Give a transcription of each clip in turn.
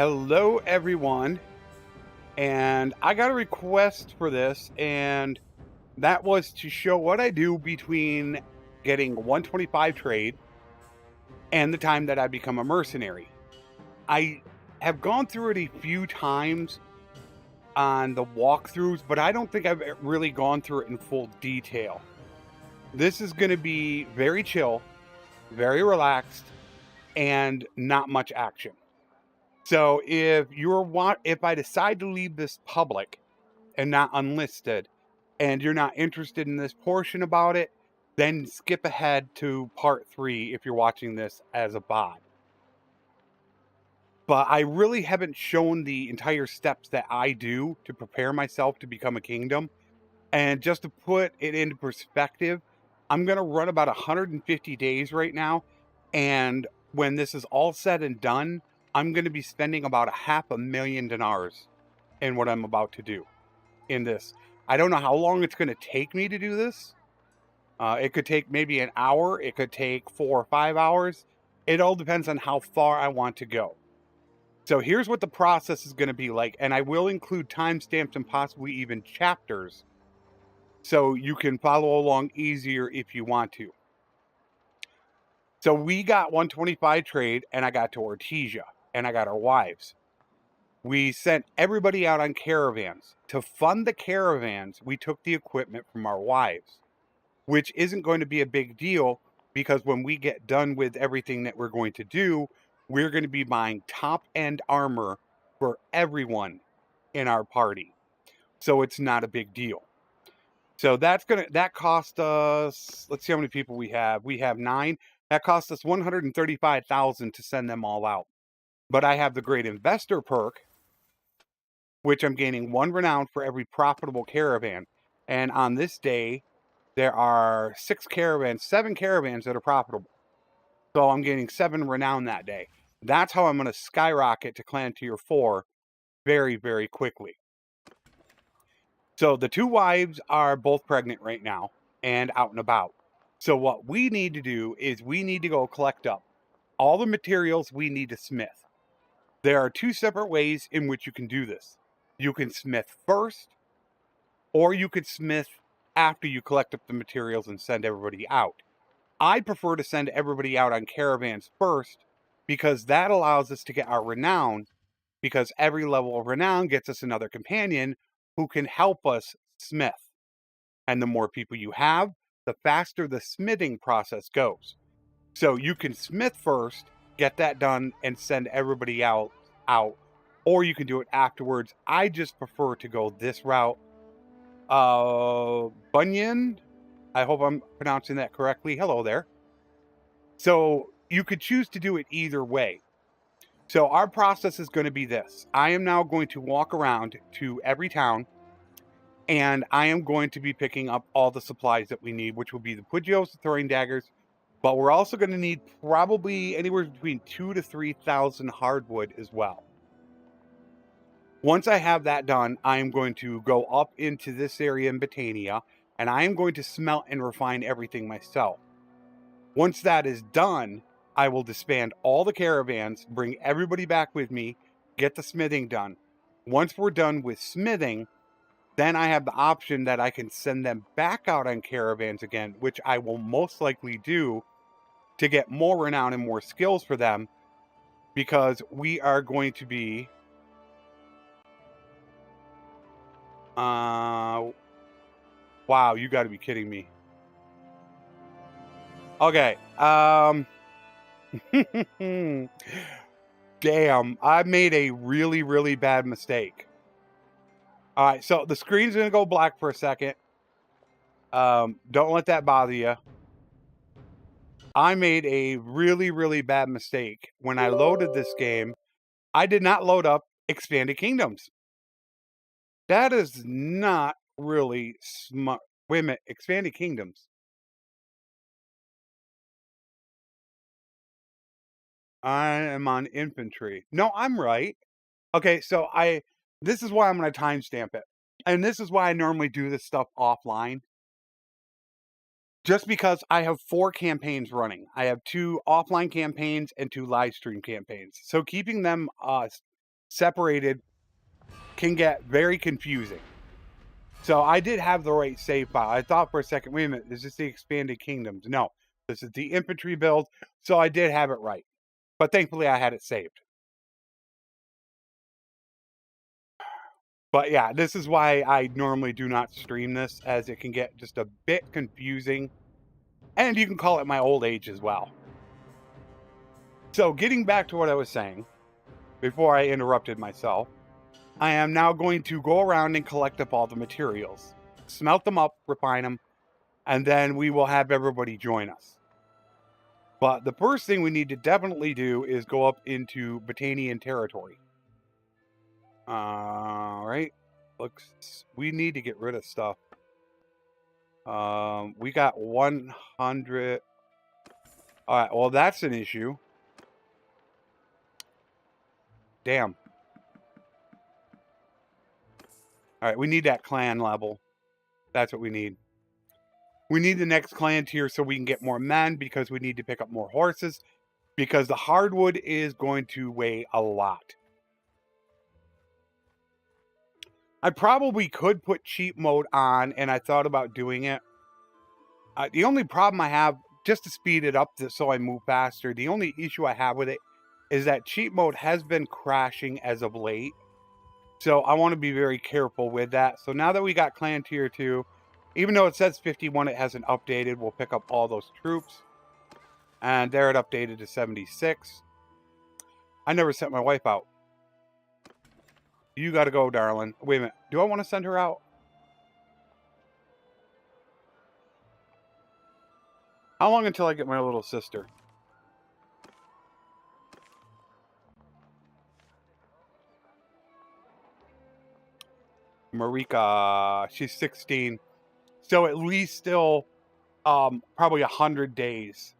Hello, everyone. And I got a request for this, and that was to show what I do between getting 125 trade and the time that I become a mercenary. I have gone through it a few times on the walkthroughs, but I don't think I've really gone through it in full detail. This is going to be very chill, very relaxed, and not much action. So if I decide to leave this public and not unlisted, and you're not interested in this portion about it, then skip ahead to part 3 if you're watching this as a bot. But I really haven't shown the entire steps that I do to prepare myself to become a kingdom. And just to put it into perspective, I'm going to run about 150 days right now. And when this is all said and done, I'm going to be spending about $500,000 in what I'm about to do in this. I don't know how long it's going to take me to do this. It could take maybe an hour. It could take 4 or 5 hours. It all depends on how far I want to go. So here's what the process is going to be like. And I will include timestamps and possibly even chapters, so you can follow along easier if you want to. So we got 125 trade, and I got to Ortesia, and I got our wives. We sent everybody out on caravans. To fund the caravans, we took the equipment from our wives, which isn't going to be a big deal because when we get done with everything that we're going to do, we're going to be buying top-end armor for everyone in our party. So it's not a big deal. So that cost us, let's see how many people we have. We have 9. That cost us 135,000 to send them all out. But I have the Great Investor perk, which I'm gaining 1 renown for every profitable caravan. And on this day, there are 7 caravans that are profitable. So I'm gaining 7 renown that day. That's how I'm going to skyrocket to clan tier 4 very, very quickly. So the 2 wives are both pregnant right now and out and about. So what we need to do is we need to go collect up all the materials we need to smith. There are 2 separate ways in which you can do this. You can smith first, or you could smith after you collect up the materials and send everybody out. I prefer to send everybody out on caravans first because that allows us to get our renown, because every level of renown gets us another companion who can help us smith. And the more people you have, the faster the smithing process goes. So you can smith first, get that done, and send everybody out, or you can do it afterwards. I just prefer to go this route. Bunyan, I hope I'm pronouncing that correctly. Hello there. So you could choose to do it either way. So our process is going to be this. I am now going to walk around to every town, and I am going to be picking up all the supplies that we need, which will be the Pugios, the throwing daggers, but we're also going to need probably anywhere between 2,000 to 3,000 hardwood as well. Once I have that done, I am going to go up into this area in Botania, and I am going to smelt and refine everything myself. Once that is done, I will disband all the caravans, bring everybody back with me, get the smithing done. Once we're done with smithing, then I have the option that I can send them back out on caravans again, which I will most likely do to get more renown and more skills for them, because we are going to be wow, you got to be kidding me. Okay, damn, I made a really, really bad mistake. All right, so the screen's going to go black for a second. Don't let that bother you. I made a really, really bad mistake. When I loaded this game, I did not load up Expanded Kingdoms. That is not really smart. Wait a minute, Expanded Kingdoms. I am on infantry. No, I'm right. Okay, so this is why I'm going to timestamp it. And this is why I normally do this stuff offline. Just because I have 4 campaigns running. I have 2 offline campaigns and 2 live stream campaigns. So keeping them separated can get very confusing. So I did have the right save file. I thought for a second, wait a minute, is this the expanded kingdoms? No, this is the infantry build. So I did have it right. But thankfully I had it saved. But yeah, this is why I normally do not stream this, as it can get just a bit confusing. And you can call it my old age as well. So getting back to what I was saying, before I interrupted myself, I am now going to go around and collect up all the materials, smelt them up, refine them, and then we will have everybody join us. But the first thing we need to definitely do is go up into Botanian territory. Right. We need to get rid of stuff. We got 100. All right, well, that's an issue. Damn. All right, we need that clan level. That's what we need. We need the next clan tier so we can get more men, because we need to pick up more horses, because the hardwood is going to weigh a lot. I probably could put cheat mode on, and I thought about doing it. The only problem I have, just to speed it up so I move faster, the only issue I have with it is that cheat mode has been crashing as of late. So I want to be very careful with that. So now that we got clan tier 2, even though it says 51, it hasn't updated. We'll pick up all those troops. And there it updated to 76. I never sent my wife out. You got to go, darling. Wait a minute. Do I want to send her out? How long until I get my little sister? Marika, she's 16. So at least still probably 100 days.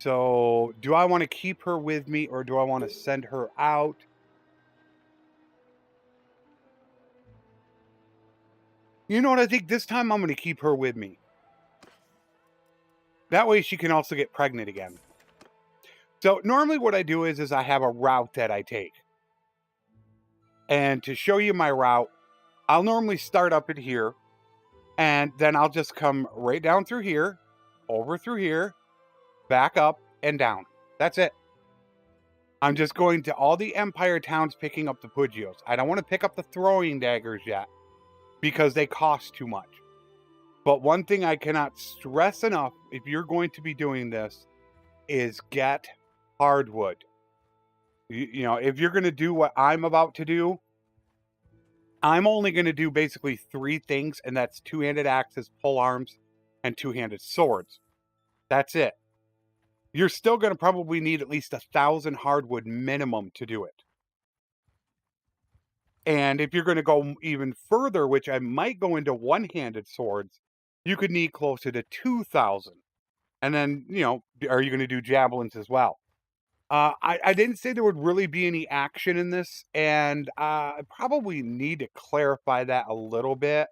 So do I want to keep her with me, or do I want to send her out? You know what? I think this time I'm going to keep her with me. That way she can also get pregnant again. So normally what I do is I have a route that I take. And to show you my route, I'll normally start up at here. And then I'll just come right down through here, over through here, back up and down. That's it. I'm just going to all the Empire towns picking up the Pugios. I don't want to pick up the throwing daggers yet, because they cost too much. But one thing I cannot stress enough, if you're going to be doing this, is get hardwood. You know, if you're going to do what I'm about to do, I'm only going to do basically 3 things, and that's two-handed axes, polearms, and two-handed swords. That's it. You're still going to probably need at least 1,000 hardwood minimum to do it. And if you're going to go even further, which I might go into one-handed swords, you could need closer to 2,000. And then, you know, are you going to do javelins as well? I didn't say there would really be any action in this, and I probably need to clarify that a little bit.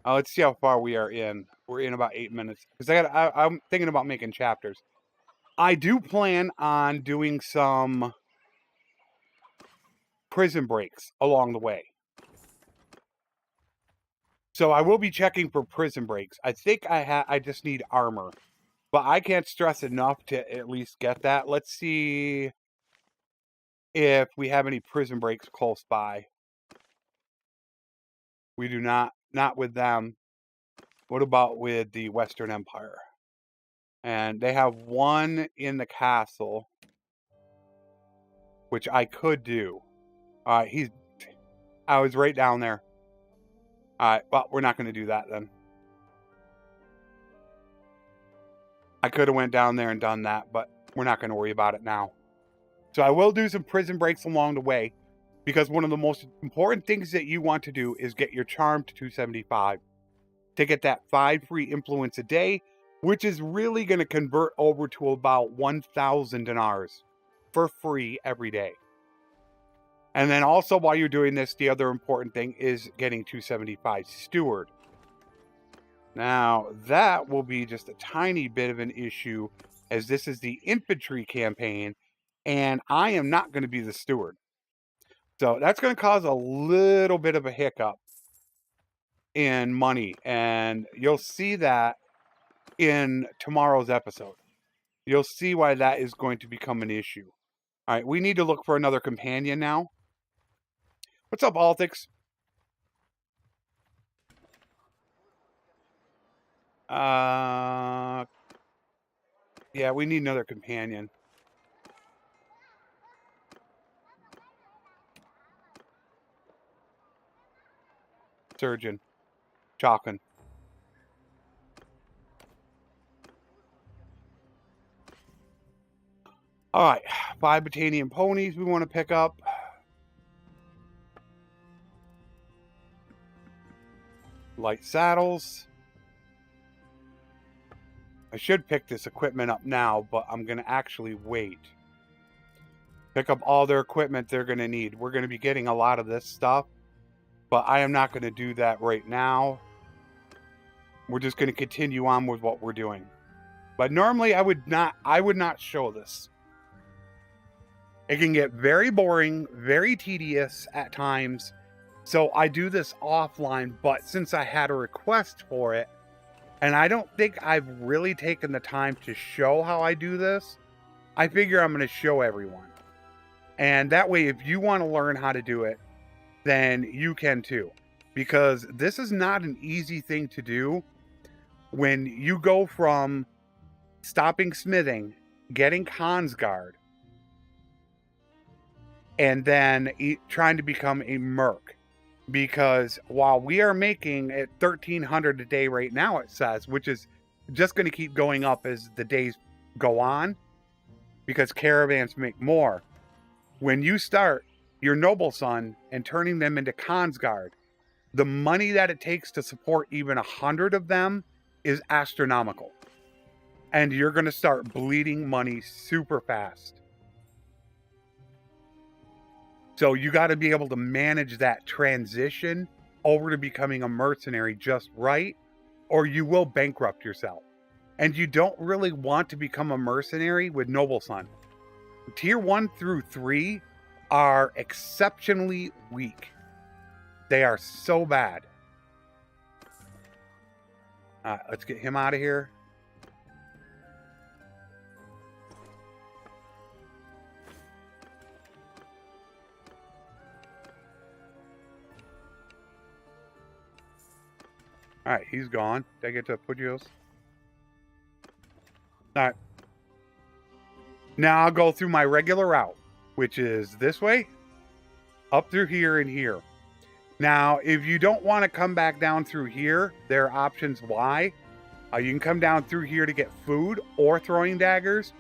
Let's see how far we are in. We're in about 8 minutes, because I'm thinking about making chapters. I do plan on doing some prison breaks along the way. So I will be checking for prison breaks. I think I just need armor. But I can't stress enough to at least get that. Let's see if we have any prison breaks close by. We do not. Not with them. What about with the Western Empire? And they have one in the castle, which I could do. I was right down there. Alright, well, we're not going to do that then. I could have went down there and done that, but we're not going to worry about it now. So I will do some prison breaks along the way, because one of the most important things that you want to do is get your charm to 275 to get that 5 free influence a day, which is really going to convert over to about 1,000 dinars for free every day. And then also, while you're doing this, the other important thing is getting 275 steward. Now, that will be just a tiny bit of an issue, as this is the infantry campaign, and I am not going to be the steward. So that's going to cause a little bit of a hiccup in money. And you'll see that in tomorrow's episode. You'll see why that is going to become an issue. All right, we need to look for another companion now. What's up, Altix? Yeah, we need another companion. Surgeon. Chalkin. All right, 5 Battanian ponies we want to pick up. Light saddles. I should pick this equipment up now, but I'm going to actually wait. Pick up all their equipment they're going to need. We're going to be getting a lot of this stuff, but I am not going to do that right now. We're just going to continue on with what we're doing. But normally I would not show this. It can get very boring, very tedious at times. So I do this offline, but since I had a request for it, and I don't think I've really taken the time to show how I do this, I figure I'm going to show everyone. And that way, if you want to learn how to do it, then you can too. Because this is not an easy thing to do when you go from stopping smithing, getting Consguard, and then trying to become a Merc. Because while we are making at 1,300 a day right now, it says, which is just going to keep going up as the days go on, because caravans make more. When you start your noble son and turning them into Consguard, the money that it takes to support even 100 of them is astronomical. And you're going to start bleeding money super fast. So you got to be able to manage that transition over to becoming a mercenary just right, or you will bankrupt yourself. And you don't really want to become a mercenary with Noble Son. Tier 1 through 3 are exceptionally weak. They are so bad. Let's get him out of here. All right, he's gone. Did I get to Pugios? All right. Now I'll go through my regular route, which is this way, up through here and here. Now, if you don't want to come back down through here, there are options why. You can come down through here to get food or throwing daggers.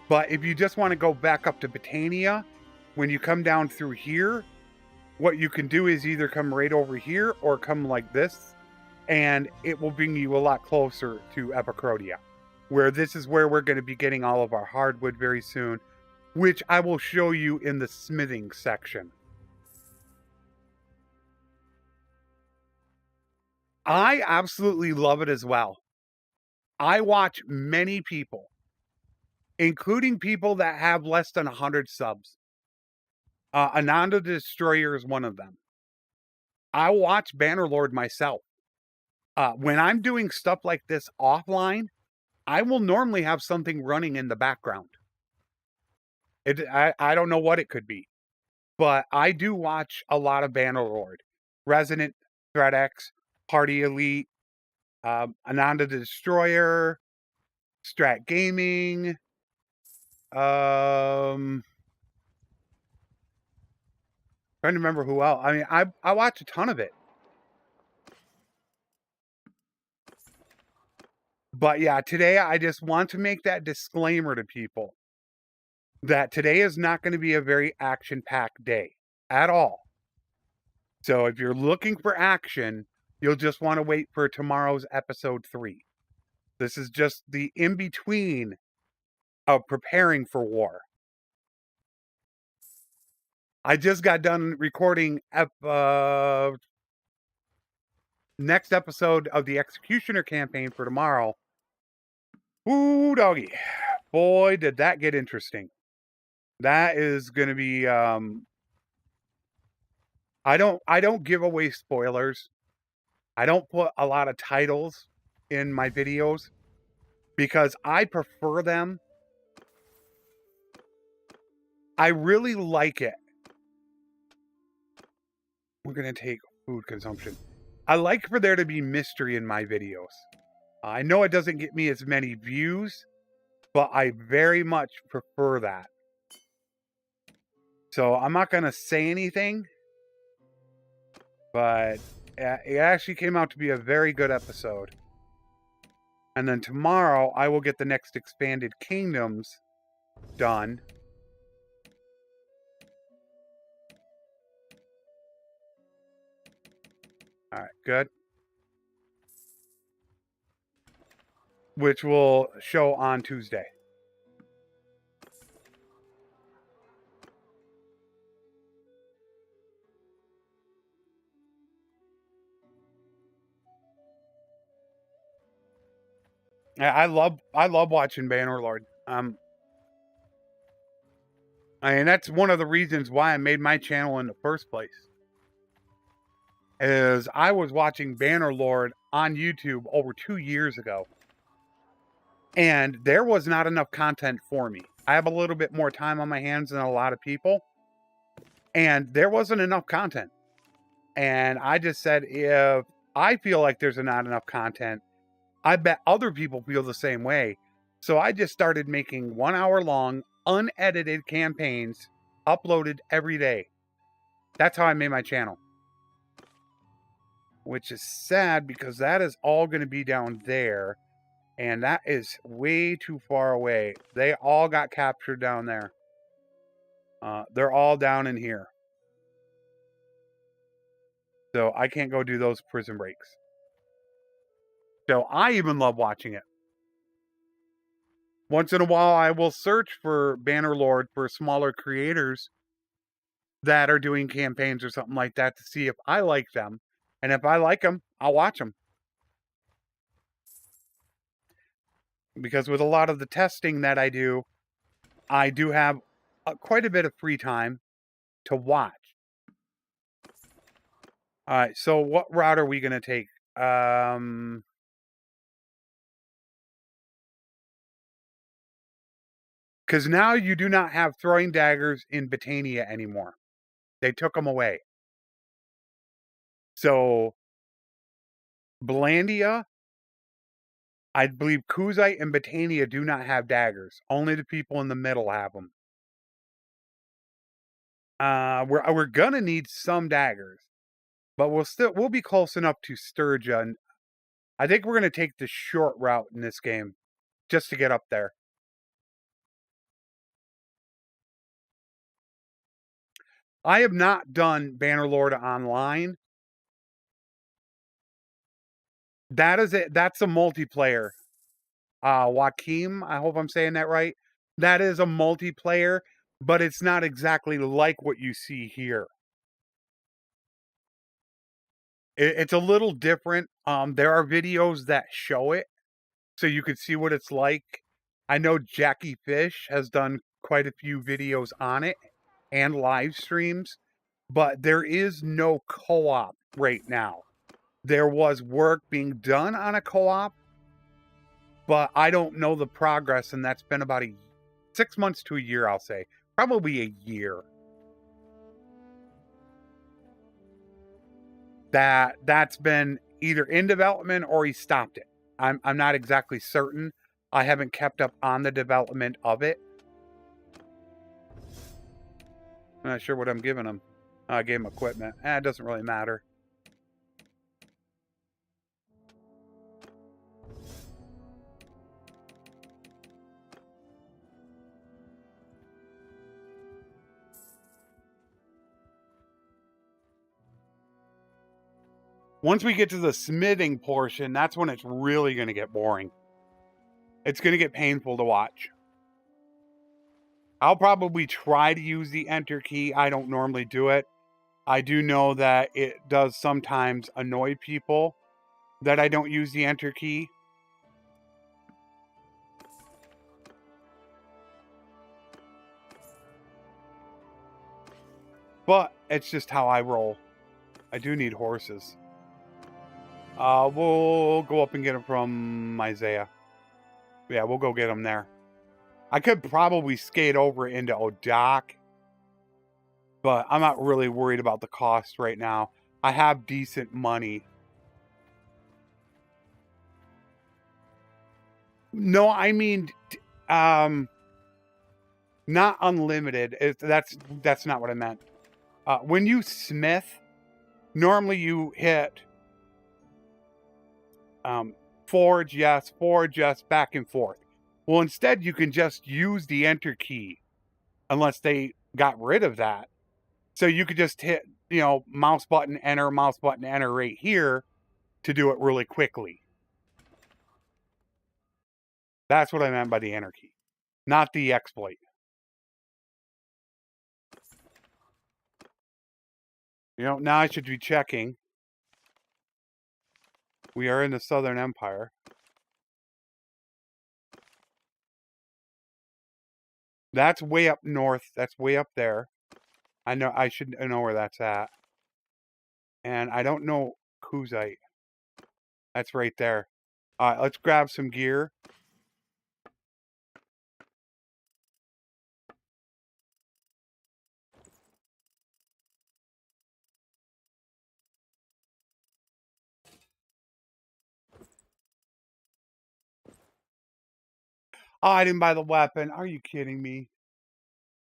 But if you just want to go back up to Battania, when you come down through here, what you can do is either come right over here or come like this, and it will bring you a lot closer to Epicrodia, where this is where we're going to be getting all of our hardwood very soon, which I will show you in the smithing section. I absolutely love it as well. I watch many people, including people that have less than 100 subs. Ananda the Destroyer is one of them. I watch Bannerlord myself. When I'm doing stuff like this offline, I will normally have something running in the background. I don't know what it could be, but I do watch a lot of Bannerlord, Resident, ThreatX, Party Elite, Ananda the Destroyer, Strat Gaming, trying to remember who else. I mean, I watch a ton of it. But yeah, today I just want to make that disclaimer to people that today is not going to be a very action-packed day at all. So if you're looking for action, you'll just want to wait for tomorrow's episode 3. This is just the in-between of preparing for war. I just got done recording next episode of the Executioner campaign for tomorrow. Ooh, doggy. Boy, did that get interesting. That is going to be I don't give away spoilers. I don't put a lot of titles in my videos because I prefer them. I really like it. We're going to take food consumption. I like for there to be mystery in my videos. I know it doesn't get me as many views, but I very much prefer that. So I'm not going to say anything, but it actually came out to be a very good episode. And then tomorrow I will get the next expanded kingdoms done. All right, good. Which will show on Tuesday. I love watching Bannerlord. And that's one of the reasons why I made my channel in the first place. Is I was watching Bannerlord on YouTube over 2 years ago. And there was not enough content for me. I have a little bit more time on my hands than a lot of people. And there wasn't enough content. And I just said, if I feel like there's not enough content, I bet other people feel the same way. So I just started making 1 hour long, unedited campaigns uploaded every day. That's how I made my channel. Which is sad because that is all going to be down there. And that is way too far away. They all got captured down there. They're all down in here. So I can't go do those prison breaks. So I even love watching it. Once in a while, I will search for Bannerlord for smaller creators that are doing campaigns or something like that to see if I like them. And if I like them, I'll watch them. Because with a lot of the testing that I do have quite a bit of free time to watch. All right, so what route are we going to take? Because now you do not have throwing daggers in Botania anymore. They took them away. So, Blandia, I believe Kuzite and Botania do not have daggers. Only the people in the middle have them. We're gonna need some daggers, but we'll be close enough to Sturgia. And I think we're gonna take the short route in this game, just to get up there. I have not done Bannerlord online. That is it. That's a multiplayer. Joaquim, I hope I'm saying that right. That is a multiplayer, but it's not exactly like what you see here. It's a little different. There are videos that show it, so you could see what it's like. I know Jackie Fish has done quite a few videos on it and live streams, but there is no co-op right now. There was work being done on a co-op, but I don't know the progress, and that's been about 6 months to a year, I'll say. Probably a year. That's been either in development or he stopped it. I'm not exactly certain. I haven't kept up on the development of it. I'm not sure what I'm giving him. I gave him equipment. It doesn't really matter. Once we get to the smithing portion, that's when it's really going to get boring. It's going to get painful to watch. I'll probably try to use the enter key. I don't normally do it. I do know that it does sometimes annoy people that I don't use the enter key. But it's just how I roll. I do need horses. We'll go up and get them from Isaiah. Yeah, we'll go get them there. I could probably skate over into Odak, but I'm not really worried about the cost right now. I have decent money. No, I mean, not unlimited. That's not what I meant. When you smith, normally you hit forge, yes, back and forth. Well, instead you can just use the enter key, unless they got rid of that. So you could just hit, mouse button enter right here to do it really quickly. That's what I meant by the enter key, not the exploit. Now I should be checking. We are in the Southern Empire. That's way up north. That's way up there. I should know where that's at. And I don't know Kuzite. That's right there. All right, let's grab some gear. Oh, I didn't buy the weapon. Are you kidding me?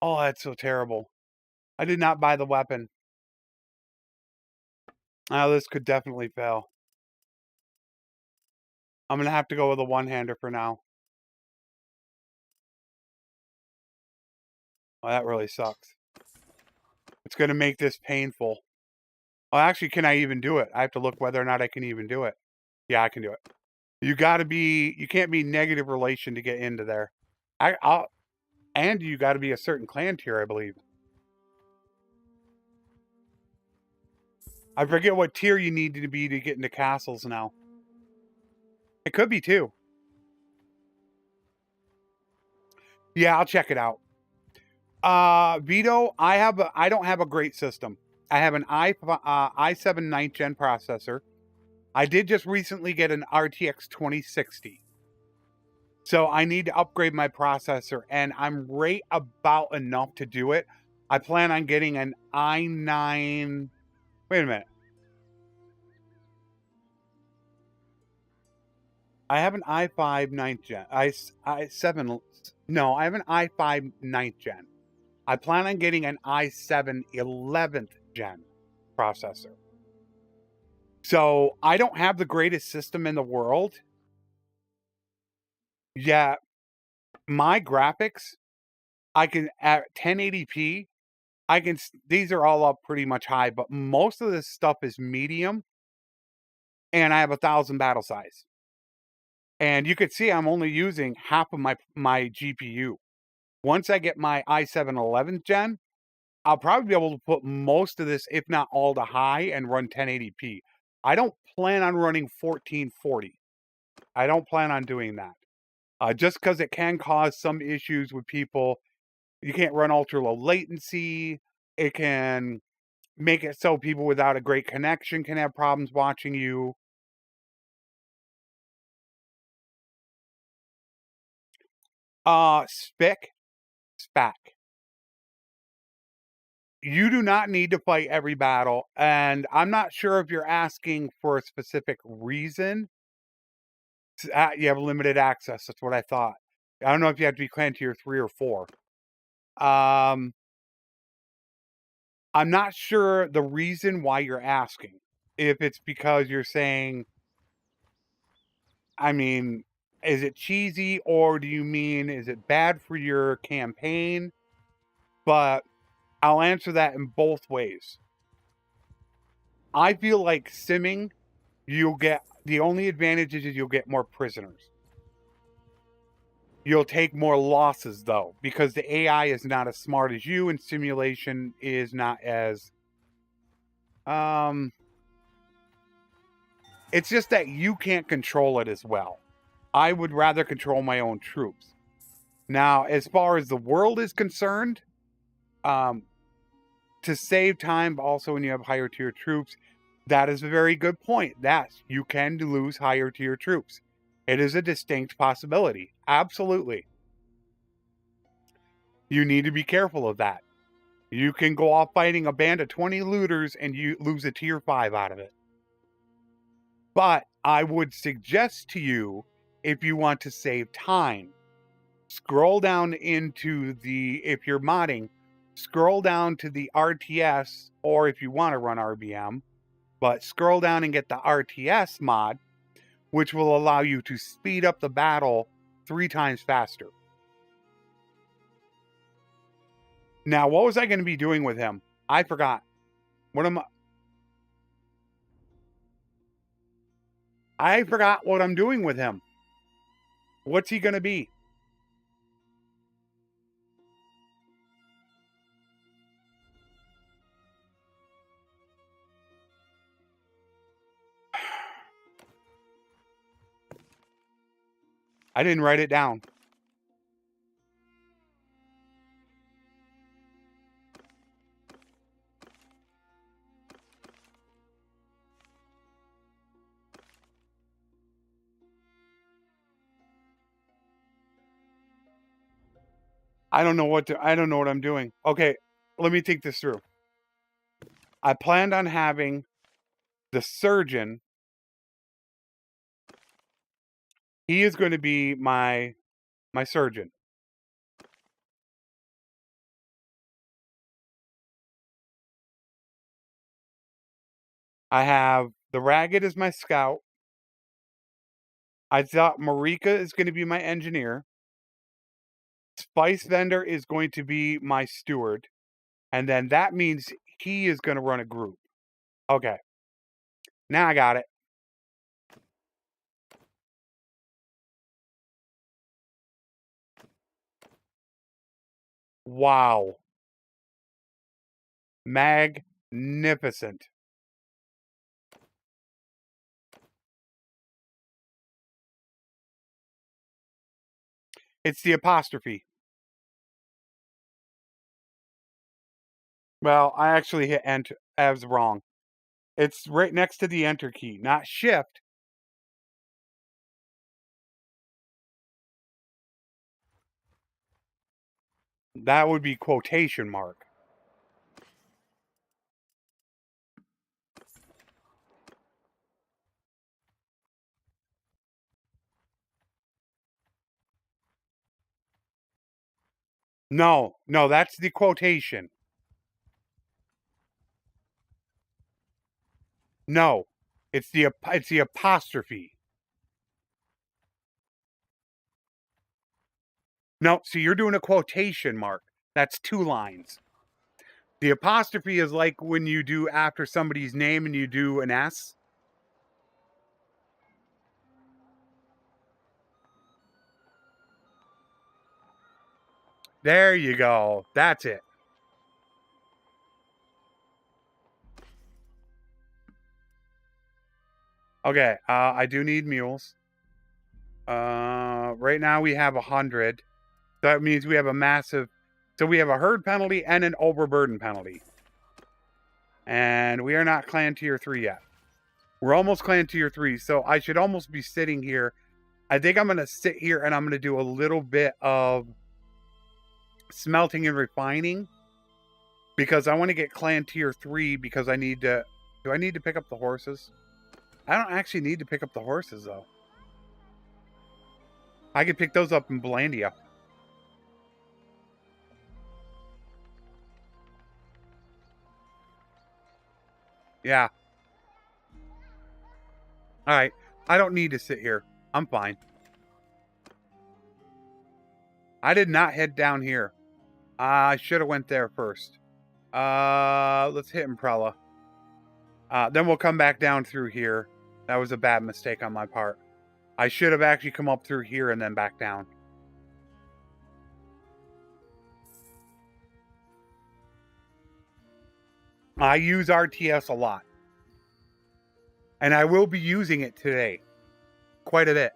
Oh, that's so terrible. I did not buy the weapon. Oh, this could definitely fail. I'm going to have to go with a one-hander for now. Oh, that really sucks. It's going to make this painful. Oh, actually, can I even do it? I have to look whether or not I can even do it. Yeah, I can do it. You can't be negative relation to get into there. And you got to be a certain clan tier, I believe. I forget what tier you need to be to get into castles now. It could be too. Yeah, I'll check it out. Vito, I don't have a great system. I have an i7 9th gen processor. I did just recently get an RTX 2060. So I need to upgrade my processor, and I'm right about enough to do it. I plan on getting an i9. Wait a minute. I have an i5 9th gen. i7. No, I have an i5 9th gen. I plan on getting an i7 11th gen processor. So I don't have the greatest system in the world. Yeah, my graphics, I can at 1080p. These are all up pretty much high, but most of this stuff is medium, and I have 1,000 battle size. And you could see I'm only using half of my GPU. Once I get my i7 11th gen, I'll probably be able to put most of this, if not all, to high and run 1080p. I don't plan on running 1440. I don't plan on doing that. Just because it can cause some issues with people. You can't run ultra low latency. It can make it so people without a great connection can have problems watching you. Spac. You do not need to fight every battle, and I'm not sure if you're asking for a specific reason. You have limited access. That's what I thought. I don't know if you have to be clan tier 3 or 4. I'm not sure the reason why you're asking. If it's because you're saying, I mean, is it cheesy, or do you mean, is it bad for your campaign? But I'll answer that in both ways. I feel like simming, the only advantage is you'll get more prisoners. You'll take more losses, though, because the AI is not as smart as you, and simulation is not as... It's just that you can't control it as well. I would rather control my own troops. Now, as far as the world is concerned, to save time, but also when you have higher tier troops, That is a very good point. Yes, you can lose higher tier troops. It is a distinct possibility. Absolutely. You need to be careful of that. You can go off fighting a band of 20 looters and you lose a tier 5 out of it. But I would suggest to you, if you want to save time, scroll down into the, if you're modding, scroll down to the RTS, or if you want to run RBM, but scroll down and get the RTS mod, which will allow you to speed up the battle 3 times faster. Now, what was I going to be doing with him? I forgot. I forgot what I'm doing with him. What's he going to be? I didn't write it down. I don't know what I'm doing. Okay, let me think this through. I planned on having the surgeon. He is going to be my surgeon. I have the Ragged as my scout. I thought Marika is going to be my engineer. Spice Vendor is going to be my steward. And then that means he is going to run a group. Okay. Now I got it. Wow. Magnificent. It's the apostrophe. Well, I actually hit enter. I was wrong. It's right next to the enter key, not shift. That would be quotation mark. No, that's the quotation. No, it's the apostrophe. No, see, you're doing a quotation mark. That's 2 lines. The apostrophe is like when you do after somebody's name and you do an S. There you go. That's it. Okay, I do need mules. Right now we have 100. That means we have a massive... So we have a herd penalty and an overburden penalty. And we are not clan tier 3 yet. We're almost clan tier 3, so I should almost be sitting here. I think I'm going to sit here and I'm going to do a little bit of smelting and refining. Because I want to get clan tier 3 because I need to... Do I need to pick up the horses? I don't actually need to pick up the horses, though. I could pick those up in Blandia. Yeah. Alright. I don't need to sit here. I'm fine. I did not head down here. I should have went there first. Let's hit Imprella. Then we'll come back down through here. That was a bad mistake on my part. I should have actually come up through here and then back down. I use RTS a lot. And I will be using it today. Quite a bit.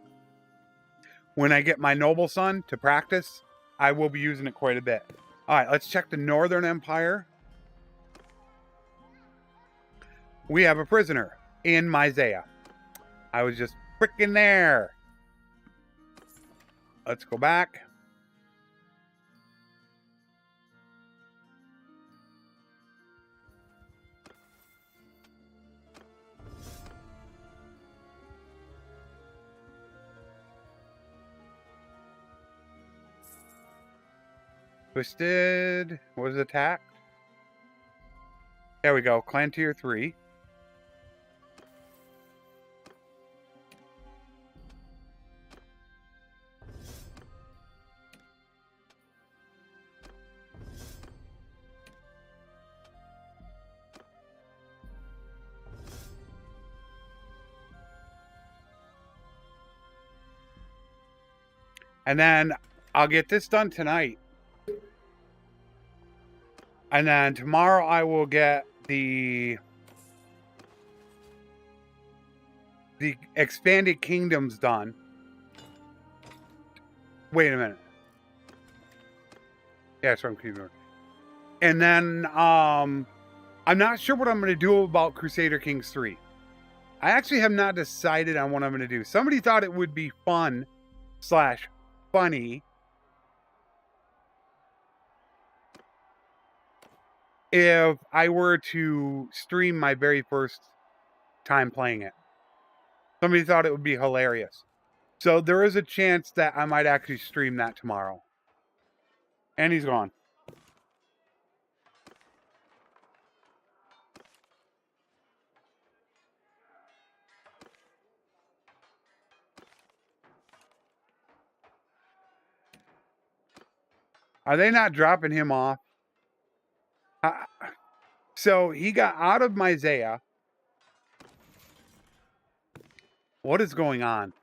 When I get my noble son to practice, I will be using it quite a bit. Alright, let's check the Northern Empire. we have a prisoner in Misc. I was just freaking there. Let's go back. Twisted was attacked. There we go. Clan tier 3. And then I'll get this done tonight. And then tomorrow I will get the expanded kingdoms done. Wait a minute. Yeah, that's what I'm keeping. And then I'm not sure what I'm going to do about Crusader Kings 3. I actually have not decided on what I'm going to do. Somebody thought it would be fun / funny if I were to stream my very first time playing it. Somebody thought it would be hilarious. So there is a chance that I might actually stream that tomorrow. And he's gone. Are they not dropping him off? So he got out of Misc. What is going on?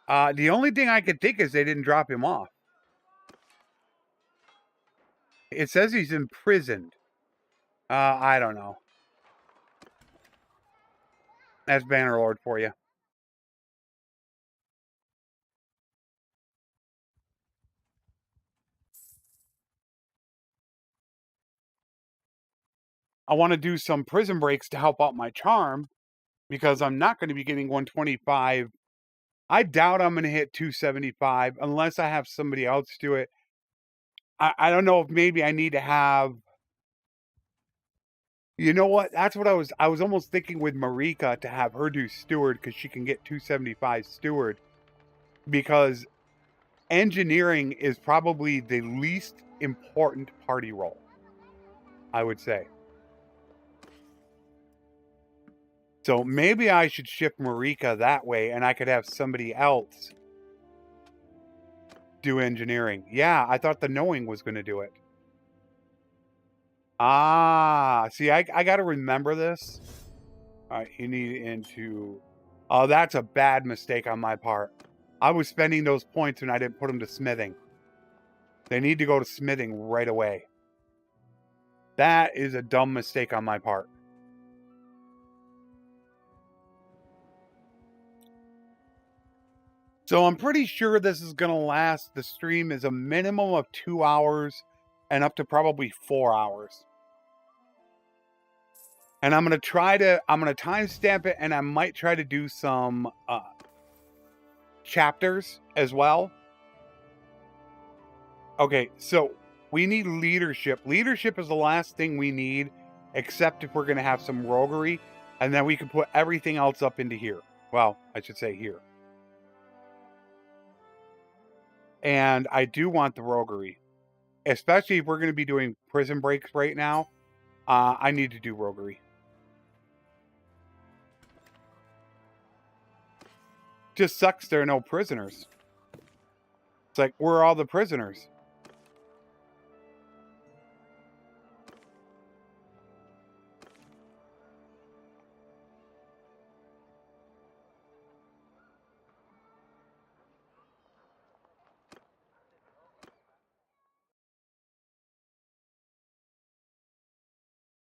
The only thing I could think is they didn't drop him off. It says he's imprisoned. I don't know. That's Bannerlord for you. I want to do some prison breaks to help out my charm because I'm not going to be getting 125. I doubt I'm going to hit 275 unless I have somebody else do it. I don't know if maybe I need to have... You know what? That's what I was almost thinking with Marika to have her do steward because she can get 275 steward, because engineering is probably the least important party role, I would say. So maybe I should shift Marika that way and I could have somebody else do engineering. Yeah, I thought the knowing was going to do it. Ah, see, I got to remember this. All right, you need into... Oh, that's a bad mistake on my part. I was spending those points and I didn't put them to smithing. They need to go to smithing right away. That is a dumb mistake on my part. So I'm pretty sure this is going to last. The stream is a minimum of 2 hours and up to probably 4 hours. And I'm going to timestamp it, and I might try to do some chapters as well. Okay, so we need leadership. Leadership is the last thing we need, except if we're going to have some roguery, and then we can put everything else up into here. Well, I should say here. And I do want the roguery, especially if we're going to be doing prison breaks right now. I need to do roguery. Just sucks there are no prisoners. It's like, where are all the prisoners?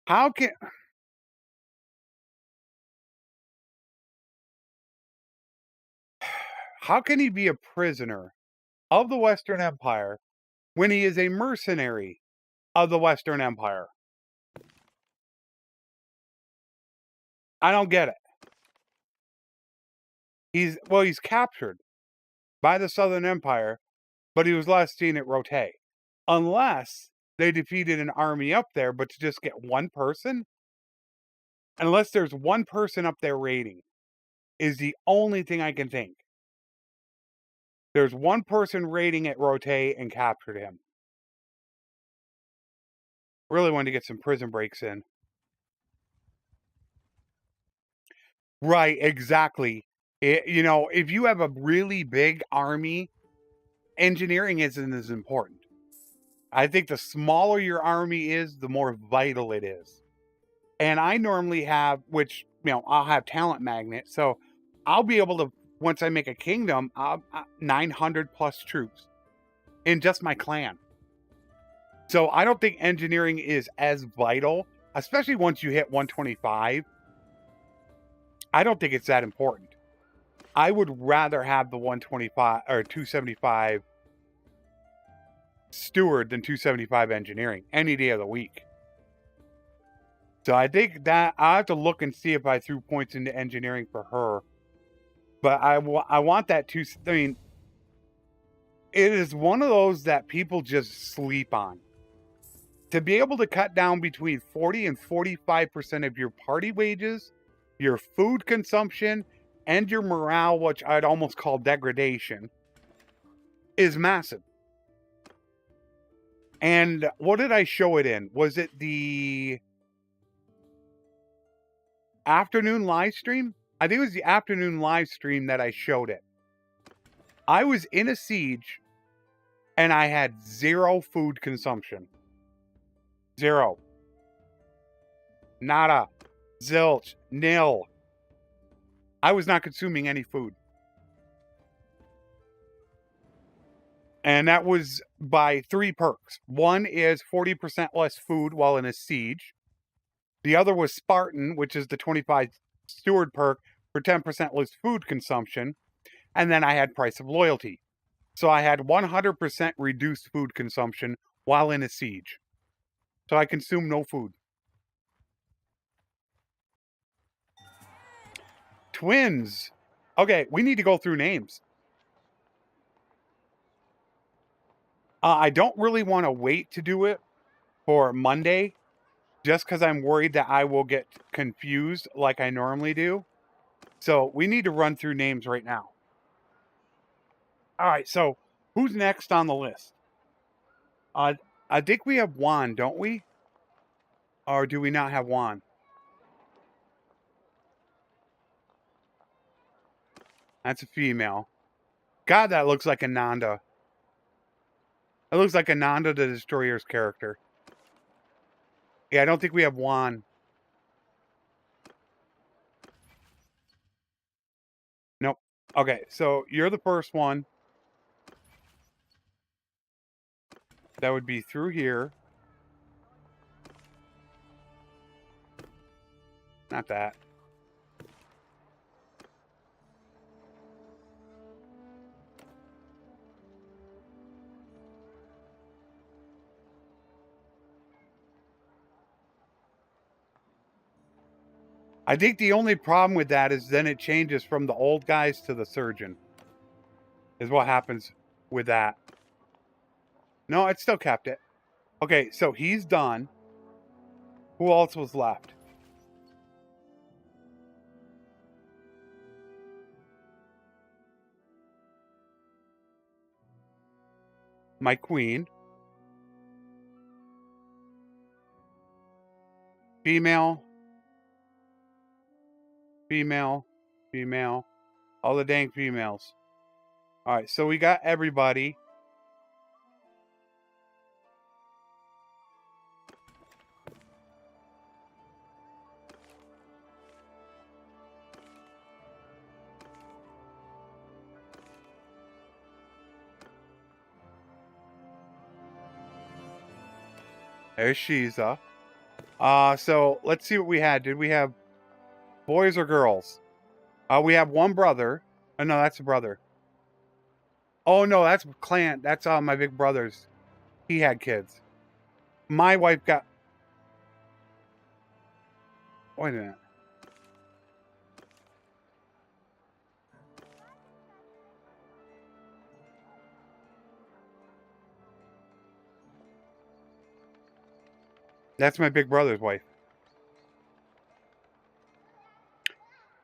How can he be a prisoner of the Western Empire when he is a mercenary of the Western Empire? I don't get it. He's captured by the Southern Empire, but he was last seen at Rote. Unless they defeated an army up there, but to just get one person? Unless there's one person up there raiding, is the only thing I can think. There's one person raiding at Rote and captured him. Really wanted to get some prison breaks in. Right, exactly. You know, if you have a really big army, engineering isn't as important. I think the smaller your army is, the more vital it is. And I normally have, which, you know, I'll have talent magnet. So I'll be able to, once I make a kingdom, 900 plus troops in just my clan. So I don't think engineering is as vital, especially once you hit 125. I don't think it's that important. I would rather have the 125 or 275 steward than 275 engineering any day of the week. So I think that I have to look and see if I threw points into engineering for her. But I want that I mean, it is one of those that people just sleep on. To be able to cut down between 40 and 45% of your party wages, your food consumption, and your morale, which I'd almost call degradation, is massive. And what did I show it in? Was it the afternoon live stream? I think it was the afternoon live stream that I showed it. I was in a siege and I had 0 food consumption. 0. Nada. Zilch. Nil. I was not consuming any food. And that was by 3 perks. One is 40% less food while in a siege. The other was Spartan, which is the 25 steward perk for 10% less food consumption. And then I had Price of Loyalty. So I had 100% reduced food consumption while in a siege. So I consumed no food. Twins. Okay, we need to go through names. I don't really want to wait to do it for Monday, just because I'm worried that I will get confused like I normally do. So we need to run through names right now. All right, so who's next on the list? I think we have Juan, don't we? Or do we not have Juan? That's a female. God, that looks like Ananda. It looks like Ananda the Destroyer's character. Yeah, I don't think we have Juan. Nope. Okay, so you're the first one. That would be through here. Not that. I think the only problem with that is then it changes from the old guys to the surgeon. Is what happens with that. No, it still kept it. Okay, so he's done. Who else was left? My queen. Female. Female. Female. All the dang females. Alright, so we got everybody. There's Shiza. So let's see what we had. Did we have boys or girls? We have one brother. Oh, no, that's a brother. Oh, no, that's clan. That's my big brother's. He had kids. My wife got... Wait a minute. That's my big brother's wife.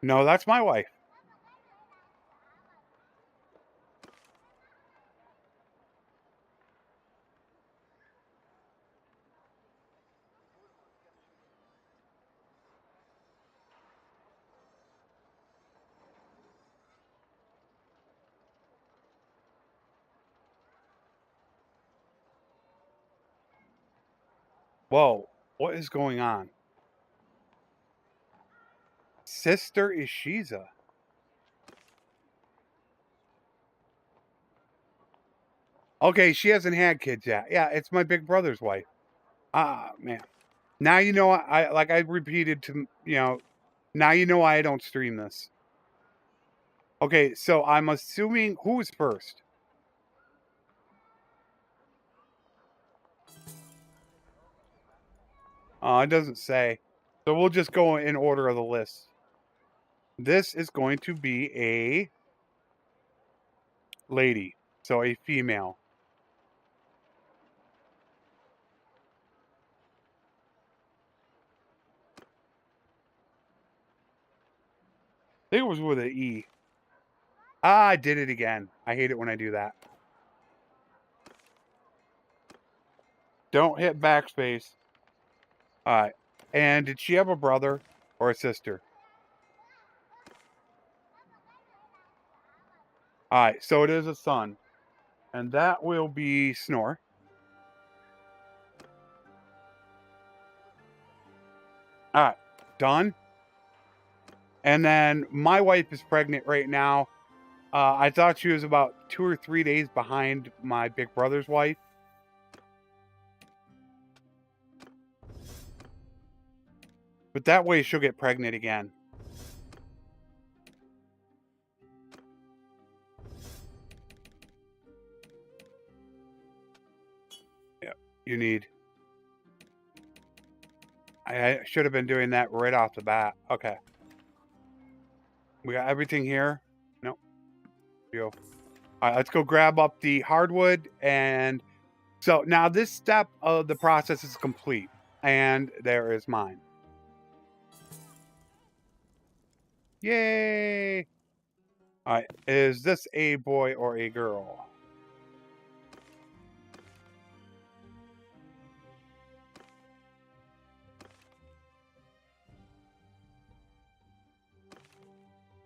No, that's my wife. Whoa, what is going on? Sister Ishiza. Okay, she hasn't had kids yet. Yeah, it's my big brother's wife. Ah, man. Now you know I like I repeated to now you know why I don't stream this. Okay, so I'm assuming who's first? It doesn't say. So we'll just go in order of the list. This is going to be a lady, so a female. I think it was with an E. Ah, I did it again. I hate it when I do that. Don't hit backspace. Alright. And did she have a brother or a sister? Alright, so it is a son. And that will be Snore. Alright, done. And then my wife is pregnant right now. I thought she was about 2 or 3 days behind my big brother's wife. But that way she'll get pregnant again. Yep, you need. I should have been doing that right off the bat. Okay. We got everything here. Nope. Go. All right, let's go grab up the hardwood. And so now this step of the process is complete. And there is mine. Yay! All right, is this a boy or a girl?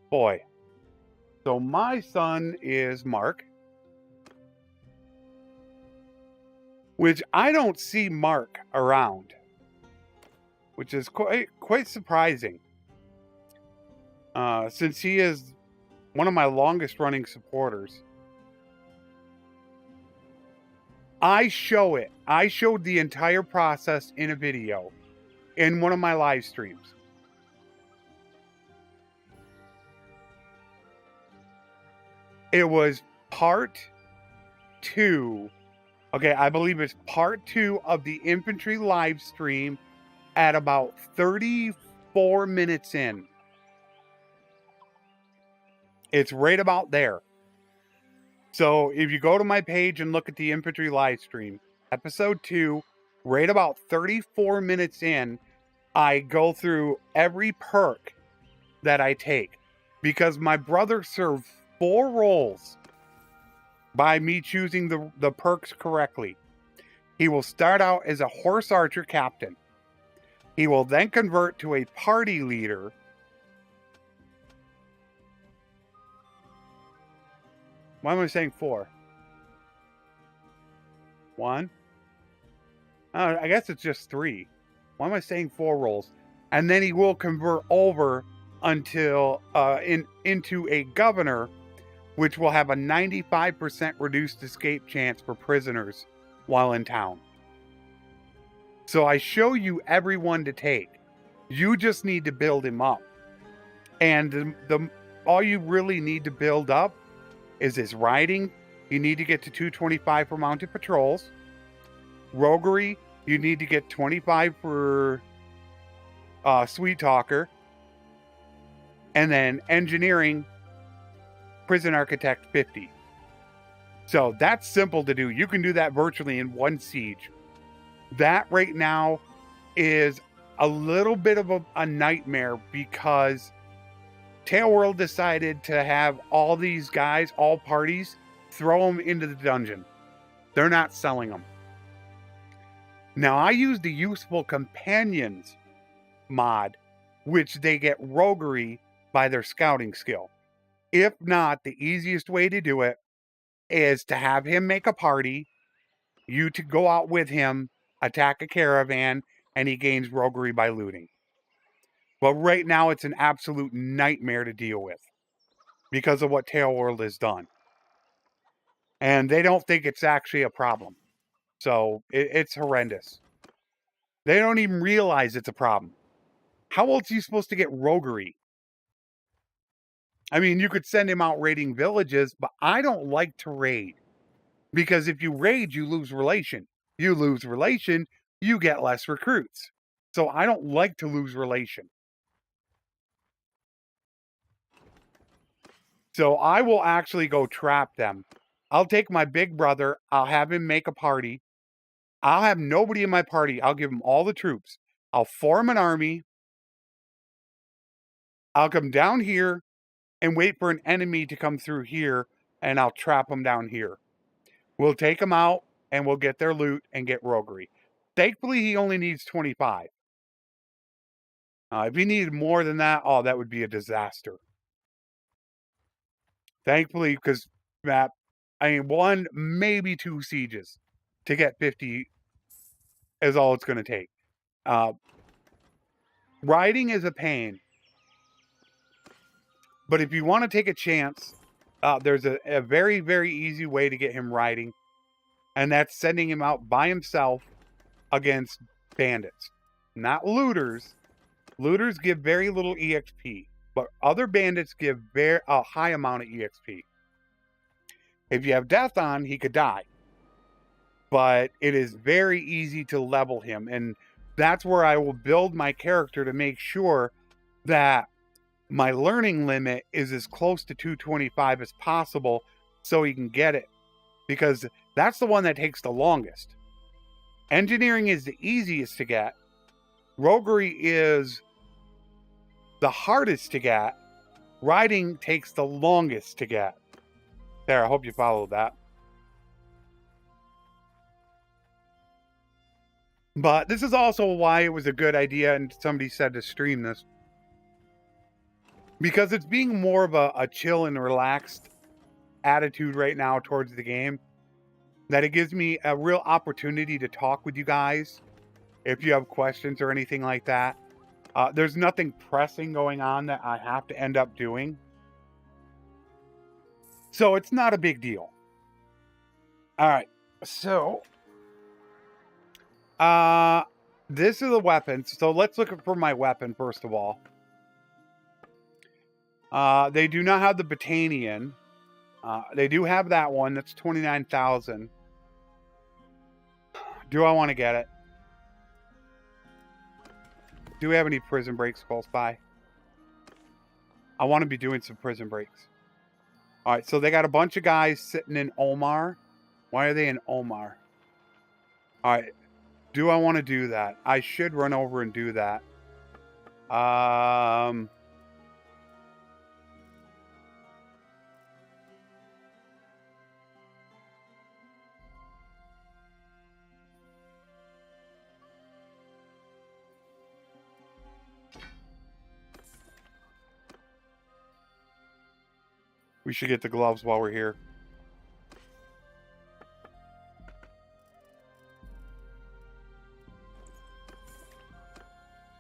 Boy. So my son is Mark. Which I don't see Mark around. Which is quite surprising. Since he is one of my longest running supporters. I show it. I showed the entire process in a video in one of my live streams. It was part 2. Okay, I believe it's part 2 of the infantry live stream at about 34 minutes in. It's right about there. So if you go to my page and look at the infantry live stream, episode 2, right about 34 minutes in, I go through every perk that I take. Because my brother served 4 roles by me choosing the perks correctly. He will start out as a horse archer captain. He will then convert to a party leader. Why am I saying 4? 1? I guess it's just 3. Why am I saying 4 roles? And then he will convert over until into a governor, which will have a 95% reduced escape chance for prisoners while in town. So I show you everyone to take. You just need to build him up. And all you really need to build up is his riding. You need to get to 225 for mounted patrols. Roguery, you need to get 25 for Sweet Talker. And then engineering, prison architect 50. So that's simple to do. You can do that virtually in one siege. That right now is a little bit of a nightmare because Tailworld decided to have all these guys, all parties, throw them into the dungeon. They're not selling them. Now, I use the Useful Companions mod, which they get roguery by their scouting skill. If not, the easiest way to do it is to have him make a party, you to go out with him, attack a caravan, and he gains roguery by looting. But right now, it's an absolute nightmare to deal with because of what Tailworld has done. And they don't think it's actually a problem. So it's horrendous. They don't even realize it's a problem. How else are you supposed to get roguery? I mean, you could send him out raiding villages, but I don't like to raid. Because if you raid, you lose relation. You lose relation, you get less recruits. So I don't like to lose relation. So I will actually go trap them. I'll take my big brother. I'll have him make a party. I'll have nobody in my party. I'll give him all the troops. I'll form an army. I'll come down here and wait for an enemy to come through here, and I'll trap them down here. We'll take them out, and we'll get their loot and get roguery. Thankfully, he only needs 25. If he needed more than that, oh, that would be a disaster. Thankfully, because I mean, 1, maybe 2 sieges to get 50 is all it's going to take. Riding is a pain. But if you want to take a chance, there's a very, very easy way to get him riding. And that's sending him out by himself against bandits. Not looters. Looters give very little EXP. But other bandits give a high amount of EXP. If you have death on, he could die. But it is very easy to level him. And that's where I will build my character to make sure that my learning limit is as close to 225 as possible so he can get it. Because that's the one that takes the longest. Engineering is the easiest to get. Roguery is the hardest to get. Riding takes the longest to get. There, I hope you followed that. But this is also why it was a good idea, and somebody said to stream this. Because it's being more of a chill and relaxed attitude right now towards the game, that it gives me a real opportunity to talk with you guys if you have questions or anything like that. There's nothing pressing going on that I have to end up doing. So it's not a big deal. All right. So, this is the weapons. So let's look for my weapon first of all. They do not have the Battanian. They do have that one. That's 29,000. Do I want to get it? Do we have any prison breaks close by? I want to be doing some prison breaks. All right, so they got a bunch of guys sitting in Omar. Why are they in Omar? All right, do I want to do that? I should run over and do that. We should get the gloves while we're here.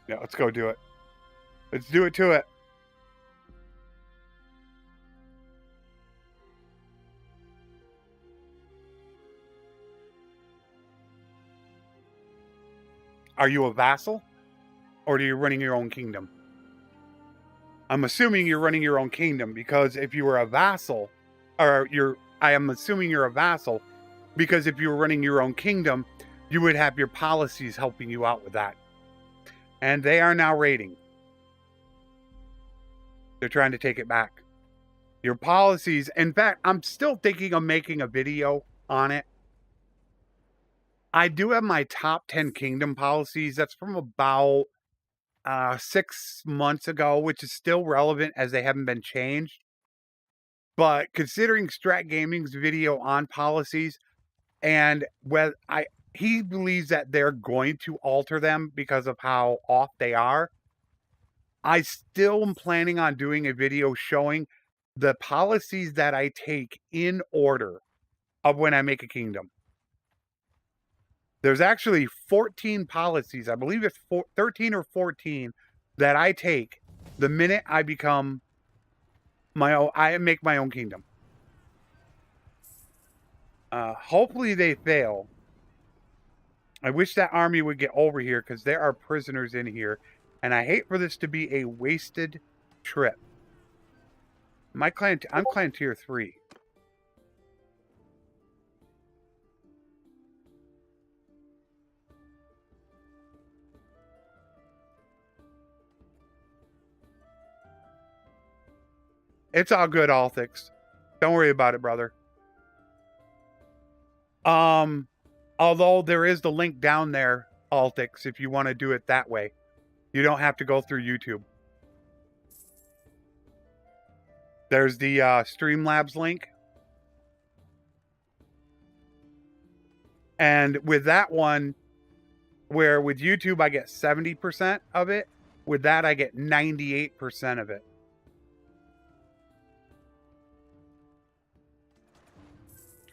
Yeah, let's go do it. Let's do it to it. Are you a vassal? Or are you running your own kingdom? I'm assuming you're running your own kingdom, because if you were a vassal, I am assuming you're a vassal, because if you were running your own kingdom, you would have your policies helping you out with that. And they are now raiding. They're trying to take it back. Your policies, in fact, I'm still thinking of making a video on it. I do have my top 10 kingdom policies. That's from about 6 months ago, which is still relevant as they haven't been changed. But considering Strat Gaming's video on policies, and he believes that they're going to alter them because of how off they are, I still am planning on doing a video showing the policies that I take in order of when I make a kingdom. There's actually 14 policies. I believe it's 13 or 14 that I take the minute I become I make my own kingdom. Hopefully they fail. I wish that army would get over here because there are prisoners in here. And I hate for this to be a wasted trip. I'm clan tier 3. It's all good, Althix. Don't worry about it, brother. Although there is the link down there, Altix, if you want to do it that way. You don't have to go through YouTube. There's the Streamlabs link. And with that one, where with YouTube I get 70% of it, with that I get 98% of it.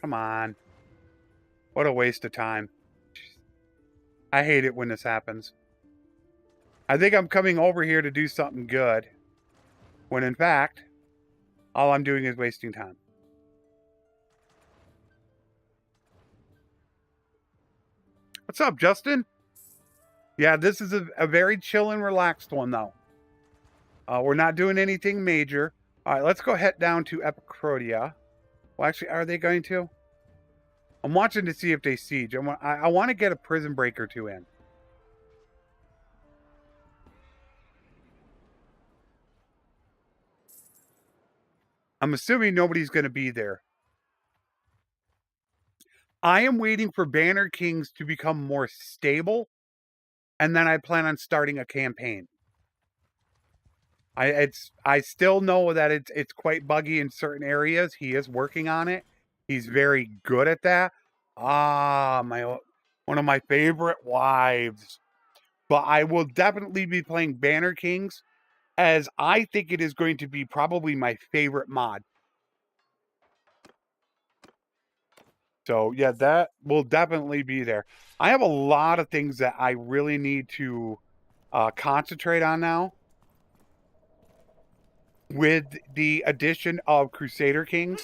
Come on. What a waste of time. I hate it when this happens. I think I'm coming over here to do something good, when in fact, all I'm doing is wasting time. What's up, Justin? Yeah, this is a very chill and relaxed one, though. We're not doing anything major. All right, let's go head down to Epicrodia. Well, actually, are they going to? I'm watching to see if they siege. I want to get a prison break or two in. I'm assuming nobody's going to be there. I am waiting for Banner Kings to become more stable, and then I plan on starting a campaign. I still know that it's quite buggy in certain areas. He is working on it. He's very good at that. One of my favorite wives. But I will definitely be playing Banner Kings, as I think it is going to be probably my favorite mod. So yeah, that will definitely be there. I have a lot of things that I really need to concentrate on now. With the addition of Crusader Kings.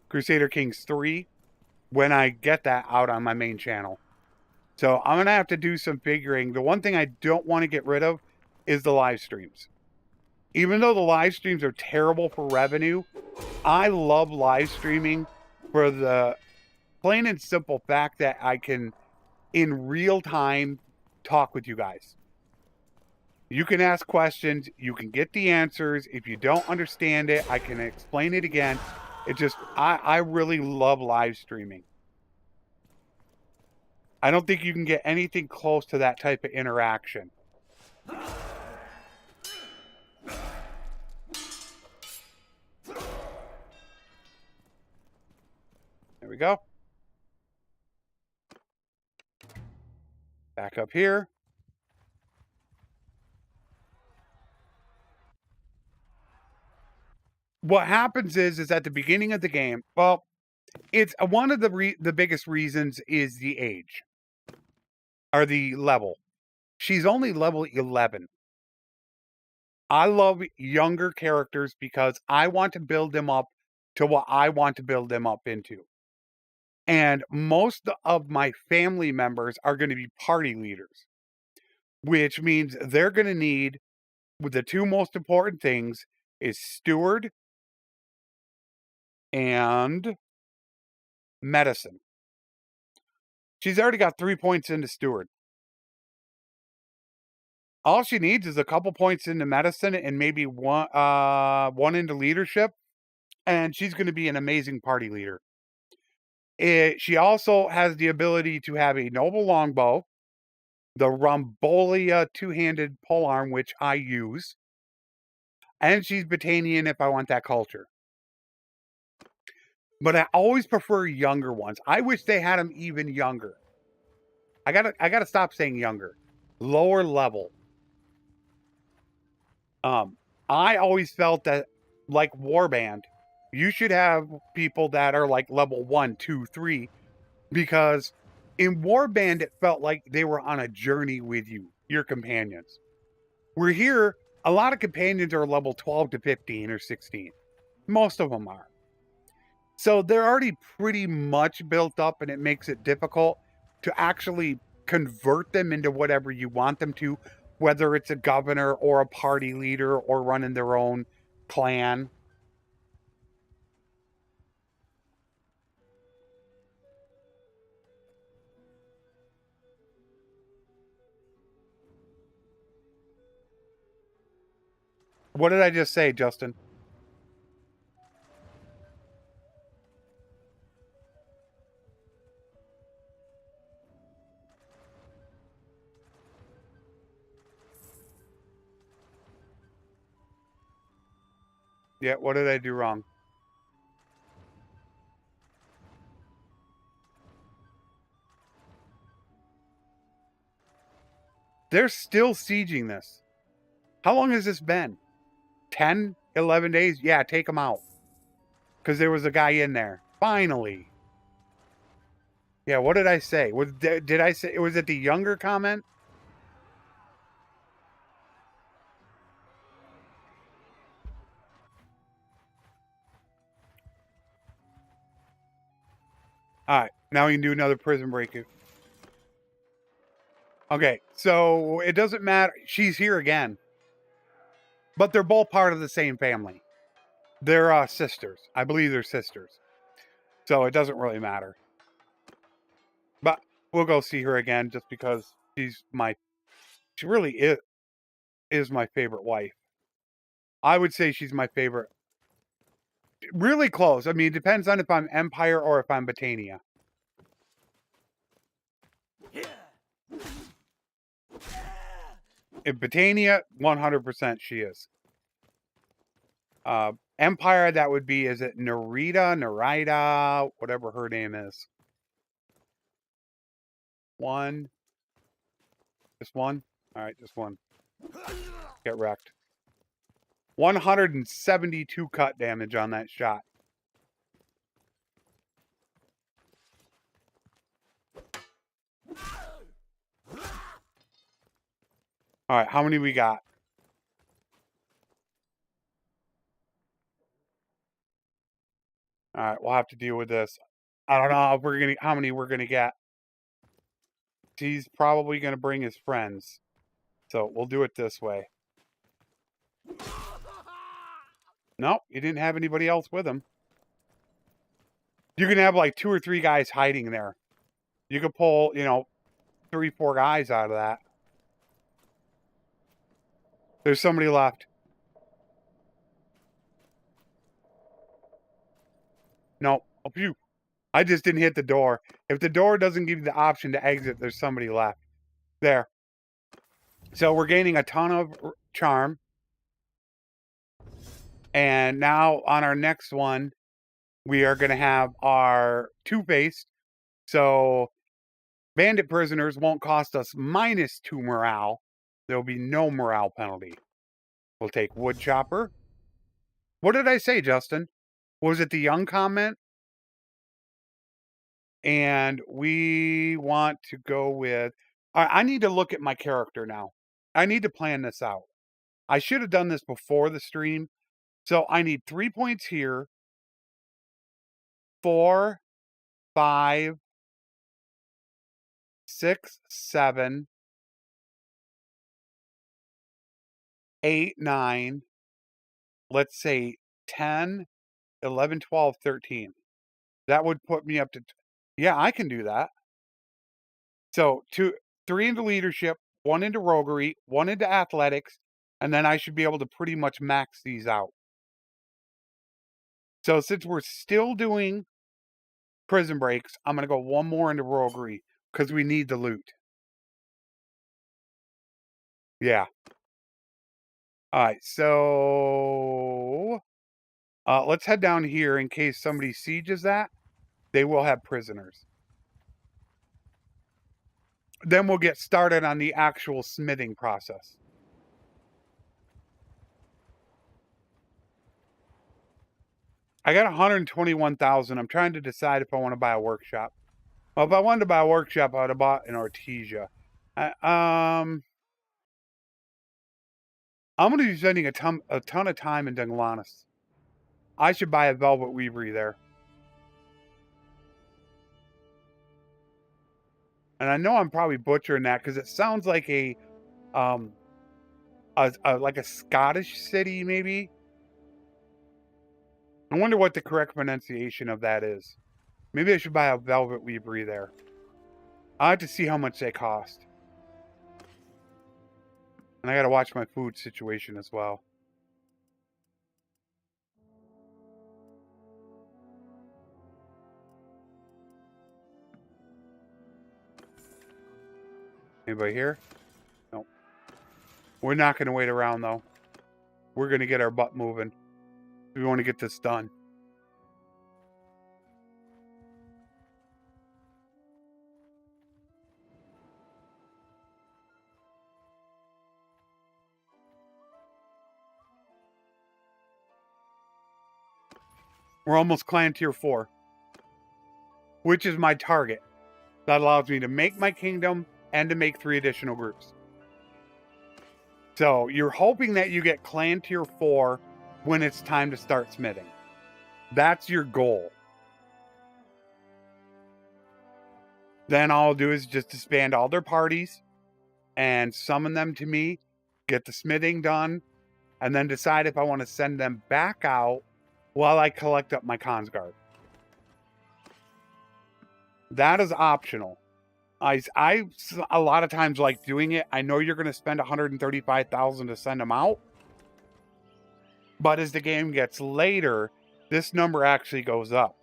Crusader Kings 3, when I get that out on my main channel. So I'm going to have to do some figuring. The one thing I don't want to get rid of is the live streams. Even though the live streams are terrible for revenue, I love live streaming for the plain and simple fact that I can, in real time, talk with you guys. You can ask questions, you can get the answers. If you don't understand it, I can explain it again. It just, I really love live streaming. I don't think you can get anything close to that type of interaction. There we go. Back up here. What happens is at the beginning of the game, well, it's one of the biggest reasons is the age. Or the level. She's only level 11. I love younger characters because I want to build them up to what I want to build them up into. And most of my family members are going to be party leaders, which means they're going to need, with the two most important things, is steward and medicine. She's already got 3 points into steward. All she needs is a couple points into medicine and maybe one into leadership, and she's going to be an amazing party leader. She also has the ability to have a noble longbow, the Rombolia two-handed polearm, which I use, and she's Batanian if I want that culture. But I always prefer younger ones. I wish they had them even younger. I gotta stop saying younger. Lower level. I always felt that, like Warband, you should have people that are like level 1, 2, 3, because in Warband it felt like they were on a journey with you, your companions. We're here, a lot of companions are level 12 to 15 or 16. Most of them are. So they're already pretty much built up, and it makes it difficult to actually convert them into whatever you want them to, whether it's a governor or a party leader or running their own clan. What did I just say, Justin? Yeah, what did I do wrong? They're still sieging this. How long has this been? 10, 11 days? Yeah, take them out. Because there was a guy in there. Finally. Yeah, what did I say? Did I say, was it the younger comment? All right, now we can do another prison break. Okay, so it doesn't matter. She's here again. But they're both part of the same family. They're sisters. I believe they're sisters. So it doesn't really matter. But we'll go see her again just because she really is my favorite wife. I would say she's my favorite. Really close. I mean, it depends on if I'm Empire or if I'm Batania. If Batania, 100% she is. Empire, that would be, is it Narita, whatever her name is. One. Just one? Alright, just one. Get wrecked. 172 cut damage on that shot. Alright, how many we got? Alright, we'll have to deal with this. I don't know if we're gonna how many we're gonna get. He's probably gonna bring his friends. So we'll do it this way. Nope, he didn't have anybody else with him. You can have like 2 or 3 guys hiding there. You could pull, 3, 4 guys out of that. There's somebody left. Nope. Oh, phew. I just didn't hit the door. If the door doesn't give you the option to exit, there's somebody left. There. So we're gaining a ton of charm. And now on our next one, we are going to have our two-faced. So bandit prisoners won't cost us -2 morale. There'll be no morale penalty. We'll take wood chopper. What did I say, Justin? Was it the young comment? And we want to go with... I need to look at my character now. I need to plan this out. I should have done this before the stream. So I need 3 points here. 4, 5, 6, 7, 8, 9. Let's say 10, 11, 12, 13. That would put me up to... Yeah, I can do that. So 3 into leadership, 1 into roguery, 1 into athletics, and then I should be able to pretty much max these out. So since we're still doing prison breaks, I'm going to go one more into roguery because we need the loot. Yeah. All right, so let's head down here in case somebody sieges that. They will have prisoners. Then we'll get started on the actual smithing process. I got 121,000. I'm trying to decide if I want to buy a workshop. Well, if I wanted to buy a workshop, I would have bought an Artesia. I'm going to be spending a ton of time in Dunglanis. I should buy a Velvet Weavery there. And I know I'm probably butchering that because it sounds like like a Scottish city, maybe. I wonder what the correct pronunciation of that is. Maybe I should buy a Velvet Weavery there. I have to see how much they cost. And I got to watch my food situation as well. Anybody here? No. We're not going to wait around, though. We're going to get our butt moving. We want to get this done. We're almost clan tier 4. Which is my target. That allows me to make my kingdom and to make 3 additional groups. So you're hoping that you get clan tier 4 when it's time to start smithing. That's your goal. Then all I'll do is just disband all their parties and summon them to me, get the smithing done, and then decide if I want to send them back out while I collect up my Consguard. That is optional. I a lot of times like doing it. I know you're going to spend 135,000 to send them out. But as the game gets later, this number actually goes up.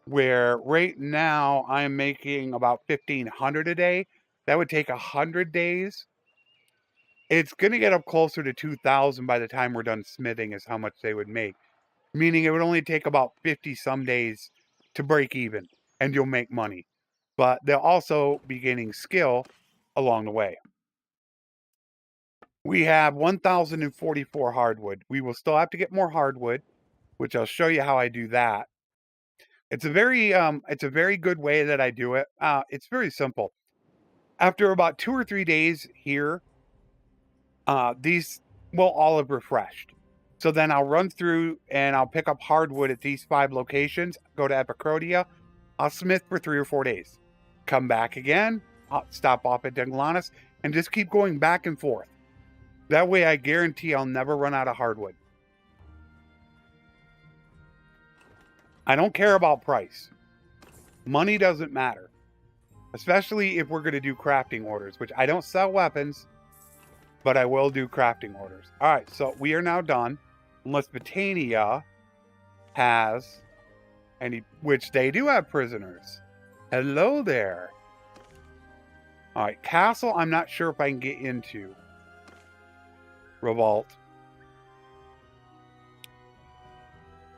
Where right now I'm making about 1,500 a day. That would take 100 days. It's going to get up closer to 2,000 by the time we're done smithing is how much they would make. Meaning it would only take about 50 some days to break even and you'll make money. But they'll also be gaining skill along the way. We have 1,044 hardwood. We will still have to get more hardwood, which I'll show you how I do that. It's a very good way that I do it. It's very simple. After about 2 or 3 days here, these will all have refreshed. So then I'll run through and I'll pick up hardwood at these 5 locations, go to Epicrodia, I'll smith for 3 or 4 days. Come back again, I'll stop off at Dunglanis, and just keep going back and forth. That way I guarantee I'll never run out of hardwood. I don't care about price. Money doesn't matter. Especially if we're going to do crafting orders, which I don't sell weapons, but I will do crafting orders. All right, so we are now done. Unless Botania has any, which they do have prisoners. Hello there. All right, castle, I'm not sure if I can get into. Revolt.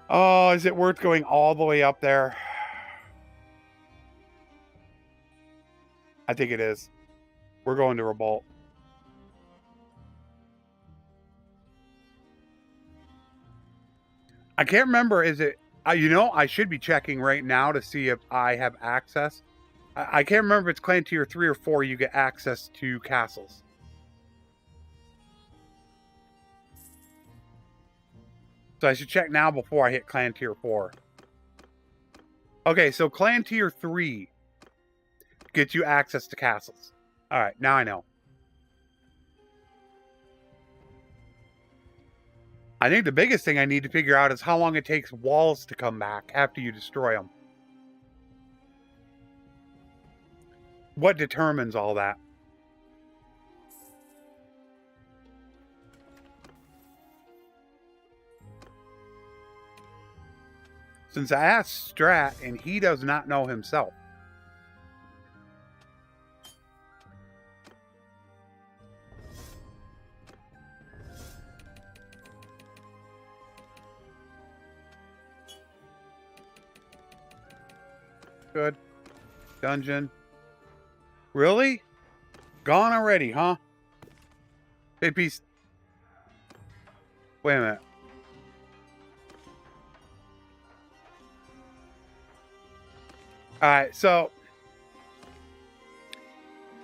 Oh, is it worth going all the way up there? I think it is. We're going to Revolt. I can't remember, is it... you know, I should be checking right now to see if I have access. I can't remember if it's clan tier 3 or 4 you get access to castles. So I should check now before I hit clan tier 4. Okay, so clan tier 3 gets you access to castles. Alright, now I know. I think the biggest thing I need to figure out is how long it takes walls to come back after you destroy them. What determines all that? Since I asked Strat, and he does not know himself. Good. Dungeon. Really? Gone already, huh? Hey, piece. Wait a minute. Alright, so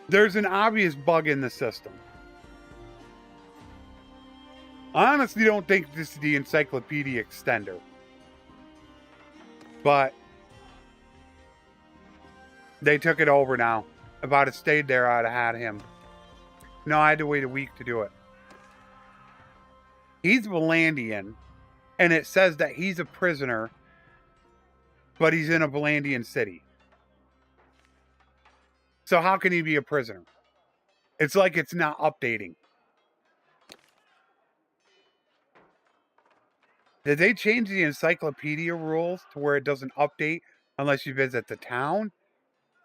there's an obvious bug in the system. I honestly don't think this is the Encyclopedia Extender. But they took it over now. If I'd have stayed there, I'd have had him. No, I had to wait a week to do it. He's Valandian, and it says that he's a prisoner, but he's in a Valandian city. So how can he be a prisoner? It's like it's not updating. Did they change the encyclopedia rules to where it doesn't update unless you visit the town?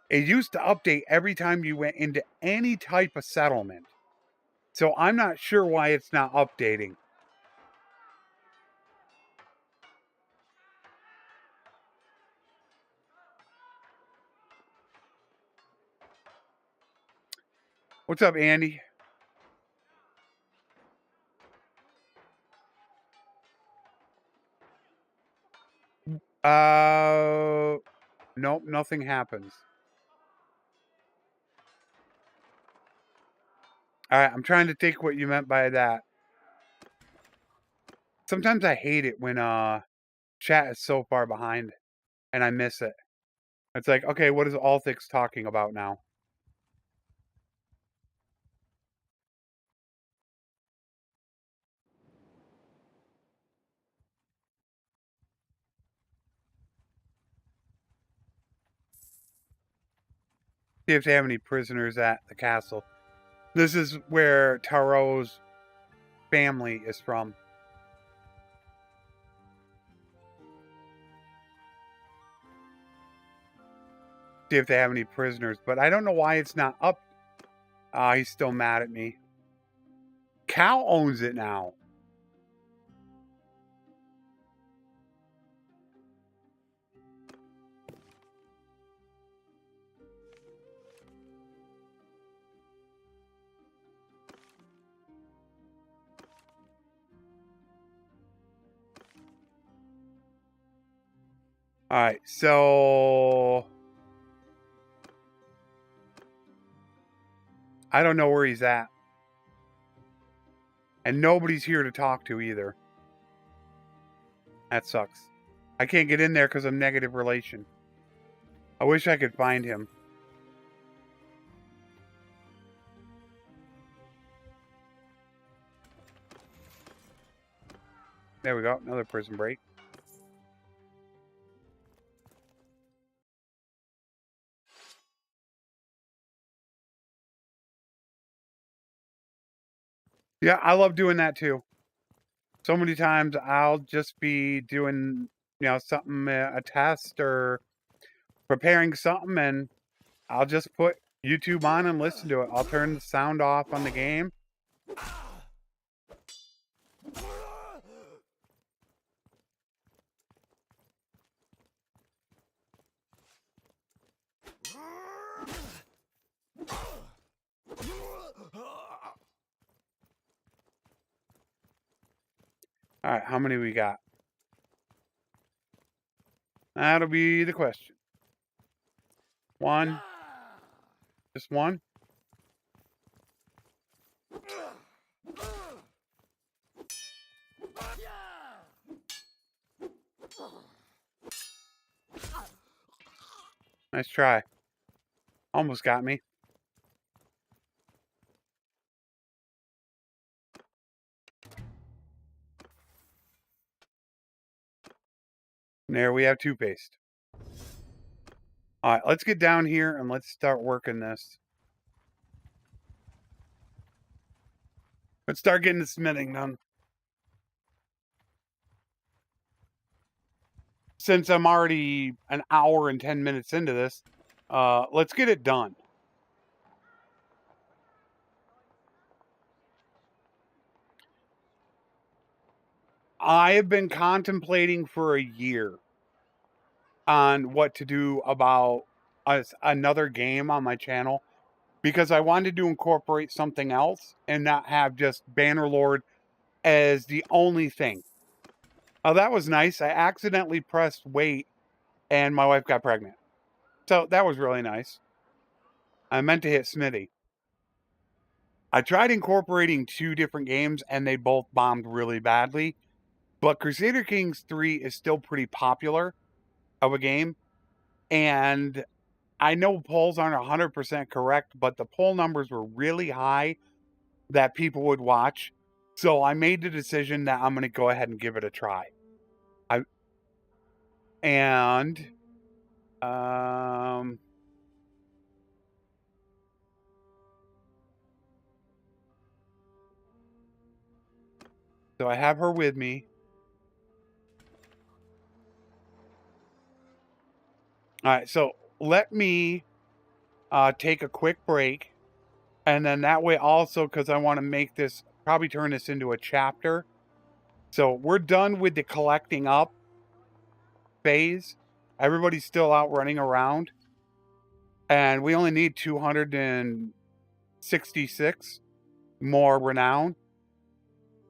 It used to update every time you went into any type of settlement. So I'm not sure why it's not updating. What's up, Andy? Nope, nothing happens. Alright, I'm trying to think what you meant by that. Sometimes I hate it when chat is so far behind and I miss it. It's like, okay, what is Althix talking about now? See if they have any prisoners at the castle. This is where Taro's family is from. See if they have any prisoners, but I don't know why it's not up. He's still mad at me. Cal owns it now. Alright, so I don't know where he's at. And nobody's here to talk to either. That sucks. I can't get in there because I'm negative relation. I wish I could find him. There we go. Another prison break. Yeah, I love doing that too. So many times I'll just be doing, something, a test or preparing something, and I'll just put YouTube on and listen to it. I'll turn the sound off on the game. All right, how many we got? That'll be the question. One. Just one? Nice try. Almost got me. There we have toothpaste. All right, let's get down here and let's start working this. Let's start getting the smithing done. since I'm already an hour and 10 minutes into this, let's get it done. I have been contemplating for a year on what to do about another game on my channel, because I wanted to incorporate something else and not have just Bannerlord as the only thing. Oh, that was nice. I accidentally pressed wait and my wife got pregnant. So that was really nice. I meant to hit Smitty. I tried incorporating 2 different games and they both bombed really badly. But Crusader Kings 3 is still pretty popular of a game. And I know polls aren't 100% correct, but the poll numbers were really high that people would watch. So I made the decision that I'm going to go ahead and give it a try. So I have her with me. All right, so let me take a quick break. And then that way also, because I want to make this, probably turn this into a chapter. So we're done with the collecting up phase. Everybody's still out running around. And we only need 266 more renown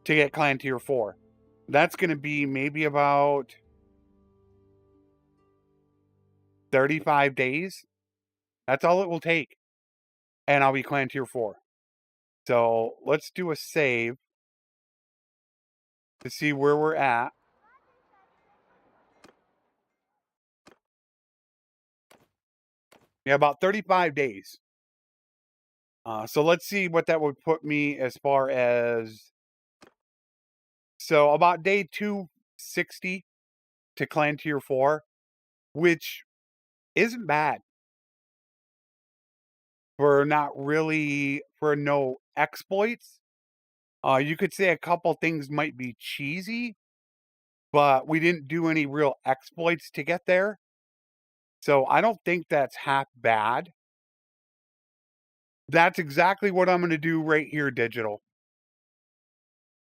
to get clan tier 4. That's going to be maybe about 35 days. That's all it will take. And I'll be clan tier 4. So let's do a save to see where we're at. Yeah, about 35 days. So let's see what that would put me as far as... So about day 260 to clan tier 4, which isn't bad. For not really... For no exploits. You could say a couple things might be cheesy, but we didn't do any real exploits to get there. So I don't think that's half bad. That's exactly what I'm going to do right here, Digital.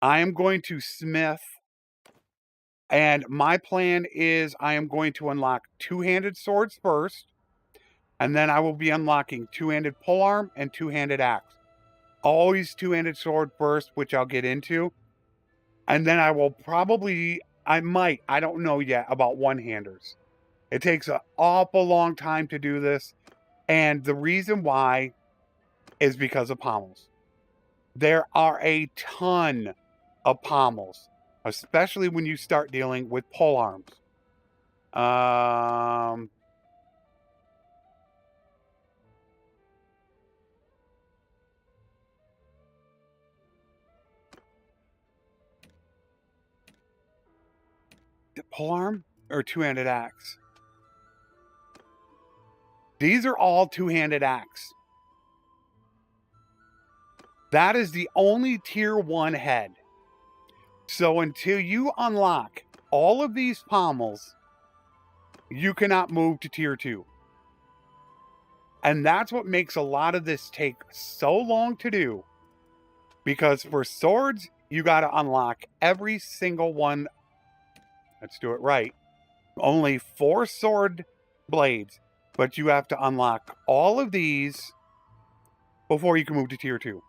I am going to smith, and my plan is I am going to unlock 2-handed swords first, and then I will be unlocking 2-handed polearm and 2-handed axe. Always 2-handed sword first, which I'll get into. And then I will probably, I don't know yet about 1-handers. It takes an awful long time to do this. And the reason why is because of pommels. There are a ton of pommels, especially when you start dealing with polearms. The polearm or 2-handed axe? These are all 2-handed axe. That is the only tier 1 head. So until you unlock all of these pommels, you cannot move to tier 2. And that's what makes a lot of this take so long to do. Because for swords, you got to unlock every single one. Let's do it right. Only 4 sword blades, but you have to unlock all of these before you can move to tier 2.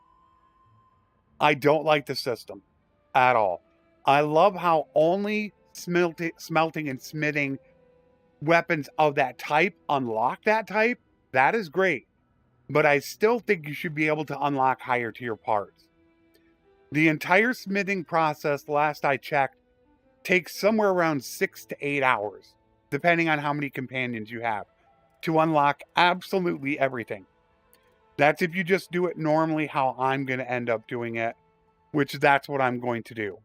I don't like the system at all. I love how only smelting and smithing weapons of that type unlock that type. That is great. But I still think you should be able to unlock higher tier parts. The entire smithing process, last I checked, takes somewhere around 6 to 8 hours, depending on how many companions you have, to unlock absolutely everything. That's if you just do it normally how I'm going to end up doing it, which that's what I'm going to do.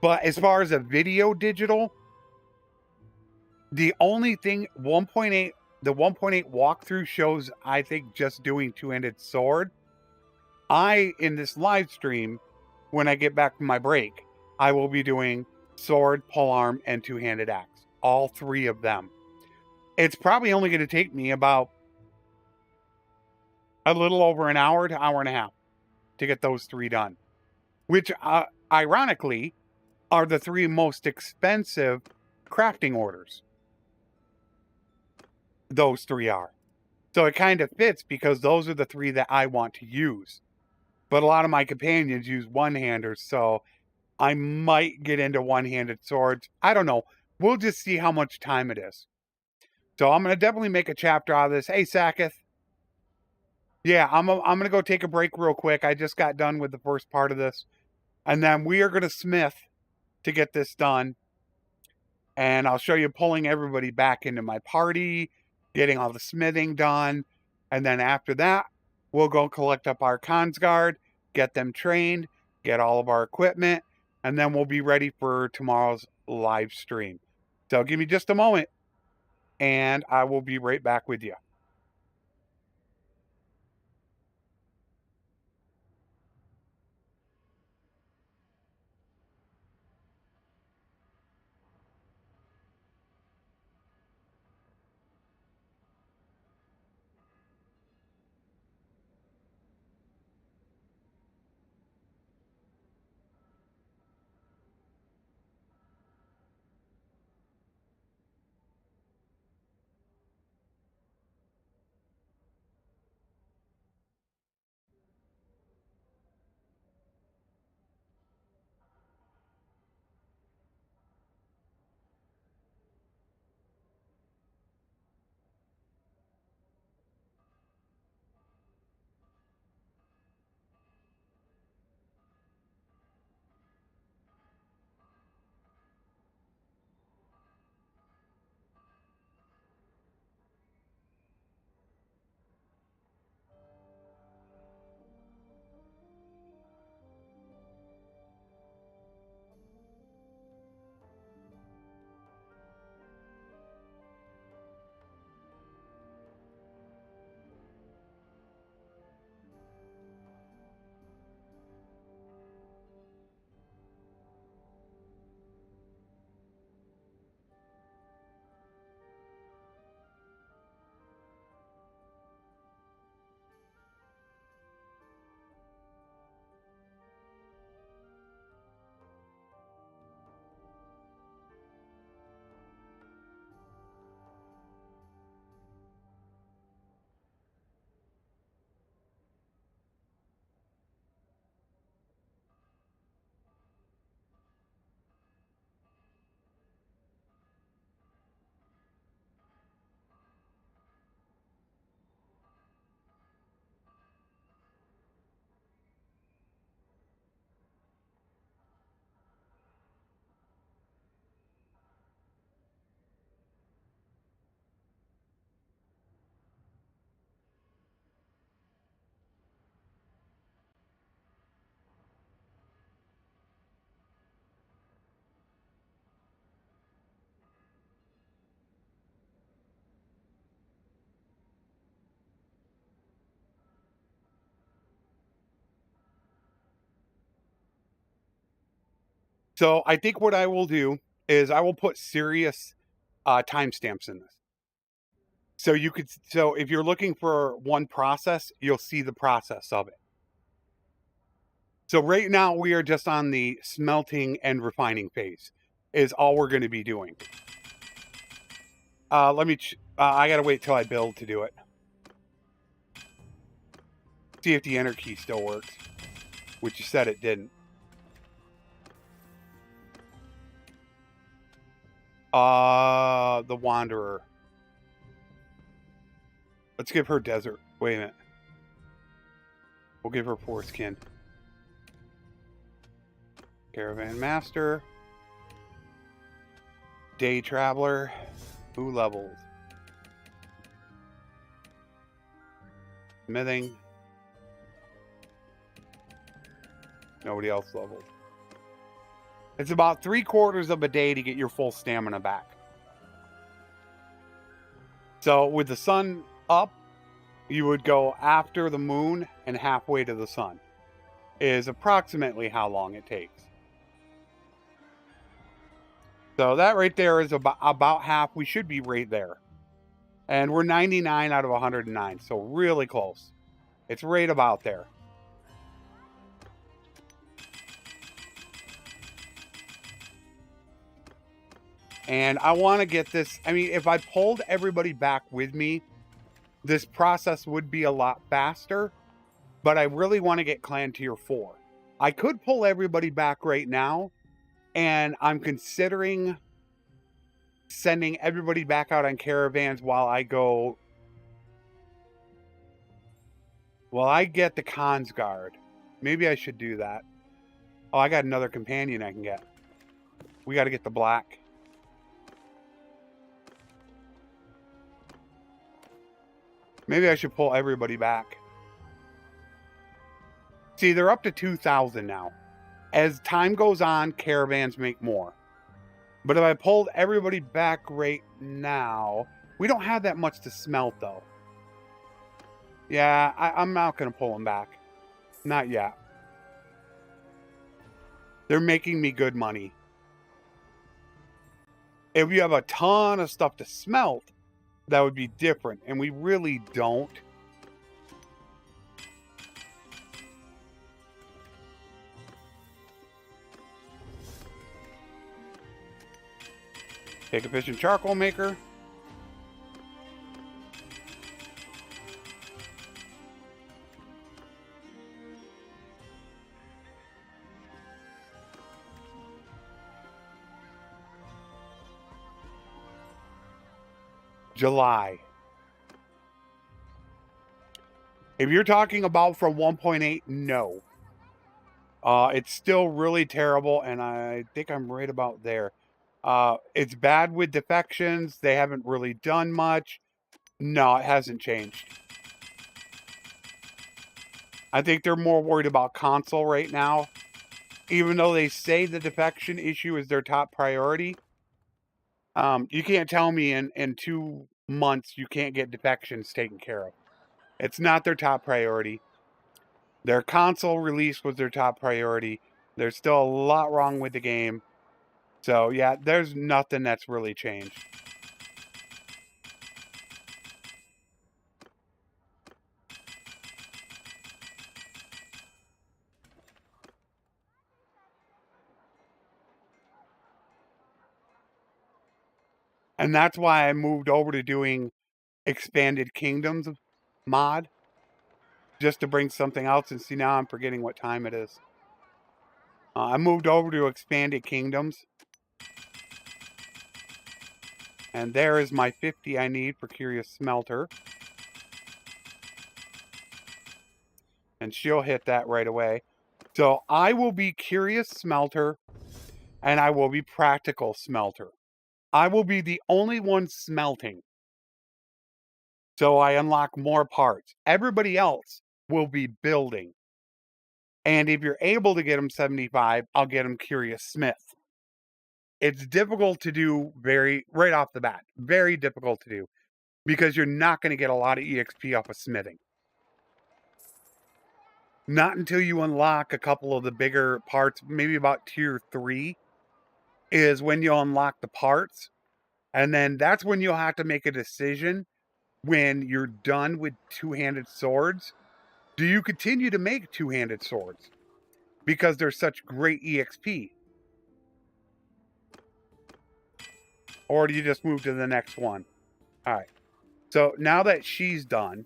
But as far as a video digital, the only thing, the 1.8 walkthrough shows, I think, just doing 2-handed sword. In this live stream, when I get back from my break, I will be doing sword, polearm, and two-handed axe. All 3 of them. It's probably only going to take me about a little over an hour to hour and a half to get those 3 done. Which, ironically, are the 3 most expensive crafting orders. Those 3 are. So it kind of fits because those are the 3 that I want to use. But a lot of my companions use one-handers, so I might get into one-handed swords. I don't know. We'll just see how much time it is. So I'm going to definitely make a chapter out of this. Hey, Saketh. Yeah, I'm going to go take a break real quick. I just got done with the first part of this. And then we are going to smith to get this done. And I'll show you pulling everybody back into my party, getting all the smithing done. And then after that, we'll go collect up our Consguard, get them trained, get all of our equipment, and then we'll be ready for tomorrow's live stream. So give me just a moment, and I will be right back with you. So I think what I will do is I will put serious timestamps in this. So you could, so if you're looking for one process, you'll see the process of it. So right now we are just on the smelting and refining phase is all we're going to be doing. I gotta wait till I build to do it. See if the enter key still works, which you said it didn't. The Wanderer. Let's give her desert. Wait a minute. We'll give her foreskin. Caravan Master. Day Traveler. Who levels? Smithing. Nobody else leveled. It's about 3/4 of a day to get your full stamina back. So with the sun up, you would go after the moon and halfway to the sun. Is approximately how long it takes. So that right there is about half. We should be right there. And we're 99 out of 109, so really close. It's right about there. And I want to get this. I mean, if I pulled everybody back with me, this process would be a lot faster. But I really want to get Clan Tier 4. I could pull everybody back right now. And I'm considering sending everybody back out on caravans while I go... Well, I get the Khan's Guard. Maybe I should do that. Oh, I got another companion I can get. We got to get the black. Maybe I should pull everybody back. See, they're up to 2,000 now. As time goes on, caravans make more. But if I pulled everybody back right now... We don't have that much to smelt, though. Yeah, I'm not going to pull them back. Not yet. They're making me good money. If you have a ton of stuff to smelt, that would be different. And we really don't. Take a fish and charcoal maker. July. If you're talking about from 1.8, no. It's still really terrible, and I think I'm right about there. It's bad with defections. They haven't really done much. No, it hasn't changed. I think they're more worried about console right now. Even though they say the defection issue is their top priority. You can't tell me in 2 months you can't get defections taken care of. It's not their top priority. Their console release was their top priority. There's still a lot wrong with the game. So, yeah, there's nothing that's really changed. And that's why I moved over to doing Expanded Kingdoms mod. Just to bring something else. And see, now I'm forgetting what time it is. I moved over to Expanded Kingdoms. And there is my 50 I need for Curious Smelter. And she'll hit that right away. So I will be Curious Smelter. And I will be Practical Smelter. I will be the only one smelting. So I unlock more parts. Everybody else will be building. And if you're able to get them 75, I'll get them Curious Smith. It's difficult to do right off the bat. Very difficult to do. Because you're not going to get a lot of EXP off of smithing. Not until you unlock a couple of the bigger parts, maybe about tier 3, is when you'll unlock the parts. And then that's when you'll have to make a decision when you're done with two-handed swords. Do you continue to make two-handed swords? Because they're such great EXP. Or do you just move to the next one? Alright. So now that she's done,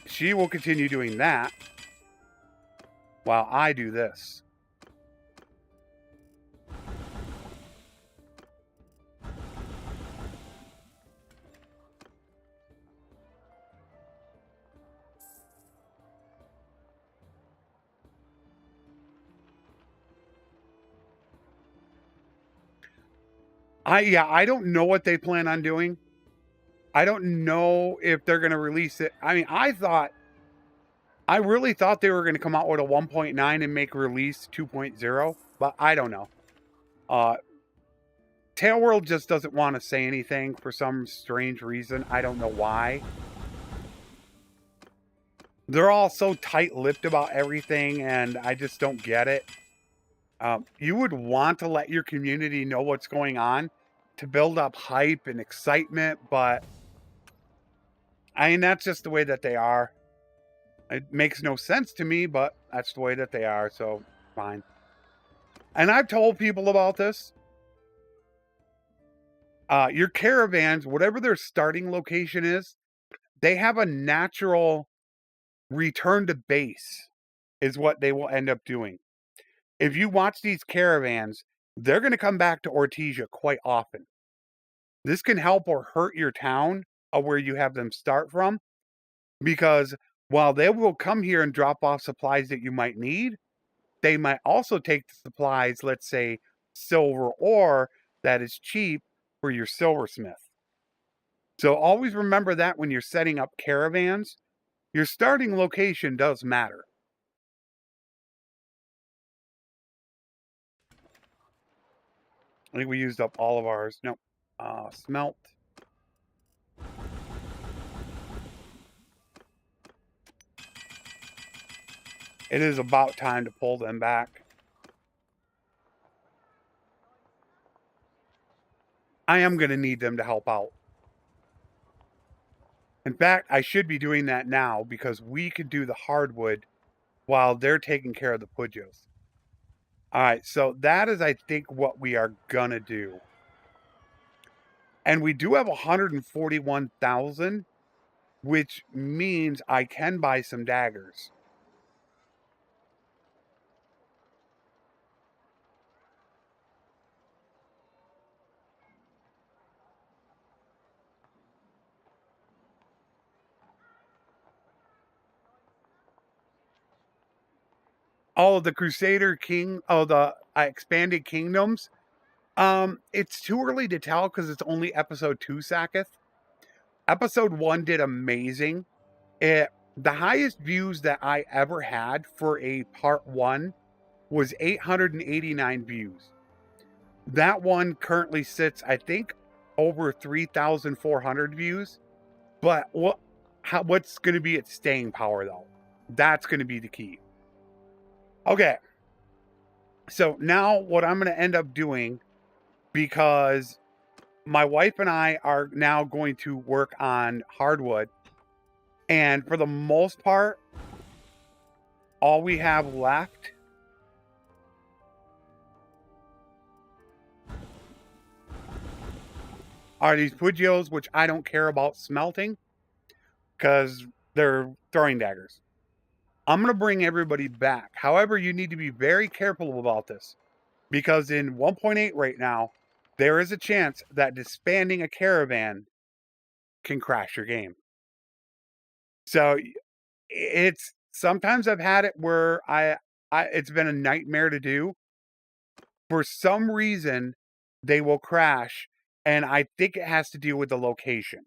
she will continue doing that while I do this. I don't know what they plan on doing. I don't know if they're going to release it. I mean, I really thought they were going to come out with a 1.9 and make release 2.0, but I don't know. Tailworld just doesn't want to say anything for some strange reason. I don't know why. They're all so tight-lipped about everything, and I just don't get it. You would want to let your community know what's going on to build up hype and excitement, but I mean, that's just the way that they are. It makes no sense to me, but that's the way that they are, so fine. And I've told people about this. Your caravans, whatever their starting location is, they have a natural return to base, is what they will end up doing. If you watch these caravans, they're going to come back to Ortesia quite often. This can help or hurt your town of where you have them start from, because while they will come here and drop off supplies that you might need, they might also take the supplies, let's say silver ore, that is cheap for your silversmith. So always remember that when you're setting up caravans, your starting location does matter. I think we used up all of ours. Nope. Smelt. It is about time to pull them back. I am going to need them to help out. In fact, I should be doing that now because we could do the hardwood while they're taking care of the Pujos. All right, so that is, I think, what we are going to do. And we do have 141,000, which means I can buy some daggers. Oh, the Crusader King, oh, the expanded kingdoms. It's too early to tell because it's only episode 2, Sacketh. Episode 1 did amazing. The highest views that I ever had for a part 1 was 889 views. That one currently sits, I think, over 3,400 views. But what's going to be its staying power, though? That's going to be the key. Okay. So now what I'm going to end up doing, because my wife and I are now going to work on hardwood, and for the most part, all we have left are these Pugios, which I don't care about smelting because they're throwing daggers. I'm going to bring everybody back. However, you need to be very careful about this, because in 1.8 right now, there is a chance that disbanding a caravan can crash your game. So it's sometimes I've had it where it's been a nightmare to do. For some reason, they will crash, and I think it has to do with the location.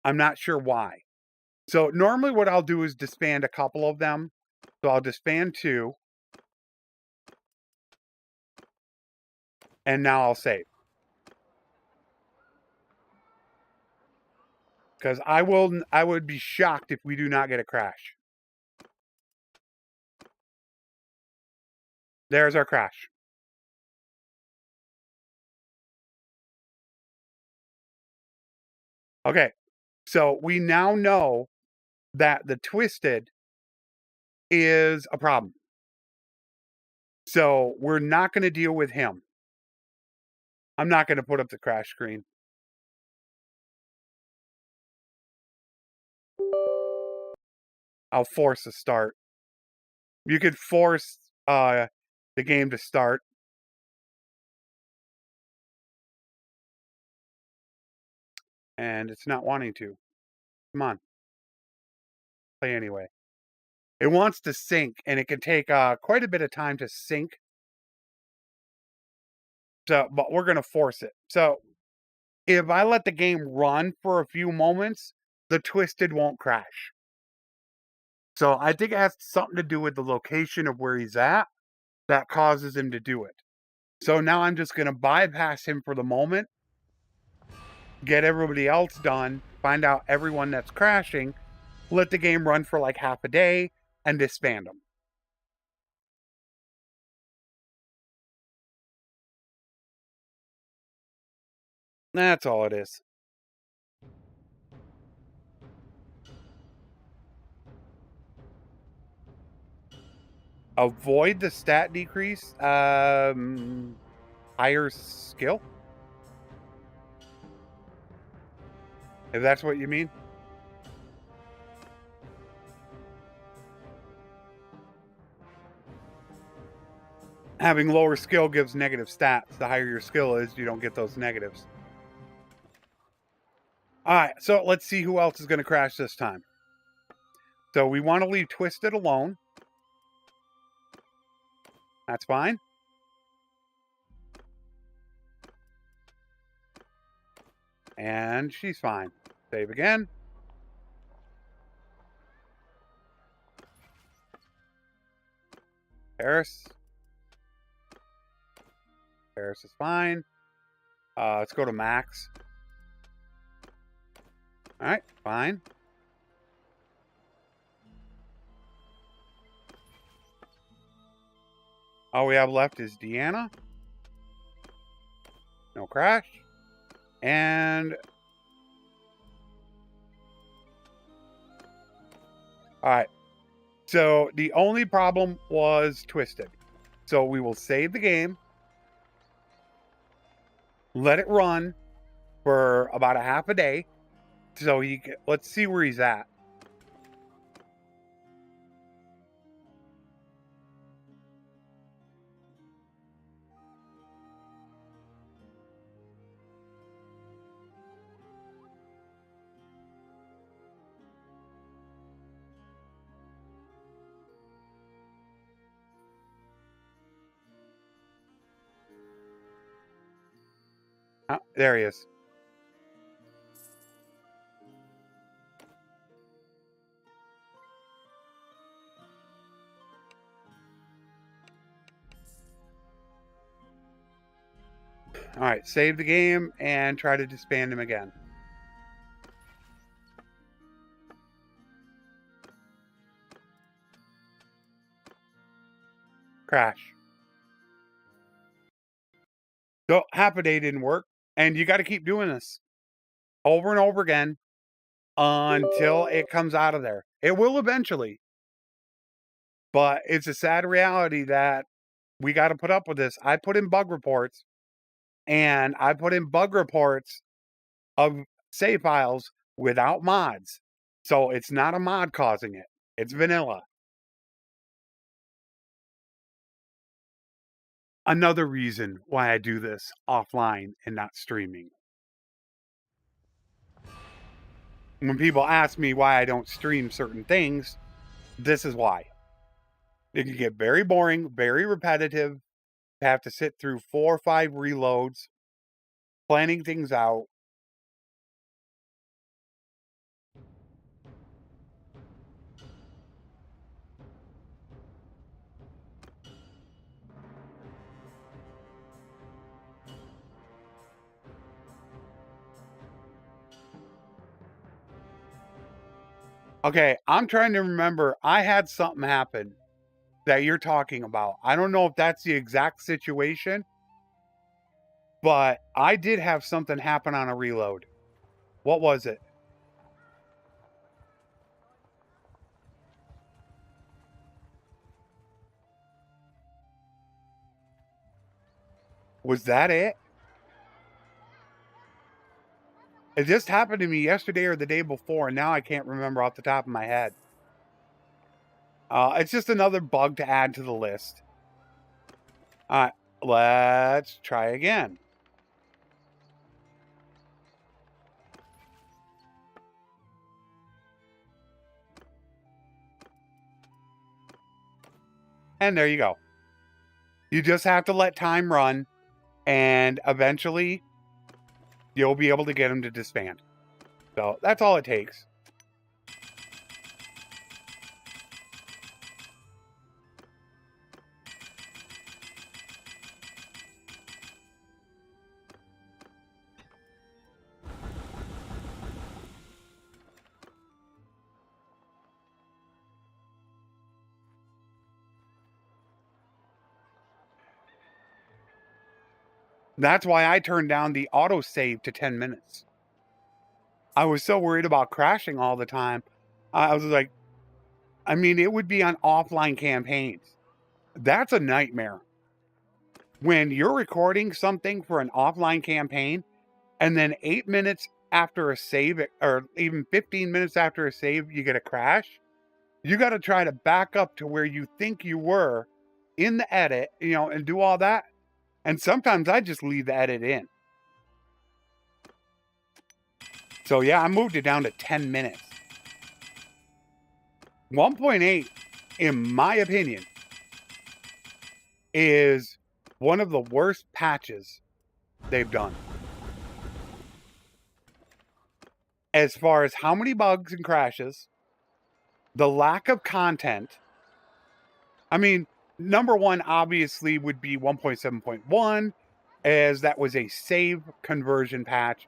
I'm not sure why. So normally what I'll do is disband a couple of them. So I'll disband 2. And now I'll save. Because I would be shocked if we do not get a crash. There's our crash. Okay. So we now know that the twisted is a problem. So we're not going to deal with him. I'm not going to put up the crash screen. I'll force a start. You could force the game to start. And it's not wanting to. Come on. Play anyway. It wants to sync, and it can take quite a bit of time to sync. So, but we're going to force it. So if I let the game run for a few moments, the twisted won't crash. So I think it has something to do with the location of where he's at that causes him to do it. So now I'm just going to bypass him for the moment, get everybody else done, find out everyone that's crashing, let the game run for like half a day, and disband them. That's all it is. Avoid the stat decrease. Higher skill? If that's what you mean. Having lower skill gives negative stats. The higher your skill is, you don't get those negatives. All right, so let's see who else is going to crash this time. So we want to leave Twisted alone. That's fine. And she's fine. Save again. Paris. Paris is fine. Let's go to Max. All right, fine. All we have left is Deanna. No crash. And... all right. So the only problem was Twisted. So we will save the game. Let it run for about a half a day. So let's see where he's at. Oh, there he is. All right, save the game and try to disband him again. Crash. So half a day didn't work, and you got to keep doing this over and over again until it comes out of there. It will eventually, but it's a sad reality that we got to put up with this. I put in bug reports, and I put in bug reports of save files without mods. So it's not a mod causing it. It's vanilla. Another reason why I do this offline and not streaming. When people ask me why I don't stream certain things, this is why. It can get very boring, very repetitive. Have to sit through 4 or 5 reloads, planning things out. Okay, I'm trying to remember. I had something happen that you're talking about. I don't know if that's the exact situation, but I did have something happen on a reload. What was it? Was that it? It just happened to me yesterday or the day before, and now I can't remember off the top of my head. It's just another bug to add to the list. All right, let's try again. And there you go. You just have to let time run, and eventually you'll be able to get them to disband. So that's all it takes. That's why I turned down the autosave to 10 minutes. I was so worried about crashing all the time. I was like, I mean, it would be on offline campaigns. That's a nightmare. When you're recording something for an offline campaign, and then 8 minutes after a save, or even 15 minutes after a save, you get a crash, you got to try to back up to where you think you were in the edit, and do all that. And sometimes I just leave the edit in. So yeah, I moved it down to 10 minutes. 1.8, in my opinion, is one of the worst patches they've done. As far as how many bugs and crashes, the lack of content. I mean, number one obviously would be 1.7.1, as that was a save conversion patch.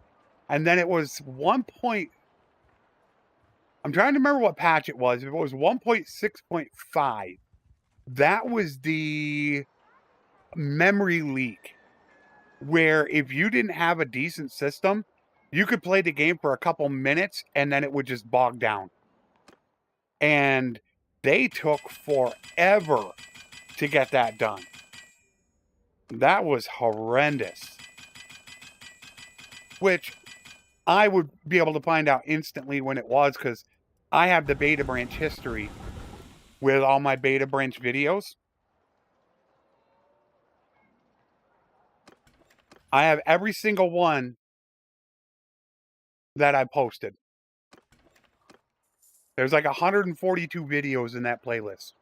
And then it was I'm trying to remember what patch it was. If it was 1.6.5, that was the memory leak, where if you didn't have a decent system, you could play the game for a couple minutes and then it would just bog down. And they took forever to get that done. That was horrendous. Which I would be able to find out instantly when it was, because I have the beta branch history with all my beta branch videos. I have every single one that I posted. There's like 142 videos in that playlist,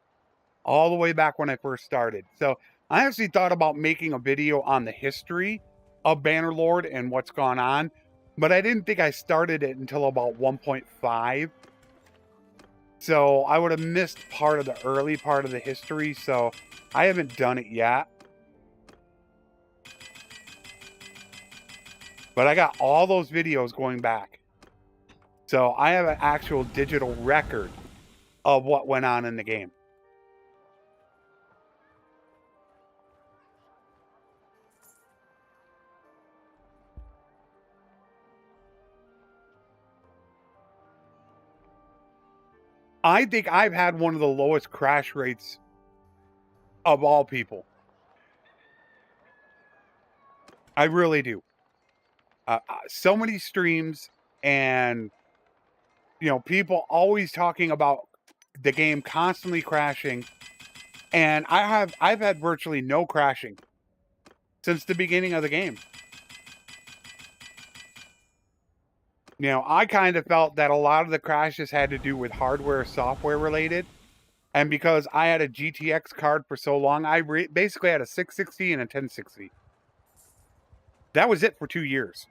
all the way back when I first started. So I actually thought about making a video on the history of Bannerlord and what's gone on, but I didn't think I started it until about 1.5. So I would have missed part of the early part of the history, so I haven't done it yet. But I got all those videos going back. So I have an actual digital record of what went on in the game. I think I've had one of the lowest crash rates of all people. I really do. So many streams and, people always talking about the game constantly crashing. And I've had virtually no crashing since the beginning of the game. I kind of felt that a lot of the crashes had to do with hardware, software related. And because I had a GTX card for so long, I basically had a 660 and a 1060. That was it for 2 years.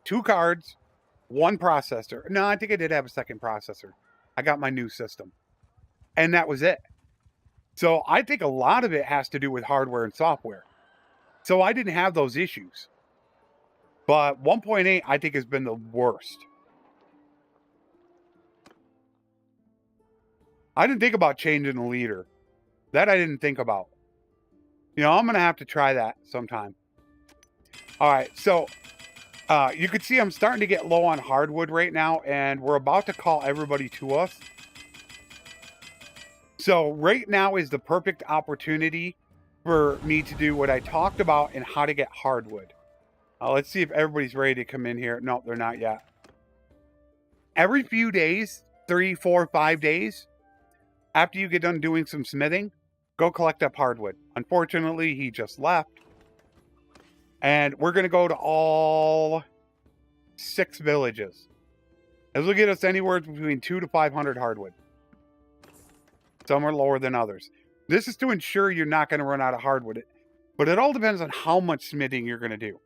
2 cards, 1 processor. No, I think I did have a second processor. I got my new system. And that was it. So I think a lot of it has to do with hardware and software. So I didn't have those issues. But 1.8, I think, has been the worst. I didn't think about changing the leader. That I didn't think about. I'm going to have to try that sometime. All right, so you can see I'm starting to get low on hardwood right now, and we're about to call everybody to us. So right now is the perfect opportunity for me to do what I talked about in how to get hardwood. Let's see if everybody's ready to come in here. No, they're not yet. Every few days, 3, 4, 5 days, after you get done doing some smithing, go collect up hardwood. Unfortunately, he just left. And we're going to go to all 6 villages. This will get us anywhere between 200 to 500 hardwood. Some are lower than others. This is to ensure you're not going to run out of hardwood. But it all depends on how much smithing you're going to do.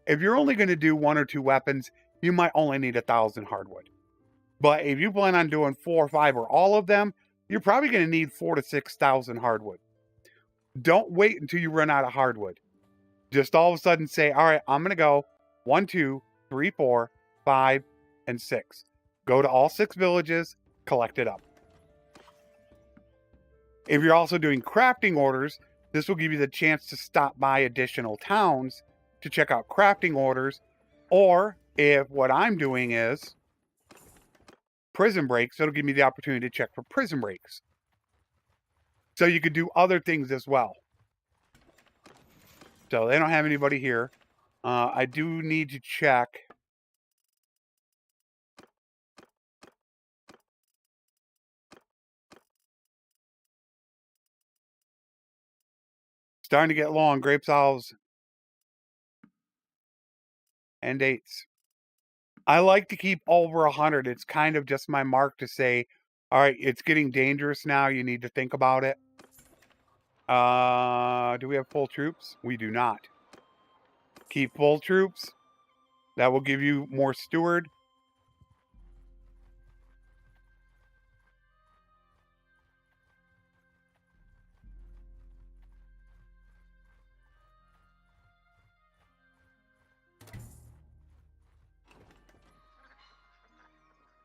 If you're only going to do 1 or 2 weapons, you might only need 1,000 hardwood. But if you plan on doing 4 or 5 or all of them, you're probably going to need 4,000 to 6,000 hardwood. Don't wait until you run out of hardwood. Just all of a sudden say, all right, I'm going to go 1, 2, 3, 4, 5, and 6. Go to all 6 villages, collect it up. If you're also doing crafting orders, this will give you the chance to stop by additional towns to check out crafting orders, or if what I'm doing is prison breaks, it'll give me the opportunity to check for prison breaks. So you could do other things as well. So they don't have anybody here. I do need to check. Starting to get low on grape olives and dates. I like to keep over 100. It's kind of just my mark to say, all right, it's getting dangerous now. You need to think about it. Do we have full troops? We do not. Keep full troops. That will give you more steward.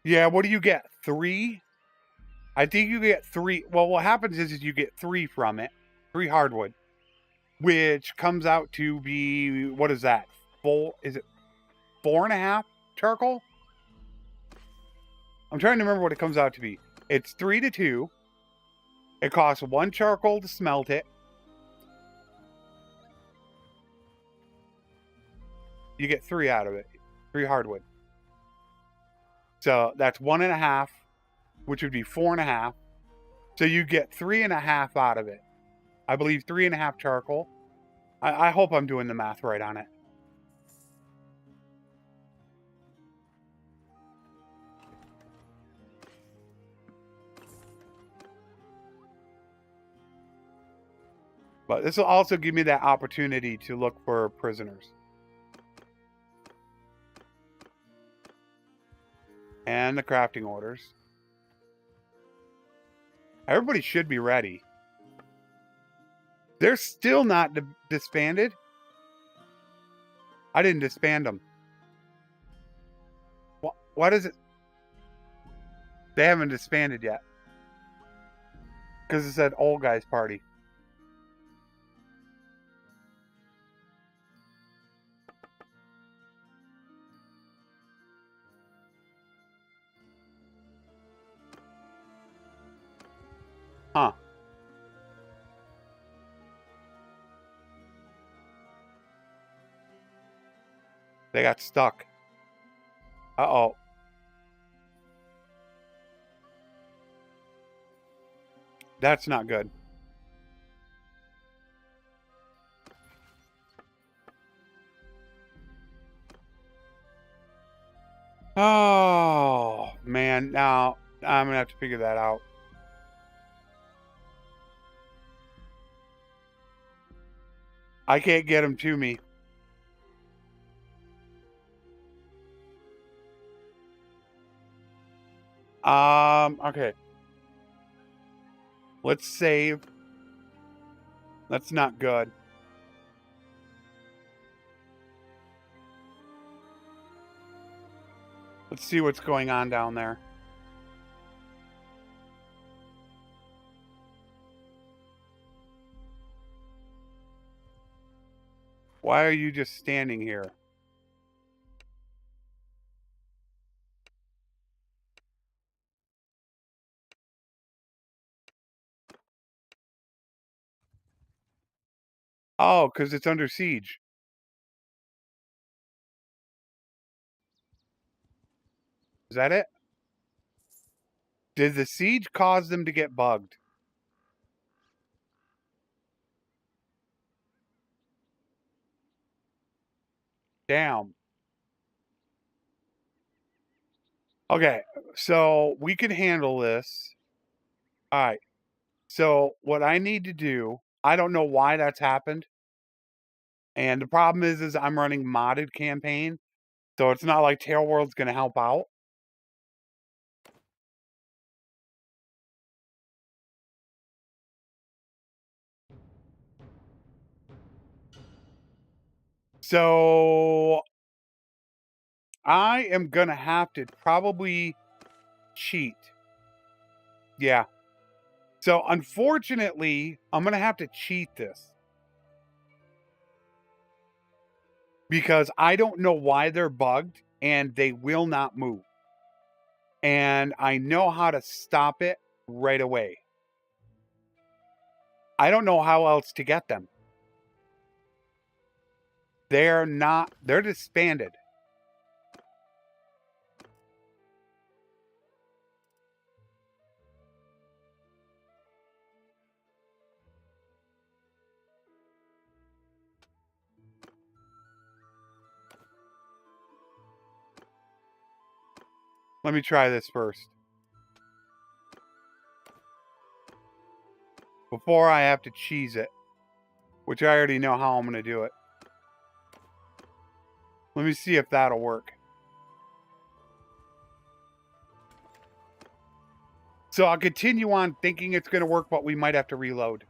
Yeah, what do you get? 3? I think you get 3. Well, what happens is you get 3 from it. 3 hardwood. Which comes out to be, what is that? Is it 4.5 charcoal? I'm trying to remember what it comes out to be. It's 3 to 2. It costs 1 charcoal to smelt it. You get 3 out of it. 3 hardwood. So that's 1.5, which would be 4.5. So you get 3.5 out of it. I believe 3.5 charcoal. I hope I'm doing the math right on it. But this will also give me that opportunity to look for prisoners. And the crafting orders. Everybody should be ready. They're still not disbanded. I didn't disband them. What is it? They haven't disbanded yet. Because it said old guys party. Huh. They got stuck. Uh-oh. That's not good. Oh, man. Now, I'm going to have to figure that out. I can't get them to me. Okay. Let's save. That's not good. Let's see what's going on down there. Why are you just standing here? Oh, because it's under siege. Is that it? Did the siege cause them to get bugged? Damn. Okay, so we can handle this. All right. So what I need to do, I don't know why that's happened. And the problem is I'm running modded campaign. So it's not like Tail World's going to help out. So I am going to have to probably cheat. Yeah. So unfortunately, I'm going to have to cheat this. because I don't know why they're bugged and they will not move. And I know how to stop it right away. I don't know how else to get them. They're disbanded. Let me try this first. Before I have to cheese it, which I already know how I'm going to do it. Let me see if that'll work. So I'll continue on thinking it's going to work, but we might have to reload.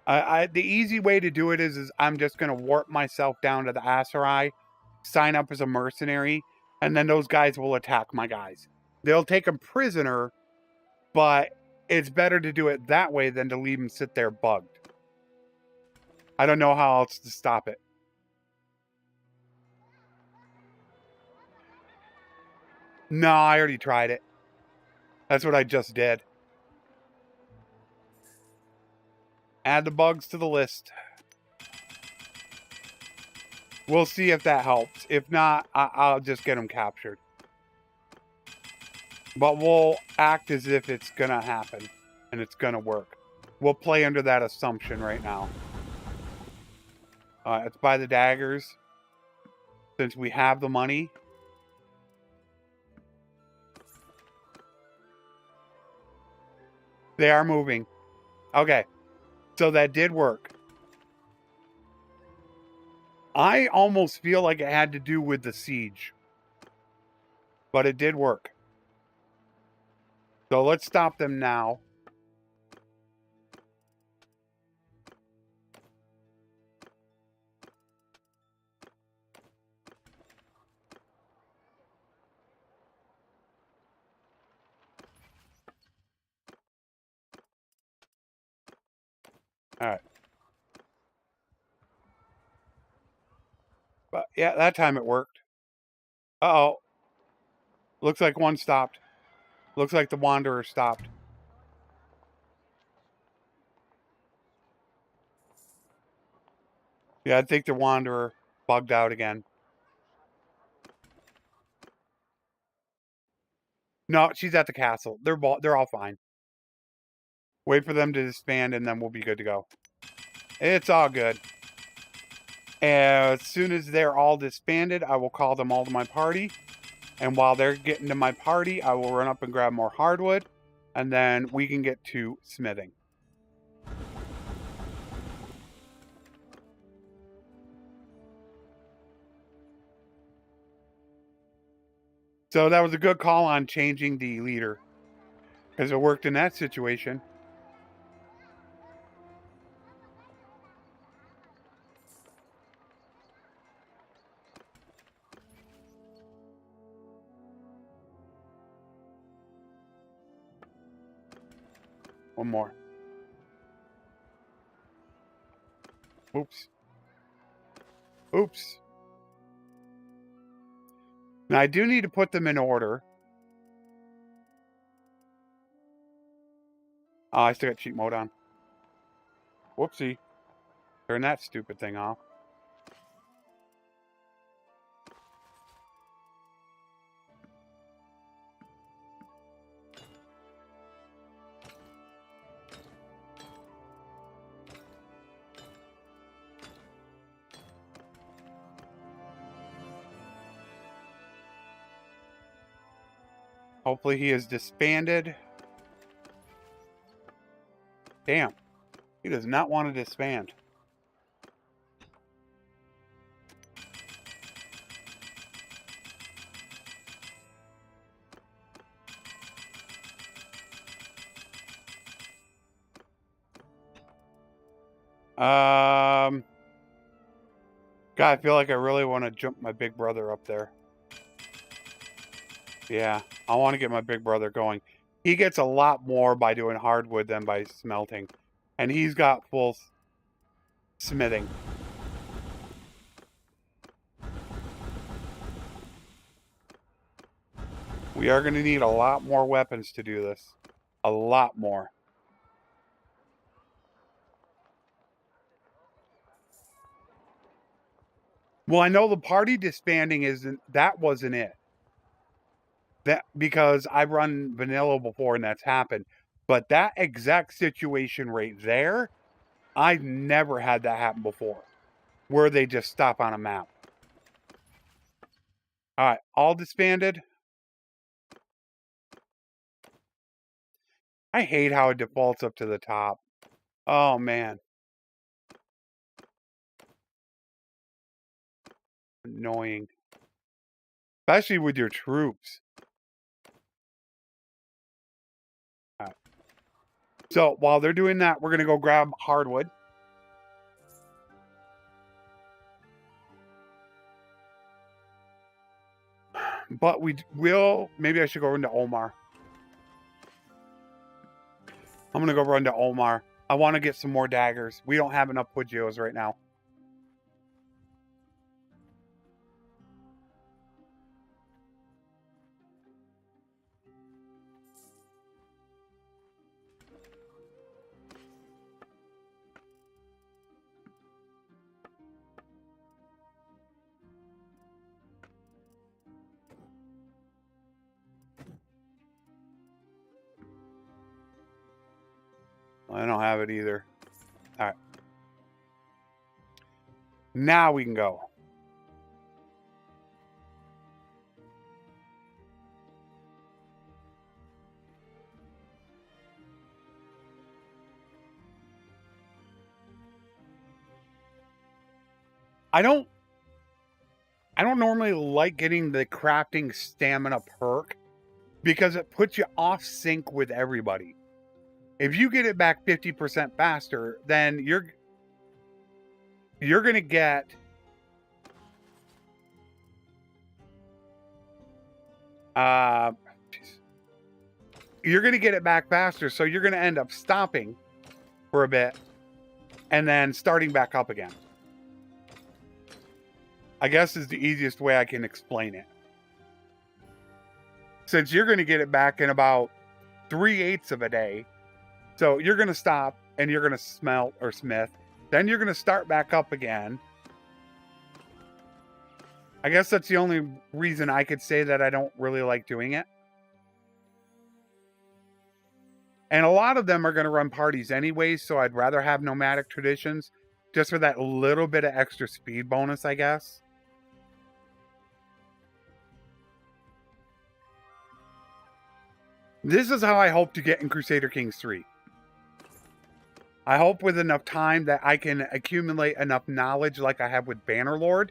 The easy way to do it is I'm just going to warp myself down to the Aserai, sign up as a mercenary, and then those guys will attack my guys. They'll take them prisoner, but it's better to do it that way than to leave them sit there bugged. I don't know how else to stop it. No, I already tried it. That's what I just did. Add the bugs to the list. We'll see if that helps. If not, I'll just get them captured. But we'll act as if it's going to happen and it's going to work. We'll play under that assumption right now. It's by the daggers. Since we have the money. They are moving. Okay. So that did work. I almost feel like it had to do with the siege. But it did work. So let's stop them now. All right. But yeah, that time it worked. Uh-oh. Looks like one stopped. Looks like the Wanderer stopped. Yeah, I think the Wanderer bugged out again. No, she's at the castle. They're all fine. Wait for them to disband and then we'll be good to go. It's all good. As soon as they're all disbanded, I will call them all to my party. And while they're getting to my party, I will run up and grab more hardwood. And then we can get to smithing. So that was a good call on changing the leader. Because it worked in that situation. One more. Oops. Oops. Now I do need to put them in order. Oh, I still got cheat mode on. Whoopsie. Turn that stupid thing off. Hopefully he is disbanded. Damn. He does not want to disband. God, I feel like I really want to jump my big brother up there. Yeah, I want to get my big brother going. He gets a lot more by doing hardwood than by smelting. And he's got full... smithing. We are going to need a lot more weapons to do this. A lot more. Well, I know the party disbanding wasn't it. That because I've run vanilla before and that's happened. But that exact situation right there, I've never had that happen before. Where they just stop on a map. Alright, all disbanded. I hate how it defaults up to the top. Oh, man. Annoying. Especially with your troops. Right. So, while they're doing that, we're going to go grab hardwood. But we will... Maybe I should go into Omar. I'm going to go run to Omar. I want to get some more daggers. We don't have enough Pudgeos right now. I don't have it either. Alright. Now we can go. I don't normally like getting the crafting stamina perk because it puts you off sync with everybody. If you get it back 50% faster, then you're going to get you're going to get it back faster, so you're going to end up stopping for a bit and then starting back up again. I guess is the easiest way I can explain it. Since you're going to get it back in about 3/8 of a day, so you're going to stop and you're going to smelt or smith. Then you're going to start back up again. I guess that's the only reason I could say that I don't really like doing it. And a lot of them are going to run parties anyways, so I'd rather have nomadic traditions just for that little bit of extra speed bonus, I guess. This is how I hope to get in Crusader Kings 3. I hope with enough time that I can accumulate enough knowledge like I have with Bannerlord,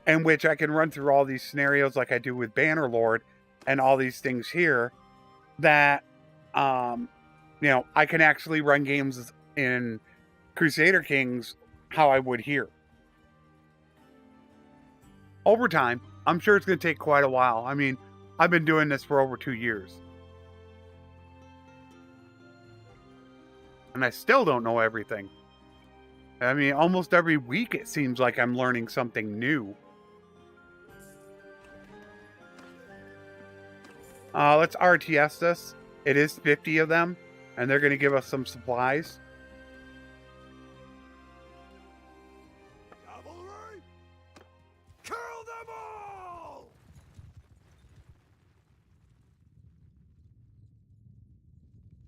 in which I can run through all these scenarios like I do with Bannerlord and all these things here, that, you know, I can actually run games in Crusader Kings how I would here. Over time, I'm sure it's going to take quite a while. I mean, I've been doing this for over 2 years. And I still don't know everything. I mean, almost every week it seems like I'm learning something new. Let's RTS this. It is 50 of them, and they're going to give us some supplies. Cavalry! Kill them all!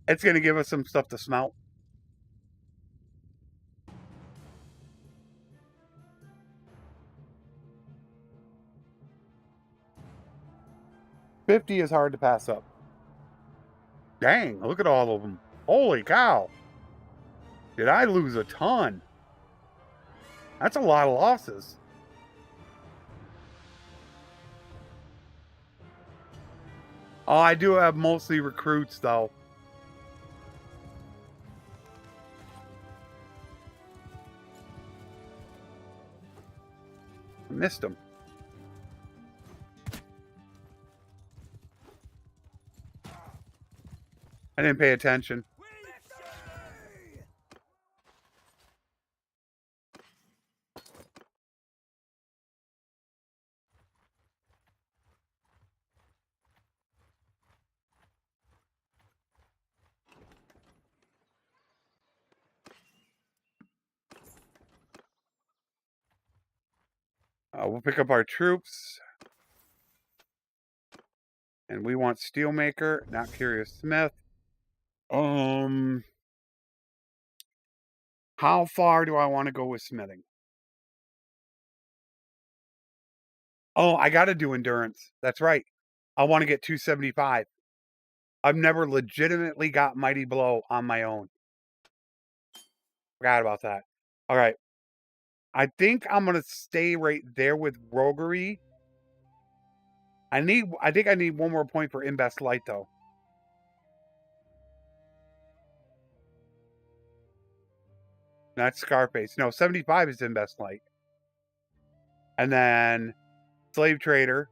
It's going to give us some stuff to smelt. $50 is hard to pass up. Dang, look at all of them. Holy cow. Did I lose a ton? That's a lot of losses. Oh, I do have mostly recruits, though. I missed them. I didn't pay attention. We'll pick up our troops. And we want Steelmaker, not Curious Smith. How far do I want to go with smithing? Oh, I got to do endurance. That's right. I want to get 275. I've never legitimately got Mighty Blow on my own. Forgot about that. All right. I think I'm going to stay right there with Roguery. I think I need one more point for Invest Light, though. Not Scarface. No, 75 is Invest Light. And then Slave Trader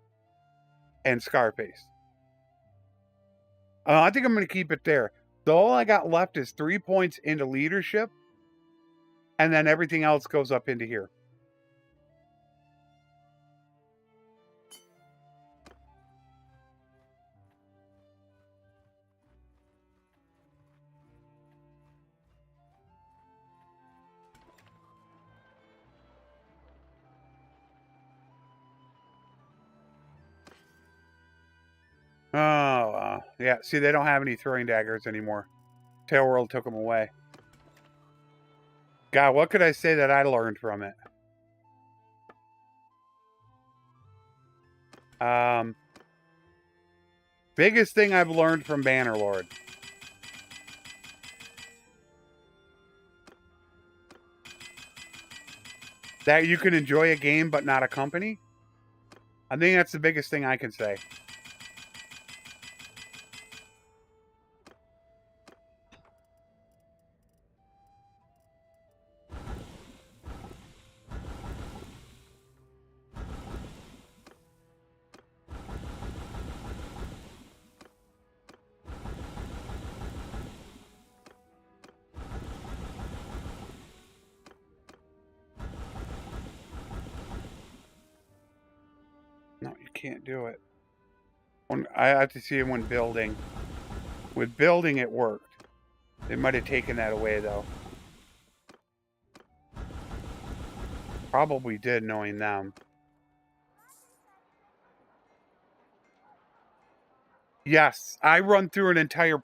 and Scarface. I think I'm going to keep it there. So all I got left is 3 points into leadership. And then everything else goes up into here. Oh, yeah. See, they don't have any throwing daggers anymore. Tailworld took them away. God, what could I say that I learned from it? Biggest thing I've learned from Bannerlord. That you can enjoy a game but not a company. I think that's the biggest thing I can say. No, you can't do it. I have to see it when building. With building, it worked. They might have taken that away, though. Probably did, knowing them. Yes, I run through an entire...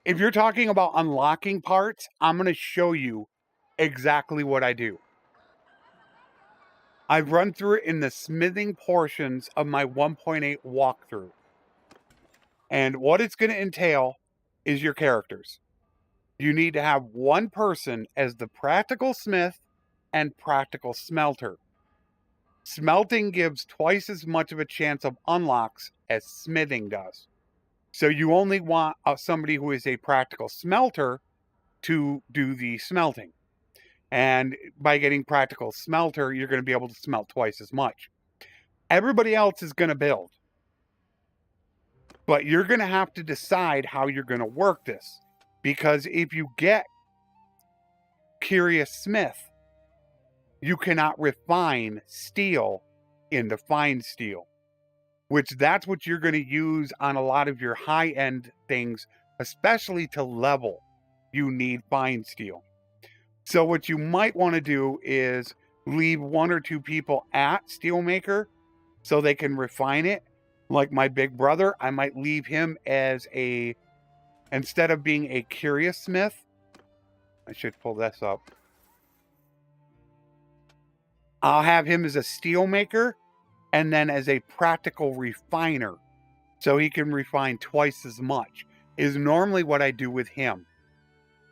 If you're talking about unlocking parts, I'm going to show you exactly what I do. I've run through it in the smithing portions of my 1.8 walkthrough. And what it's going to entail is your characters. You need to have one person as the practical smith and practical smelter. Smelting gives twice as much of a chance of unlocks as smithing does. So you only want somebody who is a practical smelter to do the smelting. And by getting practical smelter, you're going to be able to smelt twice as much. Everybody else is going to build. But you're going to have to decide how you're going to work this. Because if you get Curious Smith, you cannot refine steel into fine steel. Which that's what you're going to use on a lot of your high-end things, especially to level. You need fine steel. So what you might want to do is leave 1 or 2 people at Steelmaker so they can refine it. Like my big brother, I might leave him as a, instead of being a Curious Smith, I should pull this up. I'll have him as a Steelmaker and then as a practical refiner. So he can refine twice as much is normally what I do with him.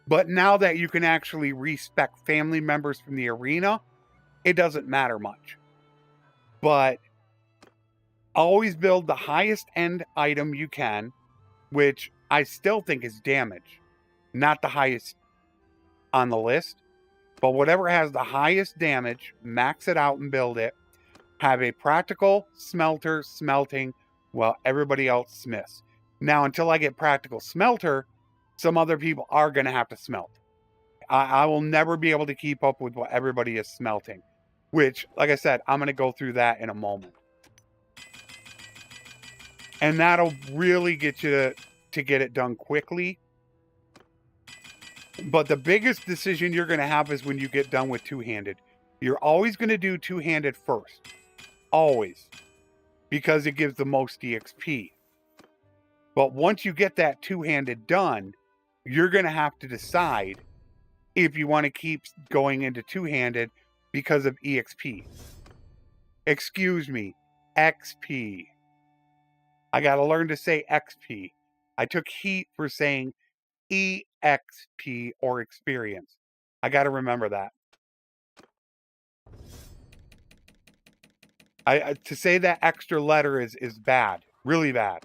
But now that you can actually respec family members from the arena, it doesn't matter much. But always build the highest end item you can, which I still think is damage. Not the highest on the list, but whatever has the highest damage, max it out and build it. Have a practical smelter smelting while everybody else smiths. Now, until I get practical smelter, some other people are going to have to smelt. I will never be able to keep up with what everybody is smelting, which, like I said, I'm going to go through that in a moment. And that'll really get you to get it done quickly. But the biggest decision you're going to have is when you get done with two-handed. You're always going to do two-handed first. Always. Because it gives the most EXP. But once you get that two-handed done, you're going to have to decide if you want to keep going into two-handed because of EXP. Excuse me, XP. I got to learn to say XP. I took heat for saying EXP or experience. I got to remember that. To say that extra letter is bad. Really bad.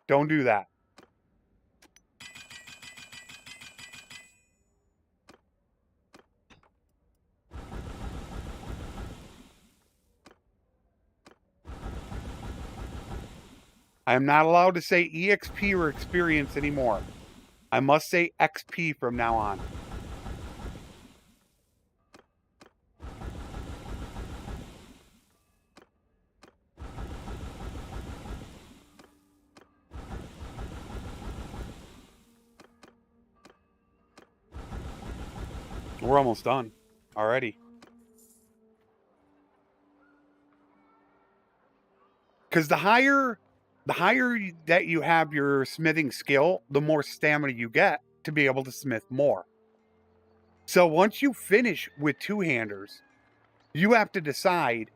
Don't do that. I am not allowed to say EXP or experience anymore. I must say XP from now on. We're almost done already. Because the higher that you have your smithing skill, the more stamina you get to be able to smith more. So once you finish with two-handers, you have to decide,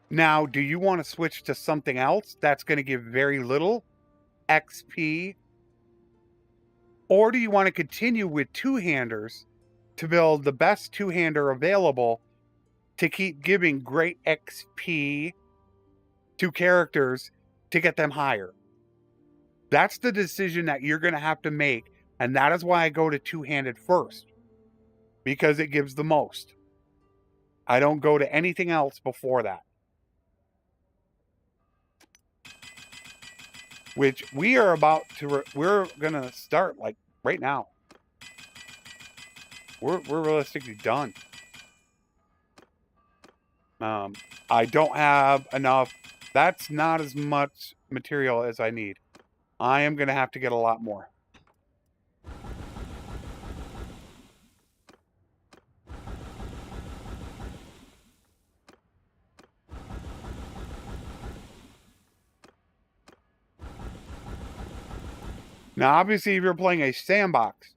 now, do you want to switch to something else that's going to give very little XP? Or do you want to continue with two-handers to build the best two-hander available to keep giving great XP to characters to get them higher? That's the decision that you're going to have to make, and that is why I go to two-handed first, because it gives the most. I don't go to anything else before that. Which we are about to, we're going to start like right now. We're realistically done. I don't have enough. That's not as much material as I need. I am going to have to get a lot more. Now, obviously, if you're playing a sandbox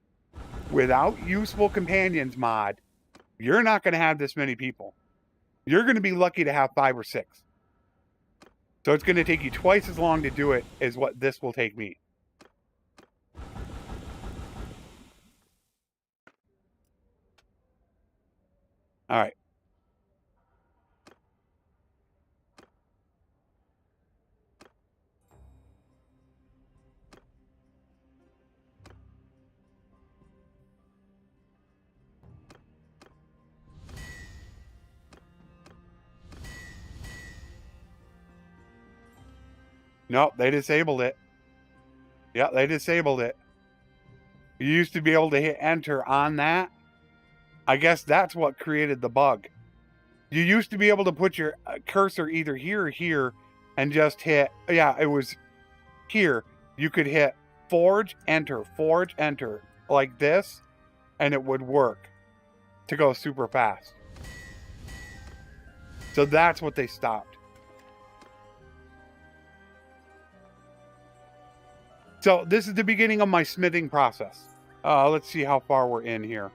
without useful companions mod, you're not going to have this many people. You're going to be lucky to have 5 or 6. So it's going to take you twice as long to do it as what this will take me. All right. Nope, they disabled it. Yeah, they disabled it. You used to be able to hit enter on that. I guess that's what created the bug. You used to be able to put your cursor either here or here and just hit, yeah, it was here. You could hit forge, enter, like this, and it would work to go super fast. So that's what they stopped. So this is the beginning of my smithing process. Let's see how far we're in here.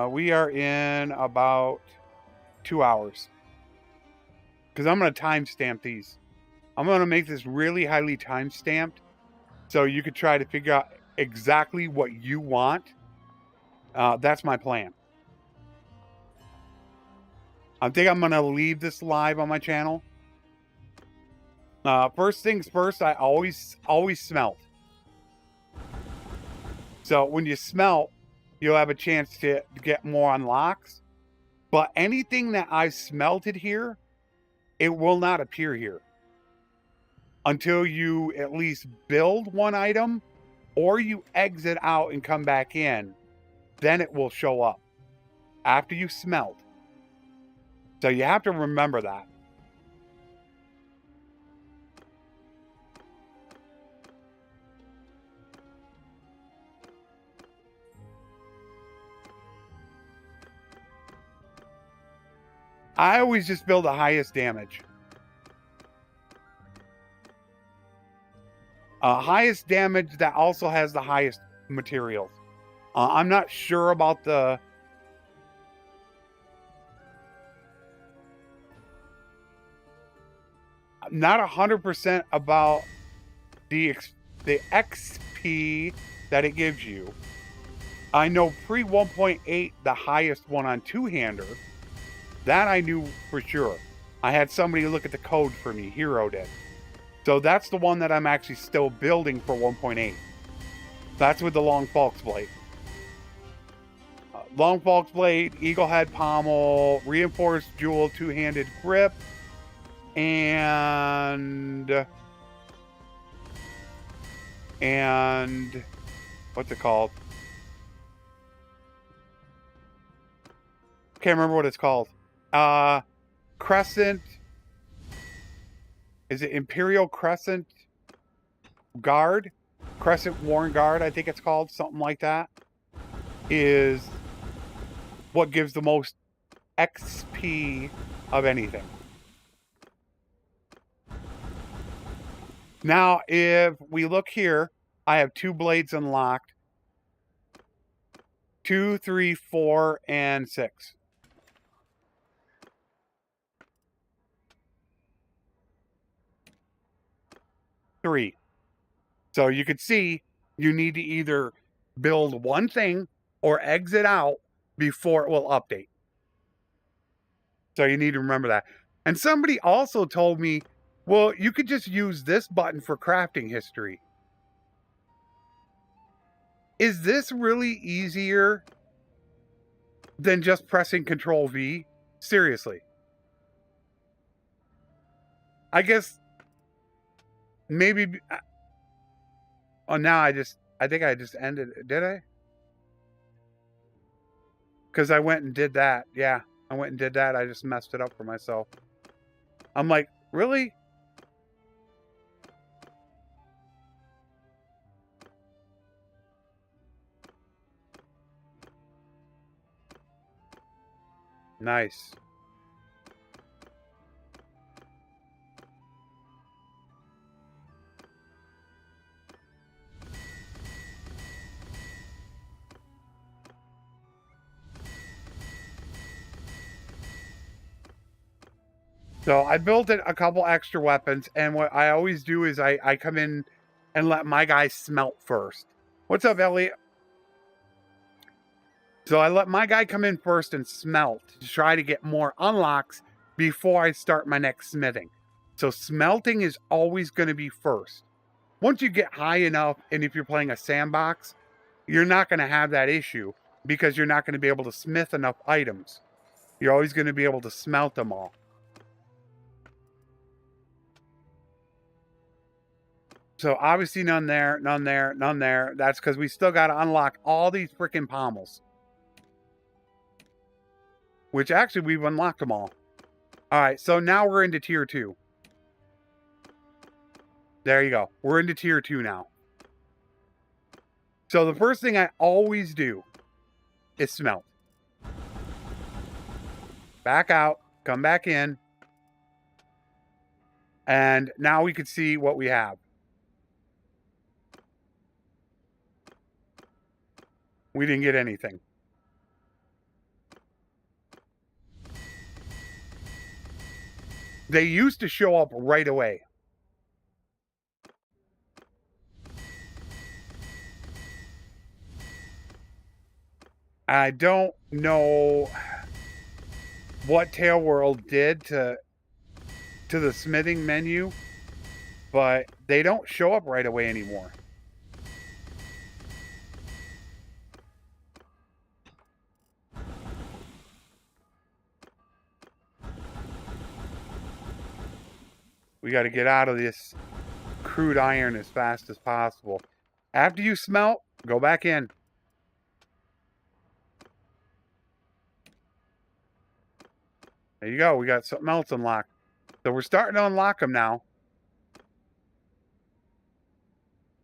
We are in about 2 hours. Because I'm going to timestamp these. I'm going to make this really highly timestamped so you could try to figure out exactly what you want. That's my plan. I think I'm going to leave this live on my channel. First things first, I always smelt. So when you smelt, you'll have a chance to get more unlocks. But anything that I've smelted here, it will not appear here until you at least build one item or you exit out and come back in. Then it will show up after you smelt. So you have to remember that. I always just build the highest damage. Highest damage that also has the highest materials. I'm not sure about the... I'm not 100% about the XP that it gives you. I know pre 1.8, the highest one on two-hander. That I knew for sure. I had somebody look at the code for me. Hero did. So that's the one that I'm actually still building for 1.8. That's with the long falx blade. Long falx blade, eagle head pommel, reinforced jewel two-handed grip, and what's it called? Can't remember what it's called. Crescent. Is it Imperial Crescent Guard? Crescent Worn Guard, I think it's called. Something like that. Is what gives the most XP of anything. Now, if we look here, I have 2 blades unlocked. 2, 3, 4, and 6. Three. So you could see you need to either build one thing or exit out before it will update. So you need to remember that. And somebody also told me, well, you could just use this button for crafting history. Is this really easier than just pressing Control V? Seriously. I guess maybe... Oh, now I think I just ended it. Did I? Because I went and did that. Yeah, I went and did that. I just messed it up for myself. I'm like, really? Nice. So I built a couple extra weapons, and what I always do is I come in and let my guy smelt first. What's up, Elliot? So I let my guy come in first and smelt to try to get more unlocks before I start my next smithing. So smelting is always going to be first. Once you get high enough, and if you're playing a sandbox, you're not going to have that issue because you're not going to be able to smith enough items. You're always going to be able to smelt them all. So obviously none there, none there, none there. That's because we still got to unlock all these freaking pommels. Which actually we've unlocked them all. Alright, so now we're into tier 2. There you go. We're into tier 2 now. So the first thing I always do is smelt. Back out, come back in. And now we can see what we have. We didn't get anything. They used to show up right away. I don't know what Tail World did to the smithing menu, but they don't show up right away anymore. We got to get out of this crude iron as fast as possible. After you smelt, go back in. There you go. We got something else unlocked. So we're starting to unlock them now.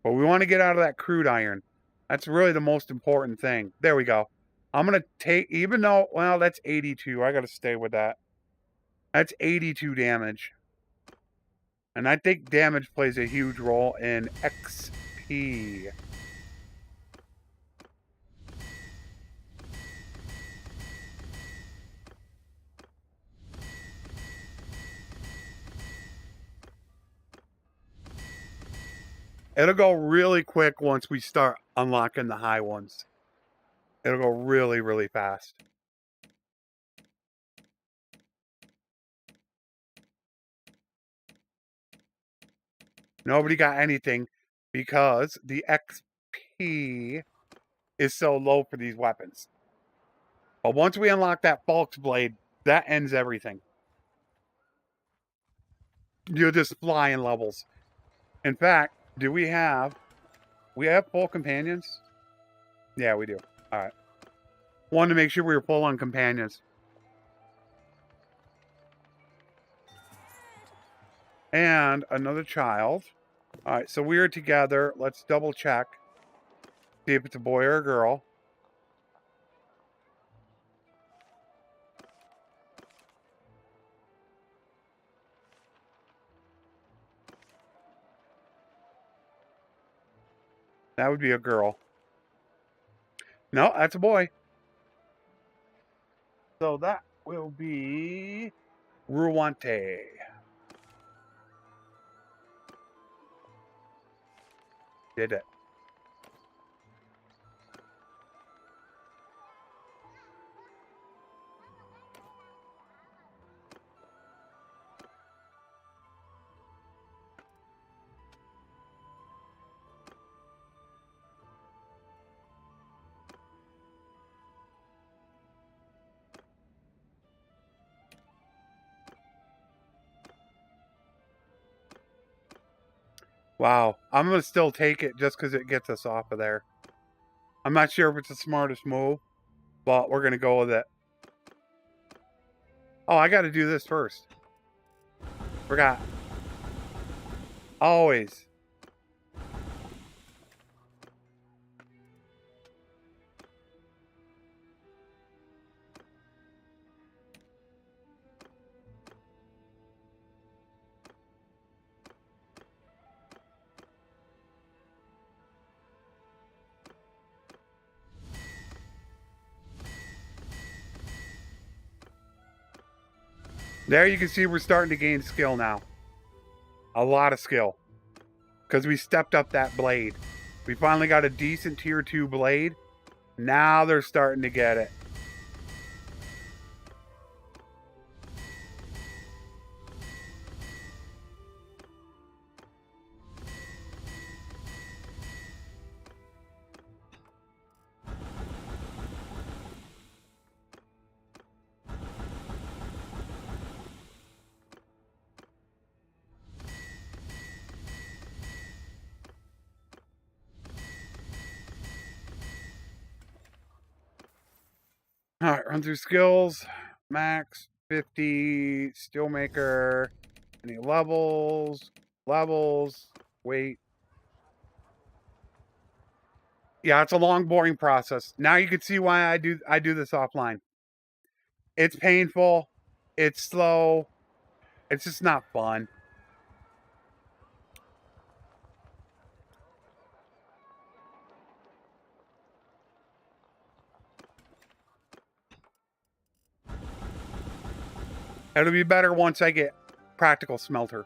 But we want to get out of that crude iron. That's really the most important thing. There we go. I'm going to take, even though, well, that's 82. I got to stay with that. That's 82 damage. And I think damage plays a huge role in XP. It'll go really quick once we start unlocking the high ones. It'll go really, really fast. Nobody got anything because the XP is so low for these weapons. But once we unlock that Falk's Blade, that ends everything. You'll just fly in levels. In fact, do we have full companions? Yeah, we do. All right. Wanted to make sure we were full on companions. And another child. All right, so we are together. Let's double check. See if it's a boy or a girl. That would be a girl. No, that's a boy. So that will be Ruante. Did it. Wow. I'm going to still take it just because it gets us off of there. I'm not sure if it's the smartest move, but we're going to go with it. Oh, I got to do this first. Forgot. Always. There you can see we're starting to gain skill now. A lot of skill. Because we stepped up that blade. We finally got a decent tier 2 blade. Now they're starting to get it. All right, run through skills. Max 50, Steelmaker. Any levels? Wait. Yeah, it's a long, boring process. Now you can see why I do this offline. It's painful. It's slow. It's just not fun. It'll be better once I get practical smelter.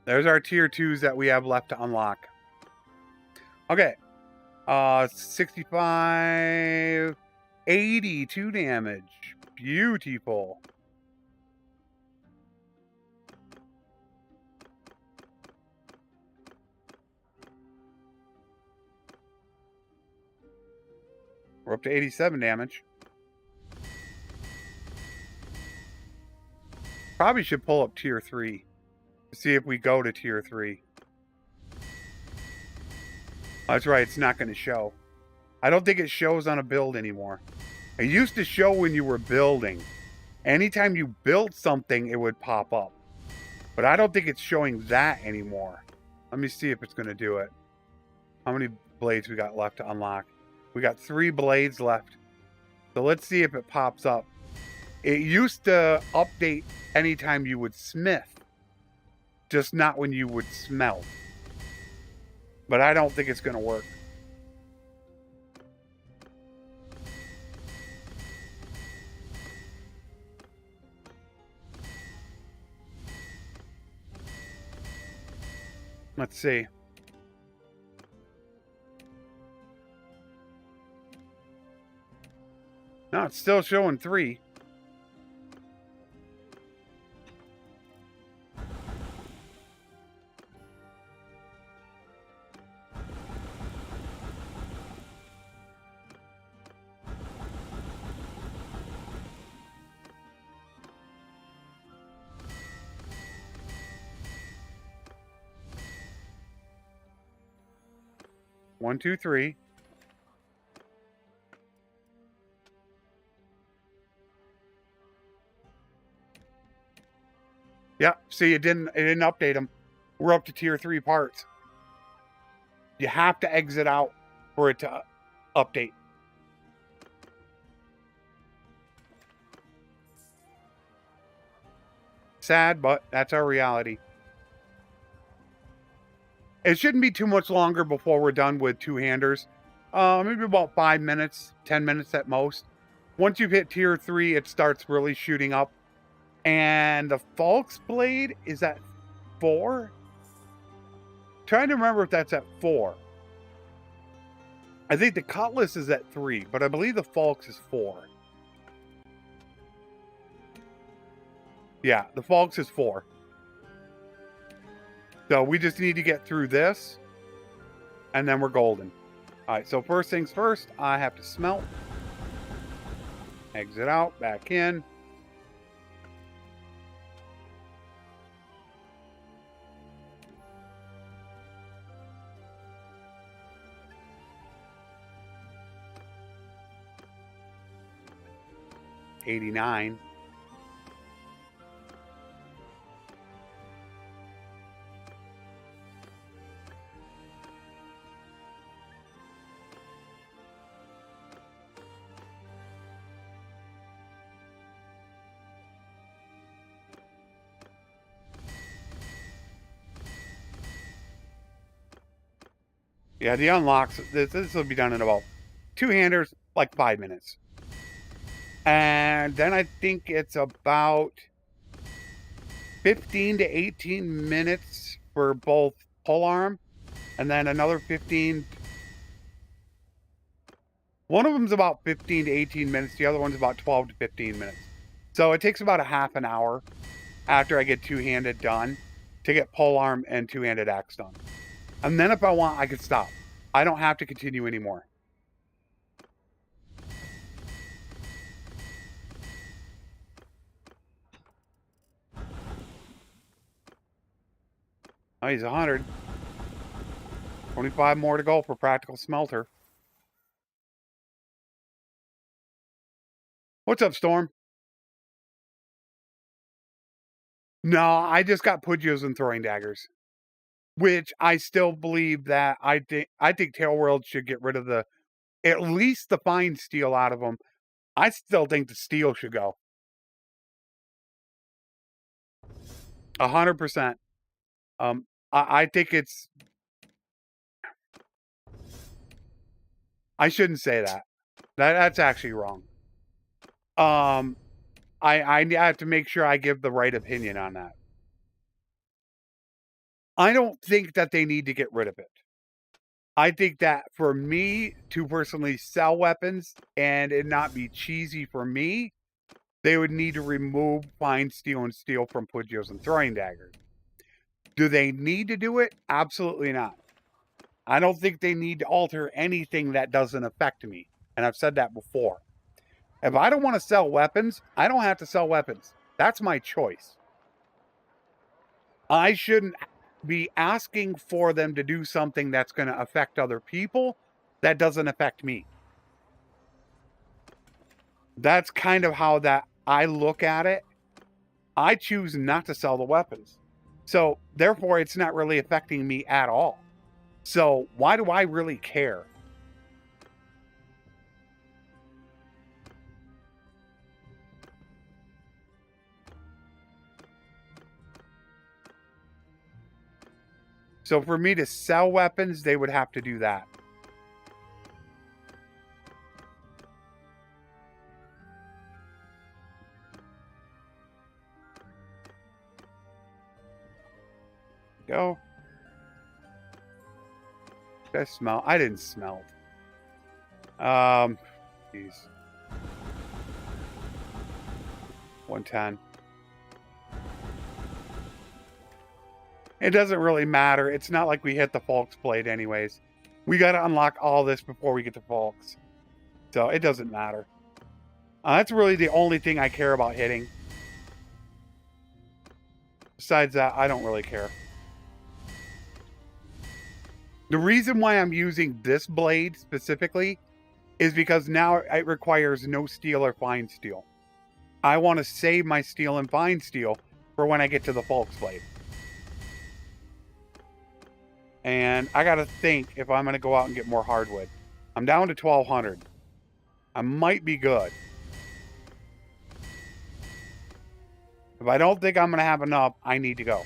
There's our tier 2s that we have left to unlock. Okay. 65, 82 damage. Beautiful. We're up to 87 damage. Probably should pull up tier 3 to see if we go to tier 3. That's right, it's not going to show. I don't think it shows on a build anymore. It used to show when you were building. Anytime you built something, it would pop up. But I don't think it's showing that anymore. Let me see if it's going to do it. How many blades we got left to unlock? We got 3 blades left. So let's see if it pops up. It used to update anytime you would smith, just not when you would smelt. But I don't think it's going to work. Let's see. No, it's still showing 3. One, two, 3. Yep. See, it didn't update them. We're up to tier 3 parts. You have to exit out for it to update. Sad, but that's our reality. It shouldn't be too much longer before we're done with two-handers. Maybe about 5 minutes, 10 minutes at most. Once you've hit tier 3, it starts really shooting up. And the Falk's Blade is at 4? Trying to remember if that's at 4. I think the Cutlass is at 3, but I believe the Falk's is 4. Yeah, the Falk's is 4. So we just need to get through this, and then we're golden. All right, so first things first, I have to smelt. Exit out, back in. $89. Yeah, the unlocks, this will be done in about two-handers, like 5 minutes. And then I think it's about 15 to 18 minutes for both Polearm, and then another 15. One of them's about 15 to 18 minutes. The other one's about 12 to 15 minutes. So it takes about a half an hour after I get two-handed done to get Polearm and two-handed axe done. And then if I want, I can stop. I don't have to continue anymore. Oh, he's 100. 25 more to go for practical smelter. What's up, Storm? No, I just got Pudgios and throwing daggers, which I still believe that I think Tail World should get rid of at least the fine steel out of them. I still think the steel should go. 100%. I think it's. I shouldn't say that. That's actually wrong. I have to make sure I give the right opinion on that. I don't think that they need to get rid of it. I think that for me to personally sell weapons and it not be cheesy for me, they would need to remove fine steel and steel from Pudgios and throwing daggers. Do they need to do it? Absolutely not. I don't think they need to alter anything that doesn't affect me. And I've said that before. If I don't want to sell weapons, I don't have to sell weapons. That's my choice. I shouldn't be asking for them to do something that's going to affect other people that doesn't affect me. That's kind of how that I look at it. I choose not to sell the weapons. So therefore, it's not really affecting me at all. So why do I really care? So for me to sell weapons, they would have to do that. Go. Did I smell? I didn't smelt. Jeez. 110. It doesn't really matter. It's not like we hit the Falk's Blade anyways. We got to unlock all this before we get to Falk's. So it doesn't matter. That's really the only thing I care about hitting. Besides that, I don't really care. The reason why I'm using this blade specifically is because now it requires no steel or fine steel. I want to save my steel and fine steel for when I get to the Falk's Blade. And I got to think if I'm going to go out and get more hardwood. I'm down to 1,200. I might be good. If I don't think I'm going to have enough, I need to go.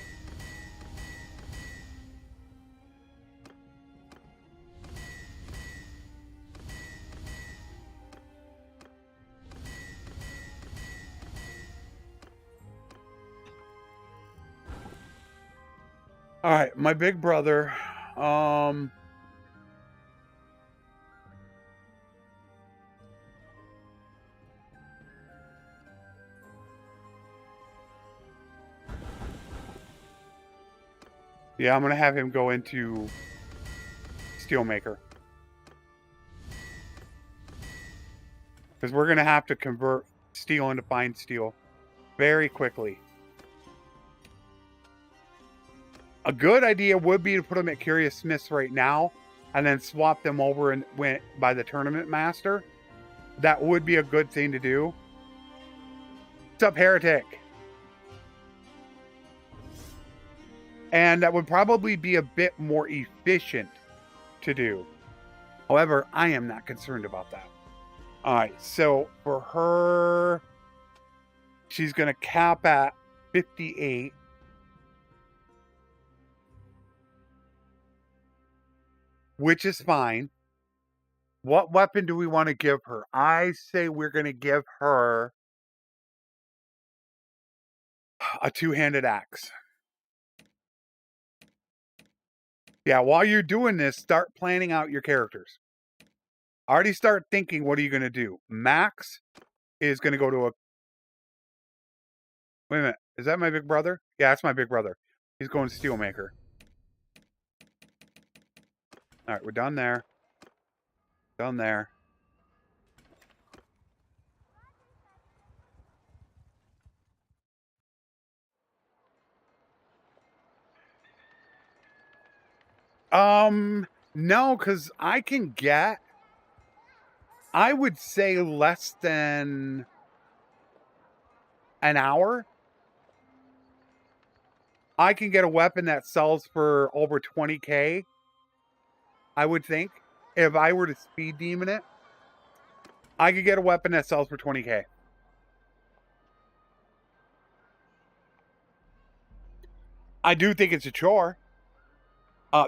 All right, my big brother. Yeah, I'm going to have him go into Steelmaker. Because we're going to have to convert steel into fine steel very quickly. A good idea would be to put them at Curious Smiths right now and then swap them over and went by the Tournament Master. That would be a good thing to do. What's up, Heretic? And that would probably be a bit more efficient to do. However, I am not concerned about that. All right, so for her, she's going to cap at 58. Which is fine. What weapon do we want to give her? I say we're going to give her a two-handed axe. Yeah, while you're doing this, start planning out your characters. Already start thinking, what are you going to do? Max is going to go to a... Wait a minute. Is that my big brother? Yeah, that's my big brother. He's going to Steelmaker. All right, we're done there. Done there. No, because I can get... I would say less than an hour. I can get a weapon that sells for over 20k. I would think. If I were to speed demon it, I could get a weapon that sells for 20k. I do think it's a chore.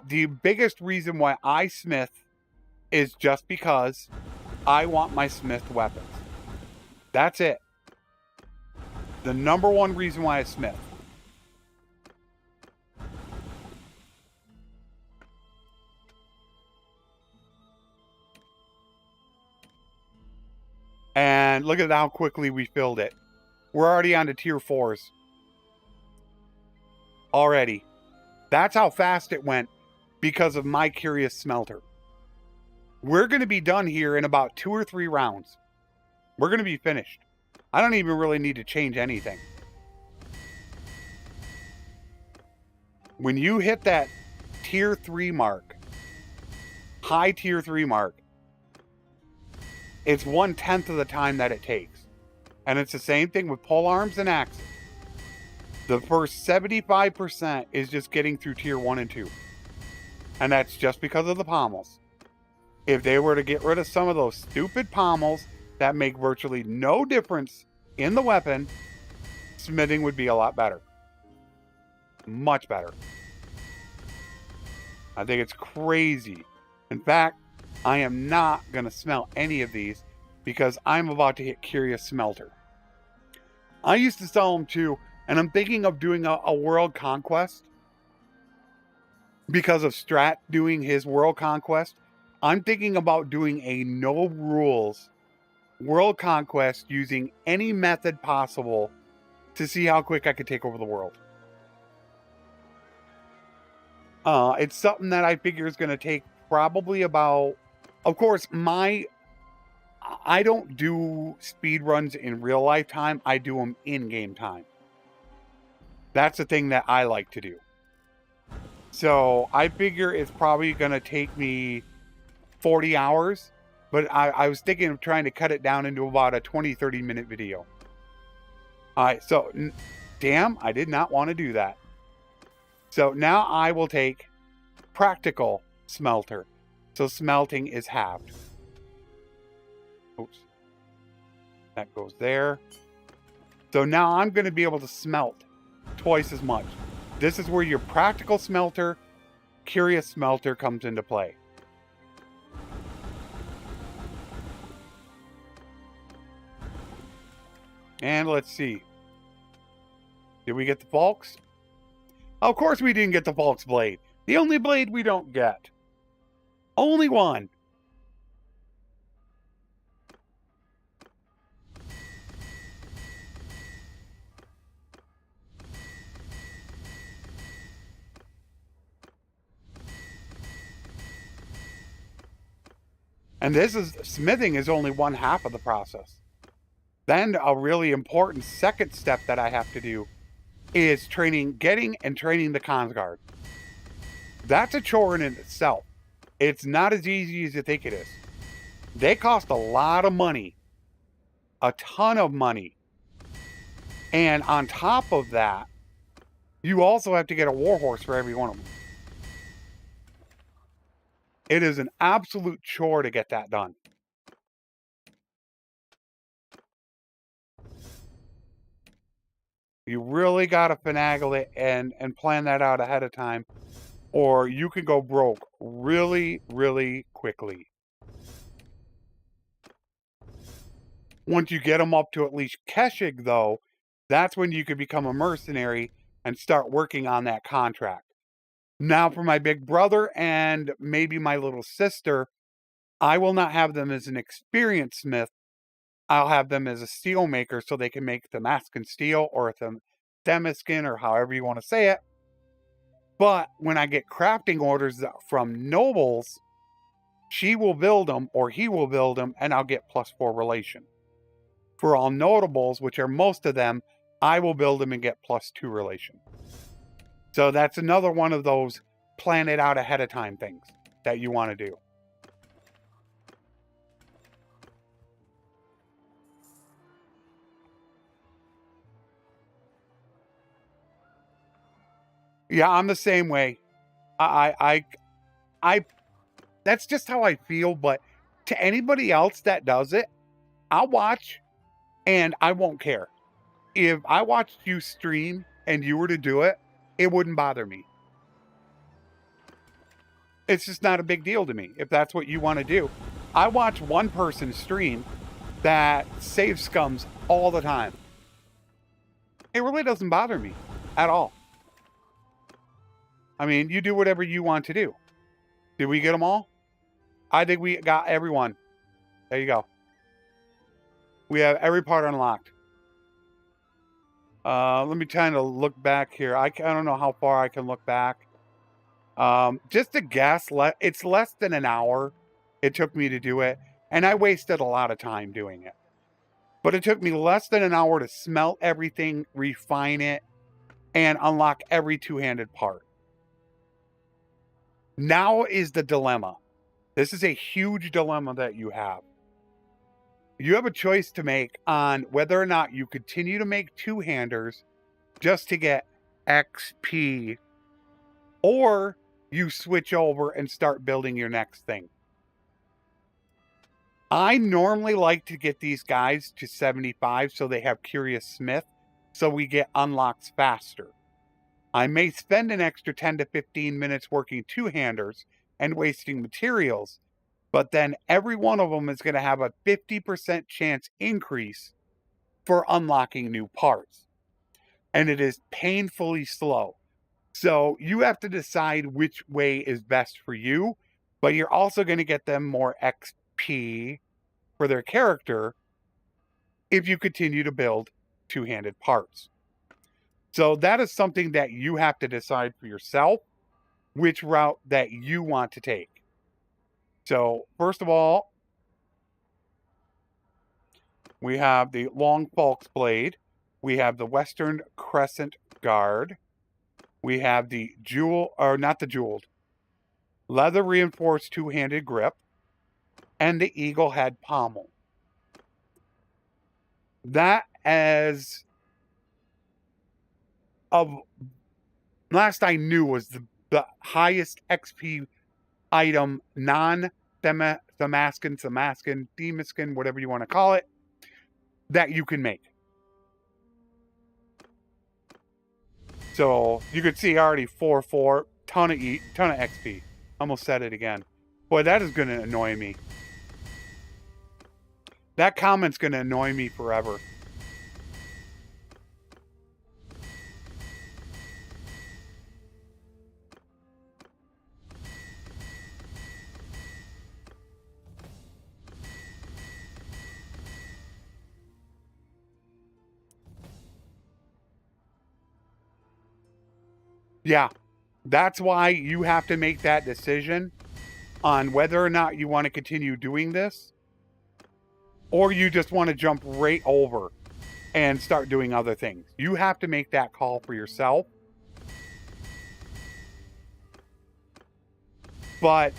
The biggest reason why I smith is just because I want my smith weapons. That's it. The number one reason why I smith. And look at how quickly we filled it. We're already on to tier 4s. Already. That's how fast it went because of my curious smelter. We're going to be done here in about 2 or 3 rounds. We're going to be finished. I don't even really need to change anything. When you hit that tier 3 mark, high tier 3 mark, it's 1/10 of the time that it takes. And it's the same thing with polearms and axes. The first 75% is just getting through tier 1 and 2. And that's just because of the pommels. If they were to get rid of some of those stupid pommels that make virtually no difference in the weapon, smithing would be a lot better. Much better. I think it's crazy. In fact, I am not going to smelt any of these because I'm about to hit Curious Smelter. I used to sell them too, and I'm thinking of doing a world conquest. Because of Strat doing his world conquest, I'm thinking about doing a no rules world conquest using any method possible to see how quick I could take over the world. It's something that I figure is going to take probably about, of course, I don't do speed runs in real life time. I do them in game time. That's the thing that I like to do. So I figure it's probably going to take me 40 hours, but I was thinking of trying to cut it down into about a 20-30 minute video. All right, so damn, I did not want to do that. So now I will take practical smelter. So smelting is halved. Oops. That goes there. So now I'm going to be able to smelt twice as much. This is where your practical smelter, curious smelter comes into play. And let's see. Did we get the Falks? Of course we didn't get the Falks blade. The only blade we don't get. Only one. And this is, smithing is only one half of the process. Then a really important second step that I have to do is getting and training the Cons Guard. That's a chore in itself. It's not as easy as you think it is. They cost a lot of money. A ton of money. And on top of that, you also have to get a warhorse for every one of them. It is an absolute chore to get that done. You really got to finagle it and plan that out ahead of time, or you can go broke really, really quickly. Once you get them up to at least Keshig, though, that's when you can become a mercenary and start working on that contract. Now, for my big brother and maybe my little sister, I will not have them as an experienced smith. I'll have them as a steel maker so they can make the Damascus steel or the Damascus or however you want to say it. But when I get crafting orders from nobles, she will build them or he will build them and I'll get +4 relation. For all notables, which are most of them, I will build them and get +2 relation. So that's another one of those plan it out ahead of time things that you want to do. Yeah, I'm the same way. I that's just how I feel, but to anybody else that does it, I'll watch and I won't care. If I watched you stream and you were to do it, it wouldn't bother me. It's just not a big deal to me if that's what you want to do. I watch one person stream that saves scums all the time. It really doesn't bother me at all. I mean, you do whatever you want to do. Did we get them all? I think we got everyone. There you go. We have every part unlocked. Let me try to look back here. I don't know how far I can look back. Just to guess, it's less than an hour it took me to do it. And I wasted a lot of time doing it. But it took me less than an hour to smelt everything, refine it, and unlock every two-handed part. Now is the dilemma. This is a huge dilemma that you have. You have a choice to make on whether or not you continue to make two-handers just to get XP, or you switch over and start building your next thing. I normally like to get these guys to 75 so they have Curious Smith, so we get unlocks faster. I may spend an extra 10 to 15 minutes working two-handers and wasting materials, but then every one of them is going to have a 50% chance increase for unlocking new parts. And it is painfully slow. So you have to decide which way is best for you, but you're also going to get them more XP for their character if you continue to build two-handed parts. So that is something that you have to decide for yourself, which route that you want to take. So first of all, we have the Long Falx Blade. We have the Western Crescent Guard. We have the leather reinforced two-handed grip, and the eagle head pommel. That, as of last I knew, was the highest XP item, Damascus, whatever you want to call it, that you can make. So you could see already 4-4, ton of XP. Almost said it again. Boy, that is going to annoy me. That comment's going to annoy me forever. Yeah, that's why you have to make that decision on whether or not you want to continue doing this, or you just want to jump right over and start doing other things. You have to make that call for yourself. But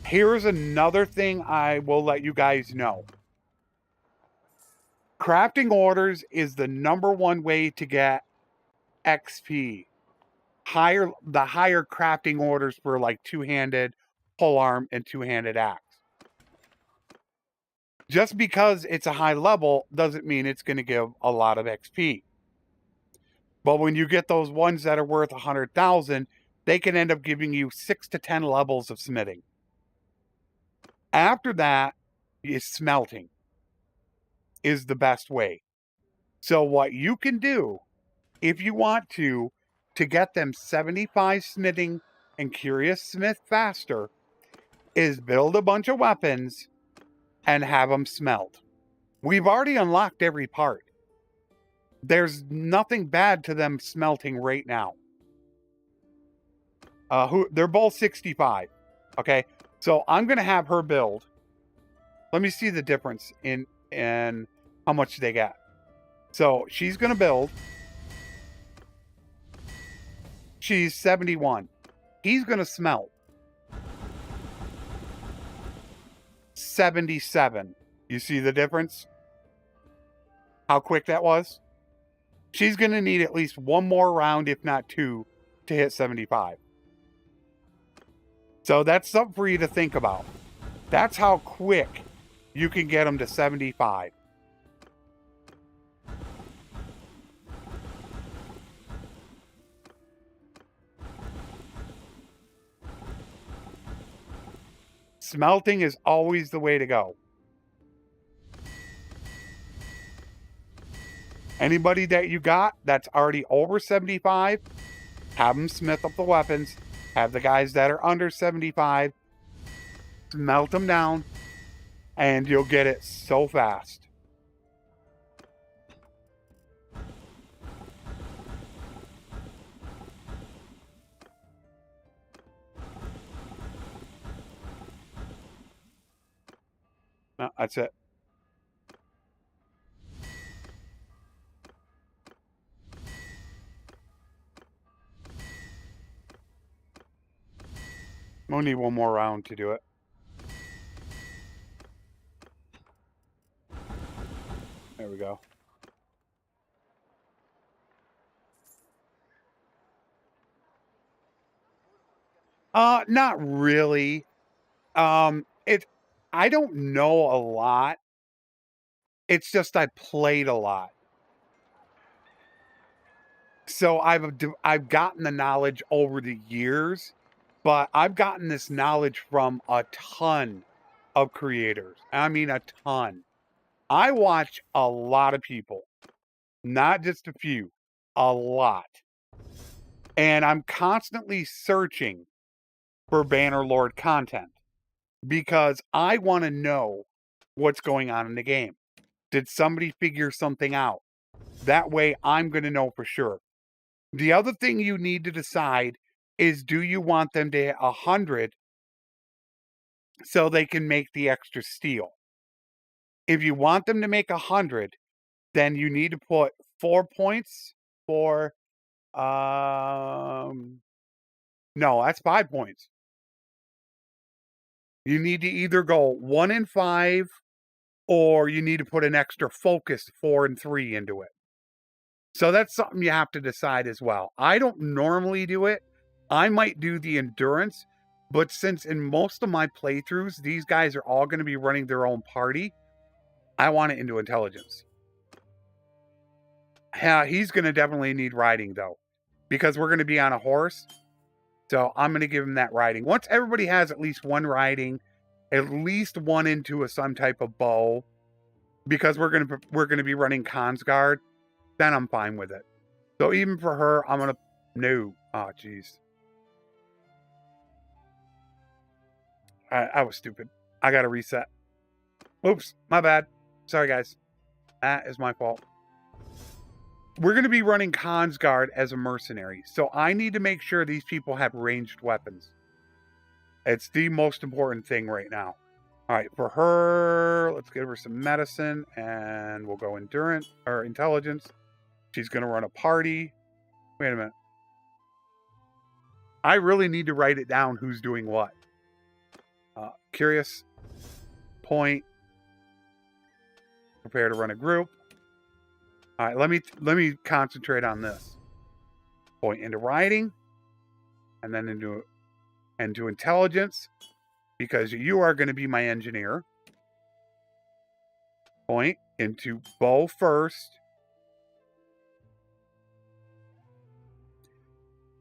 here's another thing I will let you guys know. Crafting orders is the #1 way to get XP. The higher crafting orders for like two-handed polearm and two-handed axe. Just because it's a high level doesn't mean it's going to give a lot of XP. But when you get those ones that are worth 100,000, they can end up giving you 6 to 10 levels of smithing. After that is smelting is the best way. So what you can do, if you want to get them 75 smithing and curious smith faster, is build a bunch of weapons and have them smelt. We've already unlocked every part. There's nothing bad to them smelting right now. They're both 65. Okay, so I'm gonna have her build. Let me see the difference in how much they got. So she's gonna build. She's 71. He's gonna smelt 77. You see the difference? How quick that was? She's gonna need at least one more round, if not two, to hit 75. So that's something for you to think about. That's how quick you can get them to 75. Smelting is always the way to go. Anybody that you got that's already over 75, have them smith up the weapons. Have the guys that are under 75 smelt them down, and you'll get it so fast. No, that's it. We'll need one more round to do it. There we go. Not really. I don't know a lot. It's just I played a lot. So I've gotten the knowledge over the years, but I've gotten this knowledge from a ton of creators. I mean, a ton. I watch a lot of people, not just a few, a lot. And I'm constantly searching for Bannerlord content because I want to know what's going on in the game. Did somebody figure something out? That way I'm going to know for sure. The other thing you need to decide is, do you want them to hit 100 so they can make the extra steel? If you want them to make 100, then you need to put 4 points for, no, that's 5 points. You need to either go 1 and 5, or you need to put an extra focus 4 and 3 into it. So that's something you have to decide as well. I don't normally do it. I might do the endurance, but since in most of my playthroughs, these guys are all going to be running their own party, I want it into intelligence. He's going to definitely need riding, though, because we're going to be on a horse. So I'm going to give him that riding. Once everybody has at least one riding, at least one into some type of bow, because we're going to be running Consguard, then I'm fine with it. So even for her, I'm going to... No. Oh, jeez. I was stupid. I got to reset. Oops. My bad. Sorry, guys. That is my fault. We're going to be running Consguard as a mercenary. So I need to make sure these people have ranged weapons. It's the most important thing right now. All right. For her, let's give her some medicine. And we'll go endurance or intelligence. She's going to run a party. Wait a minute. I really need to write it down who's doing what. Curious. Point. Prepare to run a group. All right, let me concentrate on this. Point into riding, and then into intelligence, because you are going to be my engineer. Point into bow first.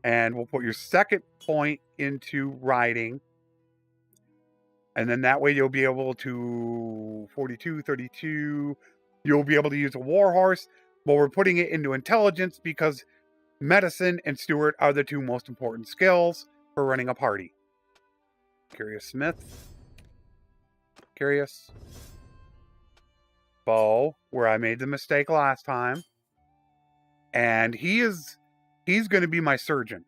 And we'll put your second point into riding. And then that way you'll be able to 42, 32. You'll be able to use a warhorse. But we're putting it into intelligence because medicine and steward are the two most important skills for running a party. Curious Smith. Curious. Bow, where I made the mistake last time. And he's going to be my surgeon.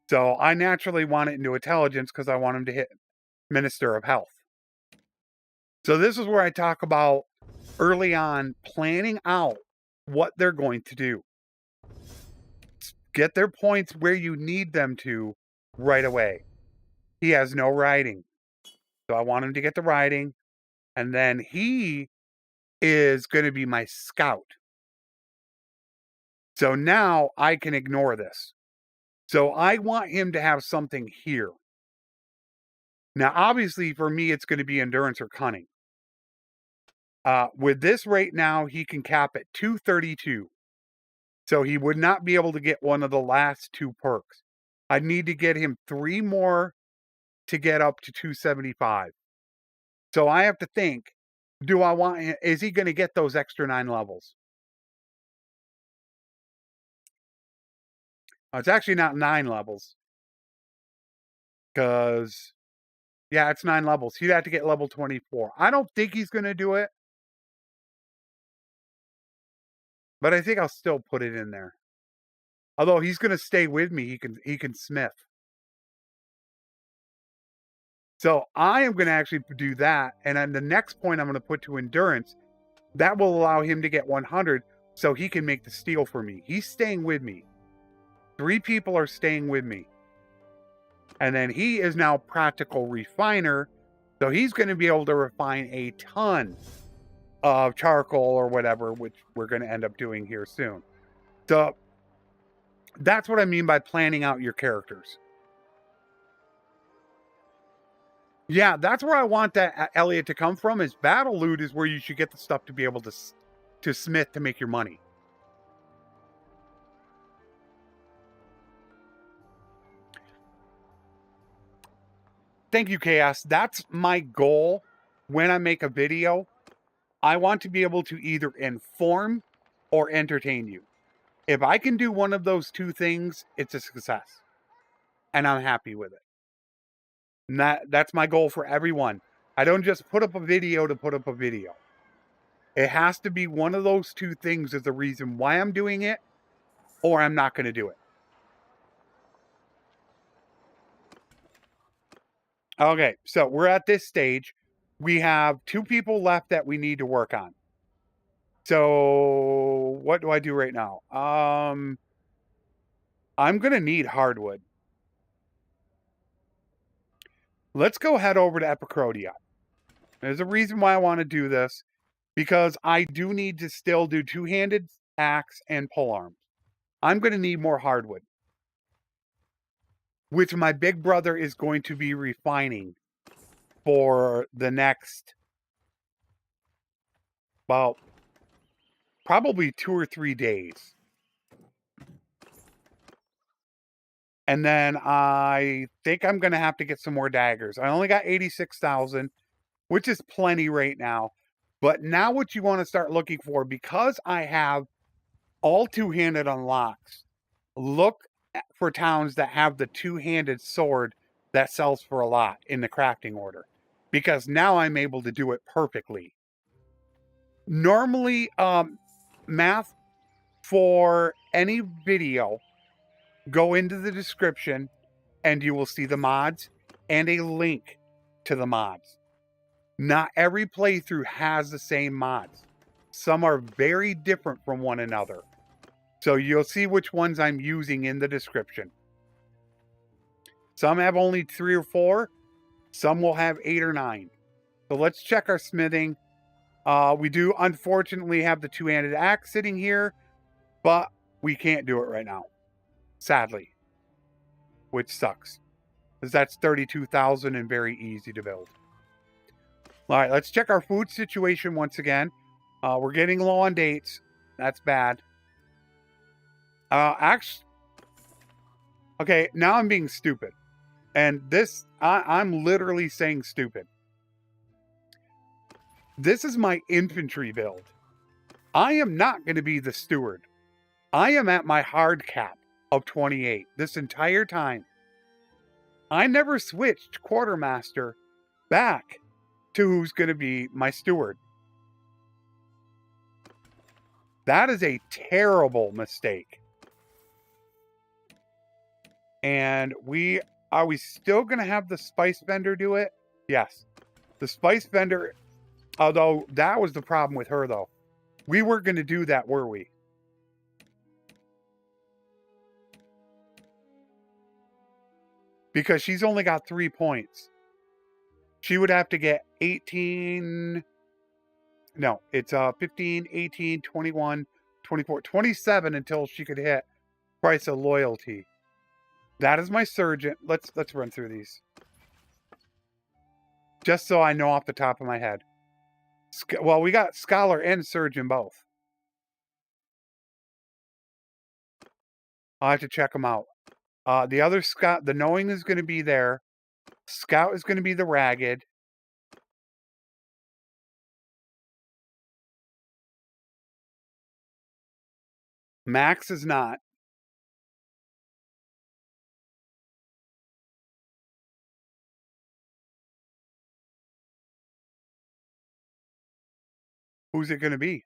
So I naturally want it into intelligence because I want him to hit Minister of Health. So this is where I talk about early on planning out what they're going to do. Get their points where you need them to right away. He has no riding. So I want him to get the riding. And then he is going to be my scout. So now I can ignore this. So I want him to have something here. Now, obviously, for me, it's going to be endurance or cunning. With this right now, he can cap at 232. So he would not be able to get one of the last 2 perks. I'd need to get him 3 more to get up to 275. So I have to think, do I want him, is he going to get those extra 9 levels? It's actually not 9 levels. Because, yeah, it's 9 levels. He'd have to get level 24. I don't think he's going to do it. But I think I'll still put it in there. Although he's going to stay with me, he can smith. So I am going to actually do that. And then the next point I'm going to put to endurance, that will allow him to get 100 so he can make the steel for me. He's staying with me. 3 people are staying with me. And then he is now practical refiner. So he's going to be able to refine a ton of charcoal or whatever, which we're going to end up doing here soon. So that's what I mean by planning out your characters. Yeah, that's where I want that Elliot to come from. Is battle loot is where you should get the stuff to be able to smith to make your money. Thank you, Chaos. That's my goal when I make a video. I want to be able to either inform or entertain you. If I can do one of those two things, it's a success. And I'm happy with it. And that's my goal for everyone. I don't just put up a video to put up a video. It has to be one of those two things is the reason why I'm doing it, or I'm not going to do it. Okay, so we're at this stage. We have 2 people left that we need to work on. So what do I do right now? I'm going to need hardwood. Let's go head over to Epicrodia. There's a reason why I want to do this, because I do need to still do two-handed axe and polearm. I'm going to need more hardwood, which my big brother is going to be refining for the next, well, probably 2 or 3 days. And then I think I'm going to have to get some more daggers. I only got 86,000, which is plenty right now. But now what you want to start looking for, because I have all two-handed unlocks, look for towns that have the two-handed sword that sells for a lot in the crafting order, because now I'm able to do it perfectly. Normally, math for any video, go into the description and you will see the mods and a link to the mods. Not every playthrough has the same mods. Some are very different from one another. So you'll see which ones I'm using in the description. Some have only 3 or 4. Some will have 8 or 9. So let's check our smithing. We do unfortunately have the two-handed axe sitting here, but we can't do it right now, sadly, which sucks, because that's 32,000 and very easy to build. All right, let's check our food situation once again. We're getting low on dates. That's bad. Actually, okay, now I'm being stupid. And this, I'm literally saying stupid. This is my infantry build. I am not going to be the steward. I am at my hard cap of 28 this entire time. I never switched quartermaster back to who's going to be my steward. That is a terrible mistake. And are we still going to have the spice vendor do it? Yes. The spice vendor, although that was the problem with her, though. We weren't going to do that, were we? Because she's only got 3 points. She would have to get 18... No, it's 15, 18, 21, 24, 27 until she could hit price of loyalty. That is my surgeon. Let's run through these. Just so I know off the top of my head. Well, we got scholar and surgeon both. I'll have to check them out. The other scout, the knowing is going to be there. Scout is going to be the ragged. Max is not. Who's it going to be?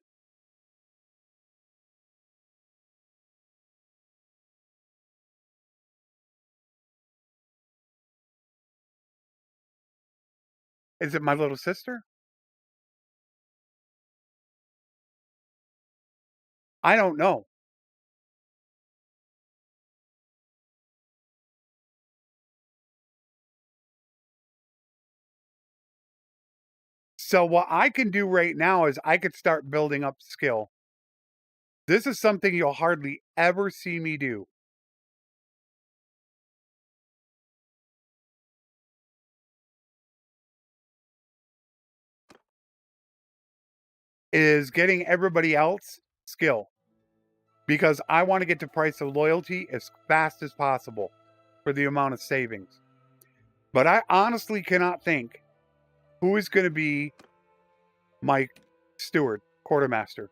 Is it my little sister? I don't know. So what I can do right now is I could start building up skill. This is something you'll hardly ever see me do. Is getting everybody else skill. Because I want to get to price of loyalty as fast as possible for the amount of savings. But I honestly cannot think who is going to be my steward, quartermaster.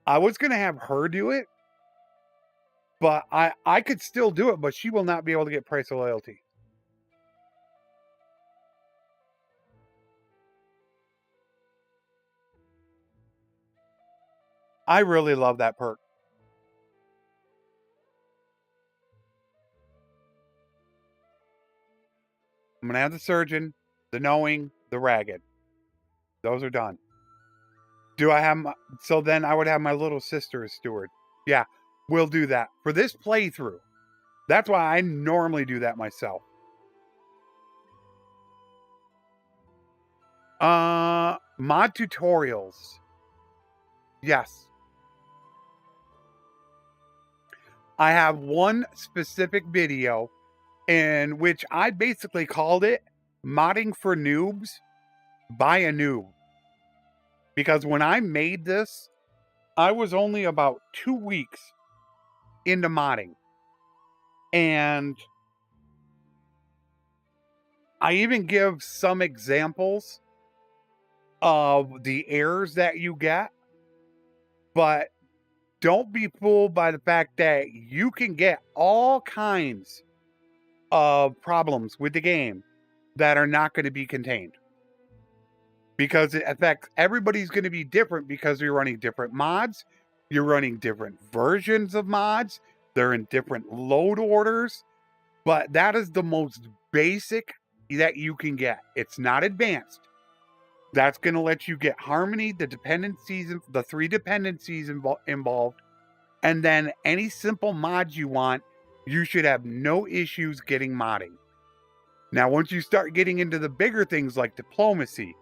I was going to have her do it, but I could still do it, but she will not be able to get price of loyalty. I really love that perk. I'm going to have the surgeon, the knowing, the ragged. Those are done. Do I have my, so then I would have my little sister as steward. Yeah, we'll do that. For this playthrough, that's why I normally do that myself. Mod tutorials. Yes. I have one specific video in which I basically called it modding for noobs by a noob. Because when I made this, I was only about 2 weeks into modding. And I even give some examples of the errors that you get. But don't be fooled by the fact that you can get all kinds of problems with the game that are not going to be contained. Because it affects everybody's going to be different because you're running different mods, you're running different versions of mods, they're in different load orders, but that is the most basic that you can get. It's not advanced. That's going to let you get harmony, the dependencies, the 3 dependencies involved, and then any simple mods you want, you should have no issues getting modding. Now, once you start getting into the bigger things like diplomacy,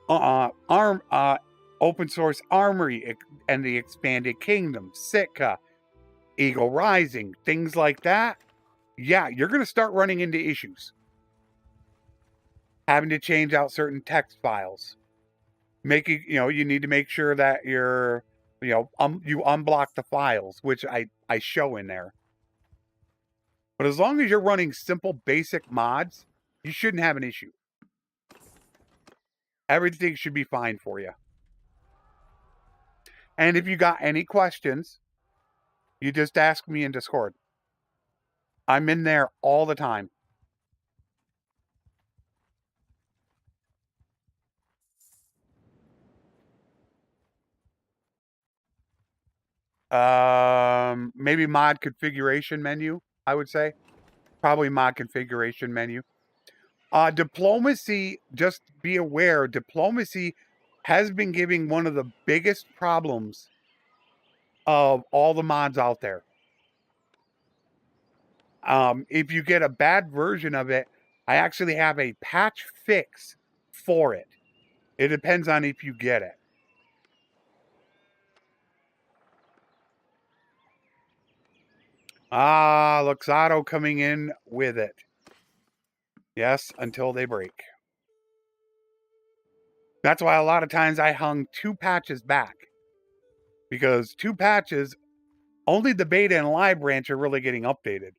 open source armory and the expanded kingdom, Sitka, Eagle Rising, things like that, yeah, you're going to start running into issues. Having to change out certain text files. Making, you need to make sure that you're, you unblock the files, which I show in there. But as long as you're running simple, basic mods, you shouldn't have an issue. Everything should be fine for you. And if you got any questions, you just ask me in Discord. I'm in there all the time. Maybe mod configuration menu, I would say. Probably mod configuration menu. Diplomacy, just be aware, diplomacy has been giving one of the biggest problems of all the mods out there. If you get a bad version of it, I actually have a patch fix for it. It depends on if you get it. Luxotto coming in with it. Yes, until they break. That's why a lot of times I hung 2 patches back. Because 2 patches, only the beta and live branch are really getting updated.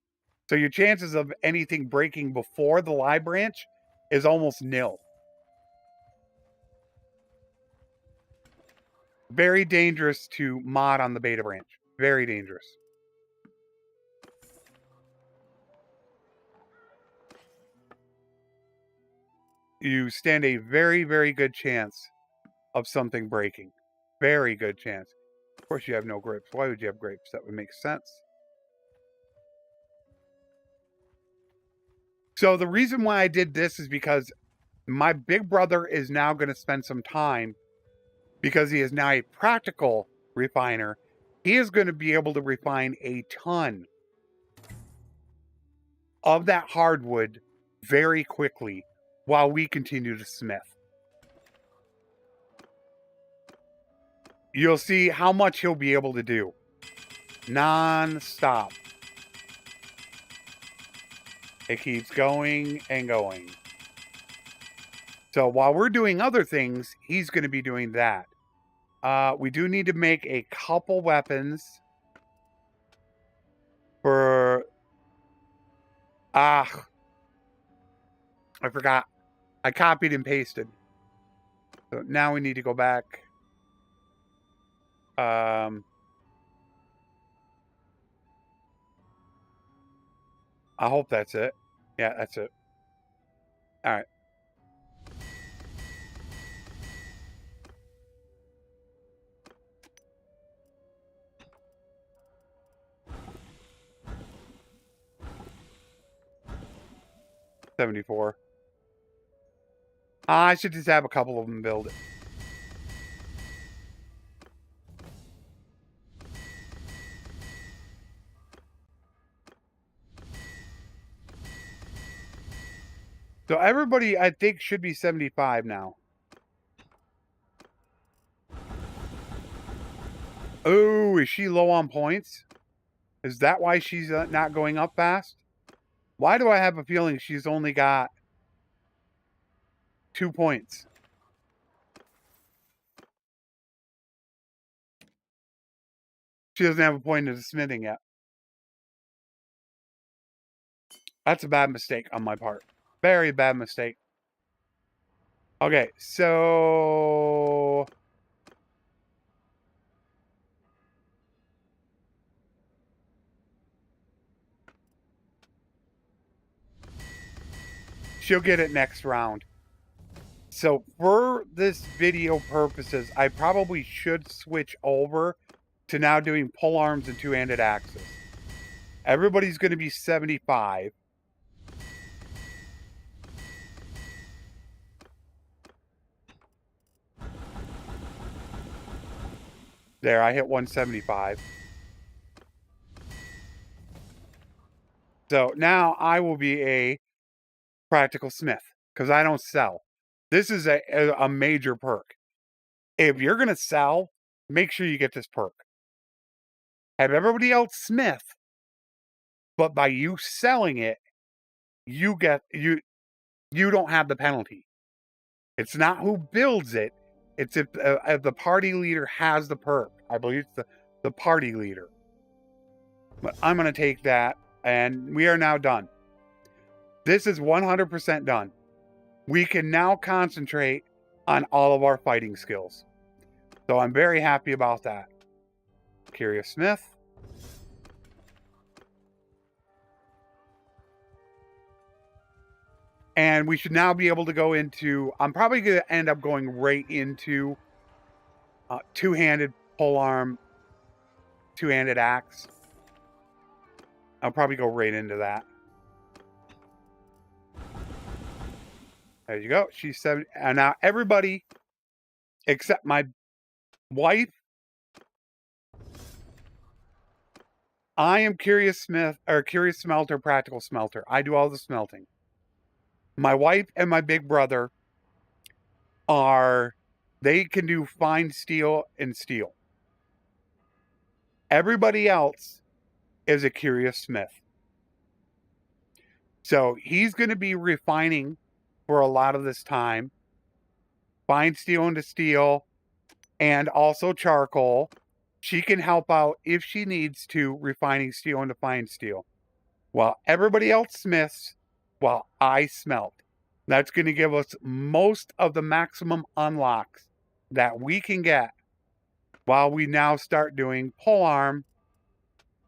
So your chances of anything breaking before the live branch is almost nil. Very dangerous to mod on the beta branch. Very dangerous. You stand a very, very good chance of something breaking. Very good chance. Of course you have no grapes. Why would you have grapes? That would make sense. So the reason why I did this is because my big brother is now going to spend some time, because he is now a practical refiner. He is going to be able to refine a ton of that hardwood very quickly while we continue to smith. You'll see how much he'll be able to do non-stop. It keeps going and going. So while we're doing other things, he's going to be doing that. We do need to make a couple weapons for... I forgot. I copied and pasted. So now we need to go back. I hope that's it. Yeah, that's it. All right. $74. I should just have a couple of them build it. So everybody, I think, should be 75 now. Oh, is she low on points? Is that why she's not going up fast? Why do I have a feeling she's only got 2 points? She doesn't have a point in the smithing yet. That's a bad mistake on my part. Very bad mistake. Okay, so... she'll get it next round. So for this video purposes, I probably should switch over to now doing polearms and two-handed axes. Everybody's going to be 75. There, I hit 175. So now I will be a practical smith because I don't sell. This is a major perk. If you're going to sell, make sure you get this perk. Have everybody else smith, but by you selling it, you don't have the penalty. It's not who builds it. It's if the party leader has the perk. I believe it's the party leader. But I'm going to take that, and we are now done. This is 100% done. We can now concentrate on all of our fighting skills. So I'm very happy about that. Curious Smith. And we should now be able to go into... I'm probably going to end up going right into two-handed polearm, two-handed axe. I'll probably go right into that. There you go. She's 70. And now everybody except my wife. I am Curious Smith, or Curious Smelter, Practical Smelter. I do all the smelting. My wife and my big brother they can do fine steel and steel. Everybody else is a Curious Smith. So he's going to be refining for a lot of this time. Fine steel into steel and also charcoal. She can help out if she needs to, refining steel into fine steel. While everybody else smiths, while I smelt. That's going to give us most of the maximum unlocks that we can get while we now start doing polearm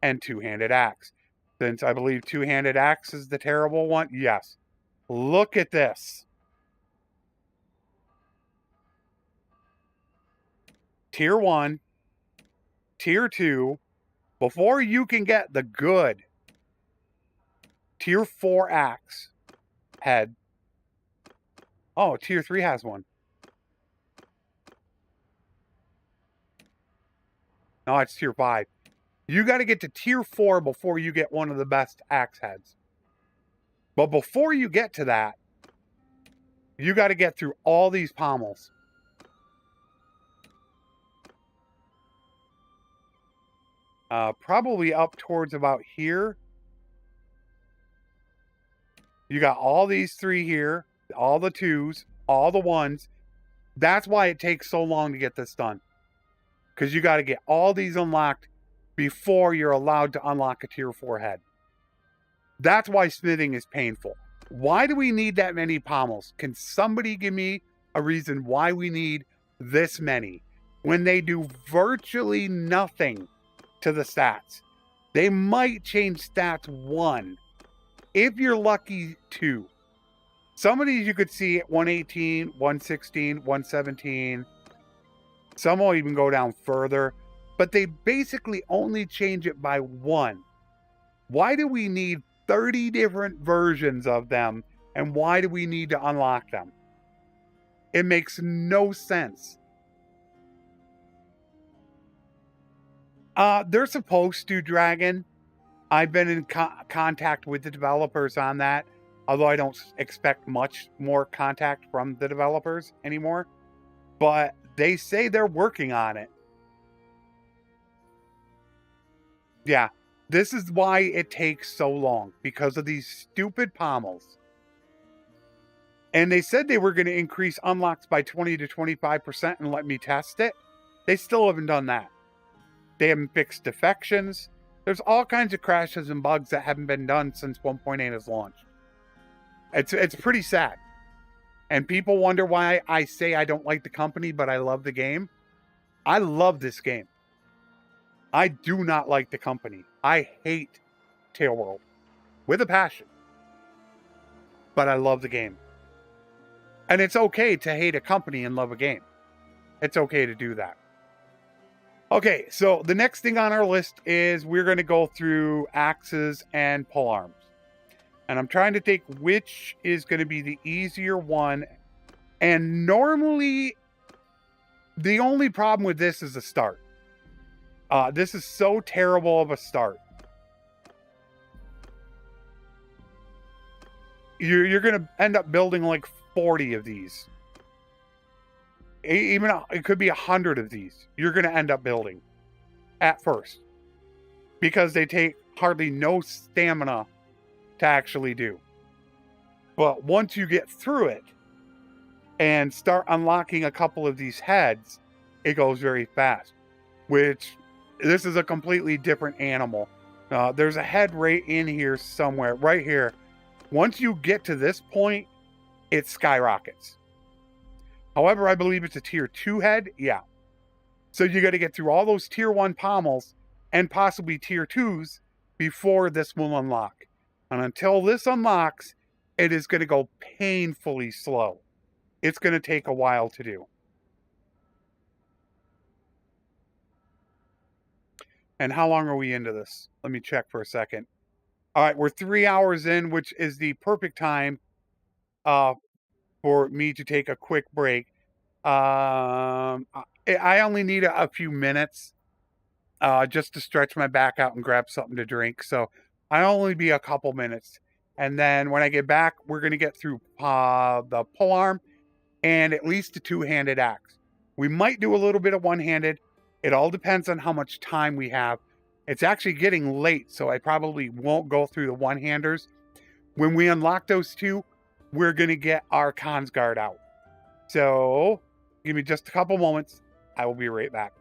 and two-handed axe. Since I believe two-handed axe is the terrible one. Yes. Look at this. Tier 1, Tier 2, before you can get the good Tier 4 axe head. Oh, Tier 3 has one. No, it's Tier 5. You got to get to Tier 4 before you get one of the best axe heads. But before you get to that, you got to get through all these pommels. Probably up towards about here. You got all these 3 here, all the 2s, all the 1s. That's why it takes so long to get this done. Because you got to get all these unlocked before you're allowed to unlock a Tier 4 head. That's why smithing is painful. Why do we need that many pommels? Can somebody give me a reason why we need this many when they do virtually nothing to the stats? They might change stats 1, if you're lucky, 2. Some of these you could see at 118, 116, 117. Some will even go down further, but they basically only change it by 1. Why do we need 30 different versions of them, and why do we need to unlock them? It makes no sense. They're supposed to, Dragon. I've been in contact with the developers on that, although I don't expect much more contact from the developers anymore. But they say they're working on it. Yeah, this is why it takes so long, because of these stupid pommels. And they said they were going to increase unlocks by 20 to 25% and let me test it. They still haven't done that. They haven't fixed defections. There's all kinds of crashes and bugs that haven't been done since 1.8 has launched. It's pretty sad. And people wonder why I say I don't like the company, but I love the game. I love this game. I do not like the company. I hate Tailworld with a passion. But I love the game. And it's okay to hate a company and love a game. It's okay to do that. Okay, so the next thing on our list is we're going to go through axes and polearms. And I'm trying to think which is going to be the easier one. And normally, the only problem with this is the start. This is so terrible of a start. You're going to end up building like 40 of these. Even it could be 100 of these. You're going to end up building at first, because they take hardly no stamina to actually do. But once you get through it and start unlocking a couple of these heads, it goes very fast. Which, this is a completely different animal. There's a head right in here somewhere, right here. Once you get to this point, it skyrockets. However, I believe it's a tier 2 head. Yeah. So you got to get through all those tier 1 pommels and possibly tier 2s before this will unlock. And until this unlocks, it is going to go painfully slow. It's going to take a while to do. And how long are we into this? Let me check for a second. All right, we're 3 hours in, which is the perfect time for me to take a quick break. I only need a few minutes just to stretch my back out and grab something to drink. So I'll only be a couple minutes. And then when I get back, we're going to get through the polearm and at least a two-handed axe. We might do a little bit of one-handed. It all depends on how much time we have. It's actually getting late, so I probably won't go through the one-handers. When we unlock those two, we're going to get our cons guard out. So give me just a couple moments. I will be right back.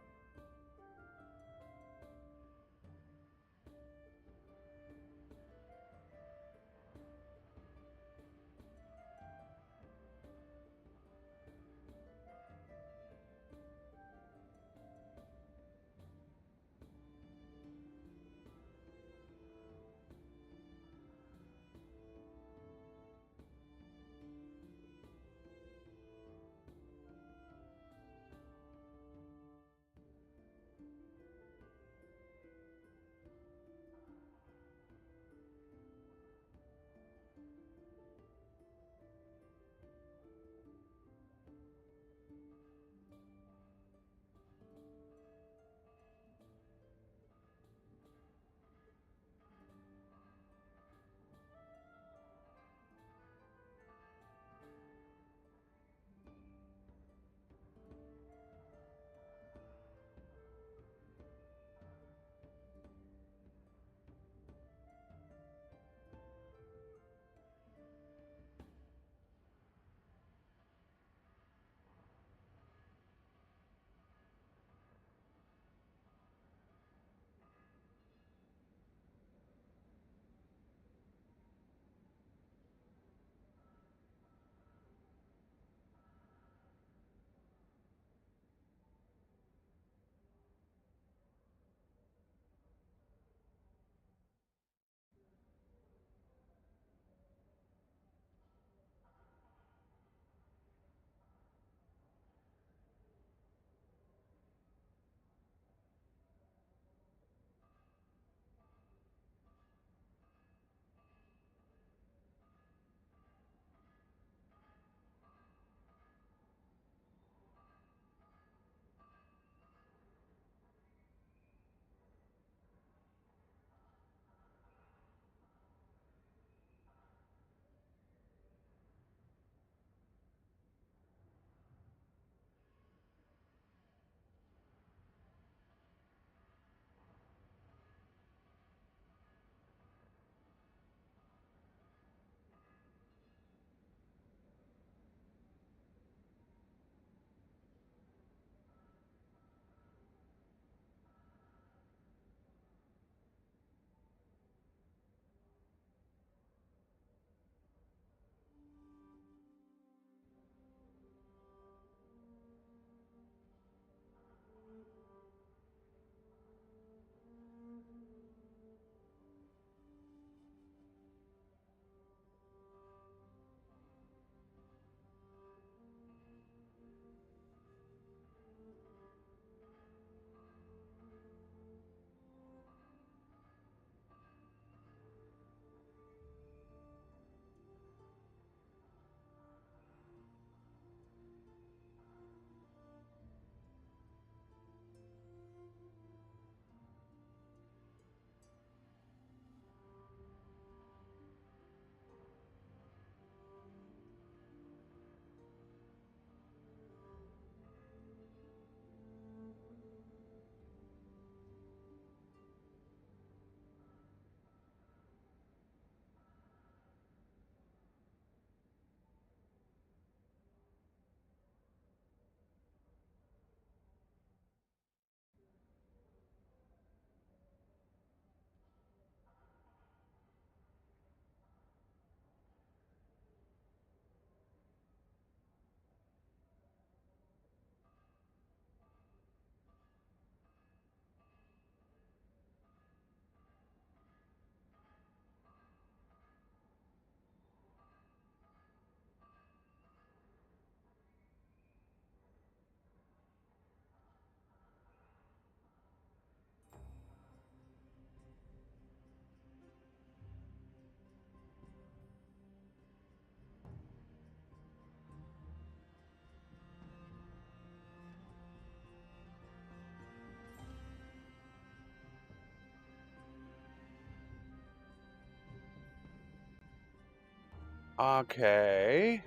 Okay.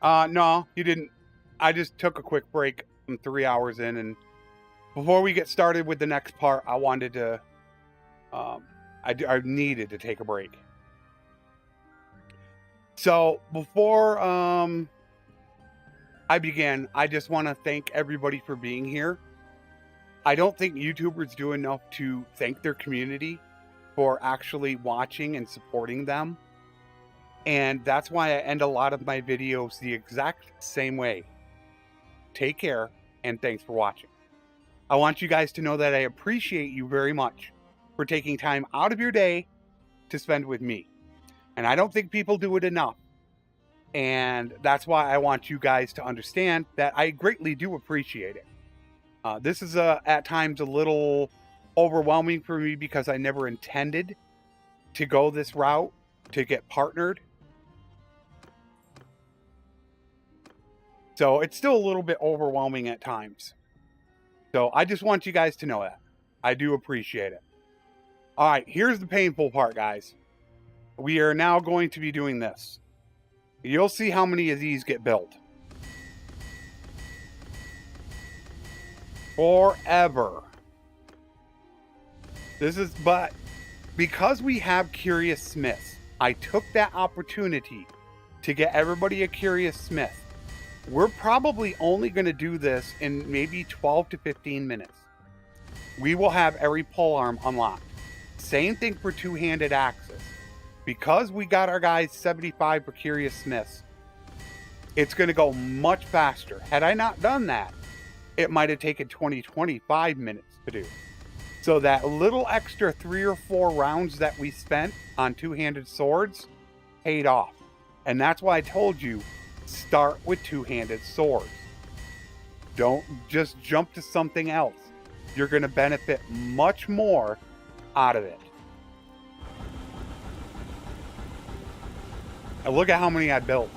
No, you didn't. I just took a quick break. I'm 3 hours in, and before we get started with the next part, I wanted to, I needed to take a break. So before I begin, I just want to thank everybody for being here. I don't think YouTubers do enough to thank their community for actually watching and supporting them. And that's why I end a lot of my videos the exact same way. Take care, and thanks for watching. I want you guys to know that I appreciate you very much for taking time out of your day to spend with me. And I don't think people do it enough. And that's why I want you guys to understand that I greatly do appreciate it. This is at times a little overwhelming for me because I never intended to go this route, to get partnered. So it's still a little bit overwhelming at times. So I just want you guys to know that. I do appreciate it. All right, here's the painful part, guys. We are now going to be doing this. You'll see how many of these get built. Forever. But because we have curious smiths, I took that opportunity to get everybody a curious smith. We're probably only going to do this in maybe 12 to 15 minutes. We will have every polearm unlocked. Same thing for two-handed axes. Because we got our guys 75 for curious smiths, it's going to go much faster. Had I not done that, it might have taken 20-25 minutes to do. So that little extra 3 or 4 rounds that we spent on two-handed swords paid off. And that's why I told you, start with two-handed swords. Don't just jump to something else. You're going to benefit much more out of it. And look at how many I built.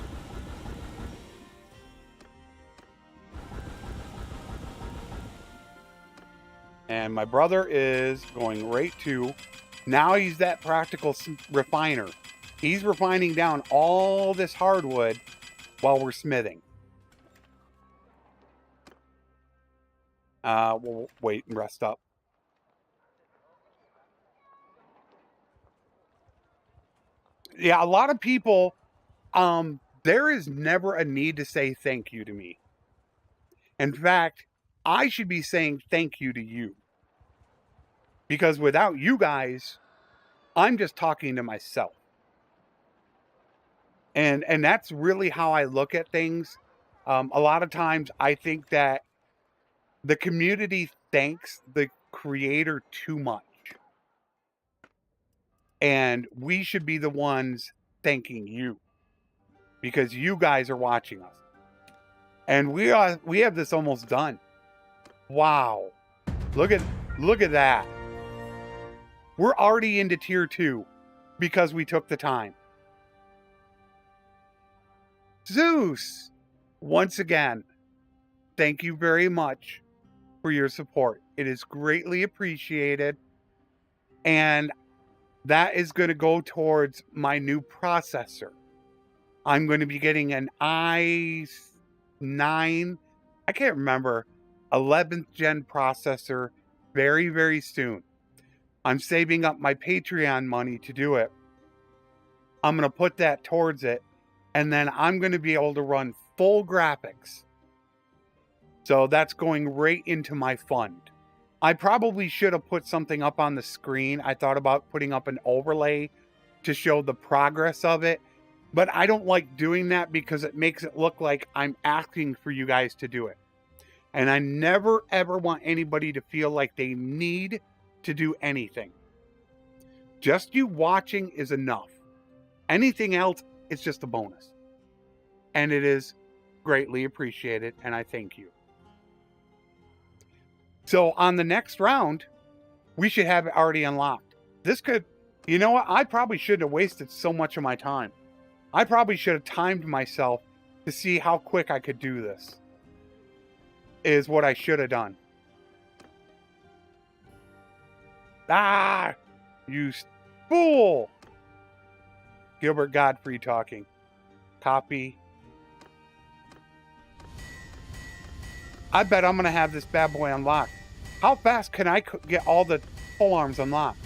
And my brother is going right to, now he's that practical refiner. He's refining down all this hardwood while we're smithing. We'll wait and rest up. Yeah, a lot of people, there is never a need to say thank you to me. In fact, I should be saying thank you to you. Because without you guys, I'm just talking to myself. And that's really how I look at things. A lot of times I think that the community thanks the creator too much. And we should be the ones thanking you. Because you guys are watching us. And we have this almost done. Wow. Look at that. We're already into tier 2 because we took the time. Zeus, once again, thank you very much for your support. It is greatly appreciated. And that is going to go towards my new processor. I'm going to be getting an i9, I can't remember, 11th gen processor very, very soon. I'm saving up my Patreon money to do it. I'm going to put that towards it. And then I'm going to be able to run full graphics. So that's going right into my fund. I probably should have put something up on the screen. I thought about putting up an overlay to show the progress of it. But I don't like doing that because it makes it look like I'm asking for you guys to do it. And I never, ever want anybody to feel like they need to do anything. Just you watching is enough. Anything else is just a bonus. And it is greatly appreciated, and I thank you. So on the next round, we should have it already unlocked. This could, you know what? I probably shouldn't have wasted so much of my time. I probably should have timed myself to see how quick I could do this. Is what I should have done. Ah! You fool! Gilbert Godfrey talking. Copy. I bet I'm going to have this bad boy unlocked. How fast can I get all the polearms unlocked?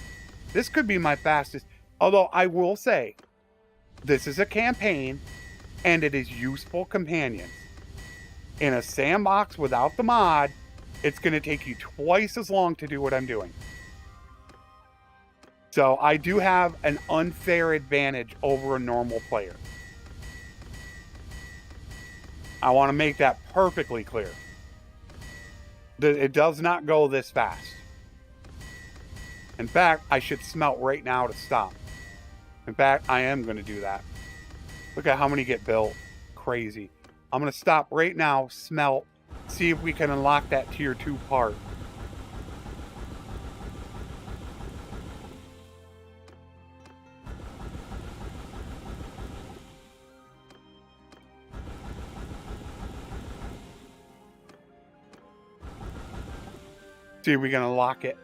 This could be my fastest. Although I will say, this is a campaign, and it is useful companions. In a sandbox without the mod, it's going to take you twice as long to do what I'm doing. So I do have an unfair advantage over a normal player. I want to make that perfectly clear. It does not go this fast. In fact, I should smelt right now to stop. In fact, I am going to do that. Look at how many get built. Crazy. I'm going to stop right now, smelt, see if we can unlock that tier 2 part. See if we can unlock it.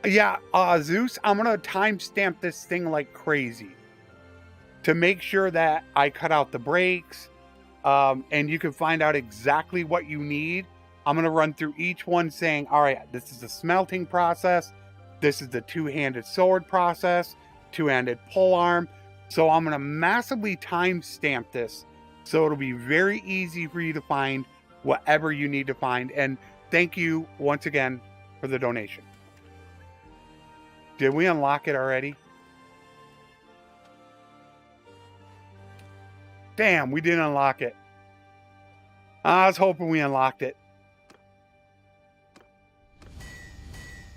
Yeah, Zeus, I'm going to timestamp this thing like crazy to make sure that I cut out the breaks, and you can find out exactly what you need. I'm going to run through each one saying, all right, this is the smelting process. This is the two-handed sword process, two-handed polearm. So I'm going to massively timestamp this so it'll be very easy for you to find whatever you need to find. And thank you once again for the donation. Did we unlock it already? Damn, we didn't unlock it. I was hoping we unlocked it.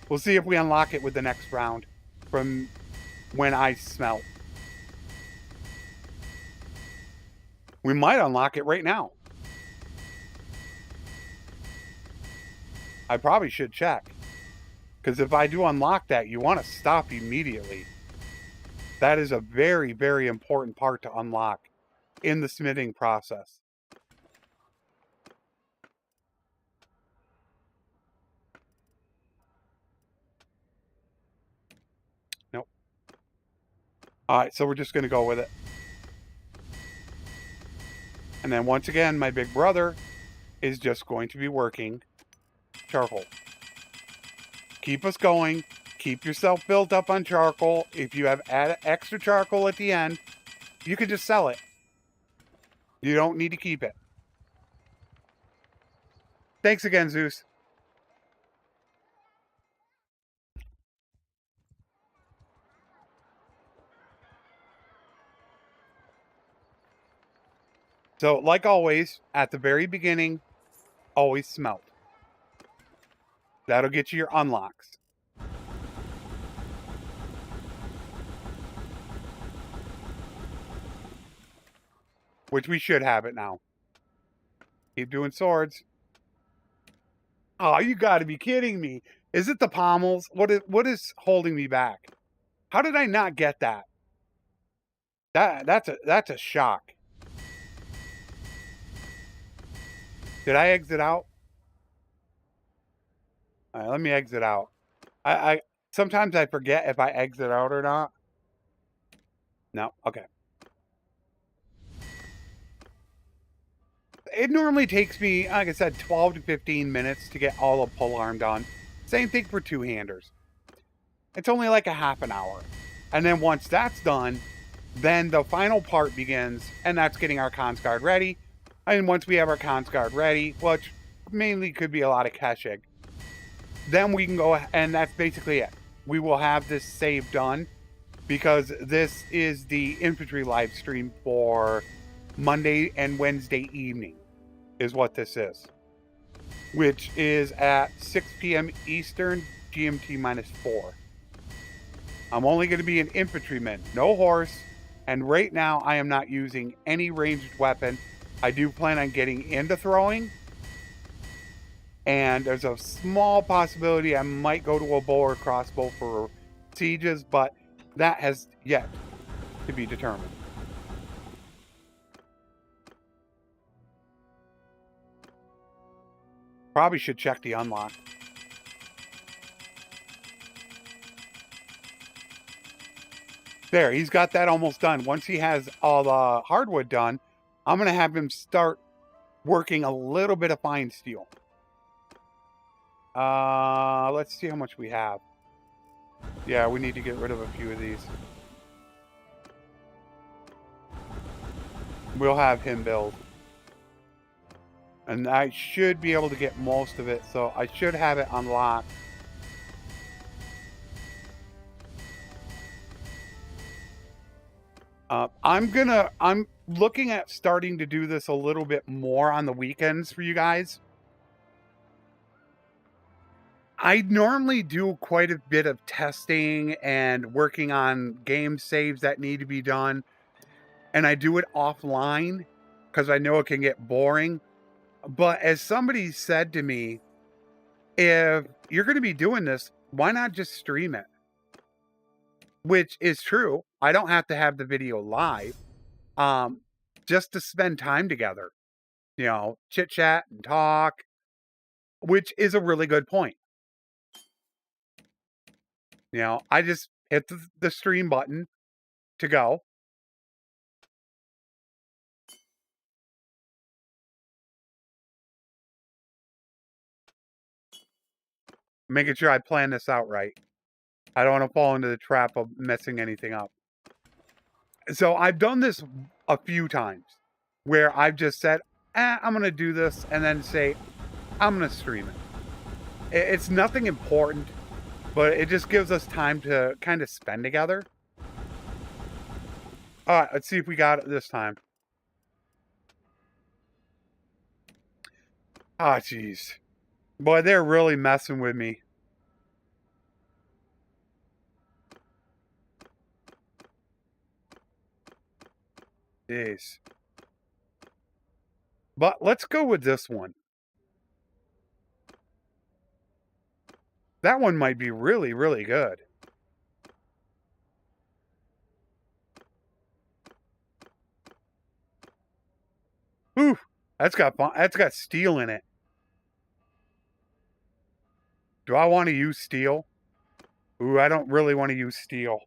We'll see if we unlock it with the next round from when I smelt. We might unlock it right now. I probably should check. Because if I do unlock that, you want to stop immediately. That is a very, very important part to unlock in the smithing process. Nope. All right, so we're just going to go with it. And then once again, my big brother is just going to be working charcoal. Keep us going. Keep yourself built up on charcoal. If you have extra charcoal at the end, you can just sell it. You don't need to keep it. Thanks again, Zeus. So, like always, at the very beginning, always smelt. That'll get you your unlocks. Which we should have it now. Keep doing swords. Oh, you gotta be kidding me. Is it the pommels? What is holding me back? How did I not get that? That's a shock. Did I exit out? All right, let me exit out. I sometimes I forget if I exit out or not. No, okay. It normally takes me, like I said, 12 to 15 minutes to get all of Polearm done. Same thing for two-handers. It's only like a half an hour. And then once that's done, then the final part begins, and that's getting our Consguard ready. And once we have our Consguard ready, which mainly could be a lot of Keshig, then we can go, and that's basically it. We will have this save done, because this is the infantry live stream for Monday and Wednesday evening, is what this is. Which is at 6 p.m. Eastern, GMT -4. I'm only going to be an infantryman, no horse, and right now I am not using any ranged weapon. I do plan on getting into throwing, and there's a small possibility I might go to a bow or crossbow for sieges, but that has yet to be determined. Probably should check the unlock. There, he's got that almost done. Once he has all the hardwood done, I'm going to have him start working a little bit of fine steel. Let's see how much we have. Yeah, we need to get rid of a few of these. We'll have him build. And I should be able to get most of it, so I should have it unlocked. I'm looking at starting to do this a little bit more on the weekends for you guys. I normally do quite a bit of testing and working on game saves that need to be done. And I do it offline because I know it can get boring. But as somebody said to me, if you're going to be doing this, why not just stream it? Which is true. I don't have to have the video live. Just to spend time together, you know, chit chat and talk, which is a really good point. You know, I just hit the stream button to go. Making sure I plan this out right. I don't want to fall into the trap of messing anything up. So I've done this a few times where I've just said, I'm going to do this, and then say, I'm going to stream it. It's nothing important, but it just gives us time to kind of spend together. All right, let's see if we got it this time. Ah, jeez. Boy, they're really messing with me. Jeez. But let's go with this one. That one might be really, really good. Ooh, that's got steel in it. Do I want to use steel? Ooh, I don't really want to use steel.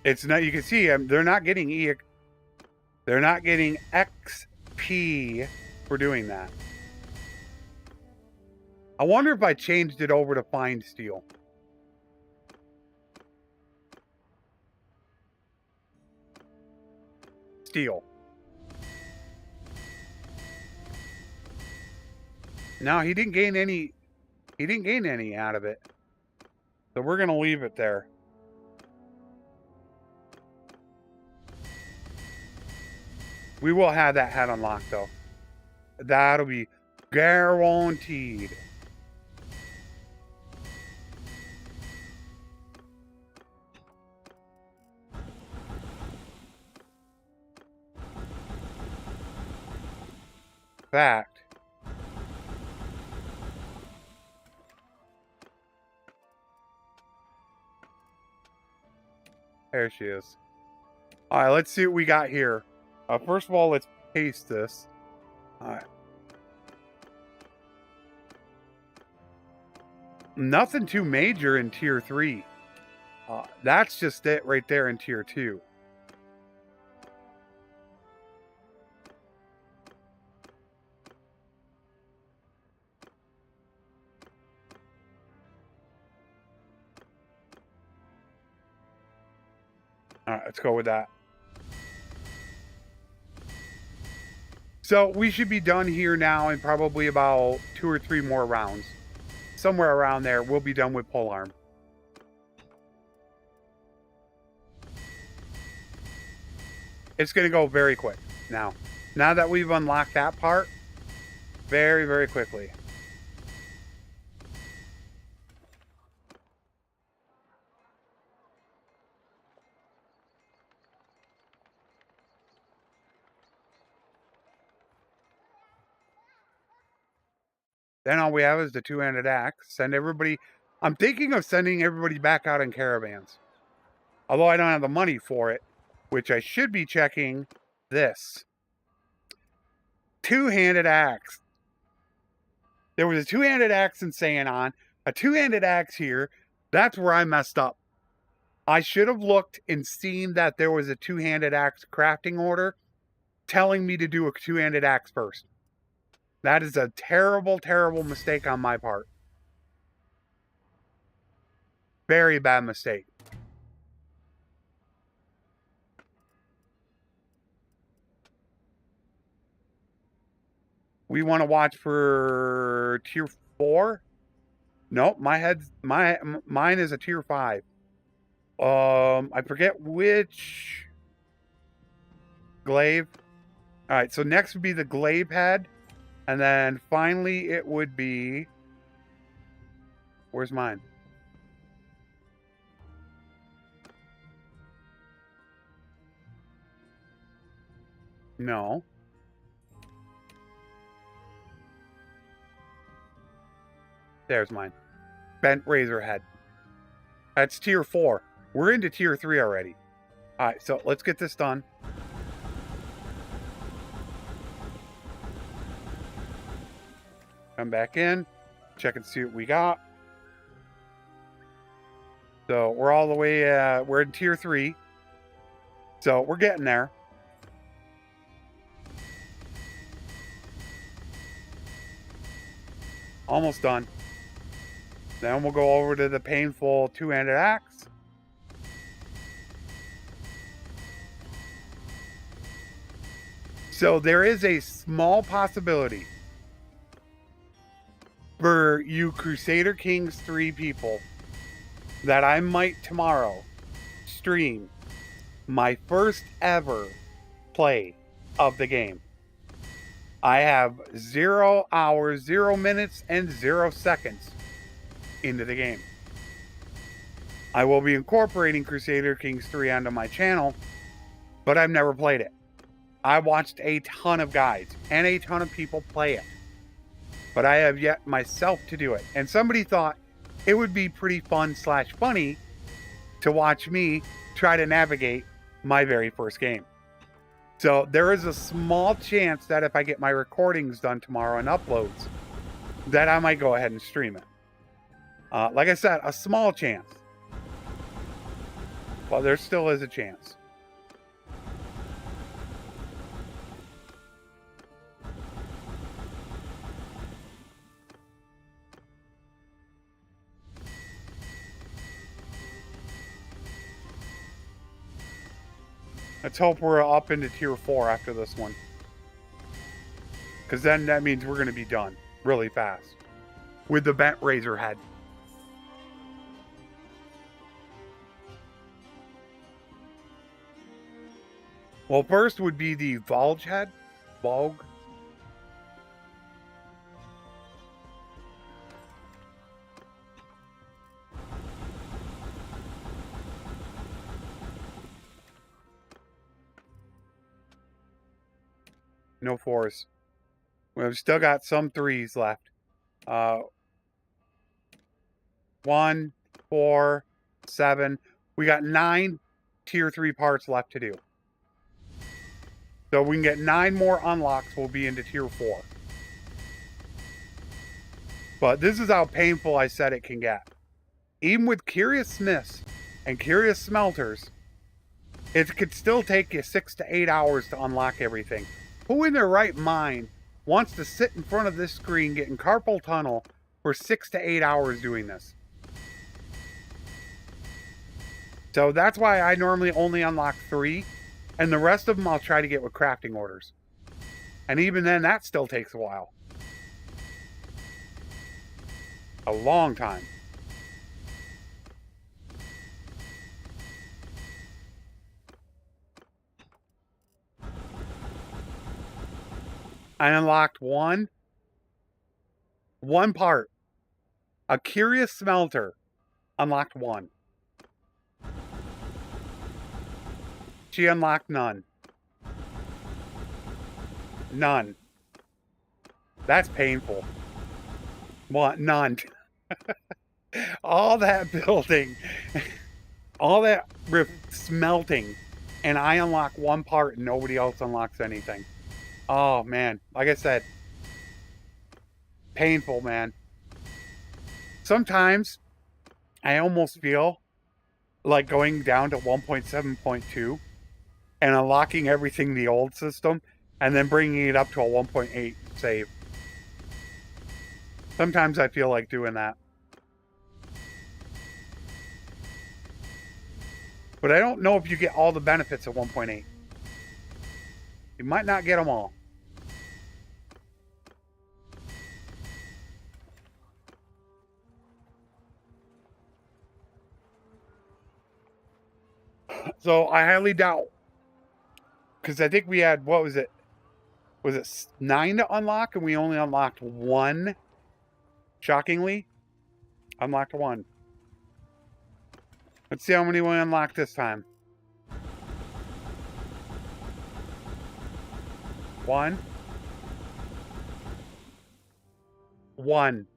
It's not. You can see they're not getting They're not getting XP for doing that. I wonder if I changed it over to fine steel. Steel. No, he didn't gain any. He didn't gain any out of it. So we're gonna leave it there. We will have that hat unlocked though. That'll be guaranteed. Fact. There she is. All right, let's see what we got here. First of all, let's paste this. All right. Nothing too major in tier 3. That's just it right there in tier 2. All right, let's go with that. So we should be done here now in probably about 2 or 3 more rounds. Somewhere around there, we'll be done with Polearm. It's going to go very quick now. Now that we've unlocked that part, very, very quickly. Then all we have is the two-handed axe. Send everybody. I'm thinking of sending everybody back out in caravans. Although I don't have the money for it, which I should be checking this. Two-handed axe. There was a two-handed axe in Sayanon. A two-handed axe here, that's where I messed up. I should have looked and seen that there was a two-handed axe crafting order telling me to do a two-handed axe first. That is a terrible, terrible mistake on my part. Very bad mistake. We want to watch for tier 4? Nope, mine is a tier 5. I forget which glaive. All right, so next would be the glaive head, and then finally it would be, where's mine? No. There's mine. Bent razor head. That's tier 4. We're into tier 3 already. All right, so let's get this done. Come back in, check and see what we got. So we're all the way, we're in tier 3. So we're getting there. Almost done. Then we'll go over to the painful two-handed axe. So there is a small possibility for you Crusader Kings 3 people that I might tomorrow stream my first ever play of the game. I have 0 hours, 0 minutes, and 0 seconds into the game. I will be incorporating Crusader Kings 3 onto my channel, but I've never played it. I watched a ton of guides and a ton of people play it, but I have yet myself to do it. And somebody thought it would be pretty fun / funny to watch me try to navigate my very first game. So there is a small chance that if I get my recordings done tomorrow and uploads, that I might go ahead and stream it. Like I said, a small chance. But there still is a chance. Let's hope we're up into tier 4 after this one. Because then that means we're going to be done really fast with the bent razor head. Well, first would be the Vulge head. Vulg. No 4s. We've still got some 3s left. 1, 4, 7. We got 9 tier 3 parts left to do. So we can get 9 more unlocks, we'll be into tier 4. But this is how painful I said it can get. Even with curious smiths and curious smelters, it could still take you 6 to 8 hours to unlock everything. Who in their right mind wants to sit in front of this screen getting carpal tunnel for 6 to 8 hours doing this? So that's why I normally only unlock 3, and the rest of them I'll try to get with crafting orders. And even then, that still takes a while. A long time. I unlocked one part. A curious smelter. Unlocked 1. She unlocked none. None. That's painful. What? None. All that building, all that smelting, and I unlock 1 part and nobody else unlocks anything. Oh, man. Like I said, painful, man. Sometimes I almost feel like going down to 1.7.2 and unlocking everything the old system and then bringing it up to a 1.8 save. Sometimes I feel like doing that. But I don't know if you get all the benefits of 1.8. You might not get them all. So I highly doubt. Because I think we had, what was it? Was it 9 to unlock and we only unlocked 1? Shockingly, unlocked 1. Let's see how many we unlocked this time. 1. 1.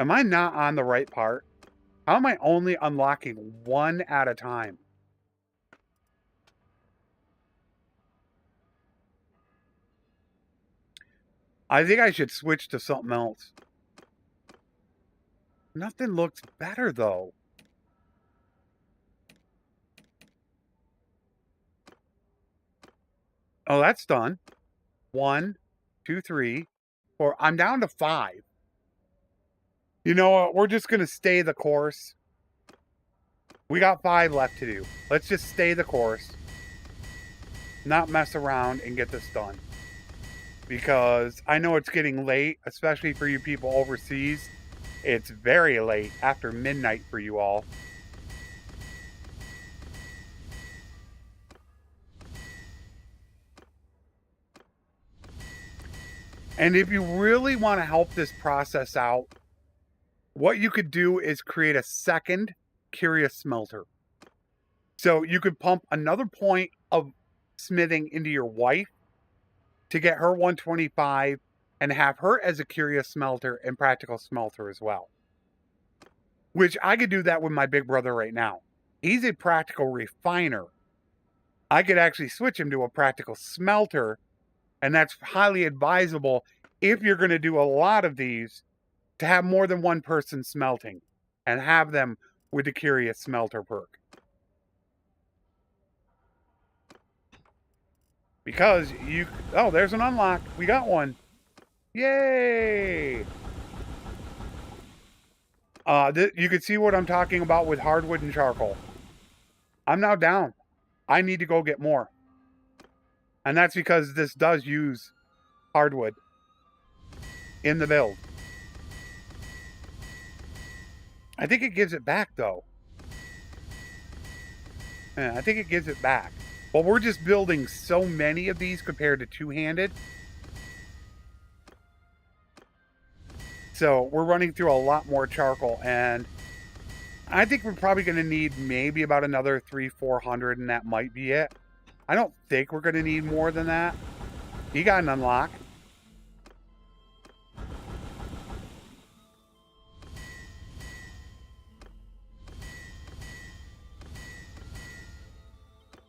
Am I not on the right part? How am I only unlocking 1 at a time? I think I should switch to something else. Nothing looks better, though. Oh, that's done. 1, 2, 3, 4. I'm down to 5. You know what? We're just going to stay the course. We got 5 left to do. Let's just stay the course. Not mess around and get this done. Because I know it's getting late, especially for you people overseas. It's very late, after midnight for you all. And if you really want to help this process out, what you could do is create a second curious smelter. So you could pump another point of smithing into your wife to get her 125 and have her as a curious smelter and practical smelter as well. Which I could do that with my big brother right now. He's a practical refiner. I could actually switch him to a practical smelter, and that's highly advisable if you're going to do a lot of these, to have more than one person smelting and have them with the curious smelter perk. Because you... Oh, there's an unlock. We got one. Yay! You can see what I'm talking about with hardwood and charcoal. I'm now down. I need to go get more. And that's because this does use hardwood in the build. I think it gives it back, though. Yeah, I think it gives it back. But we're just building so many of these compared to two-handed. So we're running through a lot more charcoal, and I think we're probably going to need maybe about another 300-400, and that might be it. I don't think we're going to need more than that. You got an unlock.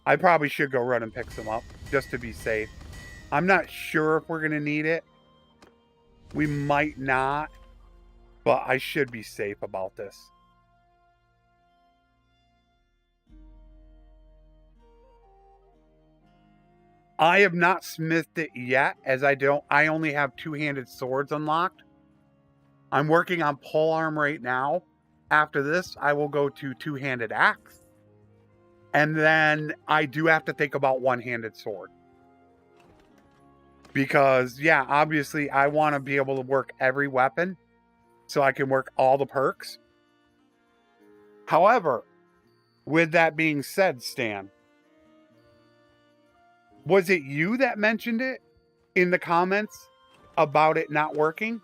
I probably should go run and pick some up just to be safe. I'm not sure if we're going to need it. We might not, but I should be safe about this. I have not smithed it yet, as I only have two-handed swords unlocked. I'm working on polearm right now. After this, I will go to two-handed axe. And then I do have to think about one-handed sword. Because, yeah, obviously I want to be able to work every weapon so I can work all the perks. However, with that being said, Stan, was it you that mentioned it in the comments about it not working?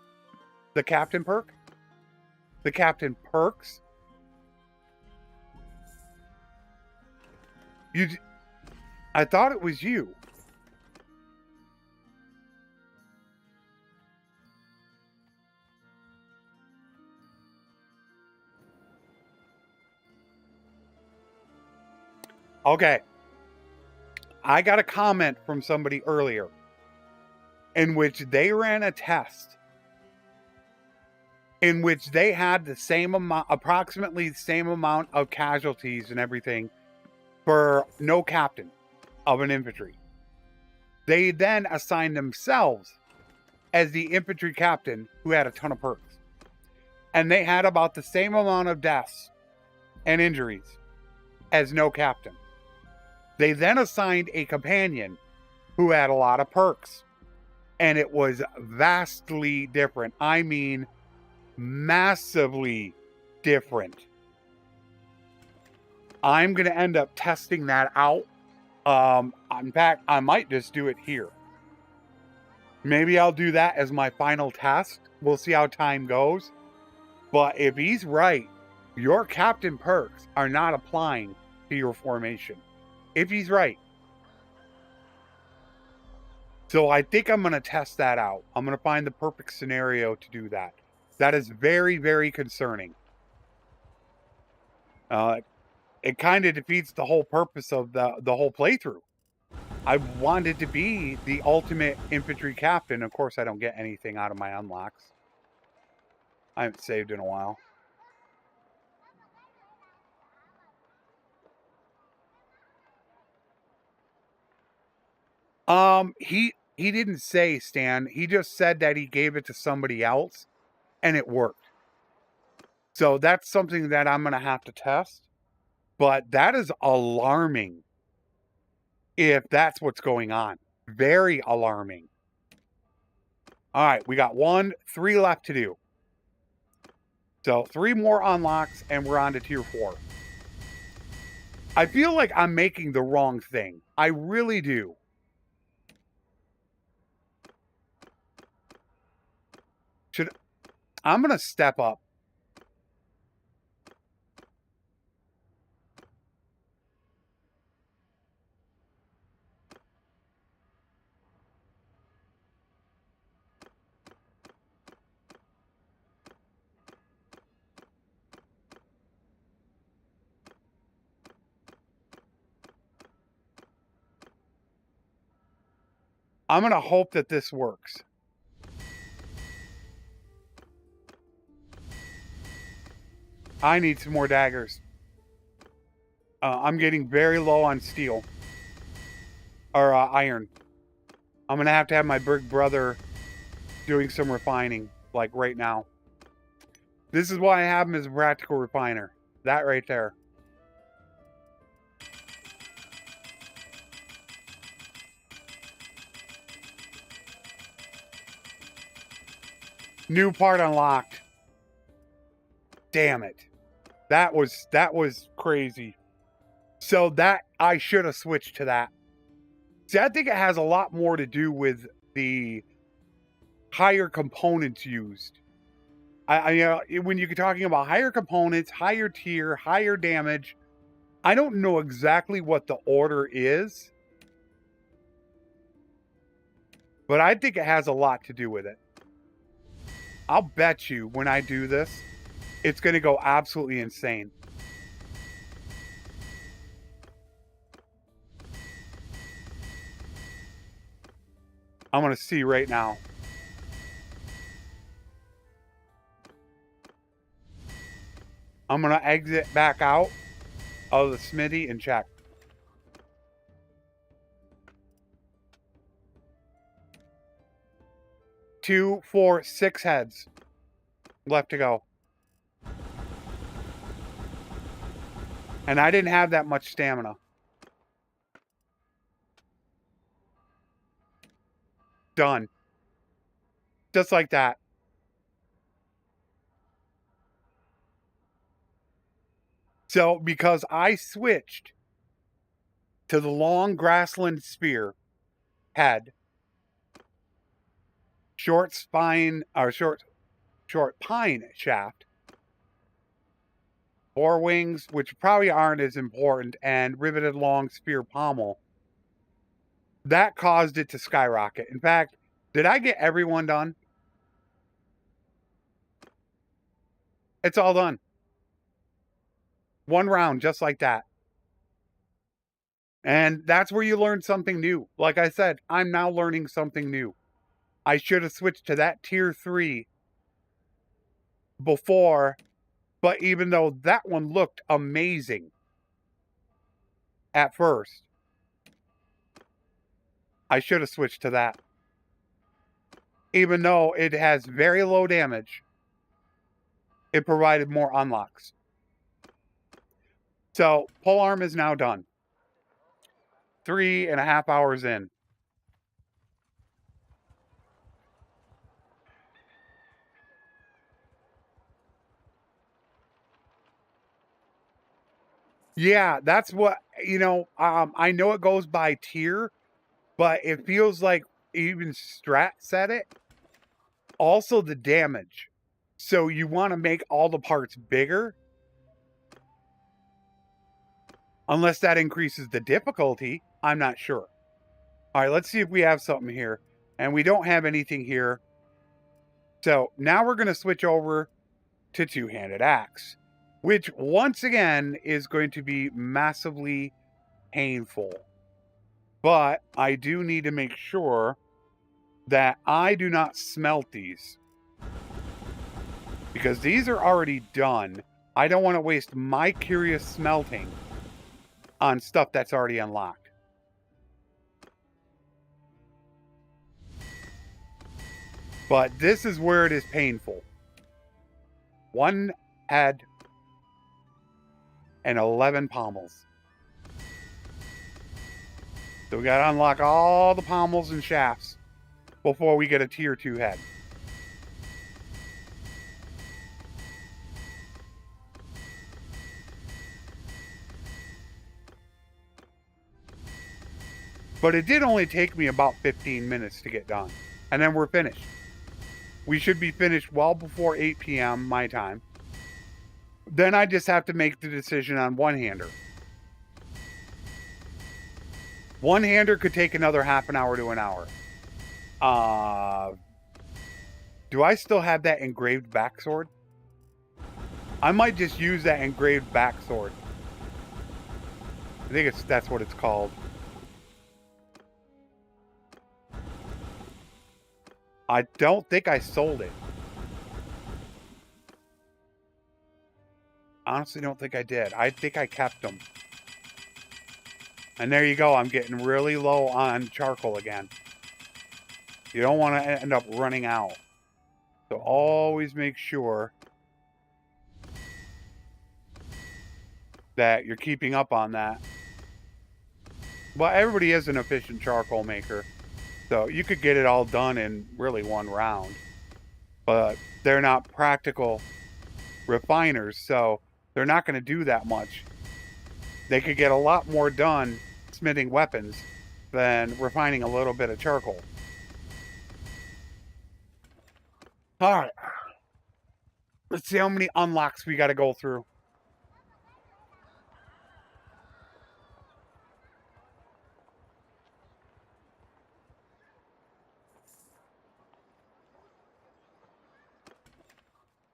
The captain perk? The captain perks? I thought it was you. Okay. I got a comment from somebody earlier. in which they ran a test in which they had the same amount, approximately the same amount of casualties and everything for no captain of an infantry. They then assigned themselves as the infantry captain who had a ton of perks. And they had about the same amount of deaths and injuries as no captain. They then assigned a companion who had a lot of perks. And it was vastly different. I mean, massively different. I'm going to end up testing that out. In fact, I might just do it here. Maybe I'll do that as my final test. We'll see how time goes. But if he's right, your captain perks are not applying to your formation. If he's right. So I think I'm going to test that out. I'm going to find the perfect scenario to do that. That is very, very concerning. It kind of defeats the whole purpose of the whole playthrough. I wanted to be the ultimate infantry captain. Of course, I don't get anything out of my unlocks. I haven't saved in a while. He didn't say, Stan. He just said that he gave it to somebody else, and it worked. So that's something that I'm going to have to test. But that is alarming if that's what's going on. Very alarming. All right, we got 3 left to do. So 3 more unlocks, and we're on to tier 4. I feel like I'm making the wrong thing. I really do. I'm going to step up. I'm going to hope that this works. I need some more daggers. I'm getting very low on steel. Or iron. I'm going to have my big brother doing some refining, like right now. This is why I have him as a practical refiner. That right there. New part unlocked. Damn it. That was crazy. So that I should have switched to that. See, I think it has a lot more to do with the higher components used. When you're talking about higher components, higher tier, higher damage, I don't know exactly what the order is, but I think it has a lot to do with it. I'll bet you when I do this, it's going to go absolutely insane. I'm going to see right now. I'm going to exit back out of the smithy and check. Two, 4, 6 heads left to go. And I didn't have that much stamina. Done. Just like that. So, because I switched to the long grassland spear head, short spine, or short pine shaft, 4 wings, which probably aren't as important, and riveted long spear pommel, that caused it to skyrocket. In fact, did I get everyone done? It's all done. 1 round, just like that. And that's where you learn something new. Like I said, I'm now learning something new. I should have switched to that tier 3 before, but even though that one looked amazing at first, I should have switched to that. Even though it has very low damage, it provided more unlocks. So, Polearm is now done. 3.5 hours in. Yeah, that's what, I know it goes by tier, but it feels like even Strat said it. Also the damage. So you want to make all the parts bigger. Unless that increases the difficulty. I'm not sure. All right, let's see if we have something here. And we don't have anything here. So now we're going to switch over to two-handed axe, which once again is going to be massively painful. But I do need to make sure that I do not smelt these, because these are already done. I don't want to waste my curious smelting on stuff that's already unlocked. But this is where it is painful. 1 head and 11 pommels. So we got to unlock all the pommels and shafts before we get a tier 2 head. But it did only take me about 15 minutes to get done. And then we're finished. We should be finished well before 8 p.m. my time. Then I just have to make the decision on one-hander. One-hander could take another half an hour to an hour. Do I still have that engraved backsword? I might just use that engraved backsword. I think that's what it's called. I don't think I sold it. Honestly, don't think I did. I think I kept them. And there you go. I'm getting really low on charcoal again. You don't want to end up running out. So always make sure that you're keeping up on that. Well, everybody is an efficient charcoal maker. So you could get it all done in really one round. But they're not practical refiners, so they're not going to do that much. They could get a lot more done smithing weapons than refining a little bit of charcoal. All right. Let's see how many unlocks we got to go through.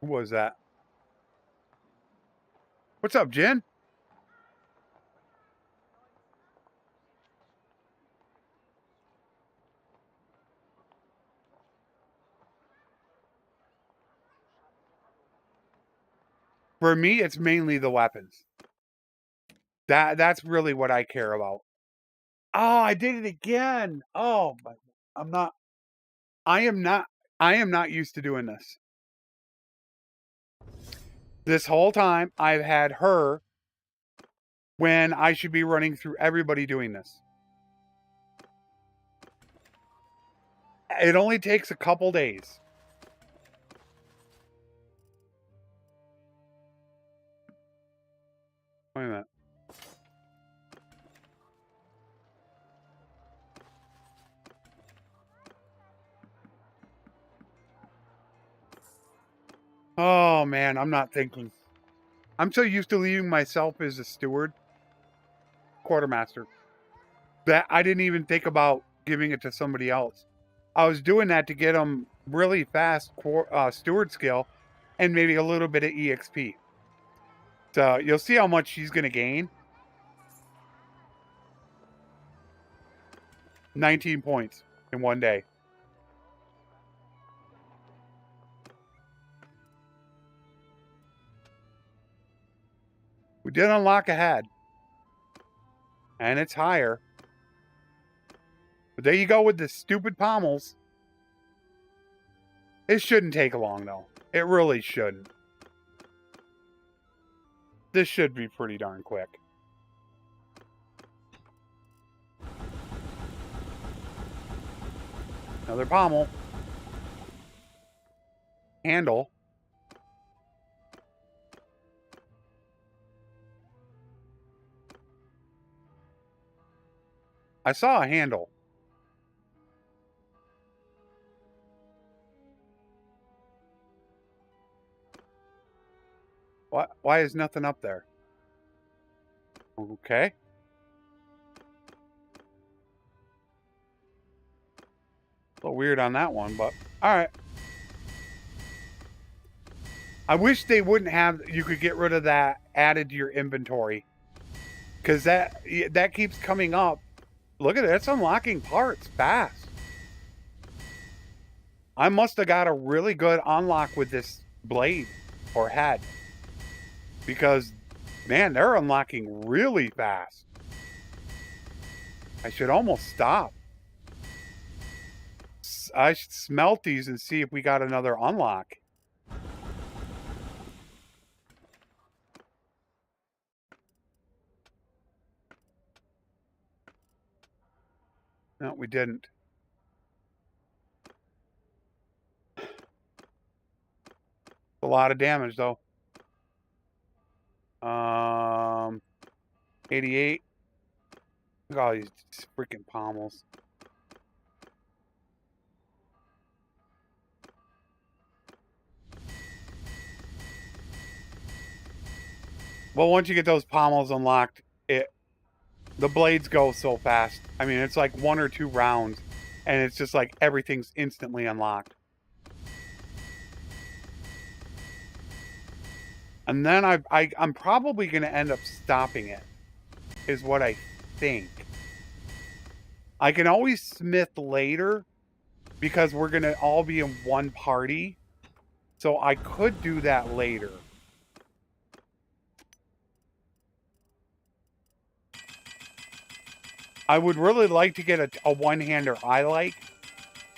Who was that? What's up, Jen? For me, it's mainly the weapons. That's really what I care about. Oh, I did it again. Oh, but I am not used to doing this. This whole time I've had her when I should be running through everybody doing this. It only takes a couple days. Wait a minute. Oh man, I'm not thinking. I'm so used to leaving myself as a steward, quartermaster, that I didn't even think about giving it to somebody else. I was doing that to get them really fast steward skill and maybe a little bit of EXP. So you'll see how much she's going to gain. 19 points in one day. We did unlock a head. And it's higher. But there you go with the stupid pommels. It shouldn't take long, though. It really shouldn't. This should be pretty darn quick. Another pommel. Handle. I saw a handle. Why is nothing up there? Okay. A little weird on that one, but alright. I wish they wouldn't have, you could get rid of that added to your inventory. Because that keeps coming up. Look at it, it's unlocking parts fast. I must have got a really good unlock with this blade or head. Because, man, they're unlocking really fast. I should almost stop. I should smelt these and see if we got another unlock. No, we didn't. A lot of damage, though. 88. Look at all these freaking pommels. Well, once you get those pommels unlocked, the blades go so fast. I mean, it's like 1 or 2 rounds, and it's just like everything's instantly unlocked. And then I'm probably going to end up stopping it, is what I think. I can always smith later, because we're going to all be in one party. So I could do that later. I would really like to get a one-hander I like.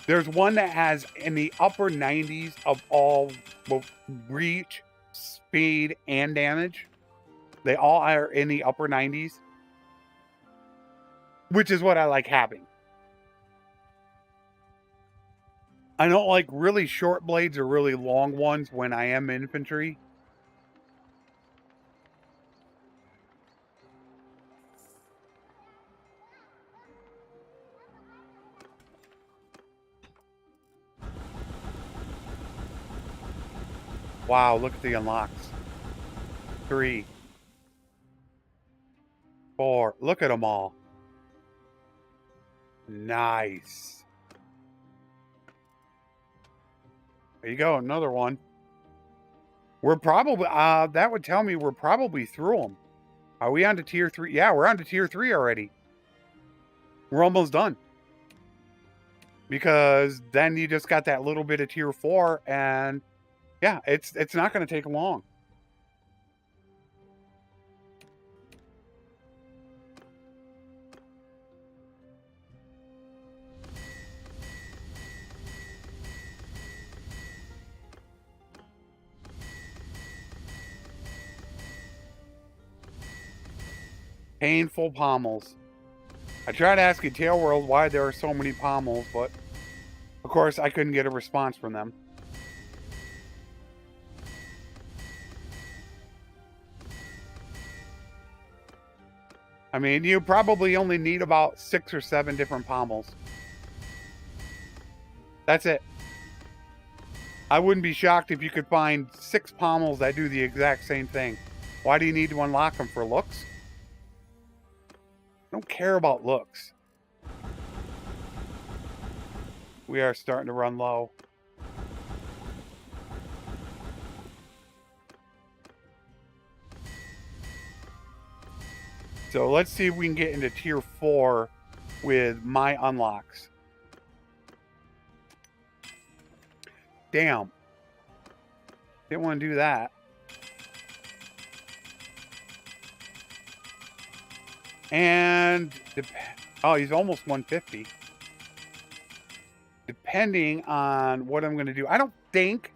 There's one that has in the upper 90s of all reach, speed, and damage. They all are in the upper 90s. Which is what I like having. I don't like really short blades or really long ones when I am infantry. Wow, look at the unlocks. 3. 4. Look at them all. Nice. There you go, another one. We're probably, that would tell me we're probably through them. Are we on to tier 3? Yeah, we're on to tier 3 already. We're almost done. Because then you just got that little bit of tier 4, and yeah, it's not going to take long. Painful pommels. I tried asking Tailworld why there are so many pommels, but of course I couldn't get a response from them. I mean, you probably only need about 6 or 7 different pommels. That's it. I wouldn't be shocked if you could find 6 pommels that do the exact same thing. Why do you need to unlock them? For looks? I don't care about looks. We are starting to run low. So let's see if we can get into tier 4 with my unlocks. Damn. Didn't want to do that. And, oh, he's almost 150. Depending on what I'm going to do. I don't think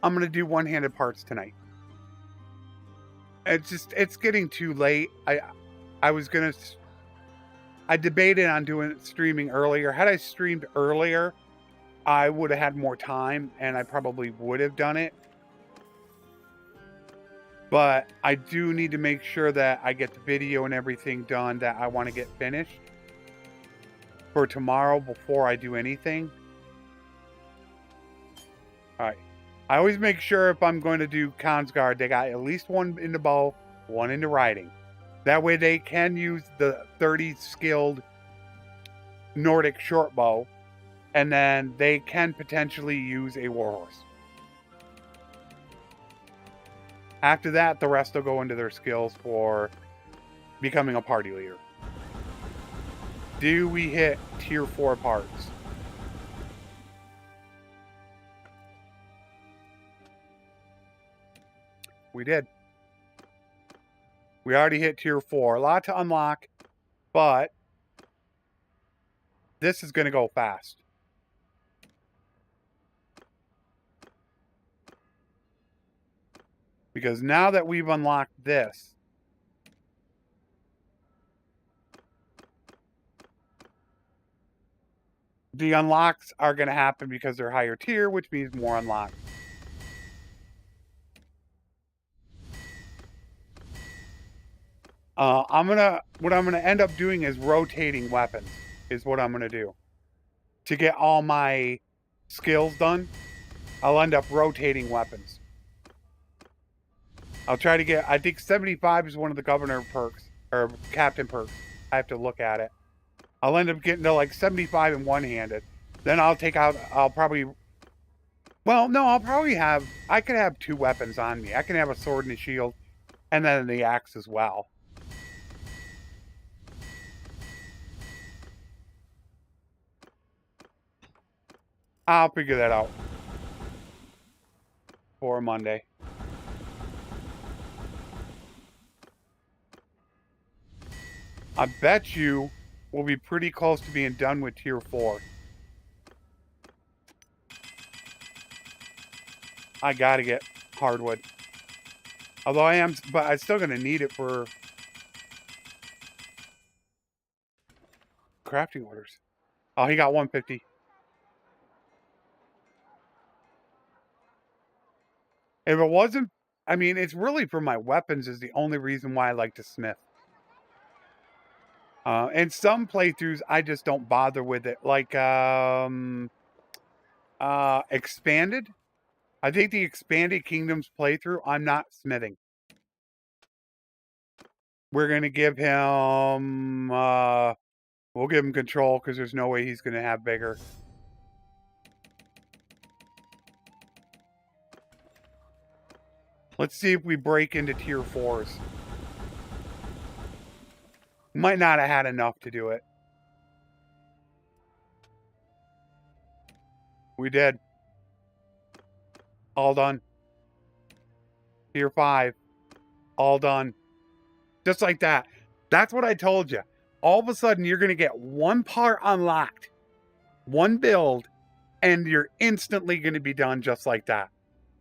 I'm going to do one-handed parts tonight. It's getting too late. I was going to, I debated on doing streaming earlier. Had I streamed earlier, I would have had more time and I probably would have done it. But I do need to make sure that I get the video and everything done that I want to get finished for tomorrow before I do anything. Alright. I always make sure if I'm going to do Consguard, they got at least one in the bow, one in the riding. That way they can use the 30 skilled Nordic short bow, and then they can potentially use a warhorse. After that, the rest will go into their skills for becoming a party leader. Do we hit tier 4 parts? We did. We already hit tier 4. A lot to unlock, but this is going to go fast. Because now that we've unlocked this, the unlocks are going to happen because they're higher tier, which means more unlocks. What I'm gonna end up doing is rotating weapons, is what I'm gonna do. To get all my skills done, I'll end up rotating weapons. I'll try to get, I think 75 is one of the governor perks, or captain perks. I have to look at it. I'll end up getting to like 75 in one-handed. Then I'll take out, I'll probably, well, no, I'll probably have, I could have 2 weapons on me. I can have a sword and a shield, and then the axe as well. I'll figure that out for Monday. I bet you we'll be pretty close to being done with tier 4. I gotta get hardwood. Although I am, but I'm still gonna need it for crafting orders. Oh, he got 150. If it wasn't, I mean, it's really for my weapons is the only reason why I like to smith. And some playthroughs, I just don't bother with it. Like, Expanded. I think the Expanded Kingdoms playthrough, I'm not smithing. We're going to give him, we'll give him control because there's no way he's going to have bigger. Let's see if we break into tier 4s. Might not have had enough to do it. We did. All done. Tier 5. All done. Just like that. That's what I told you. All of a sudden, you're going to get one part unlocked. One build. And you're instantly going to be done just like that.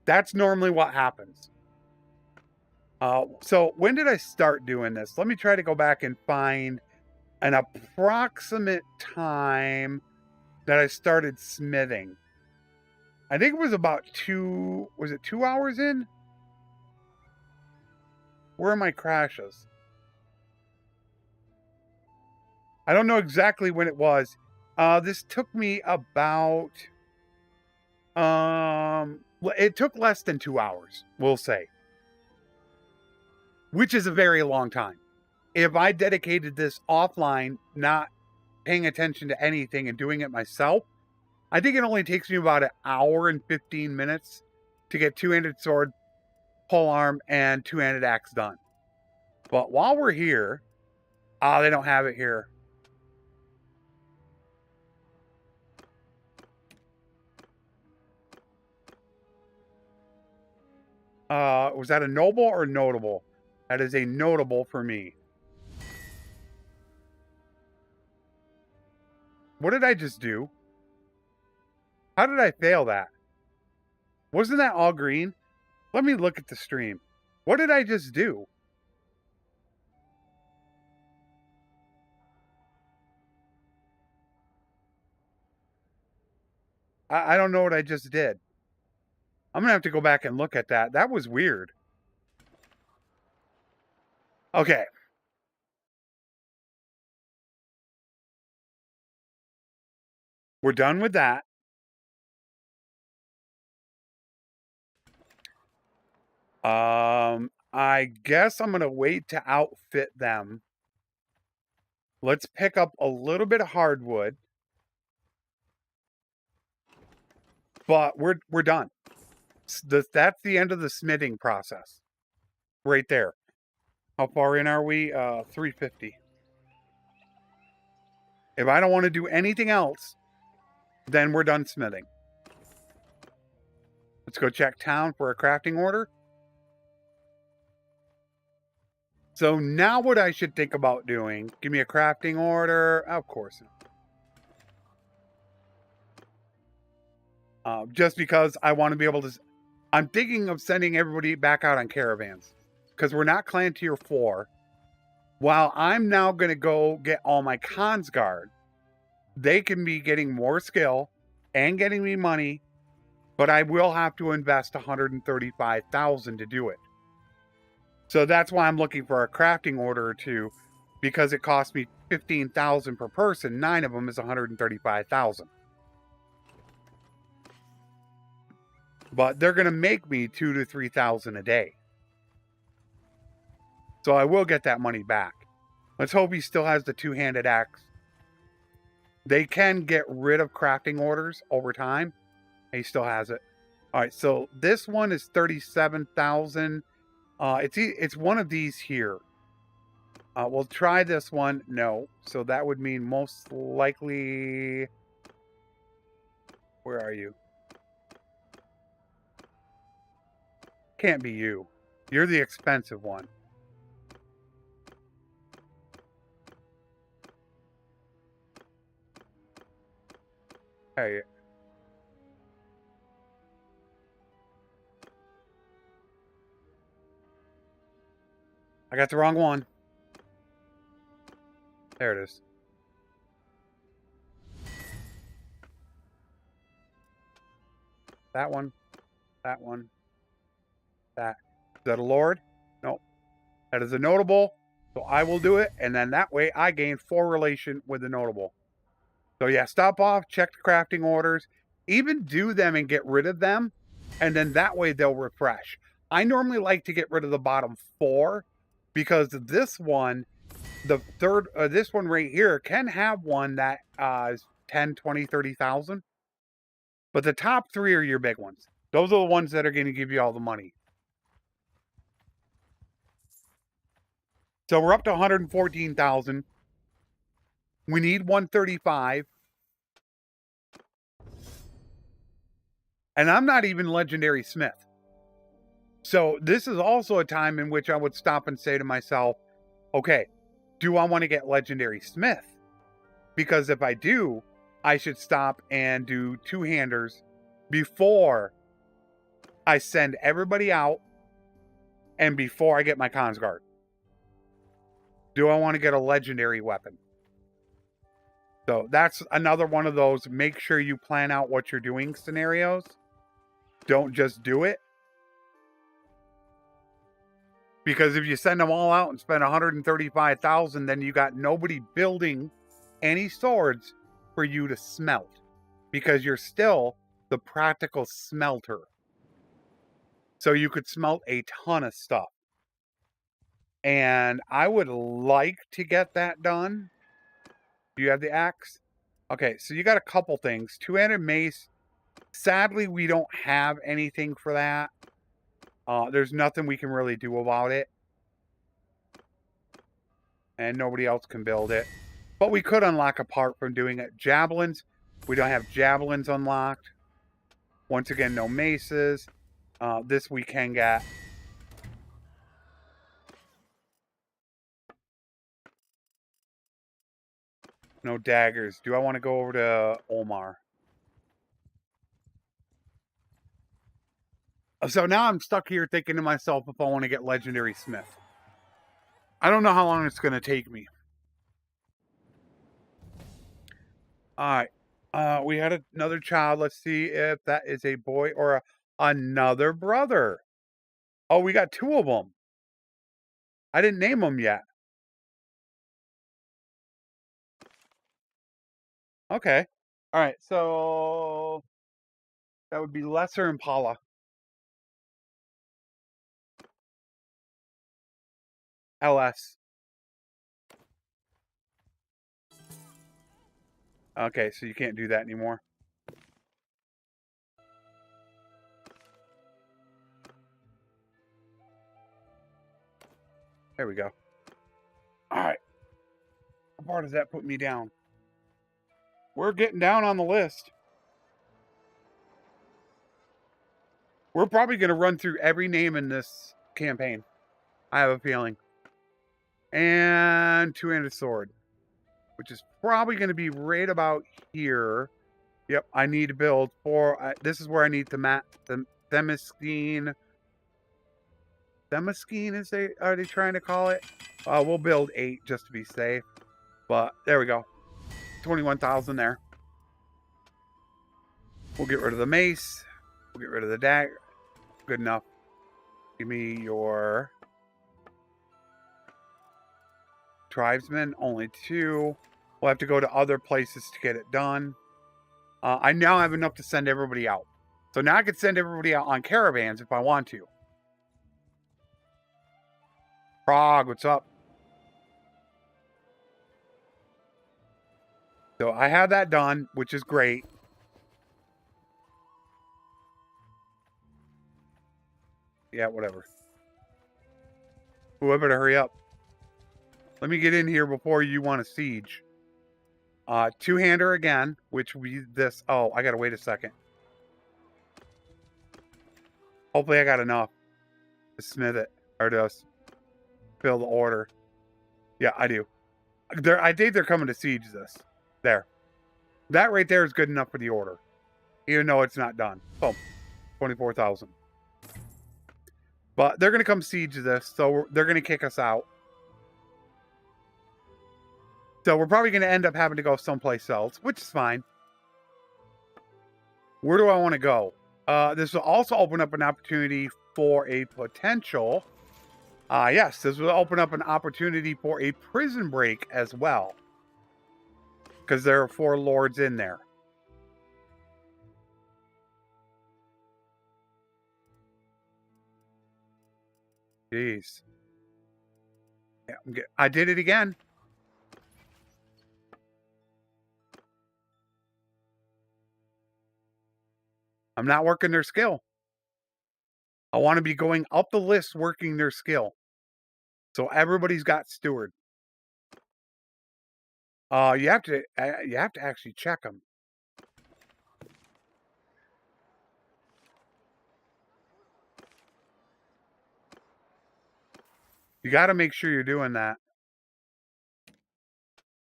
That's normally what happens. So when did I start doing this? Let me try to go back and find an approximate time that I started smithing. I think it was about 2 hours in? Where are my crashes? I don't know exactly when it was. This took me about, it took less than 2 hours, we'll say. Which is a very long time. If I dedicated this offline, not paying attention to anything and doing it myself, I think it only takes me about an hour and 15 minutes to get two-handed sword, polearm, and two-handed axe done. But while we're here, they don't have it here. Was that a noble or notable? That is a notable for me. What did I just do? How did I fail that? Wasn't that all green? Let me look at the stream. What did I just do? I don't know what I just did. I'm going to have to go back and look at that. That was weird. Okay. We're done with that. I guess I'm going to wait to outfit them. Let's pick up a little bit of hardwood. But we're done. That's the end of the smithing process. Right there. How far in are we? 350. If I don't want to do anything else, then we're done smithing. Let's go check town for a crafting order. So now what I should think about doing, give me a crafting order. Of course. Just because I want to be able to... I'm thinking of sending everybody back out on caravans. Because we're not clan tier 4. While I'm now going to go get all my cons guard. They can be getting more skill and getting me money. But I will have to invest 135,000 to do it. So that's why I'm looking for a crafting order or two, because it costs me 15,000 per person. 9 of them is 135,000. But they're going to make me 2,000 to 3,000 a day. So I will get that money back. Let's hope he still has the two-handed axe. They can get rid of crafting orders over time. He still has it. All right, so this one is 37,000. It's one of these here. We'll try this one. No. So that would mean most likely... Where are you? Can't be you. You're the expensive one. Hey. I got the wrong one. There it is. That one. That one. That. Is that a lord? No. That is a notable. So I will do it. And then that way I gain 4 relation with the notable. So yeah, stop off, check the crafting orders. Even do them and get rid of them. And then that way they'll refresh. I normally like to get rid of the bottom 4. Because this one, the third, this one right here can have one that is 10, 20, 30,000. But the top 3 are your big ones. Those are the ones that are going to give you all the money. So we're up to 114,000. We need 135. And I'm not even legendary smith. So this is also a time in which I would stop and say to myself, okay, do I want to get legendary smith? Because if I do, I should stop and do 2-handers before I send everybody out and before I get my cons guard. Do I want to get a legendary weapon? So that's another one of those make sure you plan out what you're doing scenarios. Don't just do it. Because if you send them all out and spend 135,000, then you got nobody building any swords for you to smelt. Because you're still the practical smelter. So you could smelt a ton of stuff. And I would like to get that done. Do you have the axe? Okay, so you got a couple things. 2-handed mace. Sadly, we don't have anything for that. There's nothing we can really do about it. And nobody else can build it. But we could unlock a part from doing it. Javelins. We don't have javelins unlocked. Once again, no maces. This we can get. No daggers. Do I want to go over to Omar? So now I'm stuck here thinking to myself if I want to get Legendary Smith. I don't know how long it's going to take me. All right. We had another child. Let's see if that is a boy or another brother. Oh, we got 2 of them. I didn't name them yet. Okay. All right. So that would be Lesser and Paula. LS. Okay, so you can't do that anymore. There we go. All right. How far does that put me down? We're getting down on the list. We're probably going to run through every name in this campaign. I have a feeling. And 2-handed sword, which is probably going to be right about here. Yep, I need to build 4. This is where I need the Themyscene. Themyscene, are they trying to call it? We'll build 8 just to be safe. But there we go. 21,000 there. We'll get rid of the mace. We'll get rid of the dagger. Good enough. Give me your tribesmen. Only 2. We'll have to go to other places to get it done. I now have enough to send everybody out. So now I can send everybody out on caravans if I want to. Prague, what's up? So I have that done, which is great. Yeah, whatever. Ooh, I better hurry up. Let me get in here before you want to siege. 2-hander again, which we this. Oh, I gotta wait a second. Hopefully I got enough to smith it or to fill the order. Yeah, I do. I think they're coming to siege this. There. That right there is good enough for the order. Even though it's not done. Boom. 24,000. But they're going to come siege this, so they're going to kick us out. So we're probably going to end up having to go someplace else, which is fine. Where do I want to go? This will also open up an opportunity for a potential... yes, this will open up an opportunity for a prison break as well. Because there are 4 lords in there. Jeez. Yeah, I did it again. I'm not working their skill. I want to be going up the list working their skill. So everybody's got steward. You have to actually check them. You got to make sure you're doing that.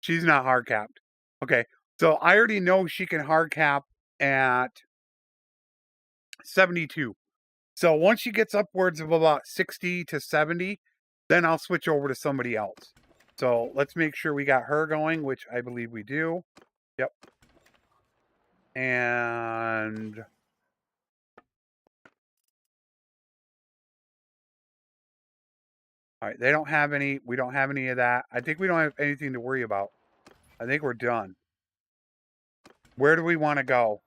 She's not hard capped. Okay, so I already know she can hard cap at 72. So once she gets upwards of about 60 to 70, then I'll switch over to somebody else. So let's make sure we got her going, which I believe we do. Yep. And... all right, they don't have any. We don't have any of that. I think we don't have anything to worry about. I think we're done. Where do we want to go?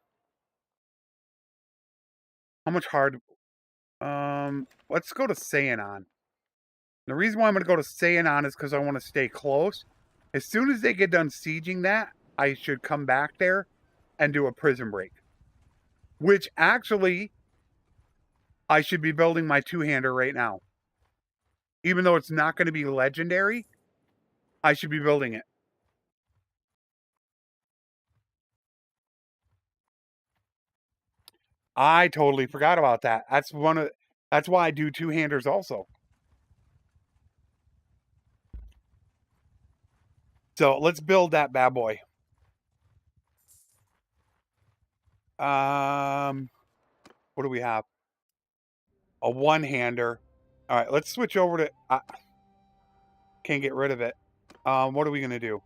How much hard... let's go to Saiyanon. The reason why I'm going to go to Saiyanon is because I want to stay close. As soon as they get done sieging that, I should come back there and do a prison break. Which actually, I should be building my 2-hander right now. Even though it's not going to be legendary, I should be building it. I totally forgot about that. That's why I do 2-handers also. So let's build that bad boy. What do we have? A one-hander. All right, let's switch over to... can't get rid of it. What are we going to do?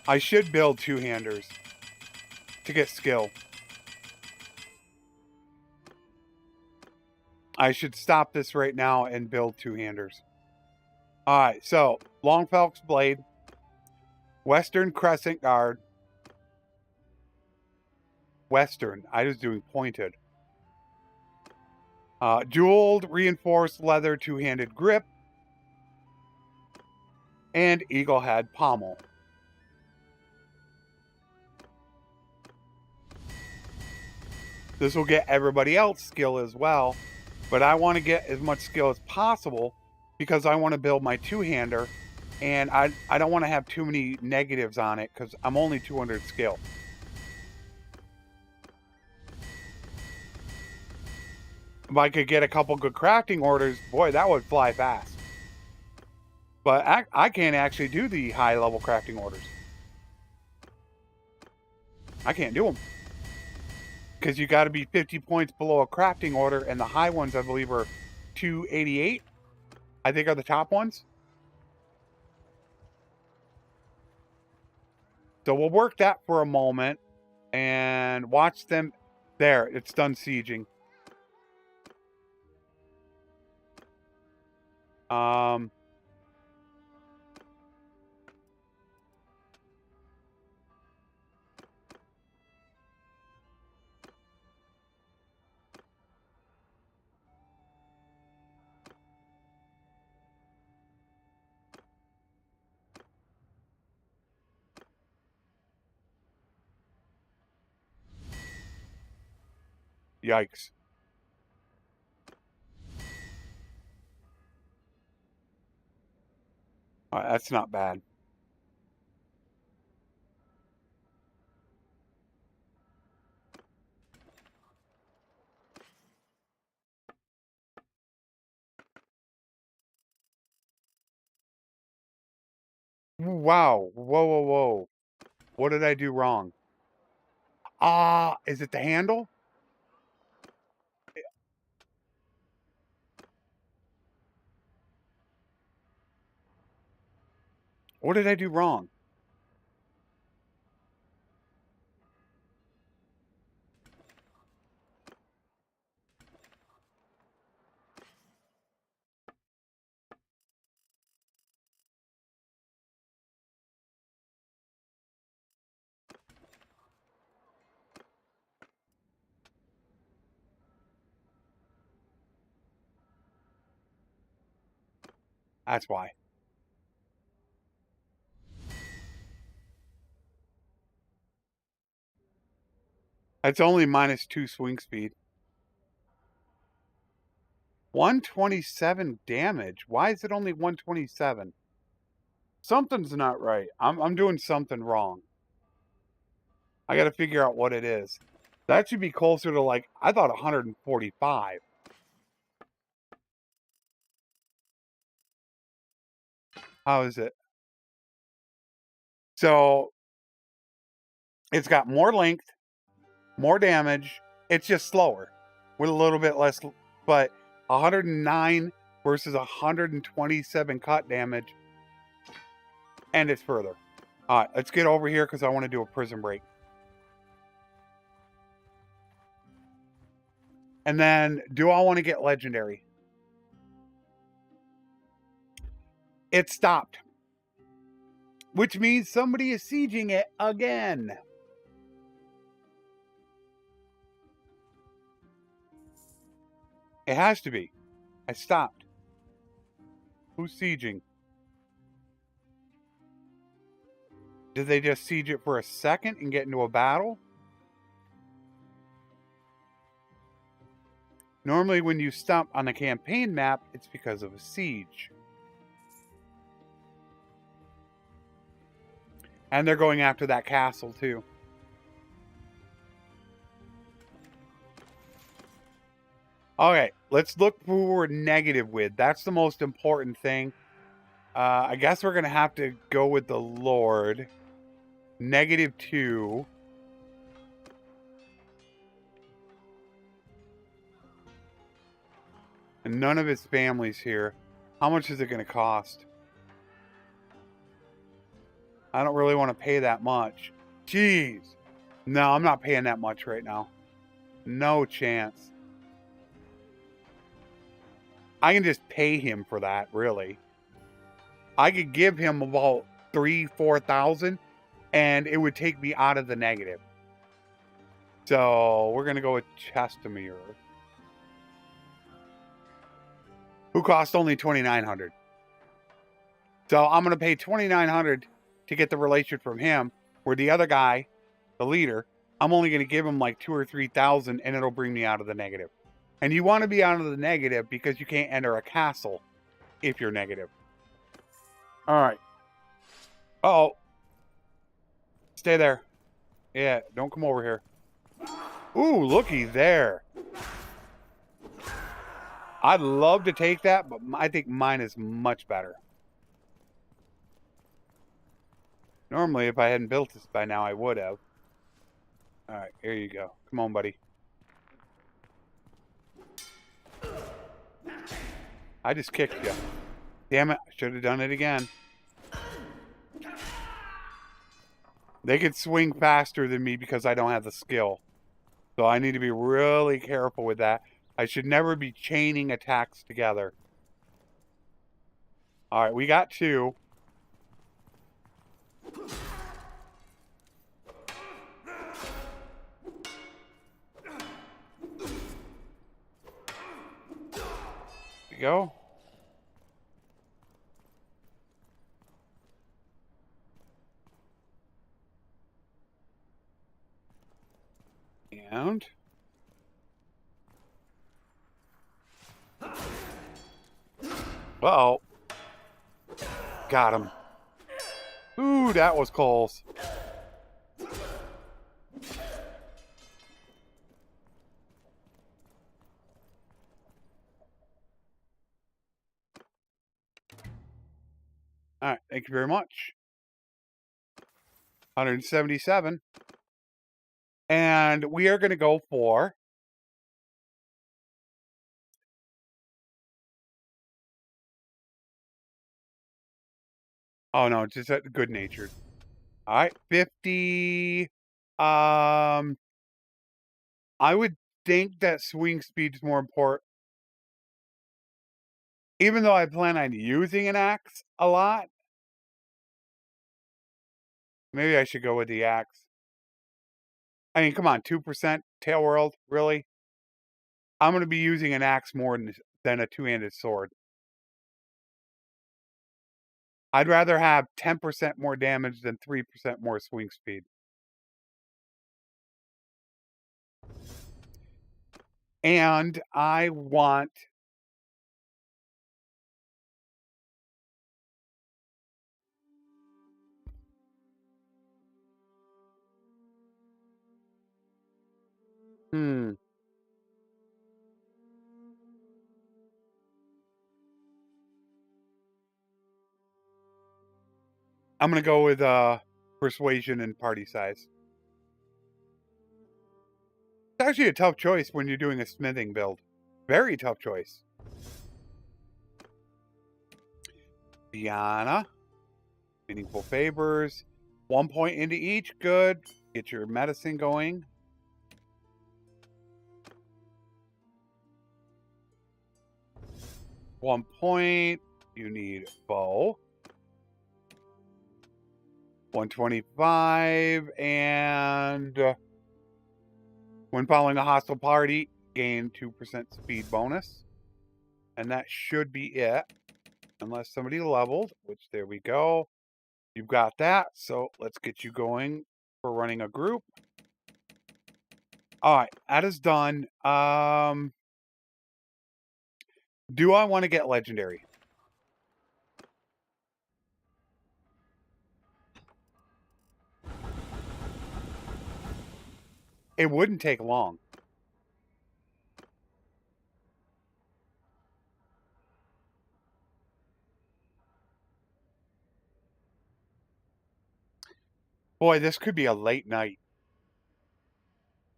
I should build two-handers to get skill. I should stop this right now and build two-handers. Alright, so Long Falx Blade, Western Crescent Guard, Western, I was doing pointed. Jeweled Reinforced Leather Two-Handed Grip, and Eaglehead Pommel. This will get everybody else skill as well, but I want to get as much skill as possible because I want to build my two-hander, and I don't want to have too many negatives on it because I'm only 200 skill. If I could get a couple good crafting orders, boy, that would fly fast. But I can't actually do the high-level crafting orders. I can't do them. Because you got to be 50 points below a crafting order, and the high ones, I believe, are 288. I think are the top ones. So we'll work that for a moment and watch them. There, it's done sieging. Yikes. That's not bad. Wow. Whoa, whoa, whoa. What did I do wrong? Is it the handle? What did I do wrong? That's why. It's only -2 swing speed. 127 damage. Why is it only 127? Something's not right. I'm doing something wrong. I got to figure out what it is. That should be closer to, like, I thought 145. How is it? So it's got more length, more damage. It's just slower with a little bit less, but 109 versus 127 cut damage. And it's further. All right, let's get over here because I want to do a prison break. And then, do I want to get legendary? It stopped. Which means somebody is sieging it again. It has to be. I stopped. Who's sieging? Did they just siege it for a second and get into a battle? Normally when you stomp on a campaign map, it's because of a siege. And they're going after that castle too. Okay, let's look who we're negative with. That's the most important thing. I guess we're going to have to go with the Lord. -2. And none of his family's here. How much is it going to cost? I don't really want to pay that much. Jeez. No, I'm not paying that much right now. No chance. I can just pay him for that, really. I could give him about 3,000-4,000 and it would take me out of the negative. So we're going to go with Chestamere, who cost only 2,900. So I'm going to pay 2,900 to get the relation from him, where the other guy, the leader, I'm only going to give him like 2,000 or 3,000 and it'll bring me out of the negative. And you want to be out of the negative because you can't enter a castle if you're negative. All right. Uh-oh. Stay there. Yeah, don't come over here. Ooh, looky there. I'd love to take that, but I think mine is much better. Normally, if I hadn't built this by now, I would have. All right, here you go. Come on, buddy. I just kicked you. Damn it, I should have done it again. They could swing faster than me because I don't have the skill. So I need to be really careful with that. I should never be chaining attacks together. All right, we got 2. There you go. And uh-oh. Got him. Ooh, that was close. All right, thank you very much. 177. And we are going to go for... Oh, no, just good-natured. All right, 50. I would think that swing speed's more important. Even though I plan on using an axe a lot, maybe I should go with the axe. I mean, come on, 2% tail world, really? I'm going to be using an axe more than a two-handed sword. I'd rather have 10% more damage than 3% more swing speed. And I want... I'm going to go with persuasion and party size. It's actually a tough choice when you're doing a smithing build. Very tough choice. Diana. Meaningful favors. 1 point into each. Good. Get your medicine going. One point. You need bow. 125. And when following a hostile party, gain 2% speed bonus. And that should be it. Unless somebody leveled, which there we go. You've got that. So let's get you going for running a group. All right, that is done. Do I want to get legendary? It wouldn't take long. Boy, this could be a late night.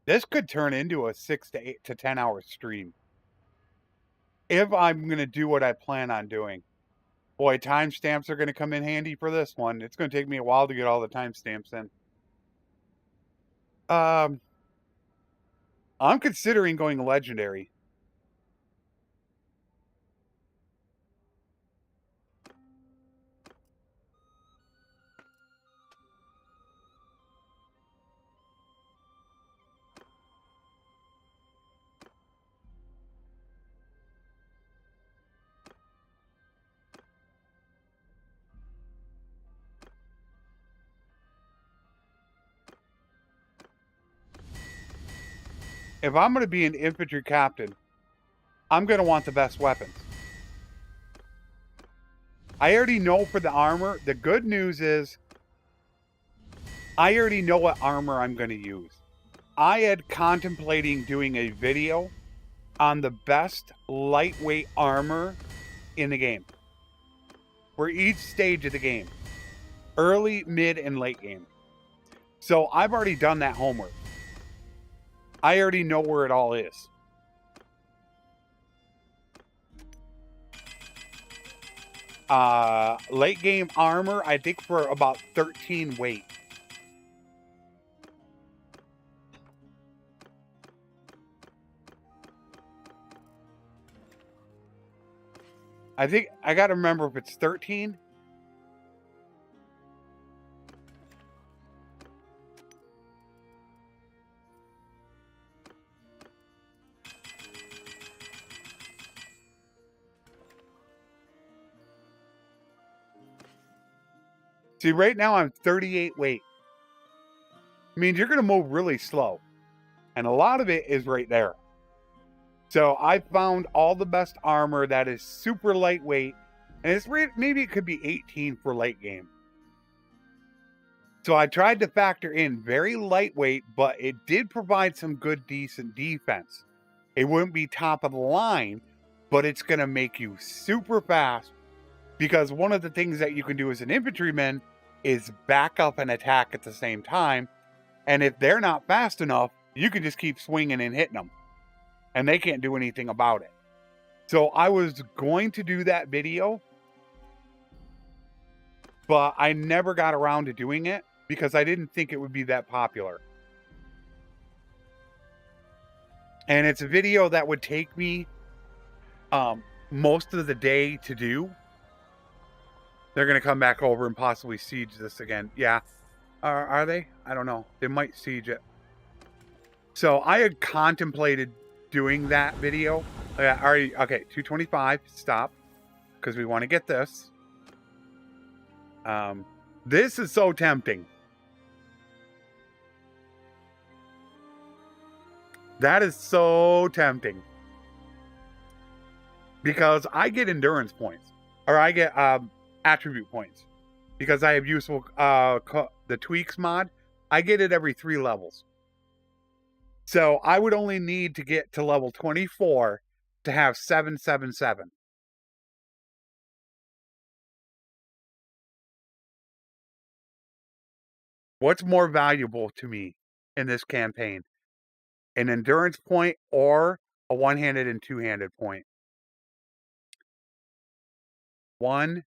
This could turn into a 6 to 8 to 10 hour stream. If I'm going to do what I plan on doing. Boy, timestamps are going to come in handy for this one. It's going to take me a while to get all the timestamps in. I'm considering going legendary. If I'm going to be an infantry captain, I'm going to want the best weapons. I already know for the armor, the good news is I already know what armor I'm going to use. I had contemplating doing a video on the best lightweight armor in the game for each stage of the game. Early, mid, and late game. So I've already done that homework. I already know where it all is. Late game armor, I think for about 13 weight. I think I got to remember if it's 13. See, right now I'm 38 weight. I mean, you're going to move really slow. And a lot of it is right there. So I found all the best armor that is super lightweight. And it's maybe it could be 18 for late game. So I tried to factor in very lightweight, but it did provide some good, decent defense. It wouldn't be top of the line, but it's going to make you super fast. Because one of the things that you can do as an infantryman is back up and attack at the same time. And if they're not fast enough, you can just keep swinging and hitting them. And they can't do anything about it. So I was going to do that video, but I never got around to doing it because I didn't think it would be that popular. And it's a video that would take me most of the day to do. They're going to come back over and possibly siege this again. Yeah. Are they? I don't know. They might siege it. So I had contemplated doing that video. Okay, 225. Stop. Because we want to get this. This is so tempting. That is so tempting. Because I get endurance points. Or I get attribute points. Because I have useful the tweaks mod. I get it every 3 levels. So I would only need to get to level 24 to have 777. What's more valuable to me in this campaign? An endurance point or a one-handed and two-handed point? 1,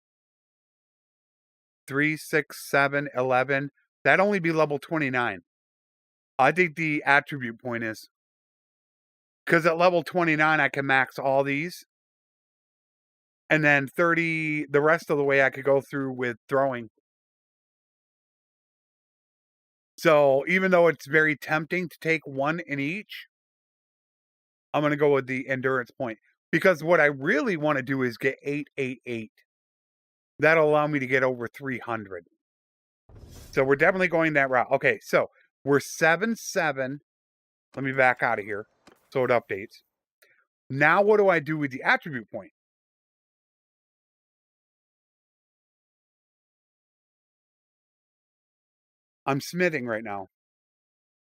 3, 6, 7, 11. That'd only be level 29. I think the attribute point is. Because at level 29, I can max all these. And then 30, the rest of the way I could go through with throwing. So even though it's very tempting to take one in each, I'm going to go with the endurance point. Because what I really want to do is get 888. That'll allow me to get over 300. So we're definitely going that route. Okay, so we're 7-7. Let me back out of here so it updates. Now what do I do with the attribute point? I'm smithing right now.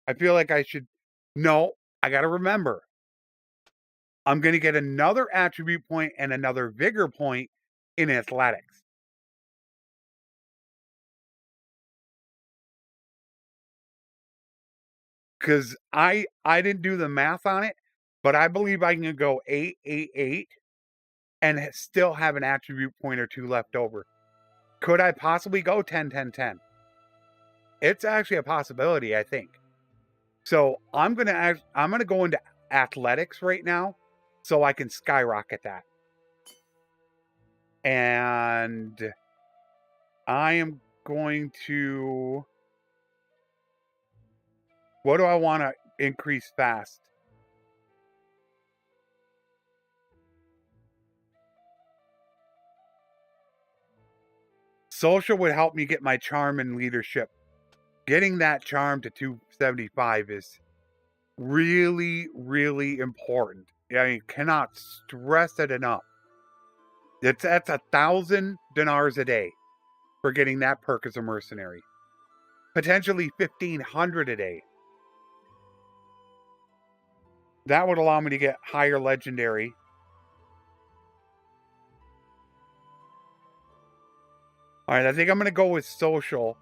I feel like I should... No, I got to remember. I'm going to get another attribute point and another vigor point in athletics. Because I didn't do the math on it, but I believe I can go 8, 8, 8, and still have an attribute point or two left over. Could I possibly go 10, 10, 10? It's actually a possibility, I think. So I'm gonna go into athletics right now, so I can skyrocket that. And I am going to. What do I want to increase fast? Social would help me get my charm and leadership. Getting that charm to 275 is really, really important. I cannot stress it enough. That's 1,000 dinars a day for getting that perk as a mercenary. Potentially 1,500 a day. That would allow me to get higher legendary. All right, I think I'm going to go with social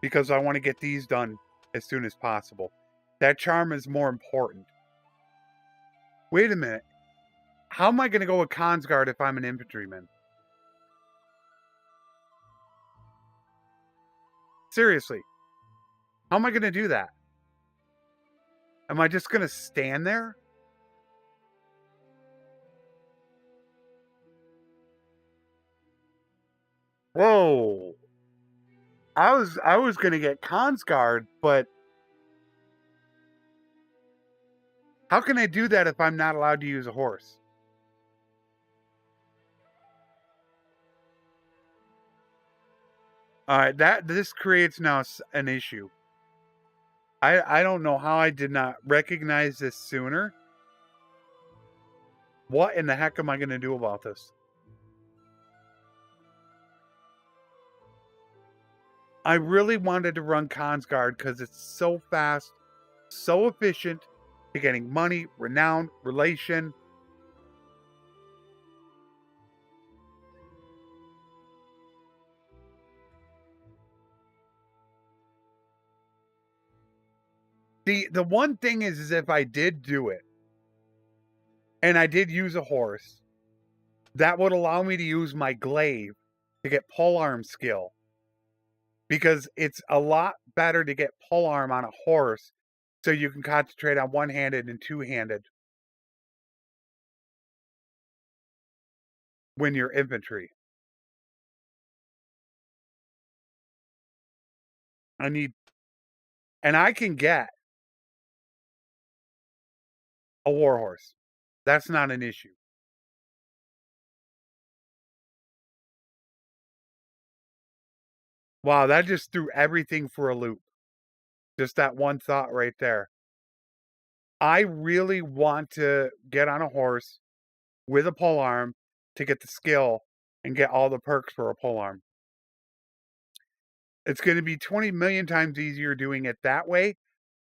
because I want to get these done as soon as possible. That charm is more important. Wait a minute. How am I going to go with Consguard if I'm an infantryman? Seriously. How am I going to do that? Am I just going to stand there? Whoa. I was going to get Consguard, but how can I do that if I'm not allowed to use a horse? All right, this creates now an issue. I don't know how I did not recognize this sooner. What in the heck am I going to do about this? I really wanted to run Consguard because it's so fast, so efficient to getting money, renown, relation. The one thing is if I did do it, and I did use a horse, that would allow me to use my glaive to get polearm skill. Because it's a lot better to get polearm on a horse so you can concentrate on one-handed and two-handed when you're infantry. And I can get a warhorse. That's not an issue. Wow, that just threw everything for a loop. Just that one thought right there. I really want to get on a horse with a polearm to get the skill and get all the perks for a polearm. It's going to be 20 million times easier doing it that way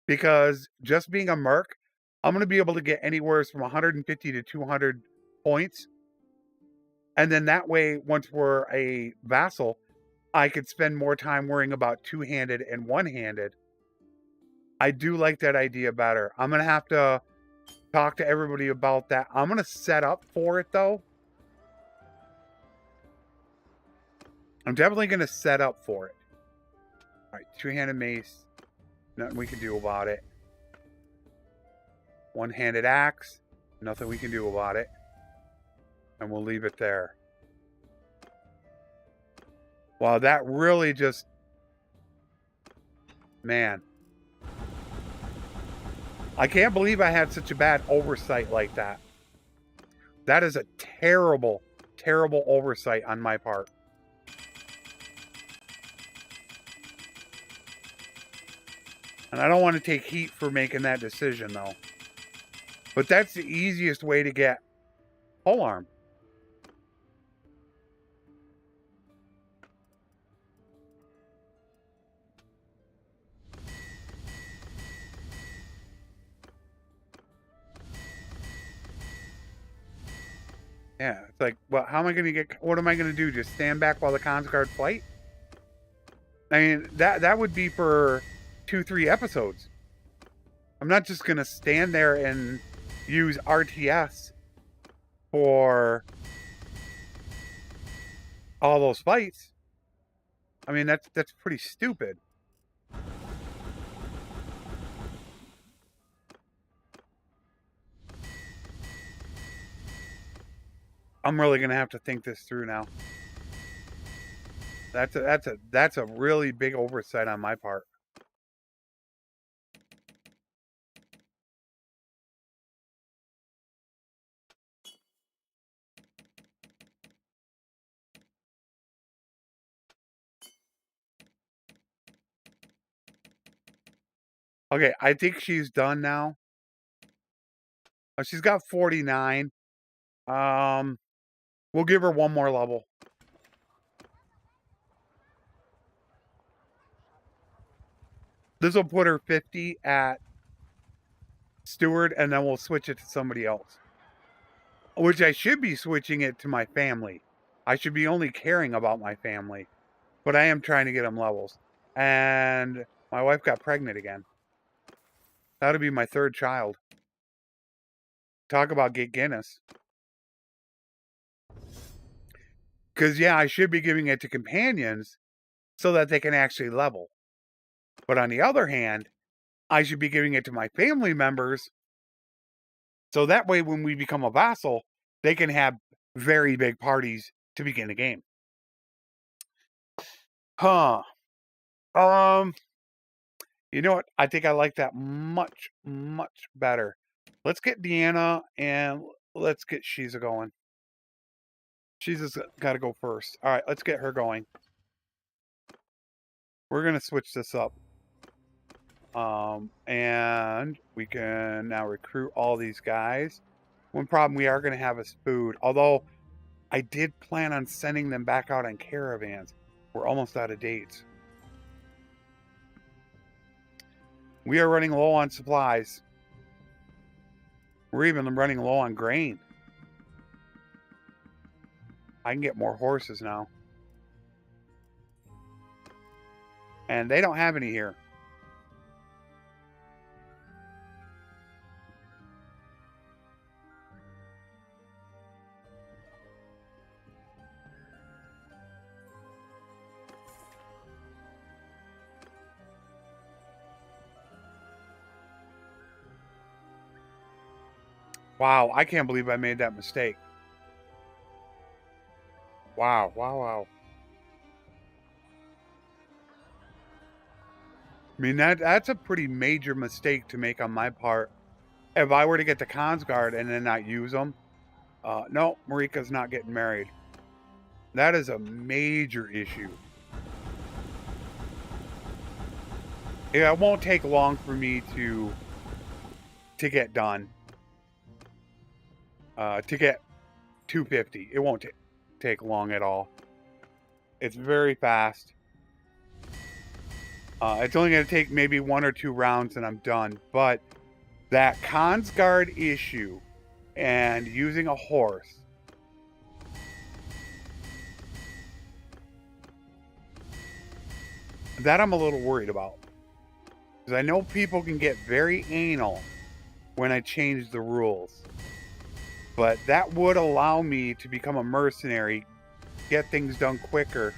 because just being a Merc, I'm going to be able to get anywhere from 150 to 200 points. And then that way, once we're a vassal, I could spend more time worrying about two-handed and one-handed. I do like that idea better. I'm going to have to talk to everybody about that. I'm going to set up for it, though. I'm definitely going to set up for it. All right, two-handed mace. Nothing we can do about it. One-handed axe. Nothing we can do about it. And we'll leave it there. Wow, that really just... Man. I can't believe I had such a bad oversight like that. That is a terrible, terrible oversight on my part. And I don't want to take heat for making that decision, though. But that's the easiest way to get polearm. Yeah, it's like, well, how am I going to get... What am I going to do? Just stand back while the Consguard fight? I mean, that would be for 2-3 episodes. I'm not just going to stand there and use RTS for all those fights. I mean, that's pretty stupid. I'm really going to have to think this through now. That's a really big oversight on my part. Okay, I think she's done now. Oh, she's got 49. We'll give her one more level. This will put her 50 at steward, and then we'll switch it to somebody else. Which I should be switching it to my family. I should be only caring about my family. But I am trying to get them levels. And my wife got pregnant again. That'll be my third child. Talk about get Guinness. Because, yeah, I should be giving it to companions so that they can actually level. But on the other hand, I should be giving it to my family members so that way when we become a vassal, they can have very big parties to begin the game. Huh. You know what? I think I like that much, much better. Let's get Deanna and let's get Shiza going. Shiza's got to go first. All right, let's get her going. We're going to switch this up. And we can now recruit all these guys. One problem we are going to have is food. Although I did plan on sending them back out on caravans. We're almost out of dates. We are running low on supplies. We're even running low on grain. I can get more horses now. And they don't have any here. Wow, I can't believe I made that mistake. Wow, wow, wow. I mean, that's a pretty major mistake to make on my part. If I were to get the Consguard and then not use them, no, Marika's not getting married. That is a major issue. Yeah, it won't take long for me to get done. To get 250. It won't take long at all. It's very fast. It's only going to take maybe 1 or 2 rounds and I'm done. But that Consguard issue and using a horse, that I'm a little worried about. Because I know people can get very anal when I change the rules. But that would allow me to become a mercenary, get things done quicker,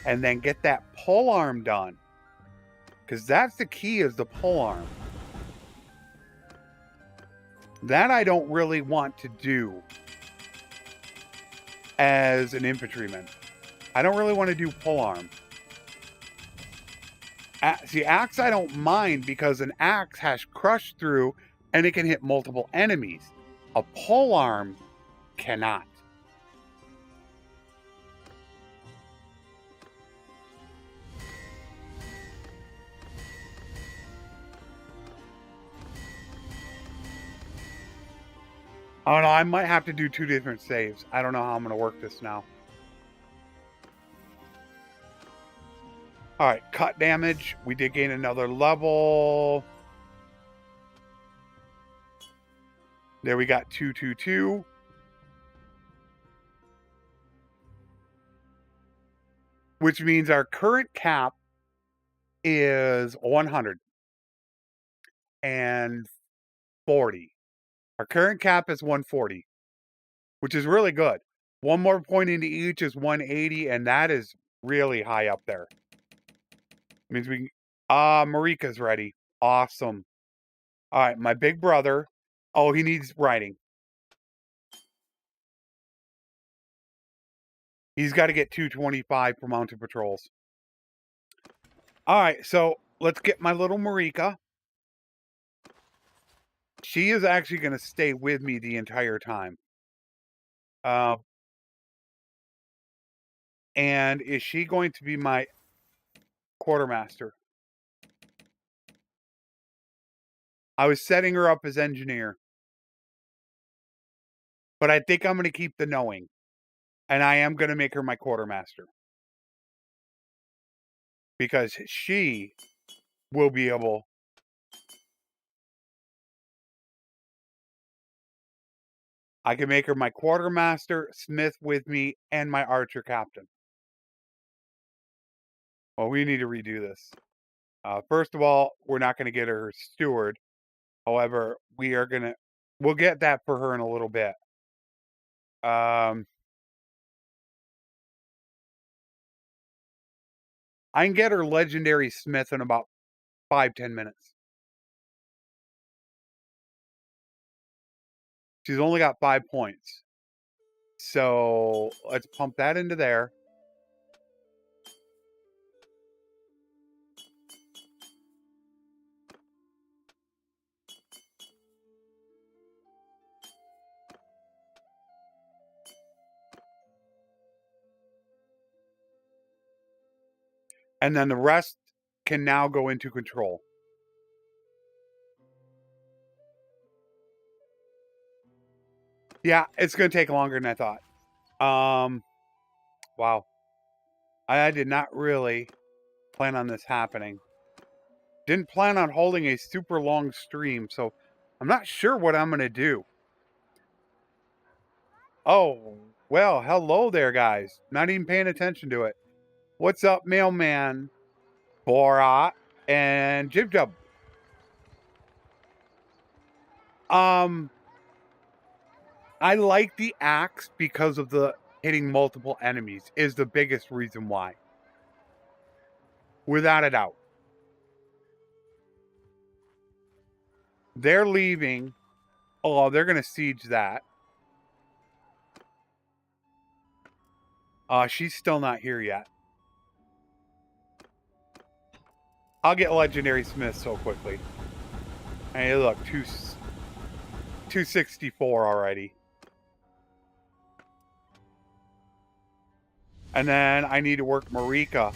and then get that polearm done. Because that's the key, is the polearm. That I don't really want to do as an infantryman. I don't really want to do polearm. See, axe I don't mind because an axe has crush through and it can hit multiple enemies. A polearm cannot. I don't know, I might have to do 2 different saves. I don't know how I'm going to work this now. Alright, cut damage. We did gain another level. There we got 222. Which means our current cap is 100. Our current cap is 140, which is really good. One more point into each is 180, and that is really high up there. Means we can... Marika's ready. Awesome. All right, my big brother. Oh, he needs riding. He's got to get 225 for mounted patrols. All right, so let's get my little Marika. She is actually going to stay with me the entire time. And is she going to be my quartermaster? I was setting her up as engineer. But I think I'm going to keep the knowing. And I am going to make her my quartermaster. Because she will be able... I can make her my quartermaster, smith with me, and my archer captain. Well, we need to redo this. First of all, we're not going to get her steward. However, we'll get that for her in a little bit. I can get her legendary smith in about 5-10 minutes. She's only got 5 points. So let's pump that into there. And then the rest can now go into control. Yeah, it's going to take longer than I thought. Wow. I did not really plan on this happening. Didn't plan on holding a super long stream, so I'm not sure what I'm going to do. Oh, well, hello there, guys. Not even paying attention to it. What's up, Mailman, Borat, and Jib Jub? I like the axe because of the hitting multiple enemies is the biggest reason why. Without a doubt. They're leaving. Oh, they're going to siege that. She's still not here yet. I'll get legendary smith so quickly. Hey, look, 264 already. And then I need to work Marika.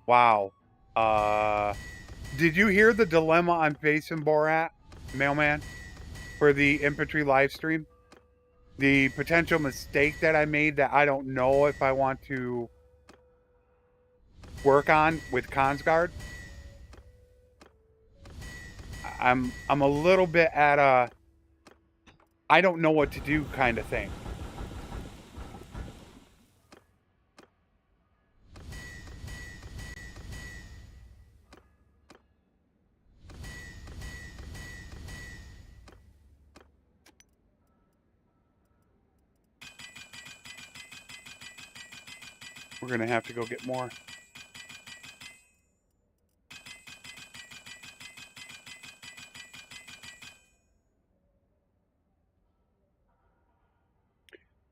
Wow. Did you hear the dilemma I'm facing, Borat, Mailman, for the infantry live stream? The potential mistake that I made that I don't know if I want to work on with Consguard. I'm a little bit at a I don't know what to do kind of thing. We're going to have to go get more.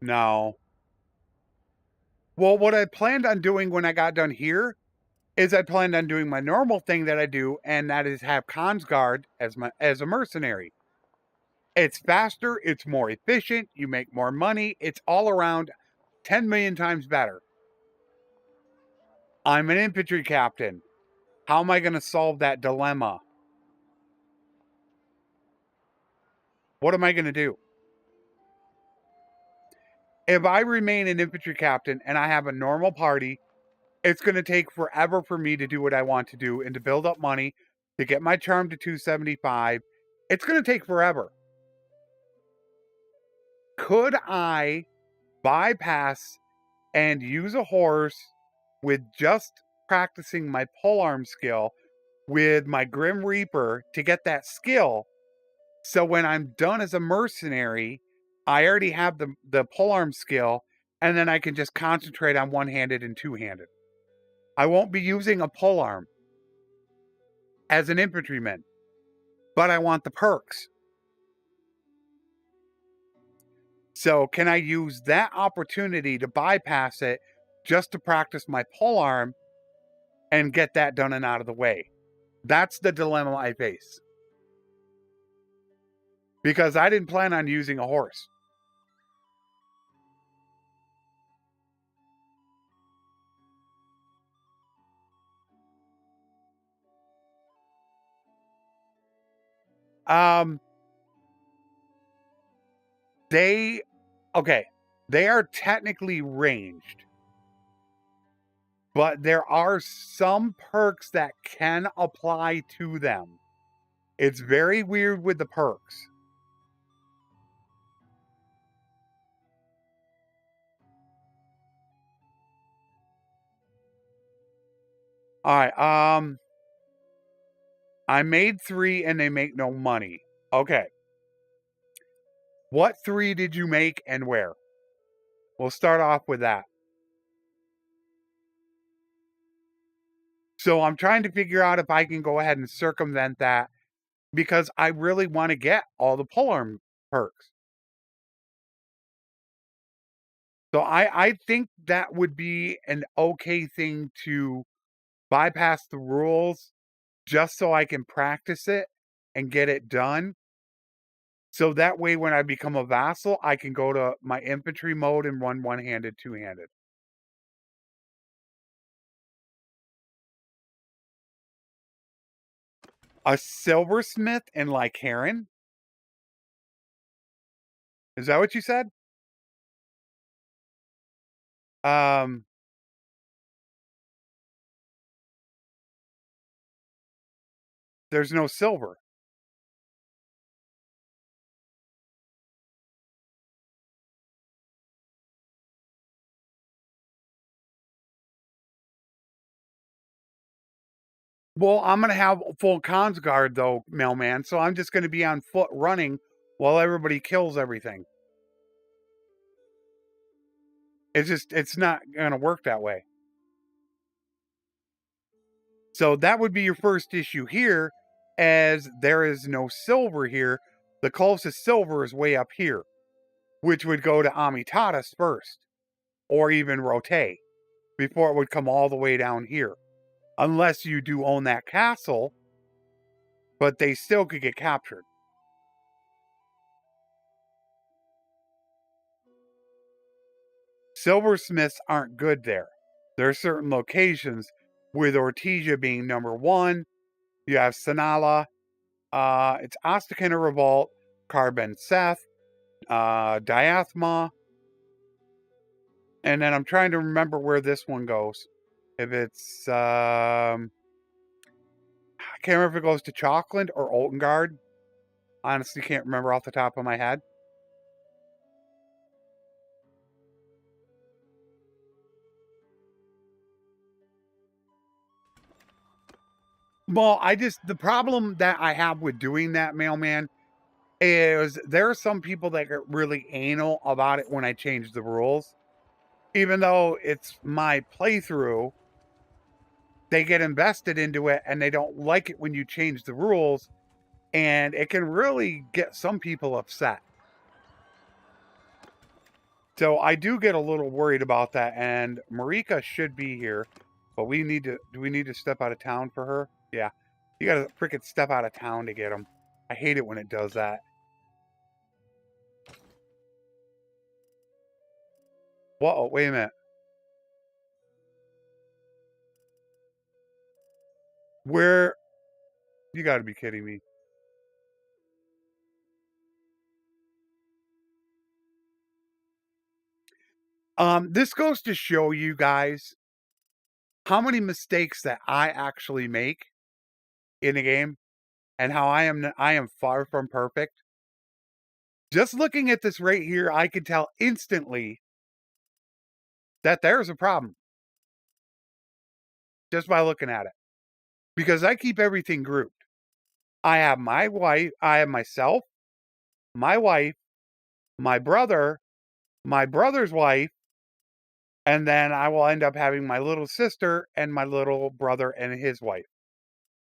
No. Well, what I planned on doing when I got done here is I planned on doing my normal thing that I do, and that is have Consguard as a mercenary. It's faster, it's more efficient, you make more money, it's all around 10 million times better. I'm an infantry captain. How am I going to solve that dilemma? What am I going to do? If I remain an infantry captain and I have a normal party, it's going to take forever for me to do what I want to do and to build up money, to get my charm to 275. It's going to take forever. Could I bypass and use a horse with just practicing my polearm skill with my Grim Reaper to get that skill. So when I'm done as a mercenary, I already have the polearm skill, and then I can just concentrate on one-handed and two-handed. I won't be using a polearm as an infantryman, but I want the perks. So can I use that opportunity to bypass it just to practice my polearm and get that done and out of the way? That's the dilemma I face. Because I didn't plan on using a horse. Um, they are technically ranged, but there are some perks that can apply to them. It's very weird with the perks. All right, I made 3 and they make no money. Okay. What 3 did you make and where? We'll start off with that. So I'm trying to figure out if I can go ahead and circumvent that because I really want to get all the polearm perks. So I think that would be an okay thing to bypass the rules just so I can practice it and get it done. So that way when I become a vassal, I can go to my infantry mode and run one-handed, two-handed. A silversmith in Lycaron? Is that what you said? Um, there's no silver. Well, I'm gonna have full cons guard though, mailman. So I'm just gonna be on foot running while everybody kills everything. It's not gonna work that way. So that would be your first issue here, as there is no silver here. The closest silver is way up here, which would go to Amitatis first, or even Rote, before it would come all the way down here. Unless you do own that castle, but they still could get captured. Silversmiths aren't good there. There are certain locations, with Ortesia being number 1. You have Sanala, it's Astakana Revolt, Carbon Seth, Diathma, and then I'm trying to remember where this one goes. If it's, I can't remember if it goes to Chalkland or Oltengard. Honestly, can't remember off the top of my head. Well, the problem that I have with doing that, mailman, is there are some people that get really anal about it when I change the rules. Even though it's my playthrough, they get invested into it and they don't like it when you change the rules, and it can really get some people upset. So I do get a little worried about that, and Marika should be here, but do we need to step out of town for her? Yeah. You gotta freaking step out of town to get them. I hate it when it does that. Whoa, wait a minute. Where? You gotta be kidding me. This goes to show you guys how many mistakes that I actually make in a game and how I am far from perfect. Just looking at this right here, I can tell instantly that there's a problem. just by looking at it. Because I keep everything grouped. I have my wife, I have myself, my wife, my brother, my brother's wife, and then I will end up having my little sister and my little brother and his wife.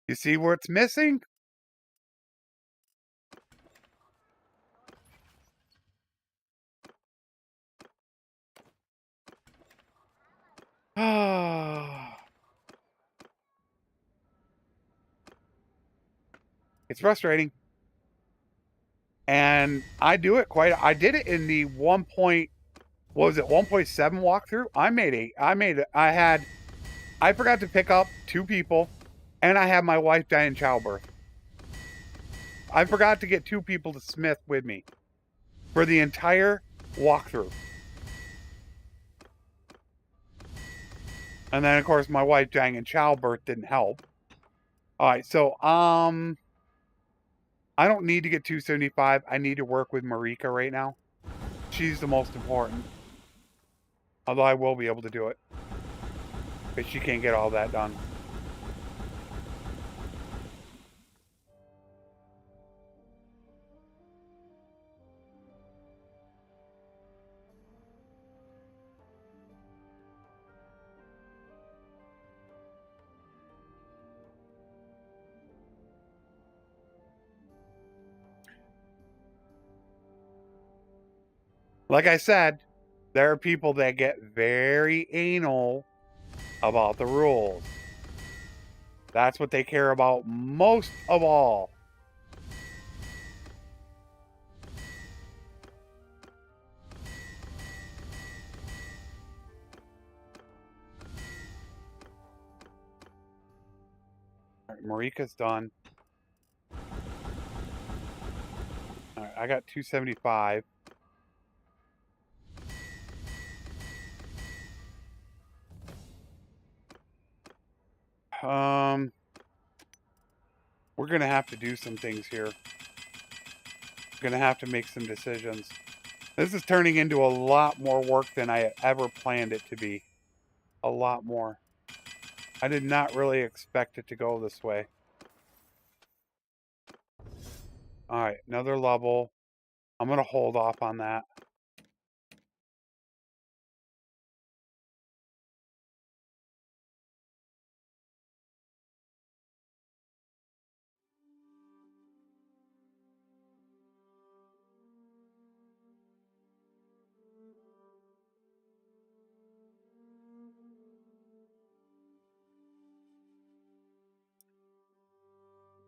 You see what's missing? It's frustrating. And I do it I did it in the 1.7 walkthrough. I forgot to pick up 2 people and I had my wife die in childbirth. I forgot to get 2 people to smith with me for the entire walkthrough. And then of course my wife dying in childbirth didn't help. All right, so I don't need to get 275. I need to work with Marika right now. She's the most important. Although I will be able to do it. But she can't get all that done. Like I said, there are people that get very anal about the rules. That's what they care about most of all. All right, Marika's done. All right, I got 275. We're gonna have to do some things here. We're gonna have to make some decisions. This is turning into a lot more work than I ever planned it to be. A lot more. I did not really expect it to go this way. All right, another level. I'm gonna hold off on that.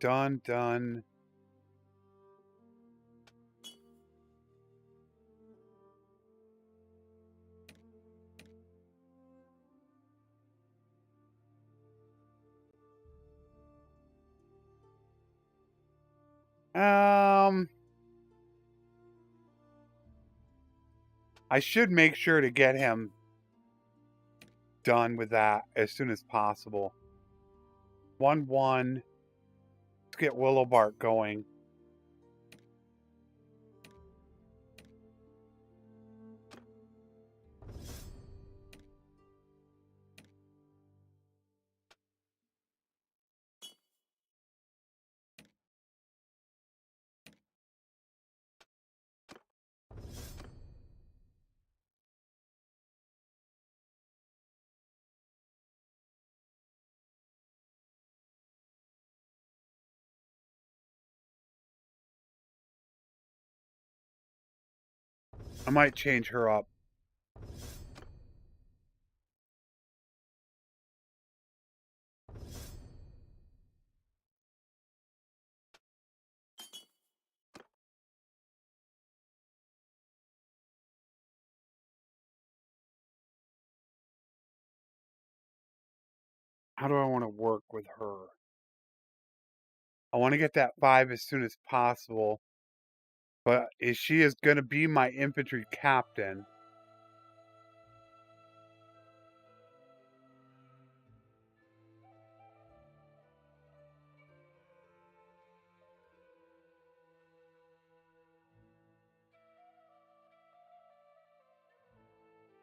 Done. I should make sure to get him done with that as soon as possible. 1-1. Let's get Willowbark going. I might change her up. How do I want to work with her? I want to get that 5 as soon as possible. But she is going to be my infantry captain.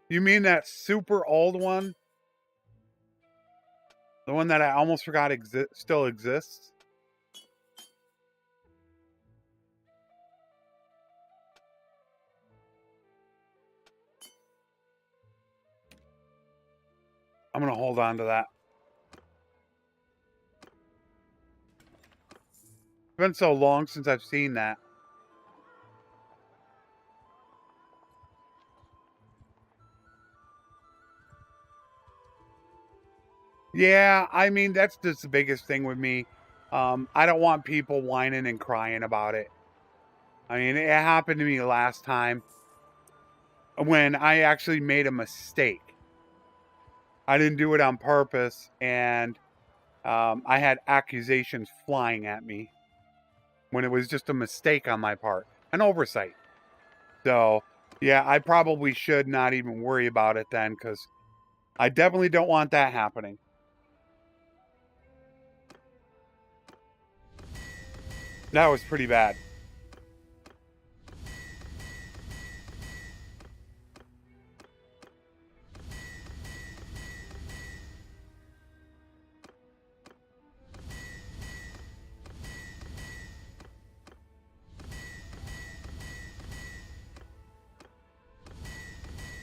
You mean that super old one? The one that I almost forgot still exists. I'm going to hold on to that. It's been so long since I've seen that. Yeah, I mean, that's just the biggest thing with me. I don't want people whining and crying about it. I mean, it happened to me last time when I actually made a mistake. I didn't do it on purpose, and I had accusations flying at me when it was just a mistake on my part, an oversight. So, yeah, I probably should not even worry about it then, because I definitely don't want that happening. That was pretty bad.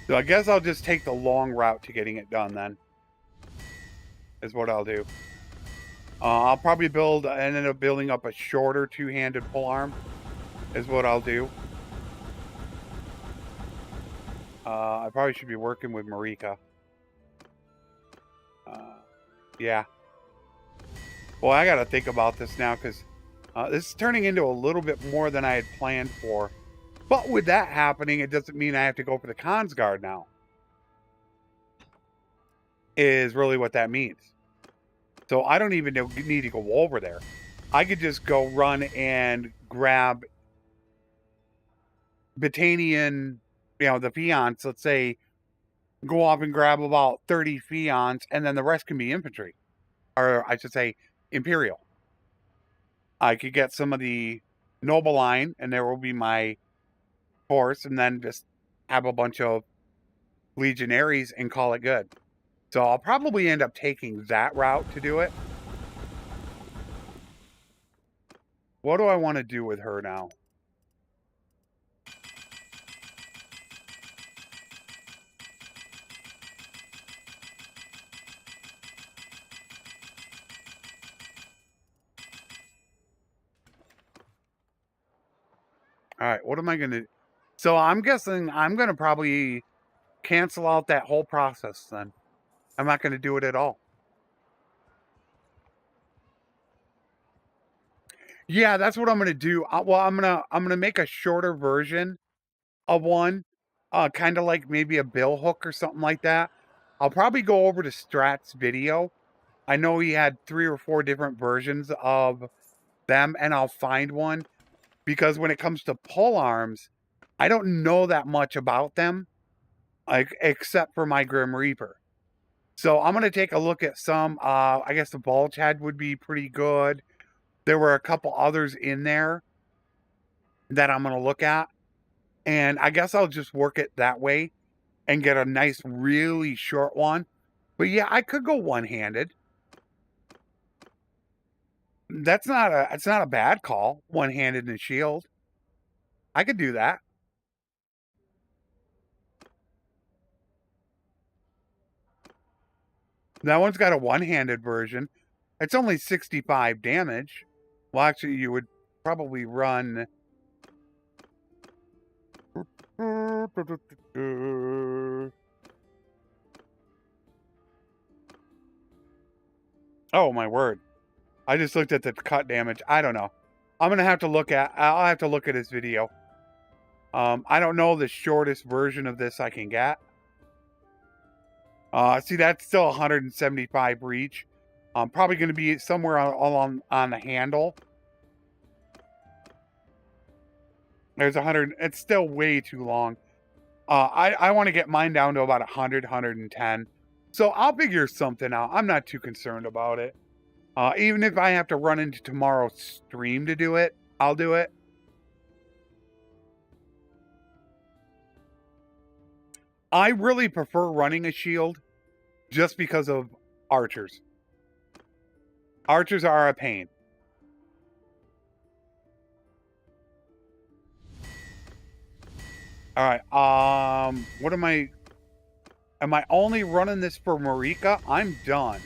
So I guess I'll just take the long route to getting it done then. Is what I'll do. I'll probably end up building up a shorter two-handed polearm. Is what I'll do. I probably should be working with Marika. Yeah. Well, I got to think about this now because this is turning into a little bit more than I had planned for. But with that happening, it doesn't mean I have to go for the cons guard now. Is really what that means. So I don't even need to go over there. I could just go run and grab Batanian, the Fions, let's say, go off and grab about 30 Fions, and then the rest can be infantry. Or I should say, Imperial. I could get some of the Noble line, and there will be my force, and then just have a bunch of Legionaries and call it good. So I'll probably end up taking that route to do it. What do I want to do with her now? All right, what am I going to... So I'm guessing I'm going to probably cancel out that whole process then. I'm not going to do it at all. Yeah, that's what I'm going to do. Well, I'm going to make a shorter version of one, kind of like maybe a bill hook or something like that. I'll probably go over to Strat's video. I know he had 3 or 4 different versions of them, and I'll find one because when it comes to polearms, I don't know that much about them, like except for my Grim Reaper. So I'm gonna take a look at some. I guess the Bulge Head would be pretty good. There were a couple others in there that I'm gonna look at, and I guess I'll just work it that way and get a nice, really short one. But yeah, I could go one-handed. It's not a bad call, one-handed and shield. I could do that. That one's got a one-handed version. It's only 65 damage. Well, actually, you would probably run... Oh, my word. I just looked at the cut damage. I don't know. I'll have to look at his video. I don't know the shortest version of this I can get. See, that's still 175 reach. Probably going to be somewhere on the handle. There's 100. It's still way too long. I want to get mine down to about 100, 110. So I'll figure something out. I'm not too concerned about it. Even if I have to run into tomorrow's stream to do it, I'll do it. I really prefer running a shield just because of archers. Archers are a pain. Alright, what am I only running this for Marika? I'm done.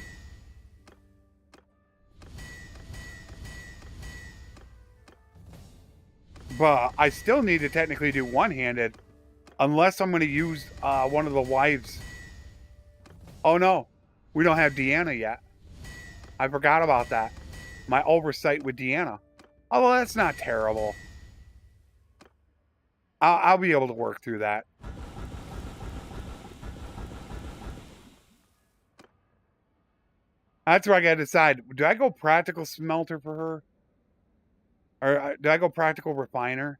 But I still need to technically do one-handed, unless I'm going to use one of the wives. Oh no, we don't have Deanna yet. I forgot about that. My oversight with Deanna. Although that's not terrible. I'll be able to work through that. That's where I gotta decide. Do I go practical smelter for her? Or do I go practical refiner?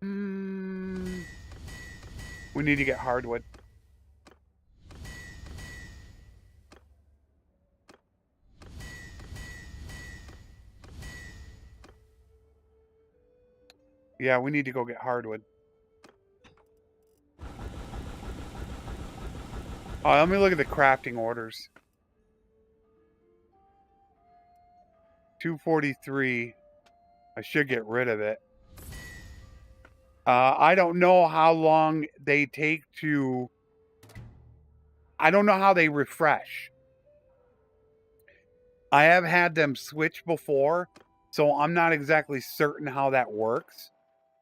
We need to get hardwood. Yeah, we need to go get hardwood. Oh, let me look at the crafting orders. 243. I should get rid of it. I don't know how long they take to... I don't know how they refresh. I have had them switch before, so I'm not exactly certain how that works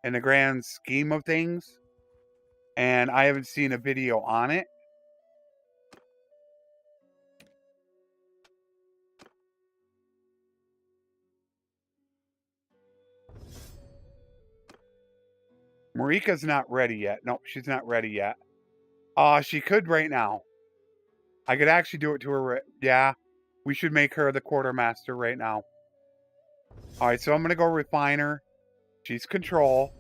in the grand scheme of things. And I haven't seen a video on it. Marika's not ready yet. No, she's not ready yet. She could right now. I could actually do it to her. Yeah, we should make her the quartermaster right now. All right, so I'm going to go refiner. She's control.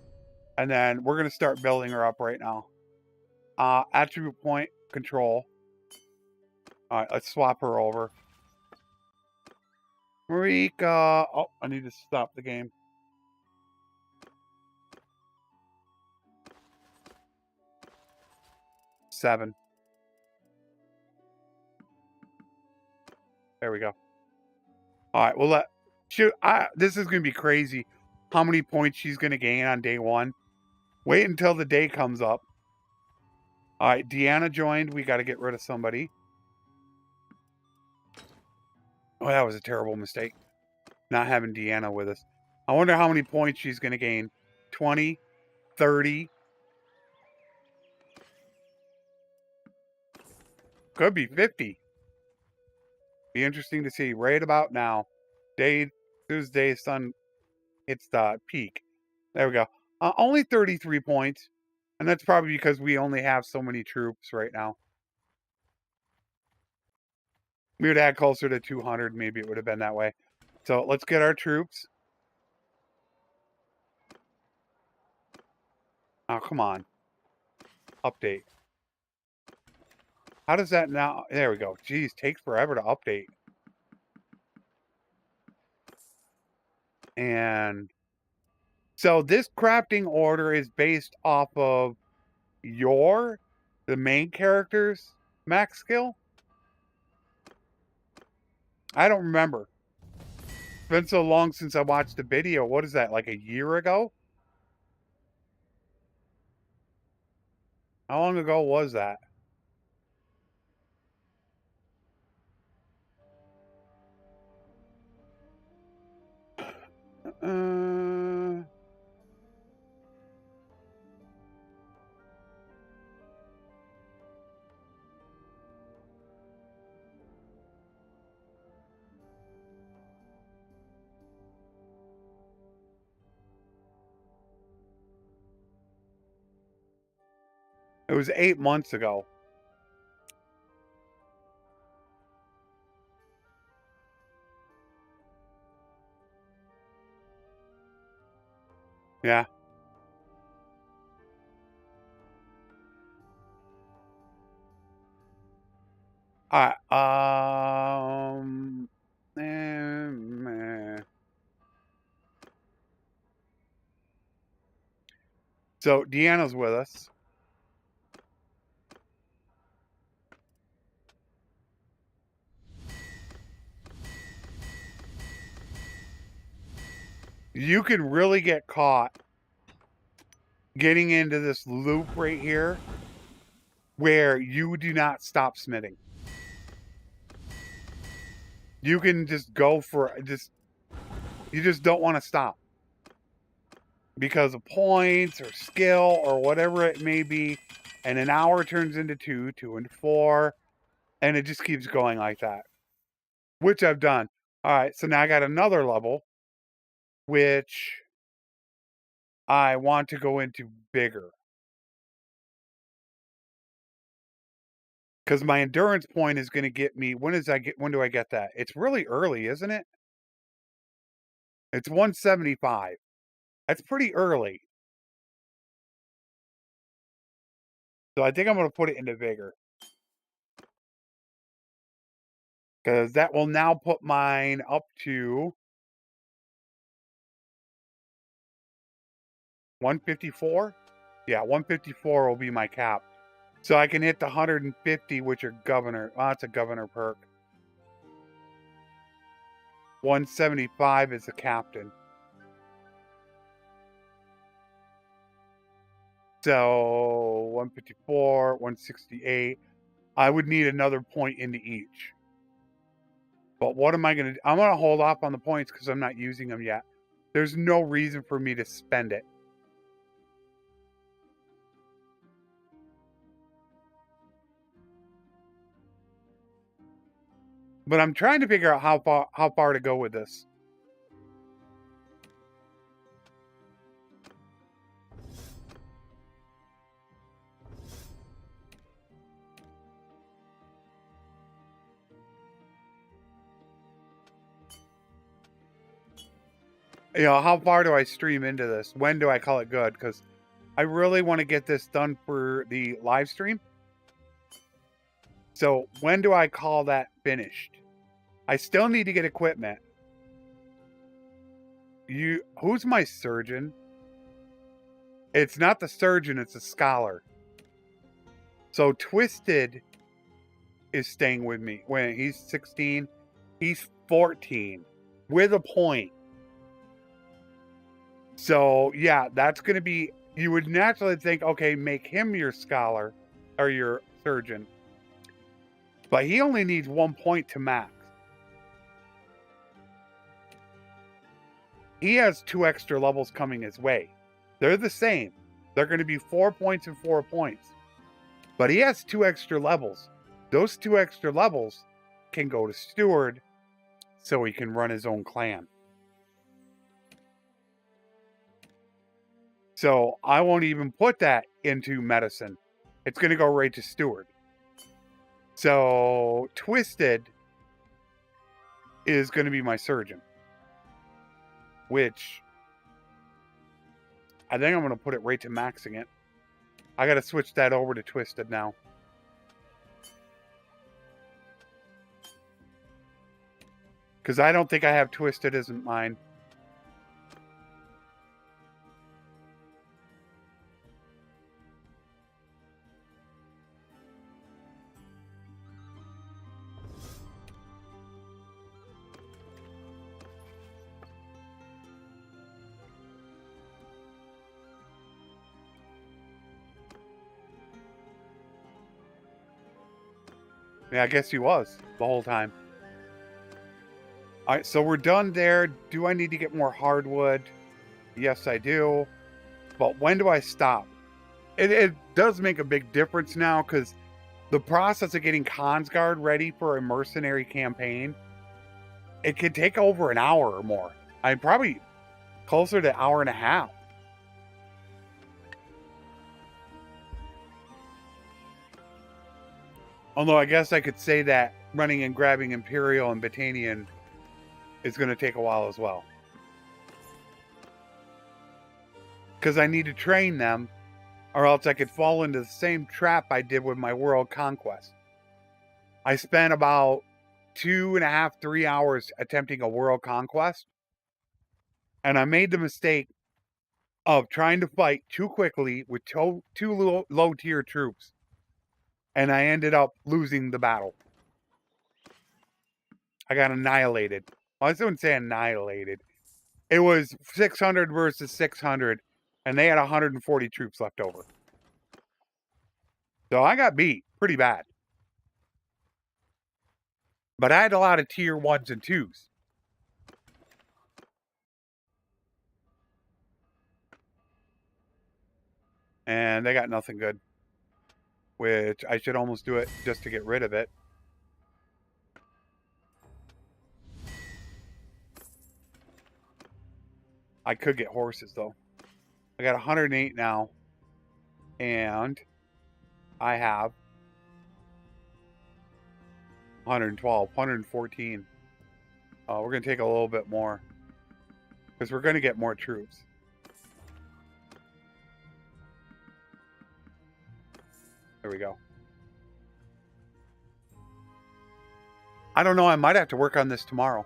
And then we're going to start building her up right now. Attribute point, control. All right, let's swap her over. Marika. Oh, I need to stop the game. Seven. There we go. All right, well, this is going to be crazy. How many points she's going to gain on day one. Wait until the day comes up. All right, Deanna joined. We got to get rid of somebody. Oh, that was a terrible mistake. Not having Deanna with us. I wonder how many points she's going to gain. 20, 30. Could be 50. Be interesting to see right about now. Tuesday, sun hits the peak. There we go. Only 33 points. And that's probably because we only have so many troops right now. We would add closer to 200. Maybe it would have been that way. So let's get our troops. Oh, come on. Update. How does that now? There we go. Geez, takes forever to update. And so this crafting order is based off of the main character's max skill? I don't remember. It's been so long since I watched the video. What is that, like a year ago? How long ago was that? It was 8 months ago. Yeah. All right. So Deanna's with us. you can really get caught getting into this loop right here where you do not stop smithing. You can just go for you just don't want to stop because of points or skill or whatever it may be. And an hour turns into 2, 2 into 4, and it just keeps going like that, which I've done. All right, so now I got another level, which I want to go into bigger. Because my endurance point is going to get me. When do I get that? It's really early, isn't it? It's 175. That's pretty early. So I think I'm going to put it into vigor. Because that will now put mine up to 154. Yeah, 154 will be my cap. So I can hit the 150, which are governor. Oh, it's a governor perk. 175 is the captain. So 154, 168. I would need another point into each. But what am I going to do? I'm going to hold off on the points because I'm not using them yet. There's no reason for me to spend it. But I'm trying to figure out how far to go with this. You know, how far do I stream into this? When do I call it good? Because I really want to get this done for the live stream. So when do I call that finished? I still need to get equipment. Who's my surgeon? It's not the surgeon, it's a scholar. So Twisted is staying with me. When he's 16, he's 14 with a point. So yeah, that's going to be, you would naturally think, okay, make him your scholar or your surgeon. But he only needs 1 point to max. He has 2 extra levels coming his way. They're the same. They're going to be 4 points and 4 points. But he has 2 extra levels. Those 2 extra levels can go to Steward so he can run his own clan. So I won't even put that into medicine. It's going to go right to Steward. So Twisted is going to be my surgeon. Which I think I'm going to put it right to maxing it. I got to switch that over to Twisted now. Because I don't think I have Twisted isn't mine. Yeah, I guess he was the whole time. All right, so we're done there. Do I need to get more hardwood? Yes, I do. But when do I stop? It does make a big difference now because the process of getting Consguard ready for a mercenary campaign, it could take over an hour or more. I'm probably closer to an hour and a half. Although I guess I could say that running and grabbing Imperial and Battanian is going to take a while as well. Because I need to train them, or else I could fall into the same trap I did with my world conquest. I spent about 2.5, 3 hours attempting a world conquest. And I made the mistake of trying to fight too quickly with two low tier troops. And I ended up losing the battle. I got annihilated. Well, I wouldn't say annihilated. It was 600 versus 600, and they had 140 troops left over. So I got beat pretty bad. But I had a lot of tier 1s and 2s. And they got nothing good. Which I should almost do it just to get rid of it. I could get horses, though. I got 108 now. And I have 112, 114. We're going to take a little bit more. Because we're going to get more troops. There we go. I don't know. I might have to work on this tomorrow.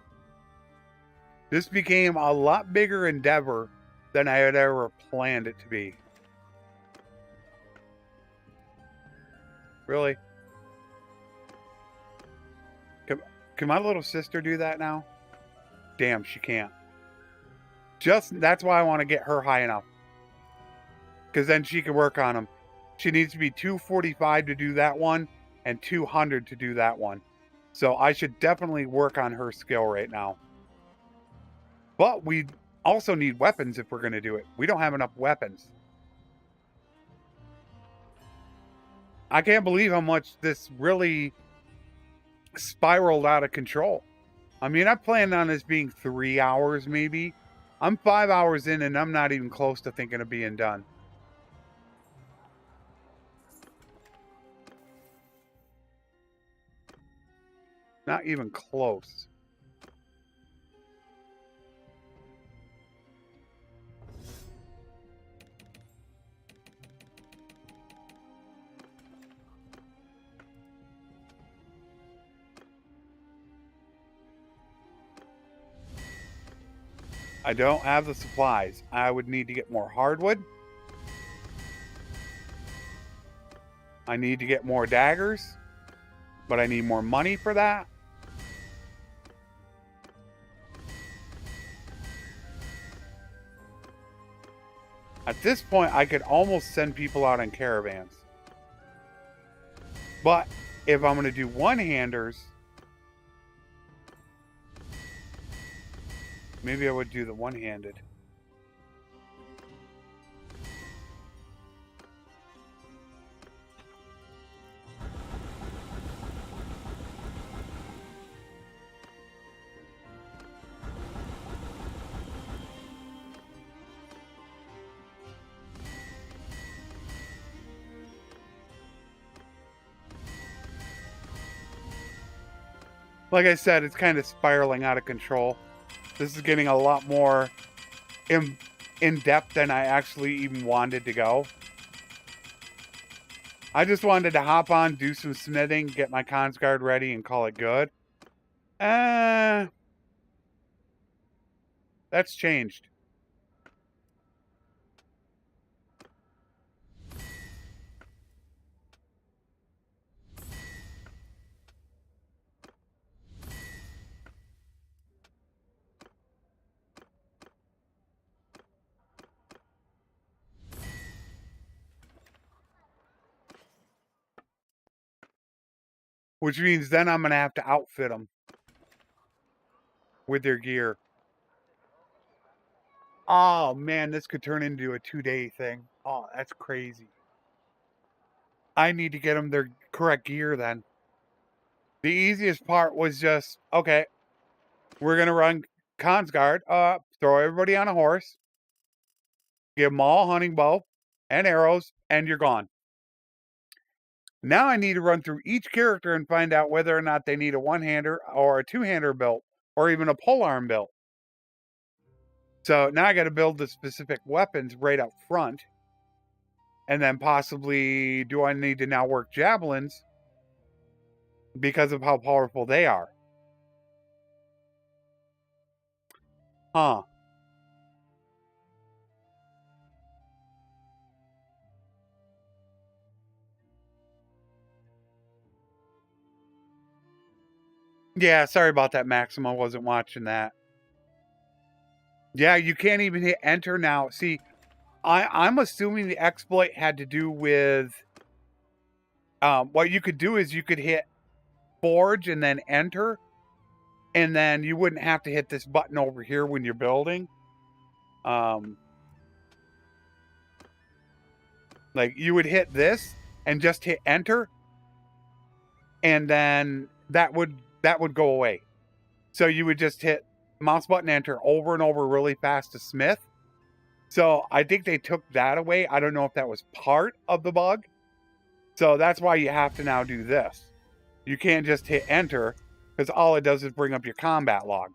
This became a lot bigger endeavor than I had ever planned it to be. Really? Can my little sister do that now? Damn, she can't. That's why I want to get her high enough. Because then she can work on them. She needs to be 245 to do that one and 200 to do that one. So I should definitely work on her skill right now. But we also need weapons if we're going to do it. We don't have enough weapons. I can't believe how much this really spiraled out of control. I mean, I planned on this being 3 hours maybe. I'm 5 hours in and I'm not even close to thinking of being done. Not even close. I don't have the supplies. I would need to get more hardwood. I need to get more daggers, but I need more money for that. At this point, I could almost send people out on caravans. But if I'm going to do one-handers, maybe I would do the one-handed. Like I said, it's kind of spiraling out of control. This is getting a lot more in depth than I actually even wanted to go. I just wanted to hop on, do some smithing, get my cons guard ready, and call it good. That's changed. Which means then I'm going to have to outfit them with their gear. Oh, man, this could turn into a 2-day thing. Oh, that's crazy. I need to get them their correct gear then. The easiest part was just, okay, we're going to run cons guard, throw everybody on a horse, give them all hunting bow and arrows, and you're gone. Now I need to run through each character and find out whether or not they need a one-hander or a two-hander built or even a polearm built. So now I got to build the specific weapons right up front. And then possibly, do I need to now work javelins because of how powerful they are? Huh. Yeah, sorry about that, Maxim. I wasn't watching that. Yeah, you can't even hit enter now. See, I'm assuming the exploit had to do with what you could do is you could hit forge and then enter, and then you wouldn't have to hit this button over here when you're building. Like you would hit this and just hit enter, and then that would go away. So you would just hit mouse button enter over and over really fast to smith. So I think they took that away. I don't know if that was part of the bug. So that's why you have to now do this. You can't just hit enter because all it does is bring up your combat log.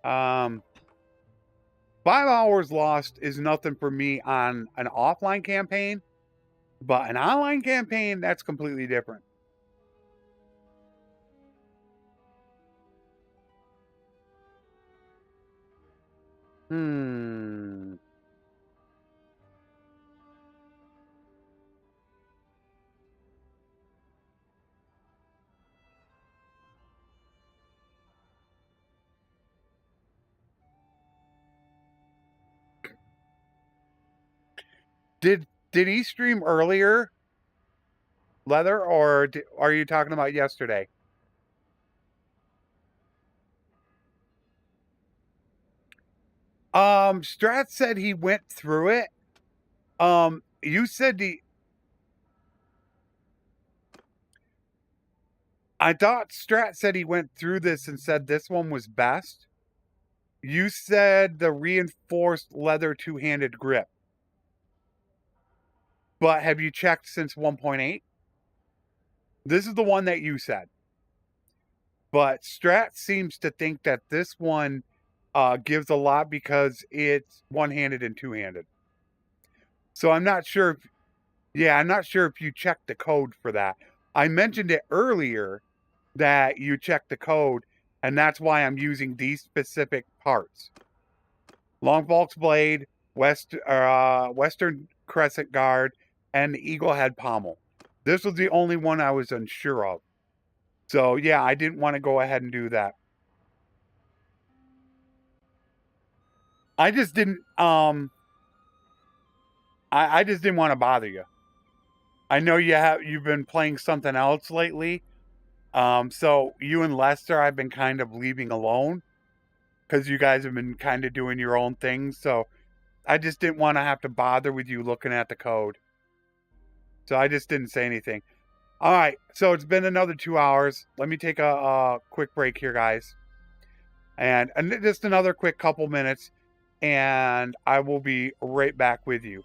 Um, 5 hours lost is nothing for me on an offline campaign, but an online campaign, that's completely different. Hmm. Did he stream earlier, Leather, or are you talking about yesterday? Strat said he went through it. You said I thought Strat said he went through this and said this one was best. You said the reinforced leather two-handed grip. But have you checked since 1.8? This is the one that you said. But Strat seems to think that this one gives a lot because it's one-handed and two-handed. So I'm not sure if, yeah, I'm not sure if you checked the code for that. I mentioned it earlier that you checked the code, and that's why I'm using these specific parts. Long Falk's blade, Western Crescent Guard, and the Eagle Head pommel. This was the only one I was unsure of. So yeah, I didn't want to go ahead and do that. I just didn't I just didn't want to bother you. I know you've been playing something else lately. So you and Lester I've been kind of leaving alone because you guys have been kind of doing your own things. So I just didn't want to have to bother with you looking at the code. So I just didn't say anything. All right, so it's been another 2 hours. Let me take a quick break here, guys. And just another quick couple minutes, and I will be right back with you.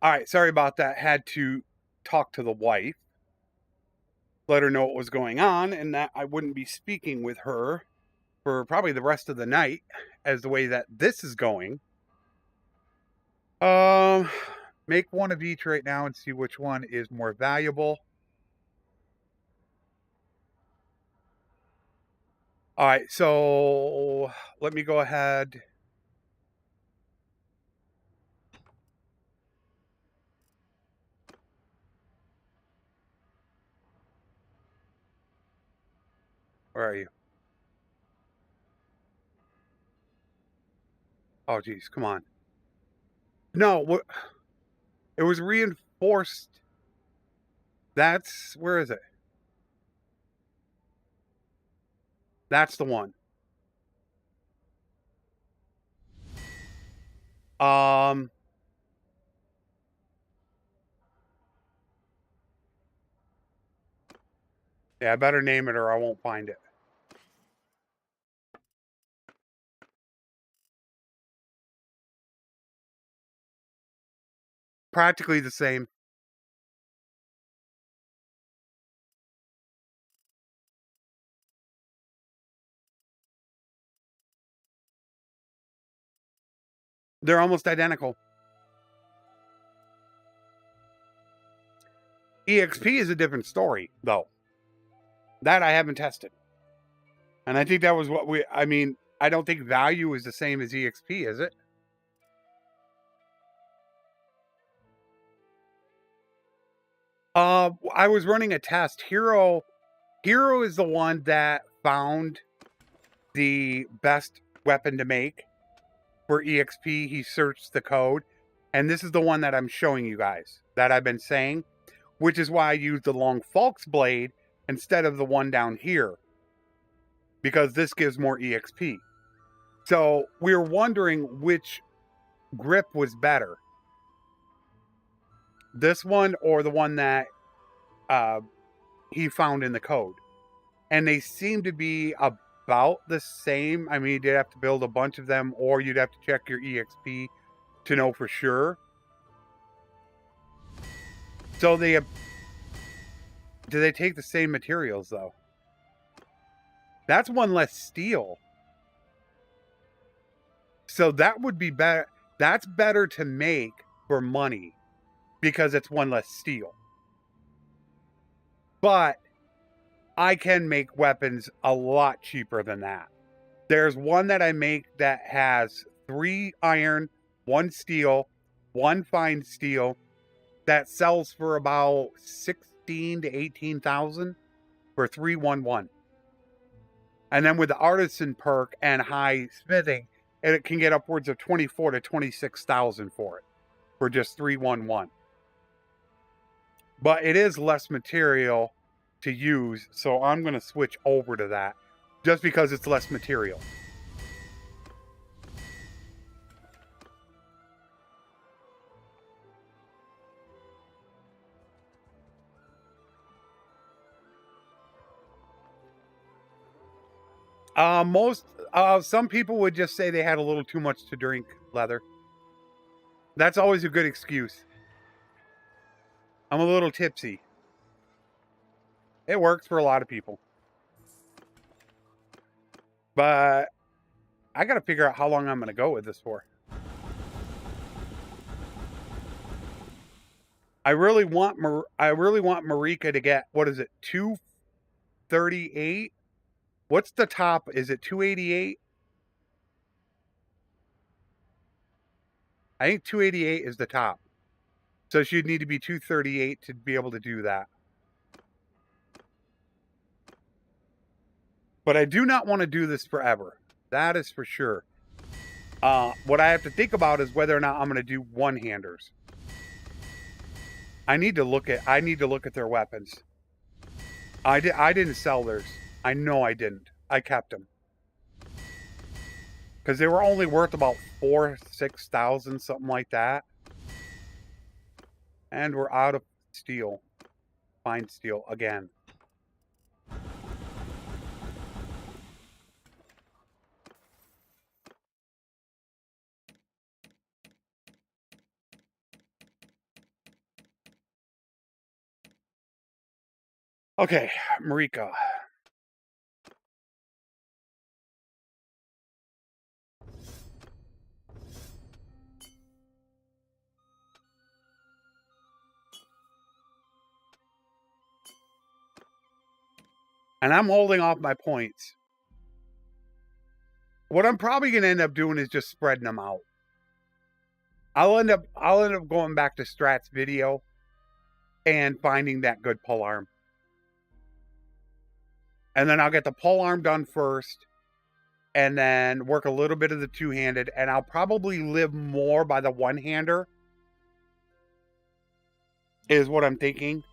All right, sorry about that. Had to talk to the wife, let her know what was going on, and that I wouldn't be speaking with her for probably the rest of the night, as the way that this is going. Make one of each right now and see which one is more valuable. All right, so let me go ahead. Where are you? Oh, geez, come on. No, what? It was reinforced. Where is it? That's the one. Um, yeah, I better name it or I won't find it. Practically the same. They're almost identical. EXP is a different story, though. That I haven't tested. And I think that was I mean, I don't think value is the same as EXP, is it? I was running a test. Hero is the one that found the best weapon to make for EXP. He searched the code, and this is the one that I'm showing you guys that I've been saying, which is why I used the long Falk's blade instead of the one down here, because this gives more EXP. So we were wondering which grip was better, this one or the one that he found in the code. And they seem to be about the same. I mean, you did have to build a bunch of them, or you'd have to check your EXP to know for sure. So do they take the same materials though? That's one less steel. So that would be better. That's better to make for money because it's one less steel. But I can make weapons a lot cheaper than that. There's one that I make that has 3 iron, 1 steel, 1 fine steel that sells for about 16 to 18,000 for 311. And then with the artisan perk and high smithing, it can get upwards of 24 to 26,000 for it for just 311. But it is less material to use, so I'm going to switch over to that just because it's less material. Some people would just say they had a little too much to drink, Leather. That's always a good excuse. I'm a little tipsy. It works for a lot of people. But I got to figure out how long I'm going to go with this for. I really want Marika to get, what is it, 238? What's the top? Is it 288? I think 288 is the top. So she'd need to be 238 to be able to do that. But I do not want to do this forever. That is for sure. What I have to think about is whether or not I'm going to do one-handers. I need to look at their weapons. I didn't sell theirs. I know I didn't. I kept them. Because they were only worth about 6,000, something like that. And we're out of steel. Fine steel again. Okay, Marika. And I'm holding off my points. What I'm probably going to end up doing is just spreading them out. I'll end up going back to Strat's video and finding that good polearm. And then I'll get the polearm done first and then work a little bit of the two-handed, and I'll probably live more by the one-hander is what I'm thinking.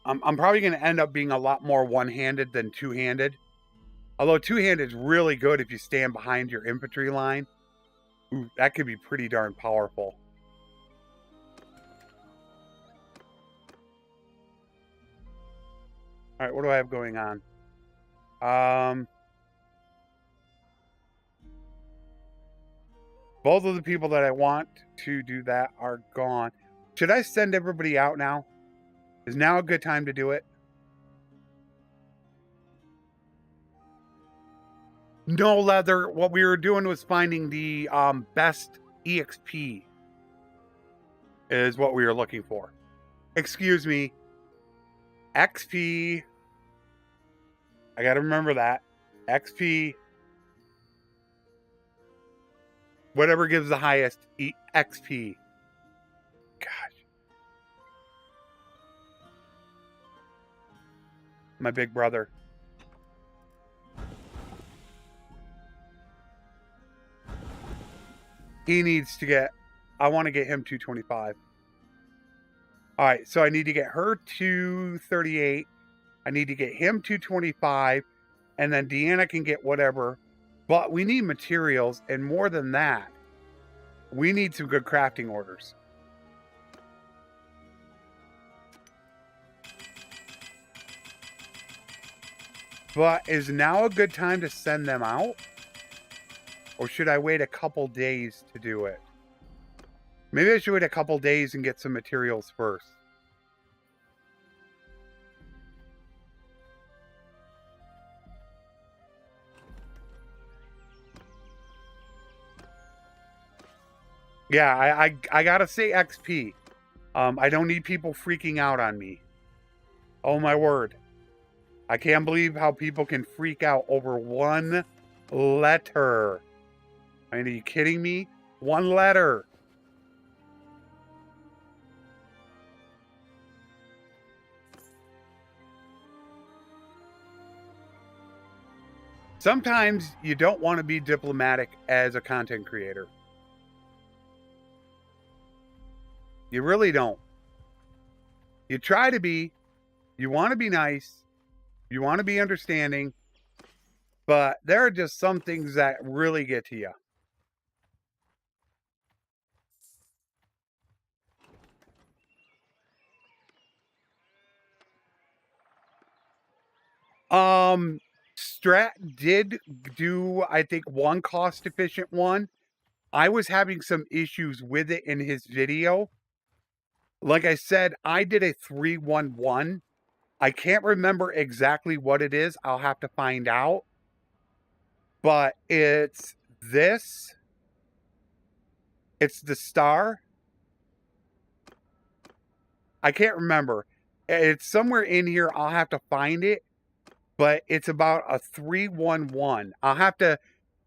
I'm probably going to end up being a lot more one-handed than two-handed. Although two-handed is really good if you stand behind your infantry line. Ooh, that could be pretty darn powerful. All right, what do I have going on? Both of the people that I want to do that are gone. Should I send everybody out now? Is now a good time to do it? No, Leather. What we were doing was finding the best EXP is what we were looking for. Excuse me. XP. I got to remember that. XP. Whatever gives the highest XP. Gosh. My big brother. He needs to get... I want to get him 225. All right, so I need to get her 238. I need to get him 225. And then Deanna can get whatever. But we need materials. And more than that, we need some good crafting orders. But is now a good time to send them out? Or should I wait a couple days to do it? Maybe I should wait a couple days and get some materials first. Yeah, I gotta say XP. I don't need people freaking out on me. Oh my word. I can't believe how people can freak out over one letter. I mean, are you kidding me? One letter. Sometimes you don't want to be diplomatic as a content creator. You really don't. You try to be. You want to be nice. You want to be understanding. But there are just some things that really get to you. Strat did do, I think, one cost efficient one. I was having some issues with it in his video. Like I said, I did a 311. I can't remember exactly what it is. I'll have to find out. But it's this. It's the star. I can't remember. It's somewhere in here. I'll have to find it. But it's about a 311. I'll have to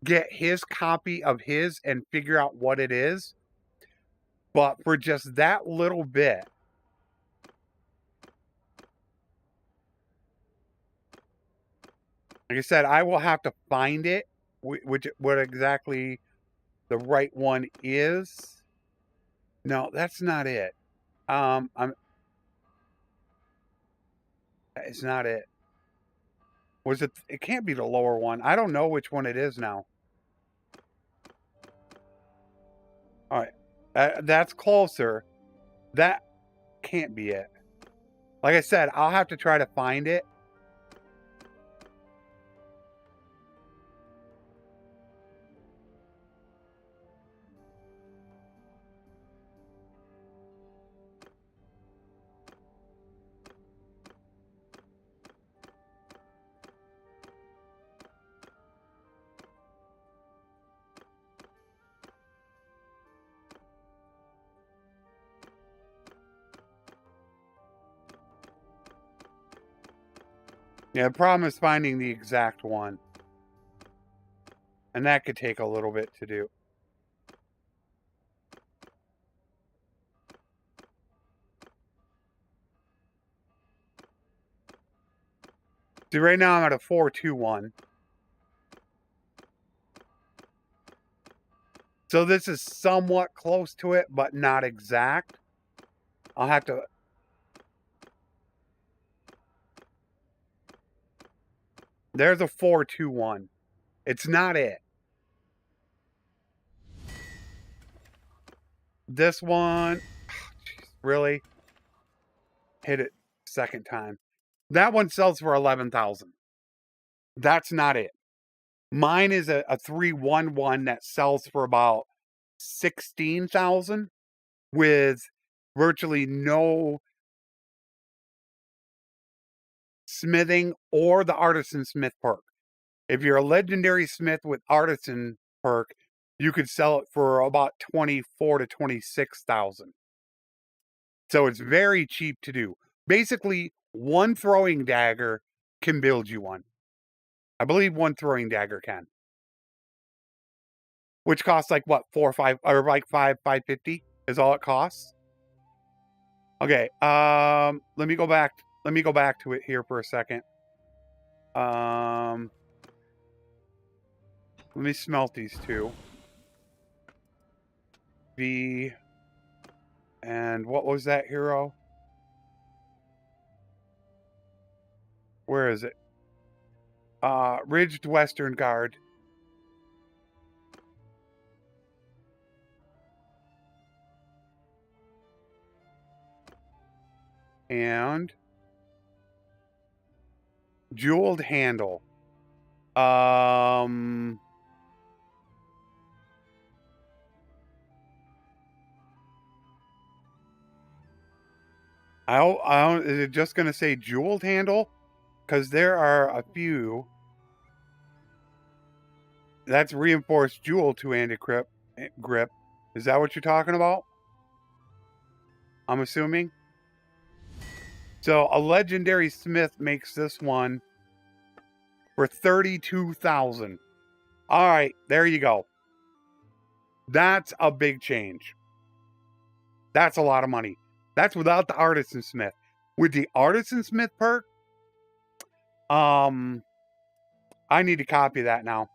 get his copy of his and figure out what it is. But for just that little bit, like I said, I will have to find it, what exactly the right one is. No, that's not it. It's not it. Was it? It can't be the lower one. I don't know which one it is now. All right, that's closer. That can't be it. Like I said, I'll have to try to find it. Yeah, the problem is finding the exact one. And that could take a little bit to do. See, right now I'm at a 421. So this is somewhat close to it, but not exact. I'll have to... There's a 421. It's not it. This one... Geez, really? Hit it second time. That one sells for 11,000. That's not it. Mine is a 311 that sells for about 16,000 with virtually no smithing or the artisan smith perk. If you're a legendary smith with artisan perk, you could sell it for about 24 to 26,000. So it's very cheap to do. Basically, one throwing dagger can build you one. I believe one throwing dagger can. Which costs like what, 4 or 5 or like 550 is all it costs. Okay, let me go back to it here for a second. Let me smelt these two. V, and what was that hero? Where is it? Ridged Western Guard. And jeweled handle. I don't, is it just going to say jeweled handle? Because there are a few. That's reinforced jewel two-handed grip. Is that what you're talking about? I'm assuming. So a legendary smith makes this one for 32,000. All right, there you go. That's a big change. That's a lot of money. That's without the artisan smith. With the artisan smith perk, I need to copy that now.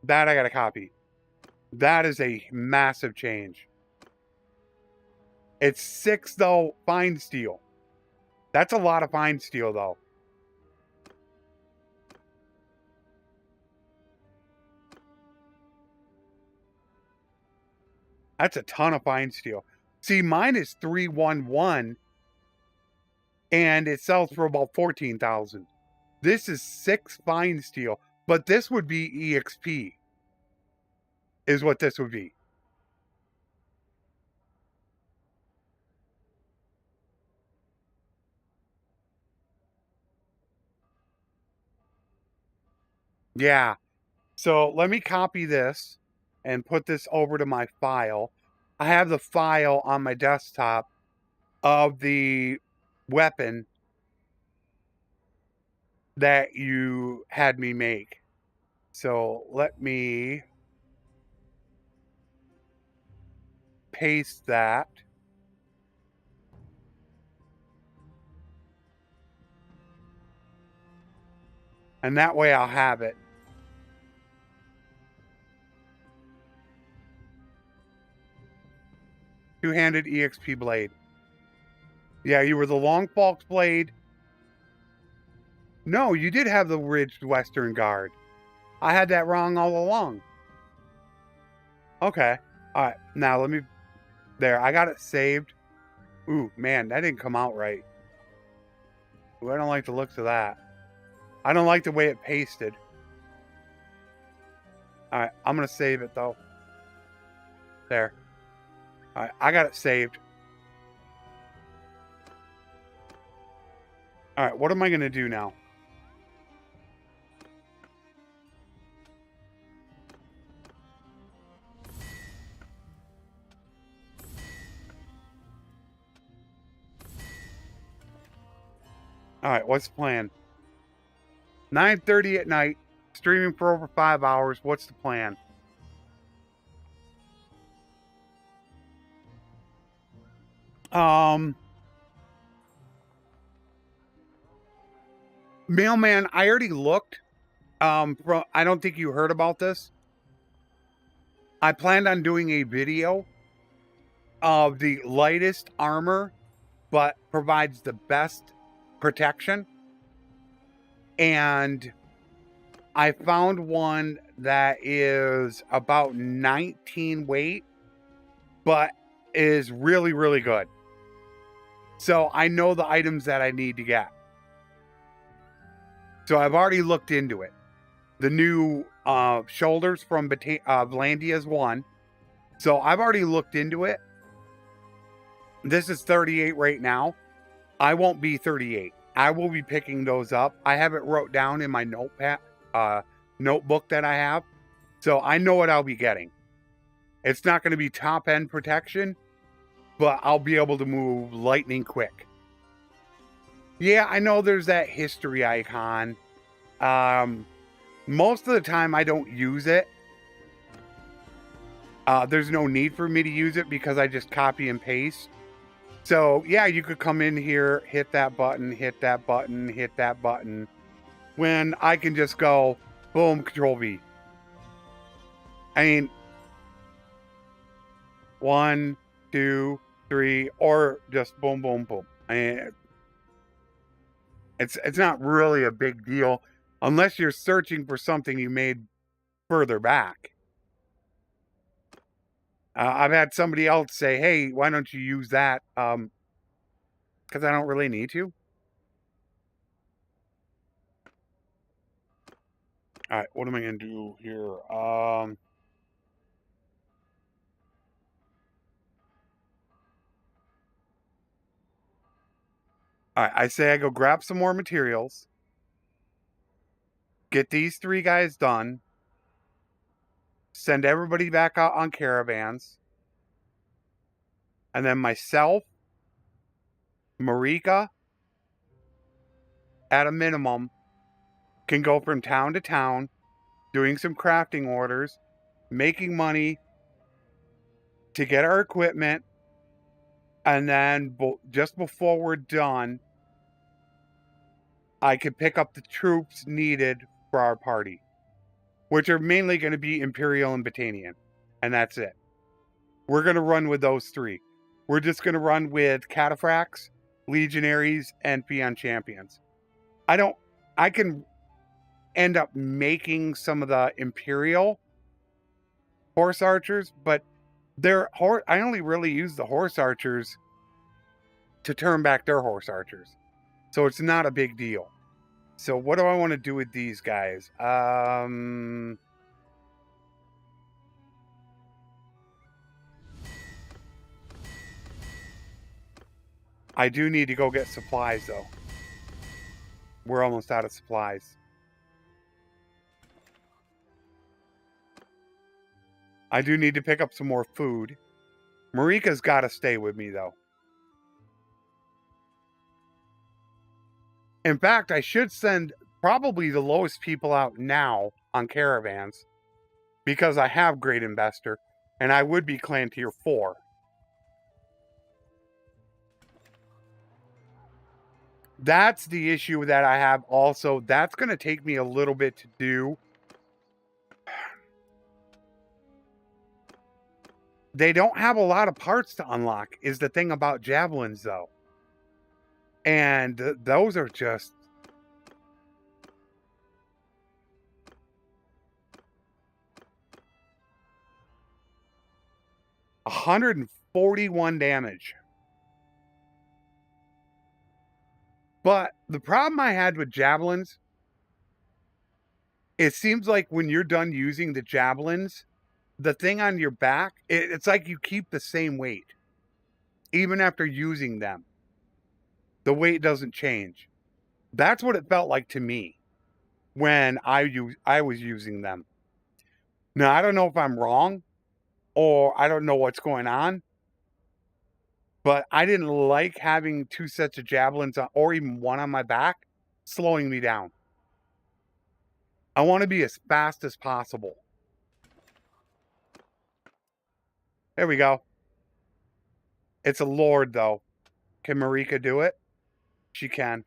That I got to copy. That is a massive change. It's 6 though fine steel. That's a lot of fine steel though. That's a ton of fine steel. See, mine is 311 and it sells for about 14,000. This is 6 fine steel, but this would be EXP. Is what this would be. Yeah. So let me copy this and put this over to my file. I have the file on my desktop of the weapon that you had me make. So let me paste that. And that way I'll have it. Two-handed EXP blade. Yeah, you were the long falx blade. No, you did have the ridged western guard. I had that wrong all along. Okay. All right. Now let me... There, I got it saved. Ooh, man, that didn't come out right. Ooh, I don't like the looks of that. I don't like the way it pasted. Alright, I'm going to save it, though. There. Alright, I got it saved. Alright, what am I going to do now? Alright, what's the plan? 9:30 at night, streaming for over 5 hours. What's the plan? Mailman, I already looked. I don't think you heard about this. I planned on doing a video of the lightest armor, but provides the best protection. And I found one that is about 19 weight, but is really, really good. So I know the items that I need to get. So I've already looked into it. The new shoulders from Blandia is one. So I've already looked into it. This is 38 right now. I won't be 38. I will be picking those up. I have it wrote down in my notepad, notebook that I have. So I know what I'll be getting. It's not going to be top end protection, but I'll be able to move lightning quick. Yeah, I know there's that history icon. Most of the time I don't use it. There's no need for me to use it because I just copy and paste. So yeah, you could come in here, hit that button, hit that button, hit that button. When I can just go, boom, Control V. I mean, 1, 2, 3, or just boom, boom, boom. I mean, it's not really a big deal unless you're searching for something you made further back. I've had somebody else say, hey, why don't you use that? Because I don't really need to. All right, what am I going to do here? All right, I say I go grab some more materials, get these 3 guys done, send everybody back out on caravans, and then myself, Marika, at a minimum, can go from town to town, doing some crafting orders, making money to get our equipment, and then just before we're done, I could pick up the troops needed for our party, which are mainly going to be Imperial and Battanian, and that's it. We're going to run with those 3. We're just going to run with Cataphracts, Legionaries, and Peon Champions. I can end up making some of the Imperial Horse Archers, but I only really use the Horse Archers to turn back their Horse Archers. So it's not a big deal. So what do I want to do with these guys? I do need to go get supplies, though. We're almost out of supplies. I do need to pick up some more food. Marika's got to stay with me, though. In fact, I should send probably the lowest people out now on caravans because I have Great Investor and I would be Clan Tier 4. That's the issue that I have also. That's going to take me a little bit to do. They don't have a lot of parts to unlock is the thing about javelins, though. And those are just... $141 damage. But the problem I had with javelins, it seems like when you're done using the javelins, the thing on your back, it's like you keep the same weight. Even after using them, the weight doesn't change. That's what it felt like to me when I was using them. Now, I don't know if I'm wrong or I don't know what's going on, But I didn't like having 2 sets of javelins on, or even one on my back, slowing me down. I want to be as fast as possible. There we go. It's a lord, though. Can Marika do it? She can.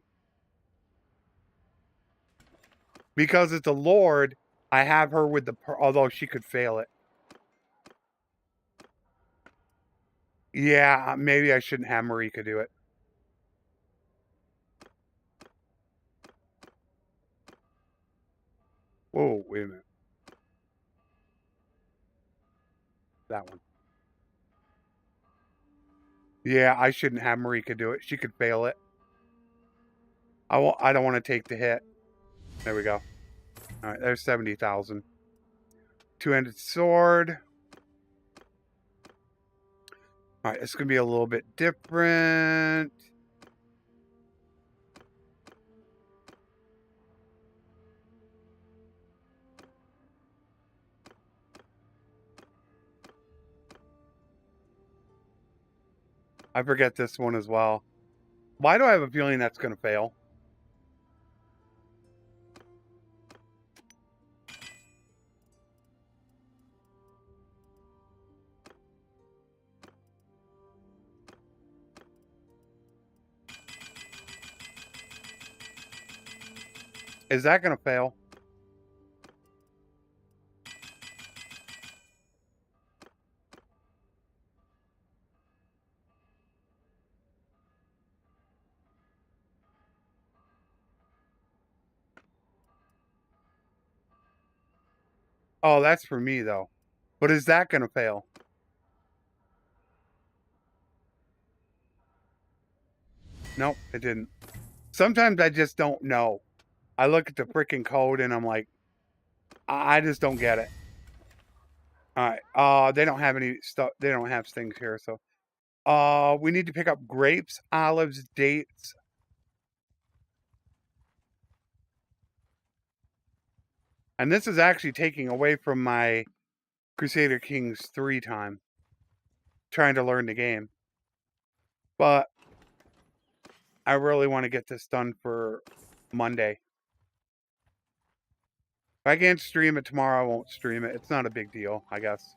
Because it's a lord, I have her with the... although she could fail it. Yeah, maybe I shouldn't have Marika do it. Whoa, wait a minute. That one. Yeah, I shouldn't have Marika do it. She could fail it. I don't want to take the hit. There we go. All right, there's 70,000. Two-handed sword. All right, it's going to be a little bit different. I forget this one as well. Why do I have a feeling that's going to fail? Is that going to fail? Oh, that's for me, though. But is that going to fail? Nope, it didn't. Sometimes I just don't know. I look at the freaking code and I'm like, I just don't get it. All right. They don't have any stuff. They don't have things here. So, we need to pick up grapes, olives, dates. And this is actually taking away from my Crusader Kings 3 time. Trying to learn the game. But I really want to get this done for Monday. If I can't stream it tomorrow, I won't stream it. It's not a big deal, I guess.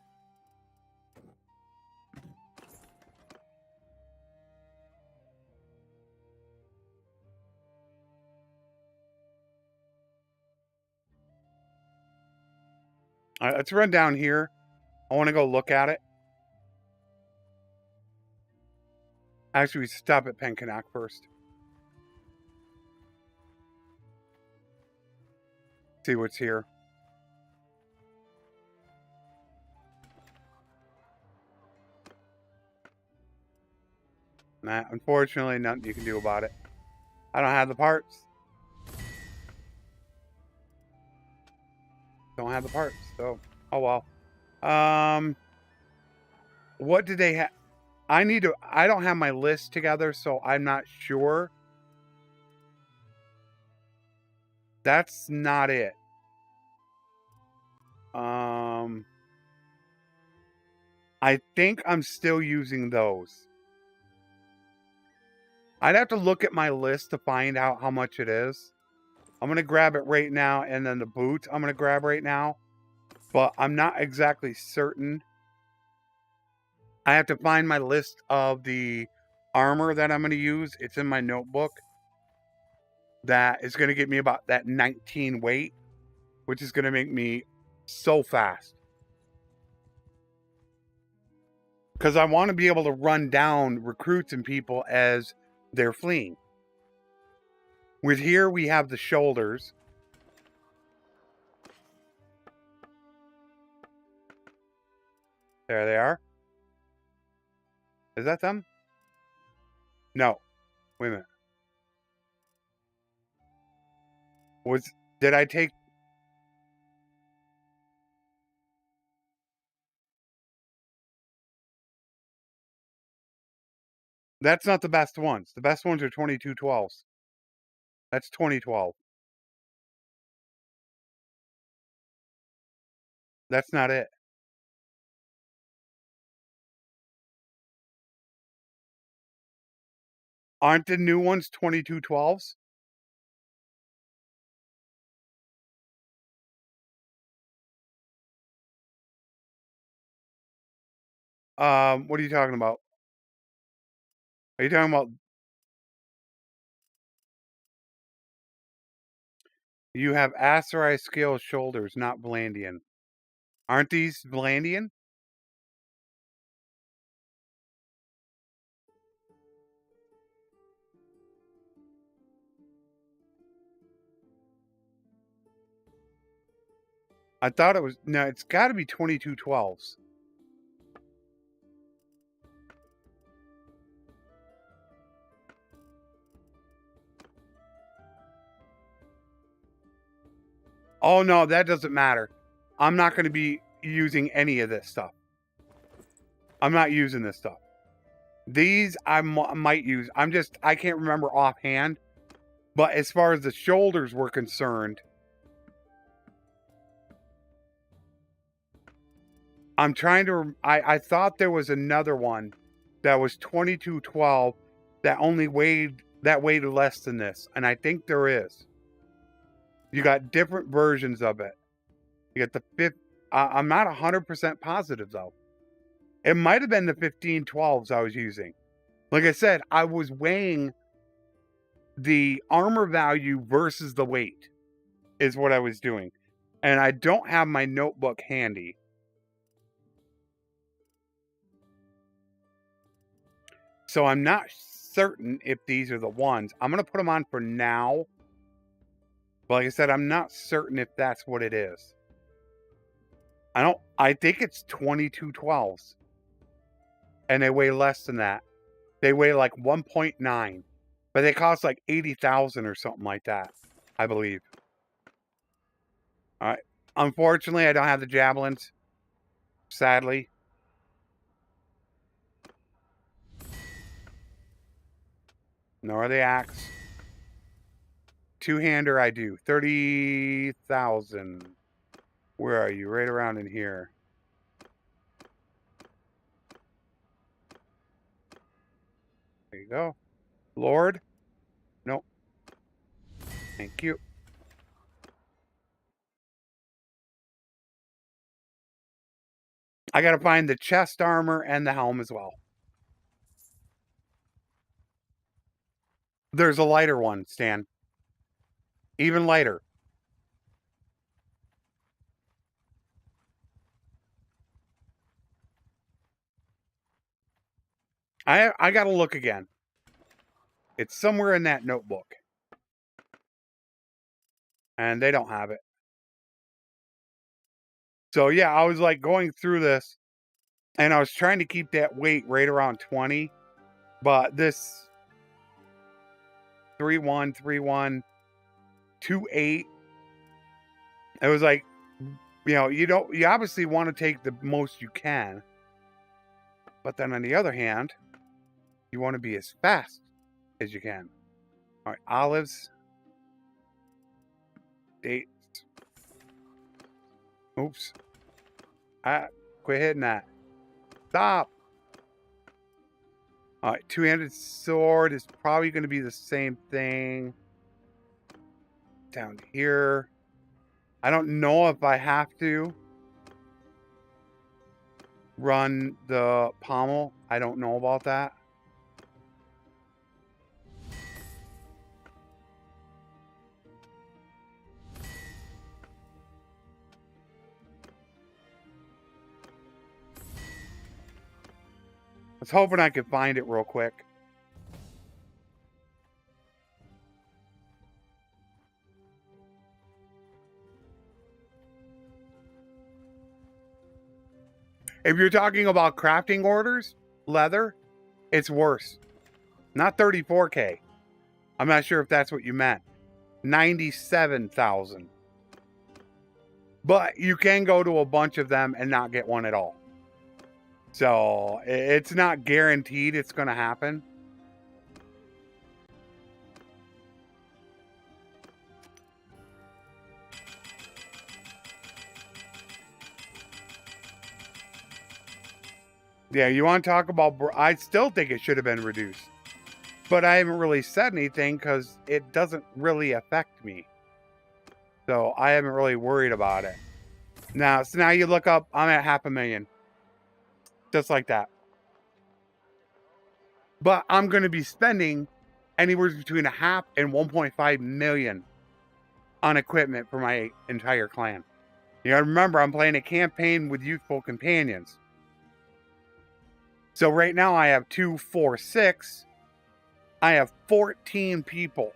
All right, let's run down here. I want to go look at it. Actually, we stop at Penkanak first. See what's here. Nah, unfortunately, nothing you can do about it. I don't have the parts. Don't have the parts, so oh well. What did they have? I don't have my list together, so I'm not sure. That's not it. I think I'm still using those. I'd have to look at my list to find out how much it is. I'm going to grab it right now, and then the boots I'm going to grab right now. But I'm not exactly certain. I have to find my list of the armor that I'm going to use. It's in my notebook. That is going to get me about that 19 weight, which is going to make me so fast. Because I want to be able to run down recruits and people as they're fleeing. With here, we have the shoulders. There they are. Is that them? No. Wait a minute. Did I take... That's not the best ones. The best ones are 2212s. That's 2012. That's not it. Aren't the new ones 2212s? What are you talking about? Are you talking about... You have Asterized Scale Shoulders, not Blandian. Aren't these Blandian? I thought it was... No, it's got to be 2212s. Oh, no, that doesn't matter. I'm not going to be using any of this stuff. I'm not using this stuff. These I might use. I can't remember offhand. But as far as the shoulders were concerned, I'm trying to... I thought there was another one that was 2212 that weighed less than this. And I think there is. You got different versions of it. You got the fifth. I'm not 100% positive though. It might have been the 1512s I was using. Like I said, I was weighing the armor value versus the weight is what I was doing. And I don't have my notebook handy. So I'm not certain if these are the ones. I'm going to put them on for now. But like I said, I'm not certain if that's what it is. I think it's 2212s. And they weigh less than that. They weigh like 1.9. But they cost like 80,000 or something like that, I believe. All right. Unfortunately, I don't have the javelins. Sadly. Nor the axe. Two-hander I do. 30,000. Where are you? Right around in here. There you go. Lord? Nope. Thank you. I gotta find the chest armor and the helm as well. There's a lighter one, Stan. Even lighter. I gotta look again. It's somewhere in that notebook. And they don't have it. So yeah, I was like going through this. And I was trying to keep that weight right around 20. But this 3-1, 3-1, 2-8. It was like, you obviously want to take the most you can. But then on the other hand, you want to be as fast as you can. All right, olives. Dates. Oops. Quit hitting that. Stop. All right, two-handed sword is probably going to be the same thing. Down here. I don't know if I have to run the pommel. I don't know about that. I was hoping I could find it real quick. If you're talking about crafting orders, leather, it's worse. Not 34K. I'm not sure if that's what you meant. 97,000. But you can go to a bunch of them and not get one at all. So it's not guaranteed it's going to happen. Yeah, you want to talk about... I still think it should have been reduced. But I haven't really said anything because it doesn't really affect me. So I haven't really worried about it. Now, so now you look up, I'm at 500,000. Just like that. But I'm going to be spending anywhere between a half and 1.5 million on equipment for my entire clan. You gotta remember, I'm playing a campaign with youthful companions. So right now I have 2, 4, 6. I have 14 people.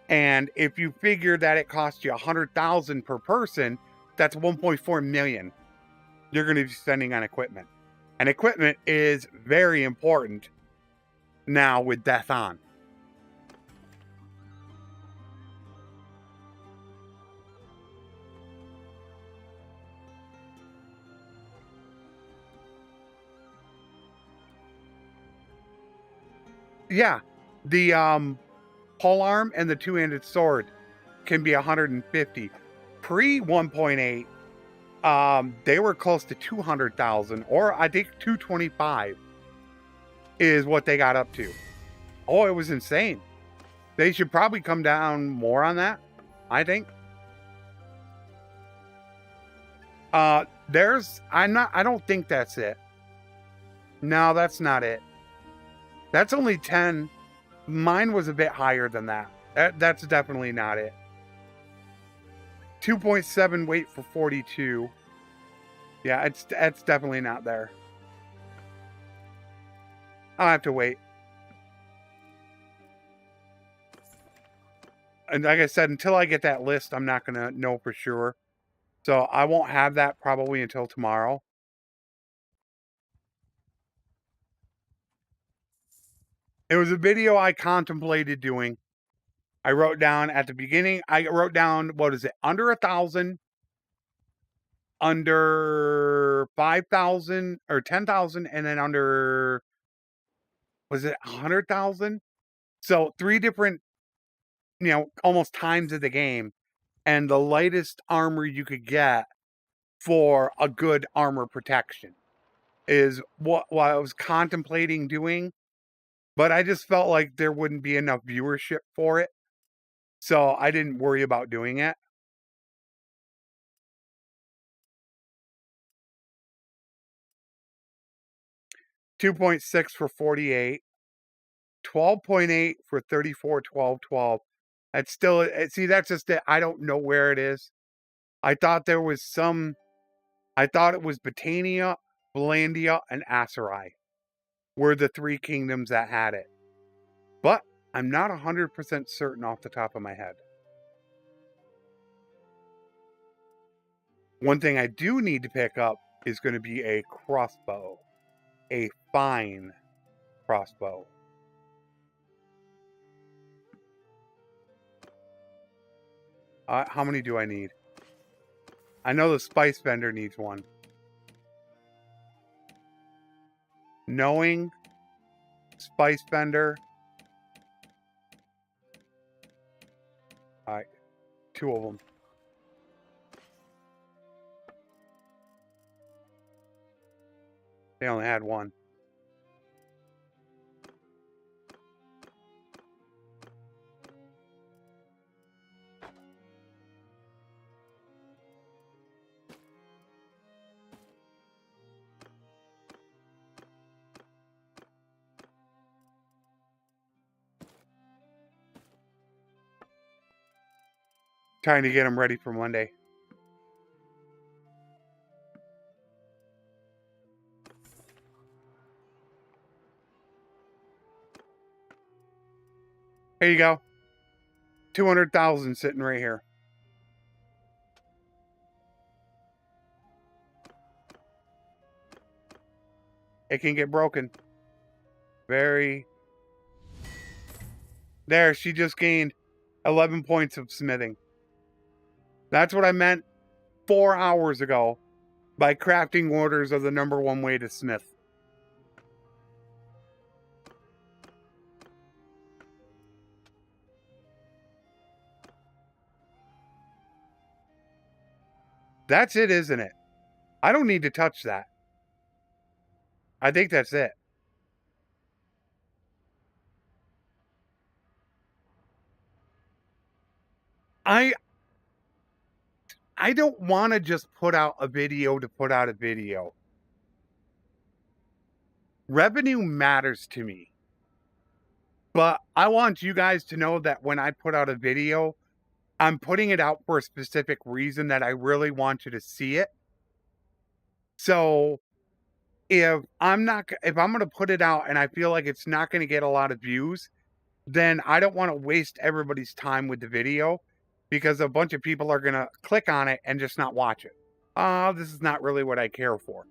And if you figure that it costs you 100,000 per person, that's 1.4 million you're going to be spending on equipment. And equipment is very important now with Death On. Yeah, the polearm and the two-handed sword can be 150. Pre 1.8, they were close to 200,000, or I think 225 is what they got up to. Oh, it was insane. They should probably come down more on that, I think. I don't think that's it. No, that's not it. That's only 10. Mine was a bit higher than that. That's definitely not it. 2.7 weight for 42. Yeah, it's definitely not there. I'll have to wait. And like I said, until I get that list, I'm not going to know for sure. So I won't have that probably until tomorrow. It was a video I contemplated doing. I wrote down at the beginning, I wrote down, what is it, under 1,000, under 5,000 or 10,000, and then under, was it 100,000? So 3 different, almost times of the game. And the lightest armor you could get for a good armor protection is what I was contemplating doing. But I just felt like there wouldn't be enough viewership for it. So I didn't worry about doing it. $2.6 for 48, 12.8 for 34, 12, 12. That's still, see, that's just it. I don't know where it is. I thought there was I thought it was Botania, Valandia, and Aserai were the 3 kingdoms that had it. But I'm not 100% certain off the top of my head. One thing I do need to pick up is going to be a crossbow. A fine crossbow. How many do I need? I know the spice vendor needs one. Knowing spice vendor. Alright, 2 of them. They only had 1. Trying to get them ready for Monday. Here you go. 200,000 sitting right here. It can get broken. Very. There, she just gained 11 points of smithing. That's what I meant 4 hours ago by crafting orders of the #1 way to smith. That's it, isn't it? I don't need to touch that. I think that's it. I don't want to just put out a video to put out a video. Revenue matters to me. But I want you guys to know that when I put out a video, I'm putting it out for a specific reason that I really want you to see it. So if I'm going to put it out and I feel like it's not going to get a lot of views, then I don't want to waste everybody's time with the video because a bunch of people are going to click on it and just not watch it. This is not really what I care for.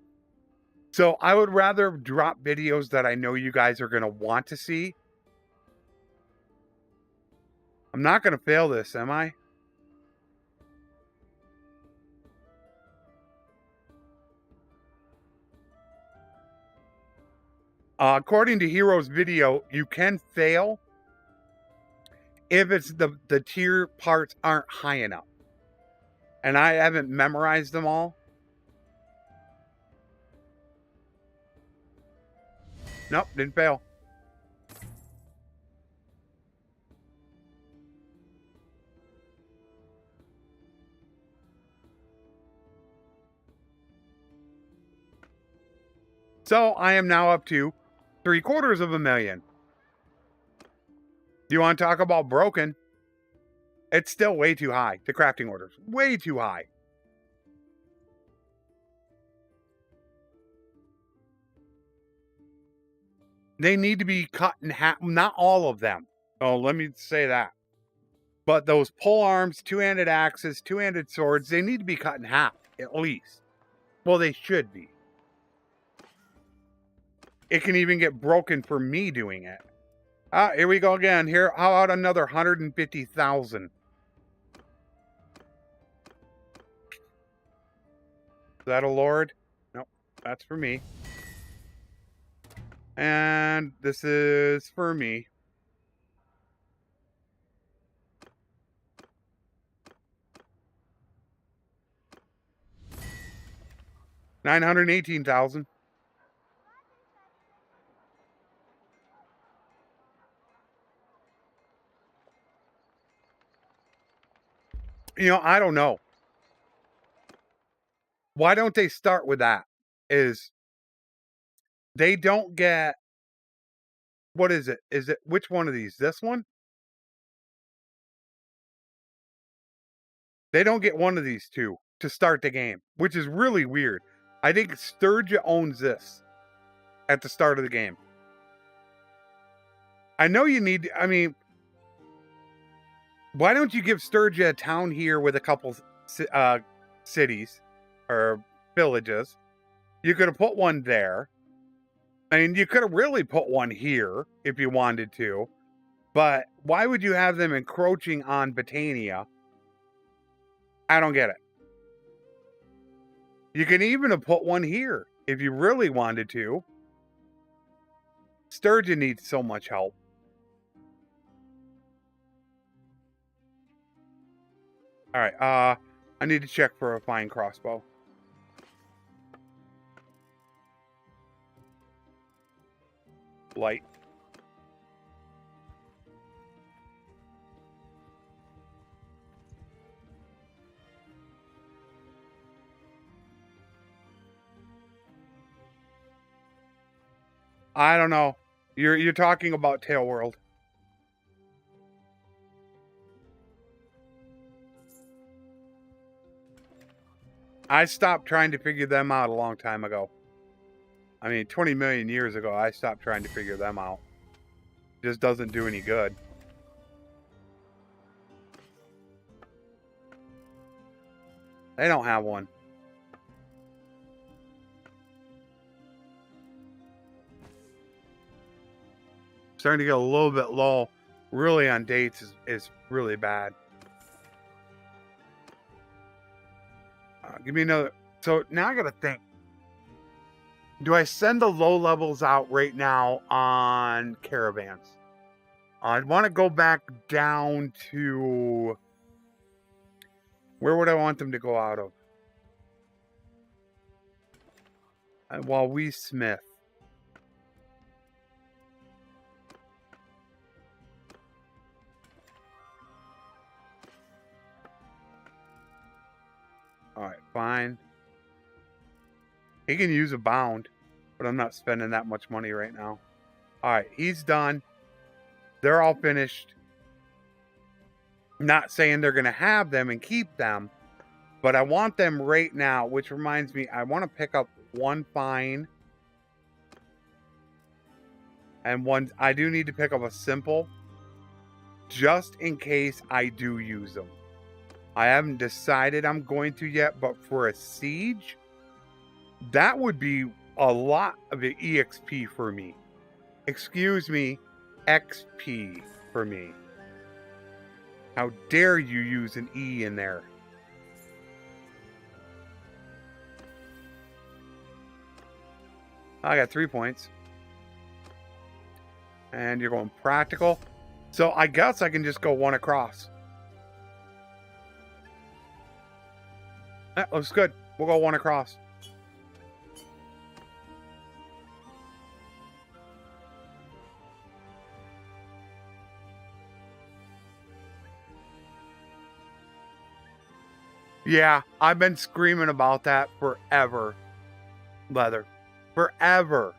So I would rather drop videos that I know you guys are going to want to see. I'm not going to fail this, am I? According to Hero's video, you can fail if it's the tier parts aren't high enough. And I haven't memorized them all. Nope, didn't fail. So I am now up to 750,000. Do you want to talk about broken? It's still way too high. The crafting orders, way too high. They need to be cut in half. Not all of them. Oh, let me say that. But those polearms, two-handed axes, two-handed swords, they need to be cut in half, at least. Well, they should be. It can even get broken for me doing it. Here we go again. Here, how about another 150,000? Is that a lord? Nope, that's for me. And this is for me. $918,000. You know, I don't know. Why don't they start with that? Is they don't get, what is it? Is it, which one of these? This one? They don't get one of these two to start the game, which is really weird. I think Sturgia owns this at the start of the game. I know you need, I mean, why don't you give Sturgia a town here with a couple cities or villages? You could have put one there. I mean, you could have really put one here if you wanted to. But why would you have them encroaching on Botania? I don't get it. You can even have put one here if you really wanted to. Sturgeon needs so much help. All right, I need to check for a fine crossbow. Light. I don't know. You're talking about Tail World. I stopped trying to figure them out a long time ago. I mean, 20 million years ago, I stopped trying to figure them out. Just doesn't do any good. They don't have one. Starting to get a little bit low. Really on dates is really bad. Give me another. So now I got to think. Do I send the low levels out right now on caravans? I'd want to go back down to... Where would I want them to go out of? While we smith. He can use a bound, but I'm not spending that much money right now. All right, he's done. They're all finished. Not saying they're going to have them and keep them, but I want them right now, which reminds me, I want to pick up one fine and one. I do need to pick up a simple just in case I do use them. I haven't decided I'm going to yet, but for a siege, that would be a lot of EXP for me. Excuse me, XP for me. How dare you use an E in there? I got 3 points. And you're going practical. So I guess I can just go one across. That looks good. We'll go one across. Yeah, I've been screaming about that forever. Leather. Forever.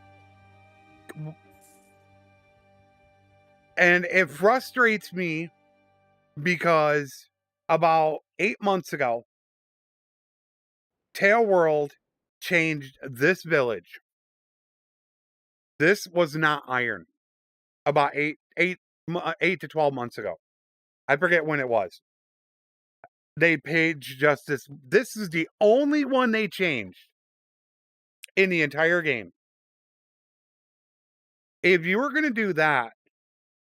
And it frustrates me because about 8 months ago, Tail World changed this village. This was not iron. About 8 to 12 months ago. I forget when it was. They paid justice. This is the only one they changed in the entire game. If you were going to do that,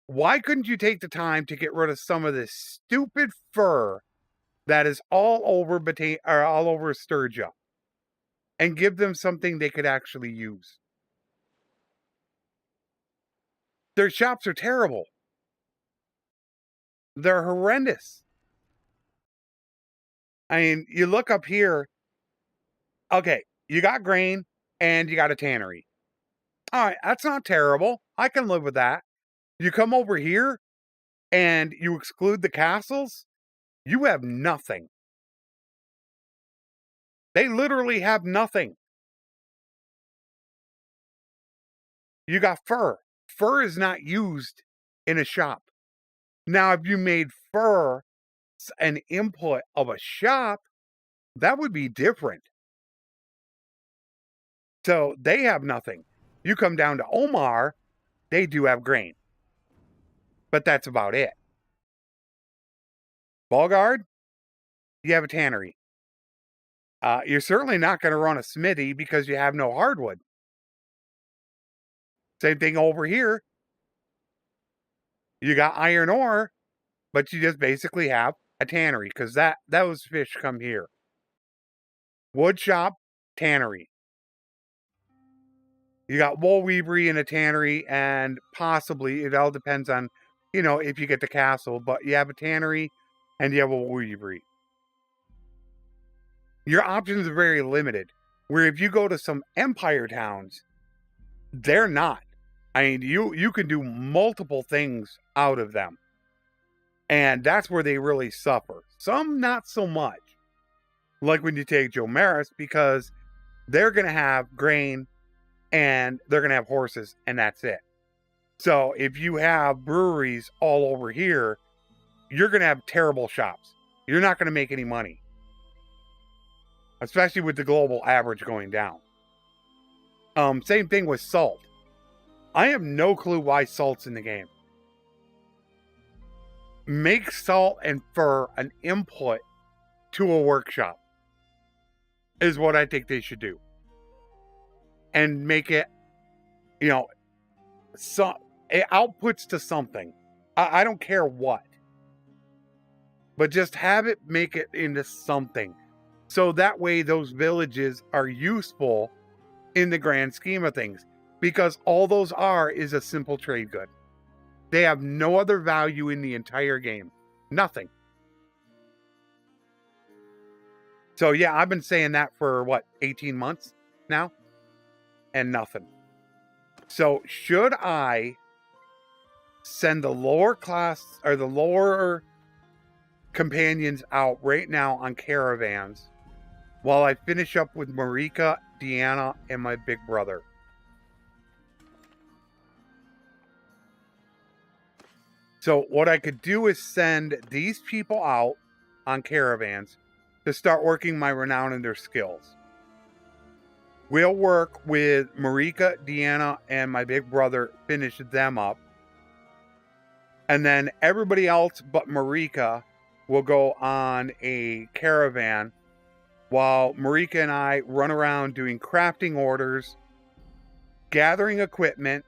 why couldn't you take the time to get rid of some of this stupid fur that is all over Sturgia and give them something they could actually use? Their shops are terrible. They're horrendous. I mean, you look up here. Okay, you got grain and you got a tannery. All right, that's not terrible. I can live with that. You come over here and you exclude the castles, you have nothing. They literally have nothing. You got fur. Fur is not used in a shop. Now, if you made fur an input of a shop, that would be different. So they have nothing. You come down to Omar, they do have grain. But that's about it. Bulgard, you have a tannery. You're certainly not going to run a smithy because you have no hardwood. Same thing over here. You got iron ore, but you just basically have a tannery because those fish come here. Wood shop, tannery. You got wool weavery and a tannery, and possibly, it all depends on, if you get the castle, but you have a tannery and you have a wool weavery. Your options are very limited. Where if you go to some empire towns, they're not. I mean, you can do multiple things out of them. And that's where they really suffer. Some not so much. Like when you take Joe Maris, because they're going to have grain and they're going to have horses, and that's it. So if you have breweries all over here, you're going to have terrible shops. You're not going to make any money. Especially with the global average going down. Same thing with salt. I have no clue why salt's in the game. Make salt and fur an input to a workshop is what I think they should do. And make it, it outputs to something. I don't care what. But just have it make it into something. So that way those villages are useful in the grand scheme of things. Because all those are is a simple trade good. They have no other value in the entire game. Nothing. So yeah, I've been saying that for 18 months now? And nothing. So should I send the lower class or the lower companions out right now on caravans while I finish up with Marika Deanna, and my big brother. So what I could do is send these people out on caravans to start working my renown and their skills. We'll work with Marika, Deanna, and my big brother, finish them up. And then everybody else but Marika will go on a caravan while Marika and I run around doing crafting orders, gathering equipment,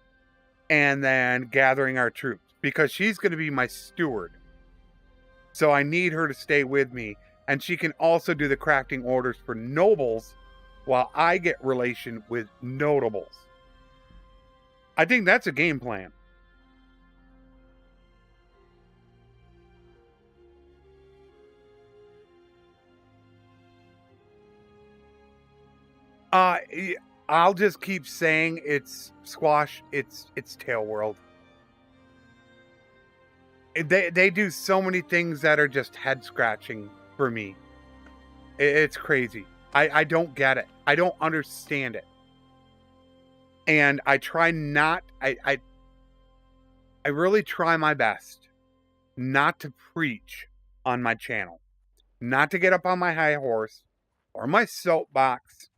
and then gathering our troops. Because she's going to be my steward. So I need her to stay with me. And she can also do the crafting orders for nobles while I get relation with notables. I think that's a game plan. I'll just keep saying it's squash. It's Tail World. They do so many things that are just head scratching for me. It's crazy. I don't get it. I don't understand it. And I try not, I really try my best not to preach on my channel, not to get up on my high horse or my soapbox.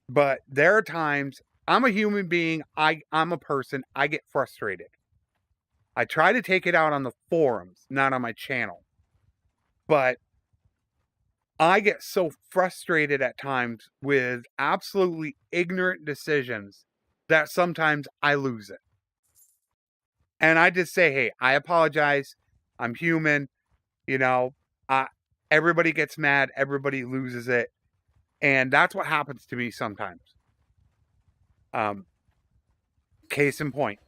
But there are times I'm a human being. I'm a person. I get frustrated. I try to take it out on the forums, not on my channel. But I get so frustrated at times with absolutely ignorant decisions that sometimes I lose it. And I just say, hey, I apologize. I'm human. You know, everybody gets mad. Everybody loses it. And that's what happens to me sometimes. Case in point,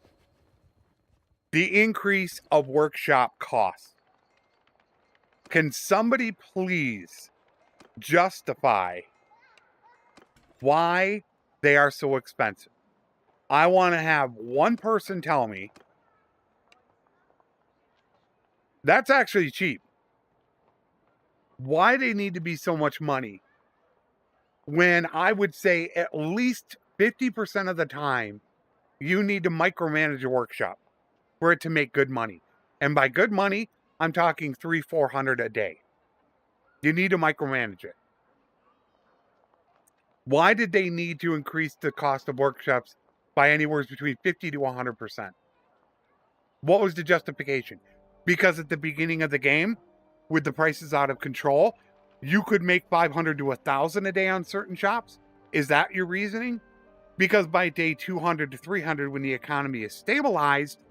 the increase of workshop costs. Can somebody please justify why they are so expensive? I want to have one person tell me that's actually cheap. Why they need to be so much money when I would say at least 50% of the time you need to micromanage a workshop for it to make good money. And by good money, I'm talking $300-400 a day. You need to micromanage it. Why did they need to increase the cost of workshops by anywhere between 50 to 100%? What was the justification? Because at the beginning of the game, with the prices out of control, you could make 500 to 1,000 a day on certain shops? Is that your reasoning? Because by day 200 to 300, when the economy is stabilized,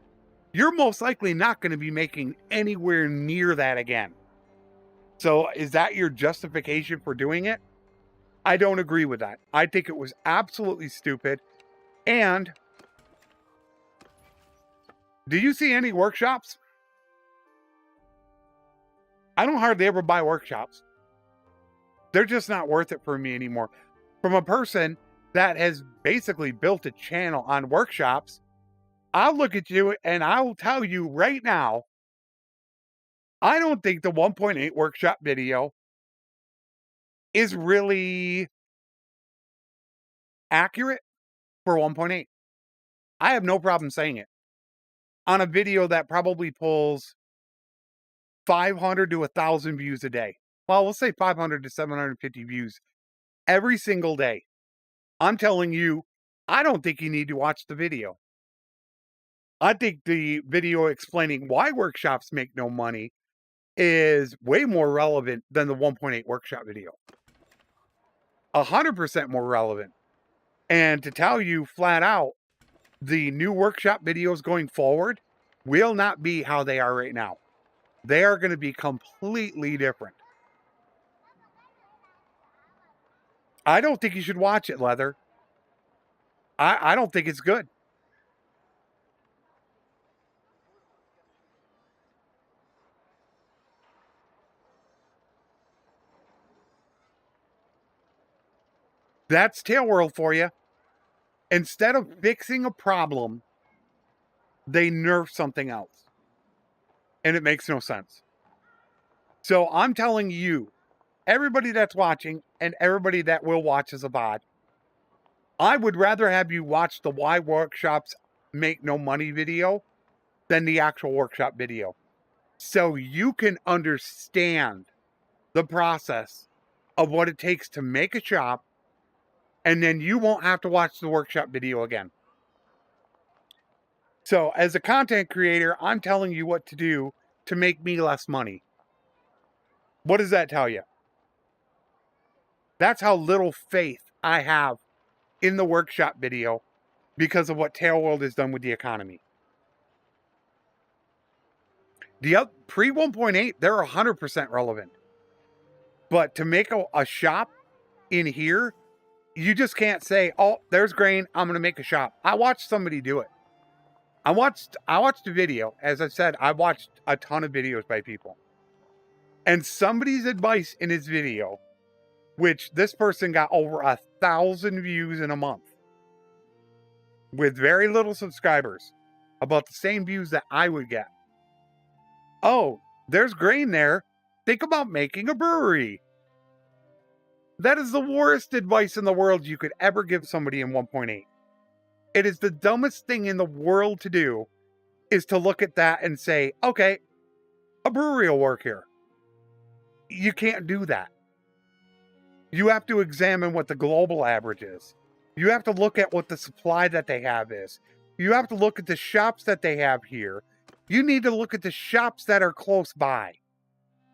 you're most likely not going to be making anywhere near that again. So is that your justification for doing it? I don't agree with that. I think it was absolutely stupid. And do you see any workshops? I don't hardly ever buy workshops. They're just not worth it for me anymore. From a person that has basically built a channel on workshops, I'll look at you and I'll tell you right now, I don't think the 1.8 workshop video is really accurate for 1.8. I have no problem saying it. On a video that probably pulls 500 to 1,000 views a day. Well, we'll say 500 to 750 views every single day. I'm telling you, I don't think you need to watch the video. I think the video explaining why workshops make no money is way more relevant than the 1.8 workshop video. 100% more relevant. And to tell you flat out, the new workshop videos going forward will not be how they are right now. They are going to be completely different. I don't think you should watch it, Leather. I don't think it's good. That's Tail World for you. Instead of fixing a problem, they nerf something else. And it makes no sense. So I'm telling you, everybody that's watching and everybody that will watch as a bot, I would rather have you watch the Why Workshops Make No Money video than the actual workshop video. So you can understand the process of what it takes to make a shop, and then you won't have to watch the workshop video again. So as a content creator, I'm telling you what to do to make me less money. What does that tell you? That's how little faith I have in the workshop video because of what Tailworld has done with the economy. The pre 1.8, they're 100% relevant. But to make a shop in here, you just can't say, oh, there's grain, I'm going to make a shop. I watched somebody do it. I watched a video. As I said, I watched a ton of videos by people. And somebody's advice in his video, which this person got over 1,000 views in a month with very little subscribers, about the same views that I would get. Oh, there's grain there. Think about making a brewery. That is the worst advice in the world you could ever give somebody in 1.8. It is the dumbest thing in the world to do, is to look at that and say, okay, a brewery will work here. You can't do that. You have to examine what the global average is. You have to look at what the supply that they have is. You have to look at the shops that they have here. You need to look at the shops that are close by.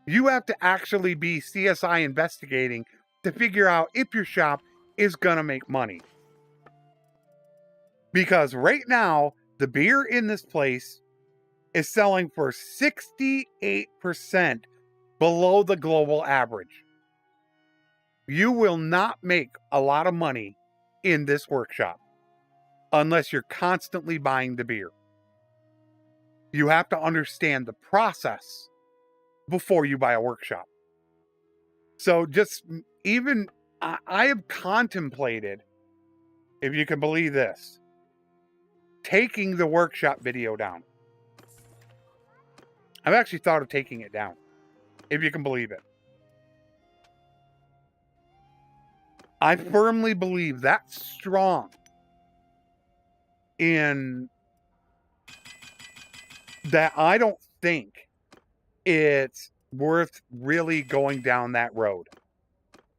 You have to actually be CSI investigating to figure out if your shop is going to make money. Because right now, the beer in this place is selling for 68% below the global average. You will not make a lot of money in this workshop unless you're constantly buying the beer. You have to understand the process before you buy a workshop. So just even, I have contemplated, if you can believe this, taking the workshop video down. I've actually thought of taking it down, if you can believe it. I firmly believe that's strong in that. I don't think it's worth really going down that road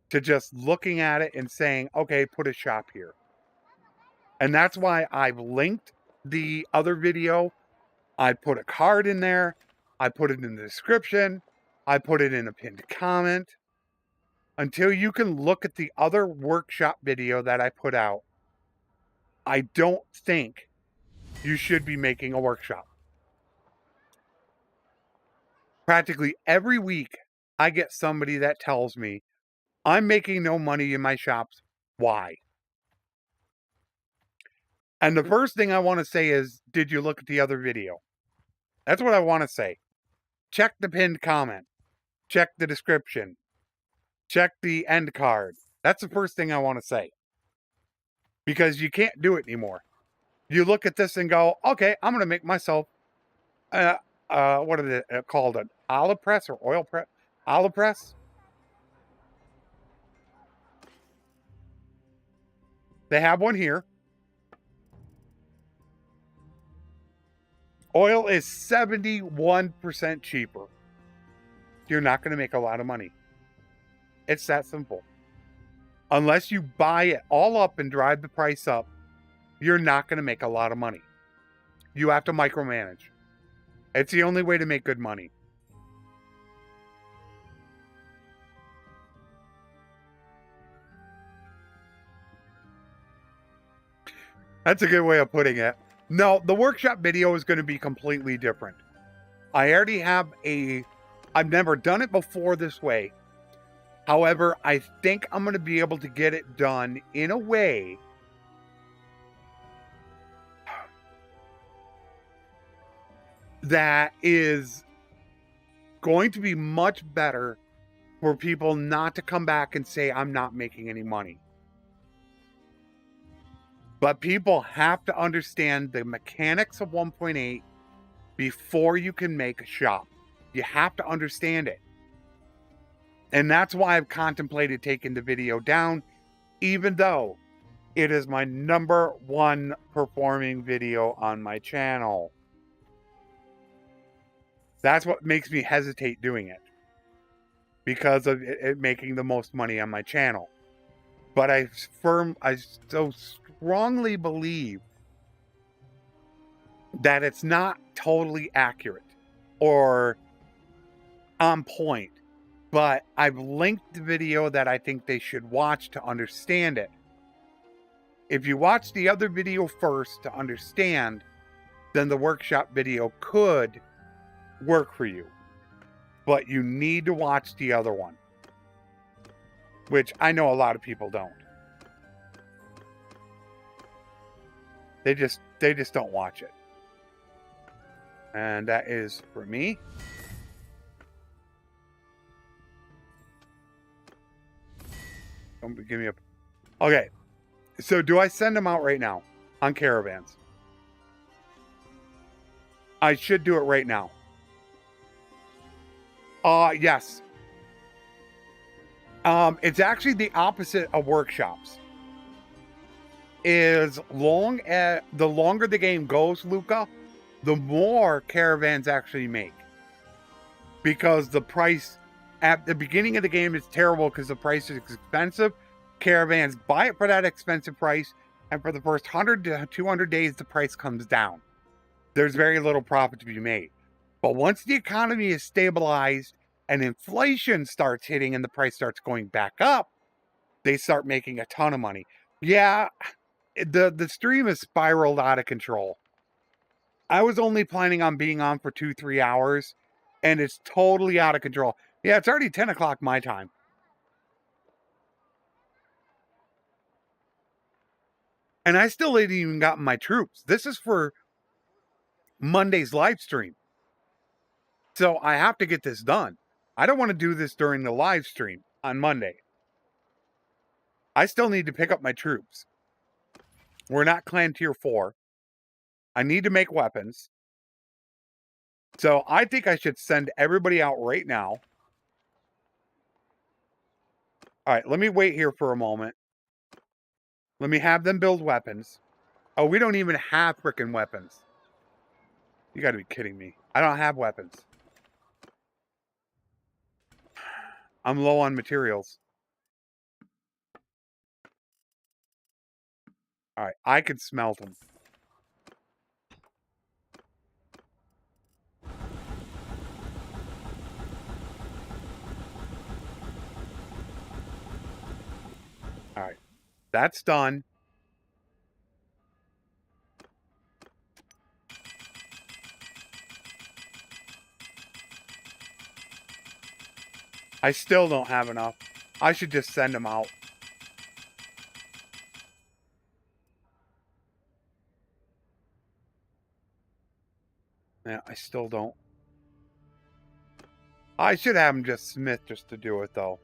to just looking at it and saying, okay, put a shop here. And that's why I've linked the other video. I put a card in there. I put it in the description. I put it in a pinned comment. Until you can look at the other workshop video that I put out, I don't think you should be making a workshop. Practically every week, I get somebody that tells me, I'm making no money in my shops. Why? And the first thing I want to say is, did you look at the other video? That's what I want to say. Check the pinned comment. Check the description. Check the end card. That's the first thing I want to say. Because you can't do it anymore. You look at this and go, okay, I'm going to make myself, what is it called? An olive press or oil press? Olive press? They have one here. Oil is 71% cheaper. You're not going to make a lot of money. It's that simple. Unless you buy it all up and drive the price up, you're not going to make a lot of money. You have to micromanage. It's the only way to make good money. That's a good way of putting it. No, the workshop video is going to be completely different. I already have I've never done it before this way. However, I think I'm going to be able to get it done in a way that is going to be much better for people not to come back and say, I'm not making any money. But people have to understand the mechanics of 1.8 before you can make a shop. You have to understand it. And that's why I've contemplated taking the video down, even though it is my #1 performing video on my channel. That's what makes me hesitate doing it, because of it making the most money on my channel. But I so strongly believe that it's not totally accurate or on point, but I've linked the video that I think they should watch to understand it. If you watch the other video first to understand, then the workshop video could work for you. But you need to watch the other one, which I know a lot of people don't. They just don't watch it. And that is for me. Don't give me a... Okay. So do I send them out right now on caravans? I should do it right now. Yes. It's actually the opposite of workshops. The longer the game goes, Luca, the more caravans actually make. Because the price at the beginning of the game is terrible because the price is expensive. Caravans buy it for that expensive price, and for the first 100 to 200 days, the price comes down. There's very little profit to be made. But once the economy is stabilized and inflation starts hitting and the price starts going back up, they start making a ton of money. Yeah, the stream has spiraled out of control. I was only planning on being on for 2-3 hours, and it's totally out of control. Yeah, it's already 10 o'clock my time. And I still ain't even gotten my troops. This is for Monday's live stream. So I have to get this done. I don't want to do this during the live stream on Monday. I still need to pick up my troops. We're not clan tier 4. I need to make weapons. So I think I should send everybody out right now. All right, let me wait here for a moment. Let me have them build weapons. Oh, we don't even have freaking weapons. You got to be kidding me. I don't have weapons. I'm low on materials. All right, I could smelt them. All right, that's done. I still don't have enough. I should just send them out. Yeah, I still don't. I should have them just smith just to do it, though.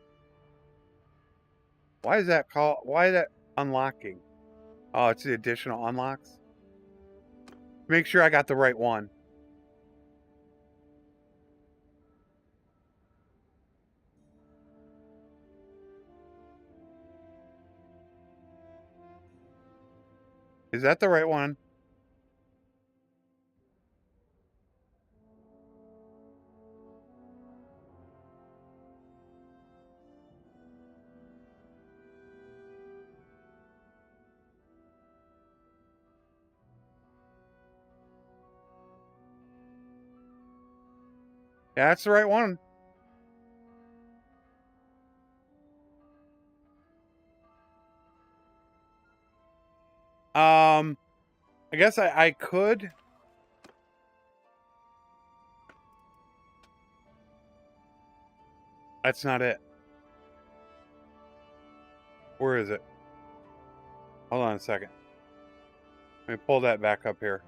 Why is that called? Why is that unlocking? Oh, it's the additional unlocks. Make sure I got the right one. Is that the right one? Yeah, that's the right one. I guess I could. That's not it. Where is it? Hold on a second. Let me pull that back up here.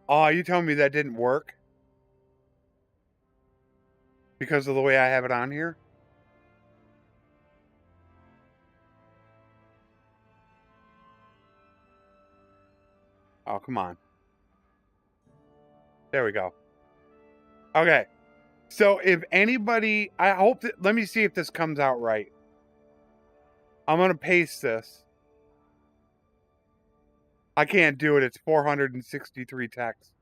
Oh, you telling me that didn't work? Because of the way I have it on here? Oh, come on. There we go. Okay. So if anybody, I hope that, let me see if this comes out right. I'm going to paste this. I can't do it. It's 463 text.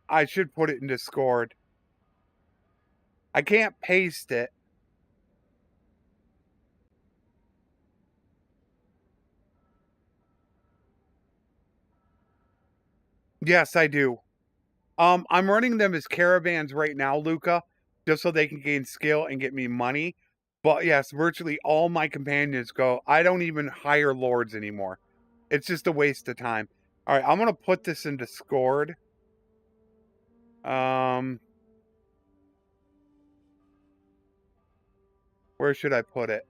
I should put it in Discord. I can't paste it. Yes, I do. I'm running them as caravans right now, Luca, just so they can gain skill and get me money. But yes, virtually all my companions go. I don't even hire lords anymore. It's just a waste of time. All right, I'm gonna put this in Discord. Where should I put it?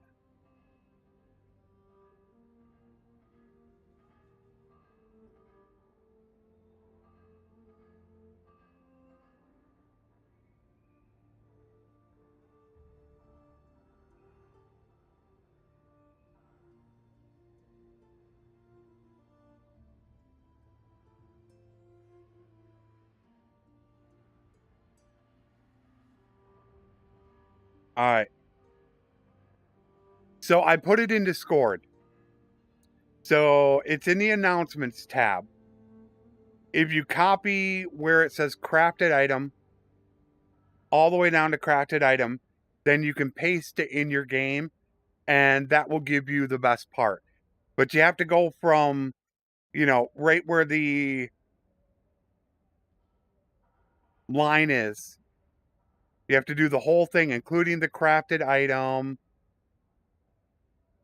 All right. So I put it in Discord. So it's in the announcements tab. If you copy where it says crafted item all the way down to crafted item, then you can paste it in your game and that will give you the best part. But you have to go from, right where the line is. You have to do the whole thing, including the crafted item.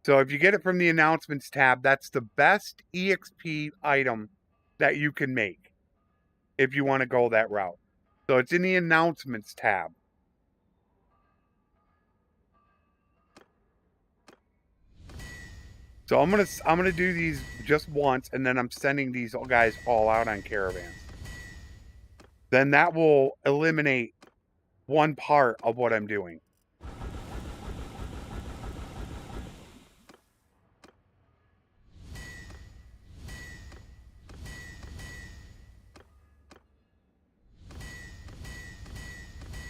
So if you get it from the announcements tab, that's the best EXP item that you can make if you want to go that route. So it's in the announcements tab. So I'm gonna do these just once, and then I'm sending these guys all out on caravans. Then that will eliminate one part of what I'm doing.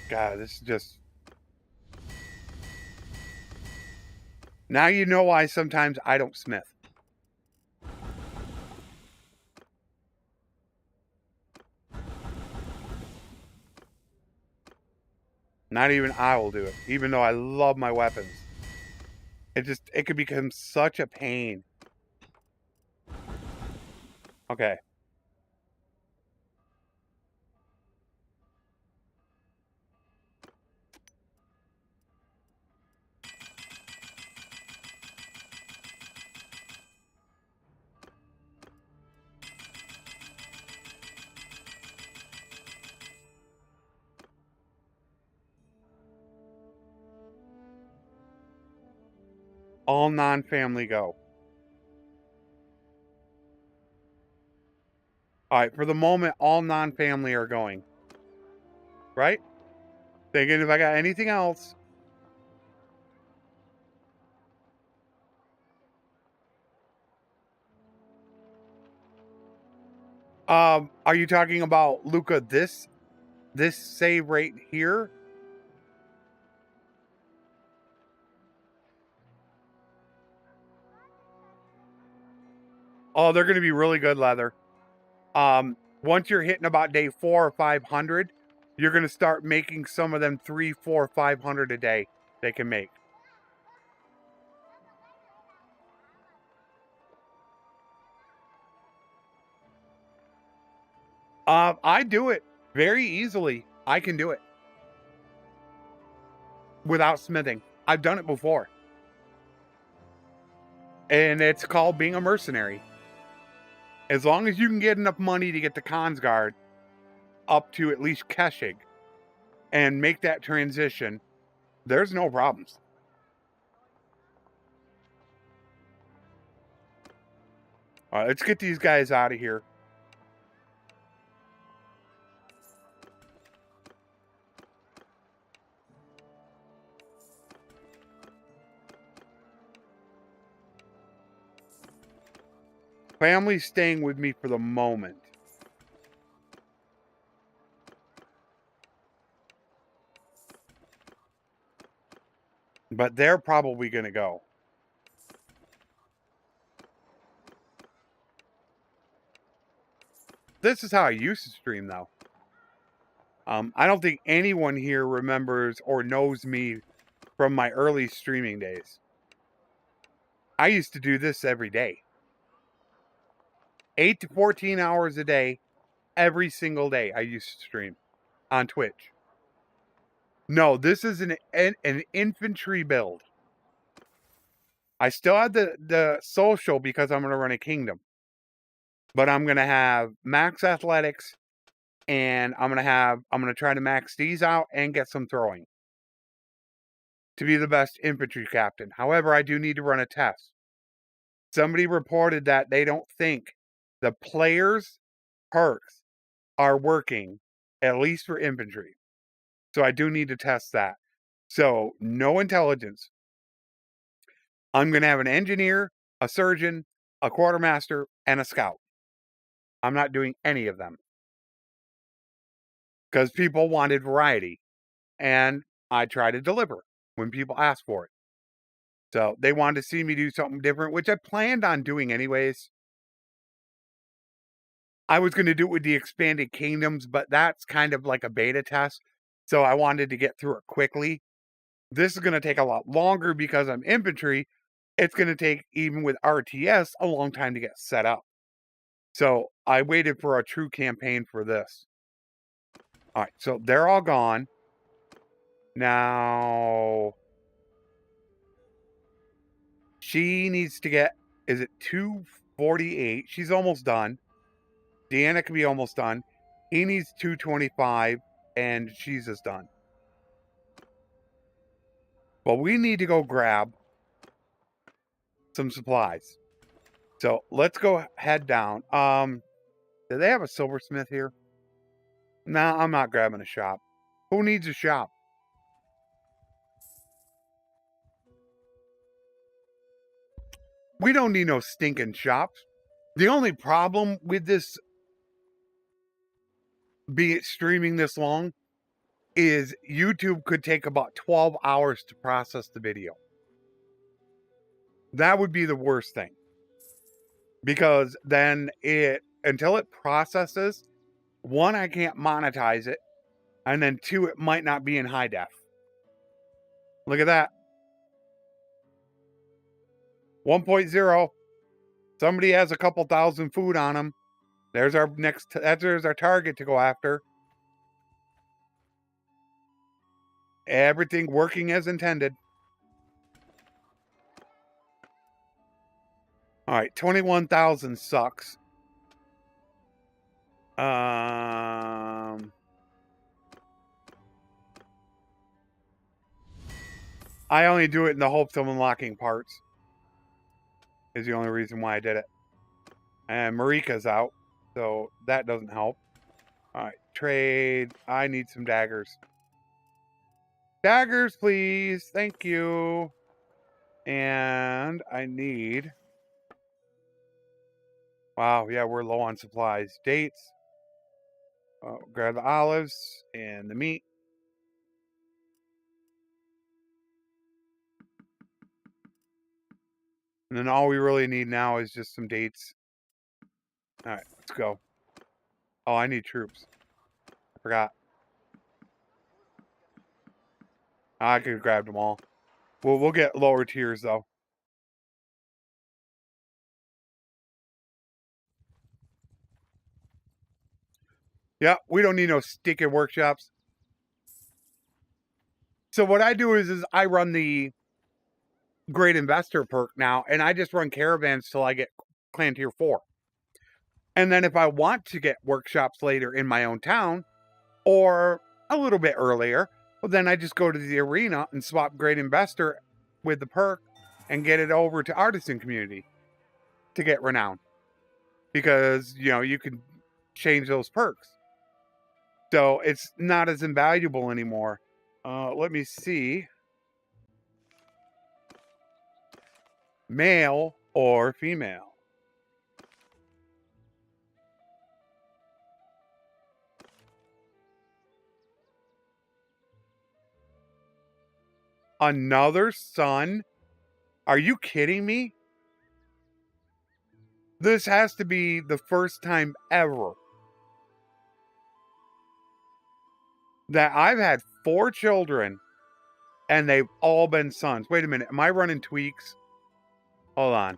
God, this is just... Now you know why sometimes I don't smith. Not even I will do it, even though I love my weapons. It could become such a pain. Okay. All non-family go. All right, for the moment, all non-family are going. Right? Thinking if I got anything else. Are you talking about, Luca, this save right here? Oh, they're going to be really good leather. Once you're hitting about day 4 or 500, you're going to start making some of them 3, 4, 500 a day they can make. I do it very easily. I can do it without smithing. I've done it before. And it's called being a mercenary. As long as you can get enough money to get the Consguard up to at least Keshig and make that transition, there's no problems. All right, let's get these guys out of here. Family's staying with me for the moment. But they're probably going to go. This is how I used to stream, though. I don't think anyone here remembers or knows me from my early streaming days. I used to do this every day. 8 to 14 hours a day, every single day I used to stream on Twitch. No, this is an infantry build. I still have the social because I'm going to run a kingdom. But I'm going to have max athletics, and I'm going to try to max these out and get some throwing to be the best infantry captain. However, I do need to run a test. Somebody reported that they don't think the players' perks are working, at least for infantry. So I do need to test that. So no intelligence. I'm going to have an engineer, a surgeon, a quartermaster, and a scout. I'm not doing any of them. Because people wanted variety. And I try to deliver when people ask for it. So they wanted to see me do something different, which I planned on doing anyways. I was going to do it with the expanded kingdoms, but that's kind of like a beta test. So I wanted to get through it quickly. This is going to take a lot longer because I'm infantry. It's going to take, even with RTS, a long time to get set up. So I waited for a true campaign for this. All right, so they're all gone. Now, she needs to get, is it 248? She's almost done. Deanna can be almost done. He needs 225, and she's just done. Well, we need to go grab some supplies. So let's go head down. Do they have a silversmith here? No, I'm not grabbing a shop. Who needs a shop? We don't need no stinking shops. The only problem with this, be it streaming this long, is YouTube could take about 12 hours to process the video. That would be the worst thing. Because then until it processes, one, I can't monetize it. And then two, it might not be in high def. Look at that. 1.0. Somebody has a couple thousand food on them. There's our there's our target to go after. Everything working as intended. All right, 21,000 sucks. I only do it in the hopes of unlocking parts. Is the only reason why I did it. And Marika's out, so that doesn't help. All right, trade. I need some daggers. Daggers, please. Thank you. And I need... Wow, yeah, we're low on supplies. Dates. Grab the olives and the meat. And then all we really need now is just some dates. All right, let's go. Oh, I need troops. I forgot. I could have grabbed them all. We'll get lower tiers, though. Yeah, we don't need no stinking workshops. So what I do is I run the Great Investor perk now, and I just run caravans till I get Clan Tier 4. And then if I want to get workshops later in my own town, or a little bit earlier, well, then I just go to the arena and swap Great Investor with the perk and get it over to Artisan Community to get renown. Because, you know, you can change those perks. So it's not as invaluable anymore. Let me see. Male or female? Another son? Are you kidding me? This has to be the first time ever that I've had 4 children and they've all been sons. Wait a minute. Am I running tweaks? Hold on.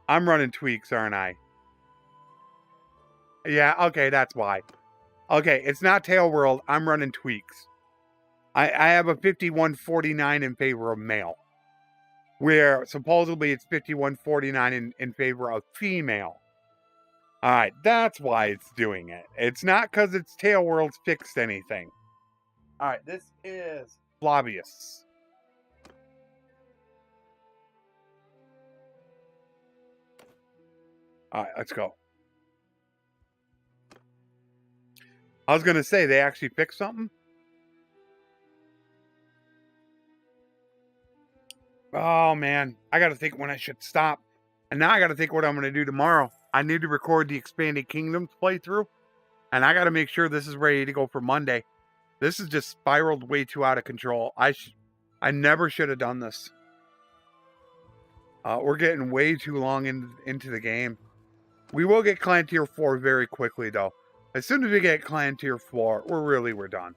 I'm running tweaks, aren't I? Yeah, okay, that's why. Okay, it's not Tail World. I'm running tweaks. I have a 51-49 in favor of male. Where supposedly it's 51-49 in favor of female. Alright, that's why it's doing it. It's not because it's Tail World's fixed anything. Alright, this is Flavius. Alright, let's go. I was going to say, they actually fixed something? Oh, man. I got to think when I should stop. And now I got to think what I'm going to do tomorrow. I need to record the Expanded Kingdoms playthrough. And I got to make sure this is ready to go for Monday. This has just spiraled way too out of control. I never should have done this. We're getting way too long into the game. We will get Clan Tier 4 very quickly, though. As soon as we get Clan Tier 4, we're done.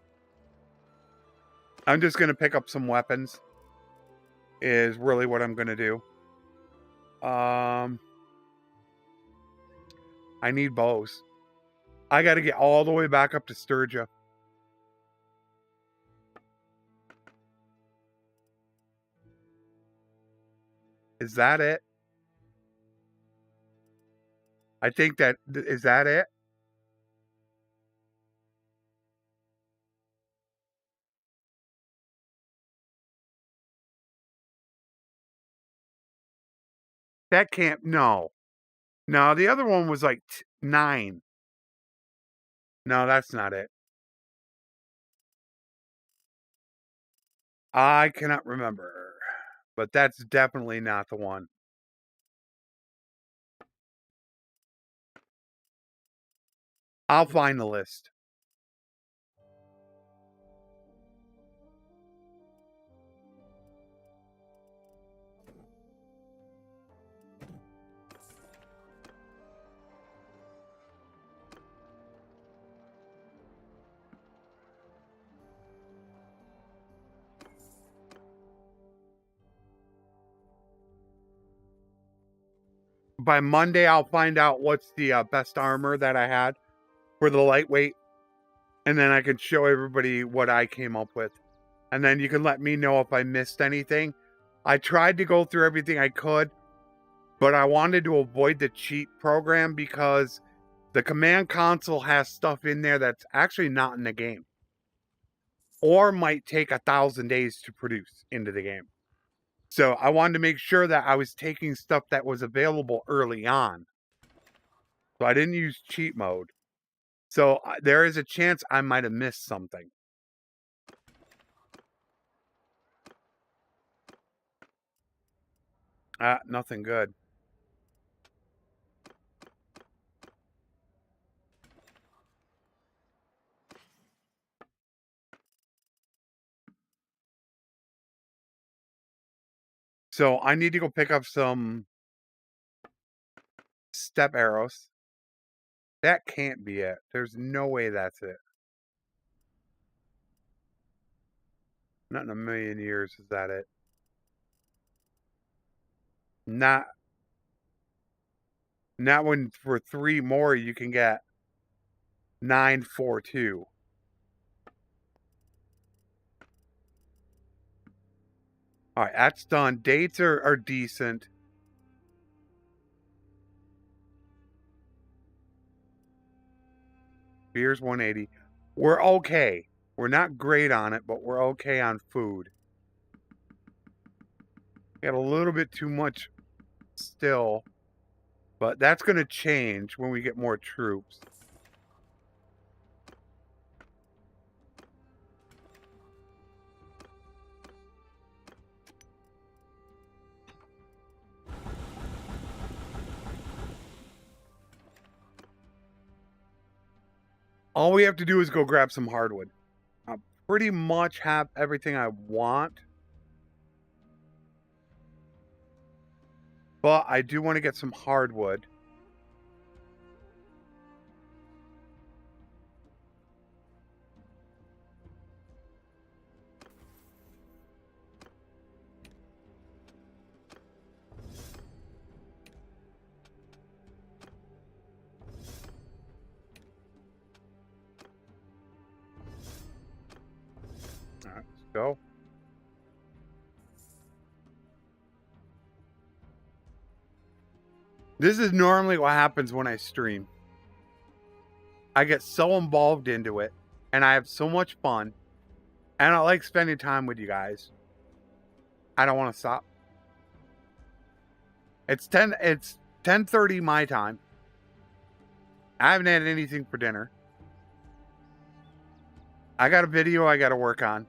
I'm just going to pick up some weapons. Is really what I'm going to do. I need bows. I got to get all the way back up to Sturgia. Is that it? I think that... Is that it? That can't... No. No, the other one was like 9. No, that's not it. I cannot remember. But that's definitely not the one. I'll find the list. By Monday, I'll find out what's the best armor that I had for the lightweight. And then I can show everybody what I came up with. And then you can let me know if I missed anything. I tried to go through everything I could, but I wanted to avoid the cheat program because the command console has stuff in there that's actually not in the game. Or might take 1,000 days to produce into the game. So I wanted to make sure that I was taking stuff that was available early on. So I didn't use cheat mode. So there is a chance I might have missed something. Nothing good. So I need to go pick up some step arrows. That can't be it. There's no way that's it. Not in a million years is that it. Not when for 3 more you can get 942. Alright, that's done. Dates are decent. Beer's 180. We're okay. We're not great on it, but we're okay on food. Got a little bit too much still. But that's going to change when we get more troops. All we have to do is go grab some hardwood. pretty much have everything I want. But I do want to get some hardwood. All right, let's go. This is normally what happens when I stream. I get so involved into it, and I have so much fun, and I like spending time with you guys. I don't want to stop. It's 10:30 my time. I haven't had anything for dinner. I got a video I got to work on,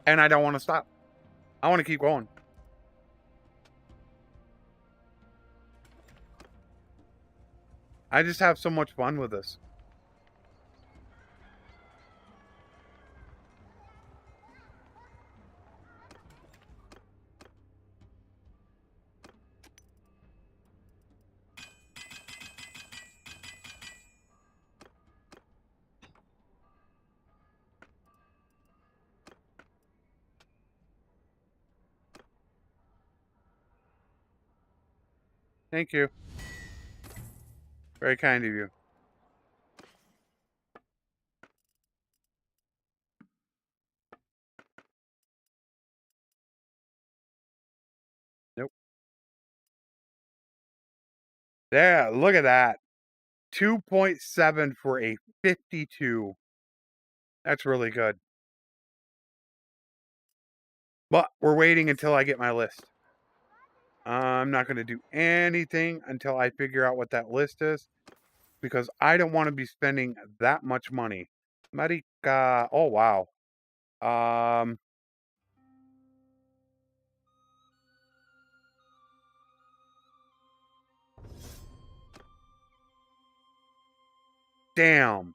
and I don't want to stop. I want to keep going. I just have so much fun with this. Thank you. Very kind of you. Nope. Yeah, look at that. 2.7 for a 52. That's really good. But we're waiting until I get my list. I'm not going to do anything until I figure out what that list is, because I don't want to be spending that much money. Marica. Oh, wow. Damn.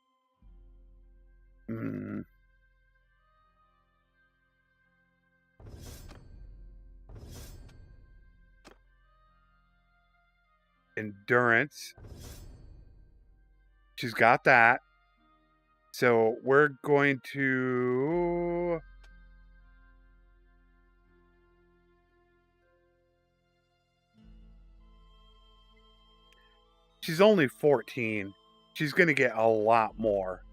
Endurance. She's got that. So we're going to... She's only 14. She's going to get a lot more.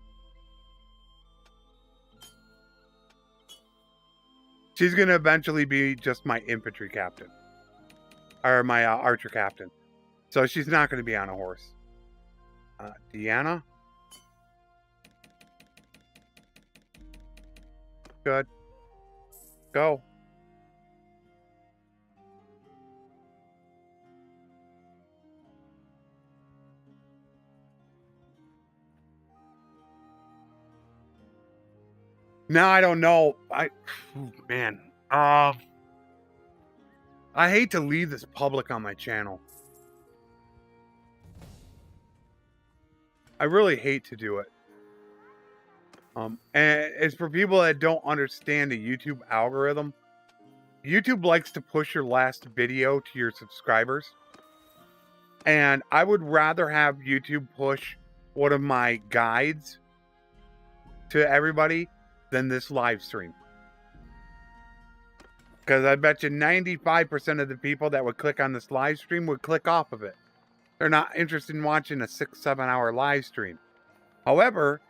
She's going to eventually be just my infantry captain. Or my archer captain. So she's not going to be on a horse. Deanna? Good. Go. Now I don't know. Man. I hate to leave this public on my channel. I really hate to do it. And it's for people that don't understand the YouTube algorithm. YouTube likes to push your last video to your subscribers. And I would rather have YouTube push one of my guides to everybody than this live stream. Because I bet you 95% of the people that would click on this live stream would click off of it. They're not interested in watching a 6-7 hour live stream. However,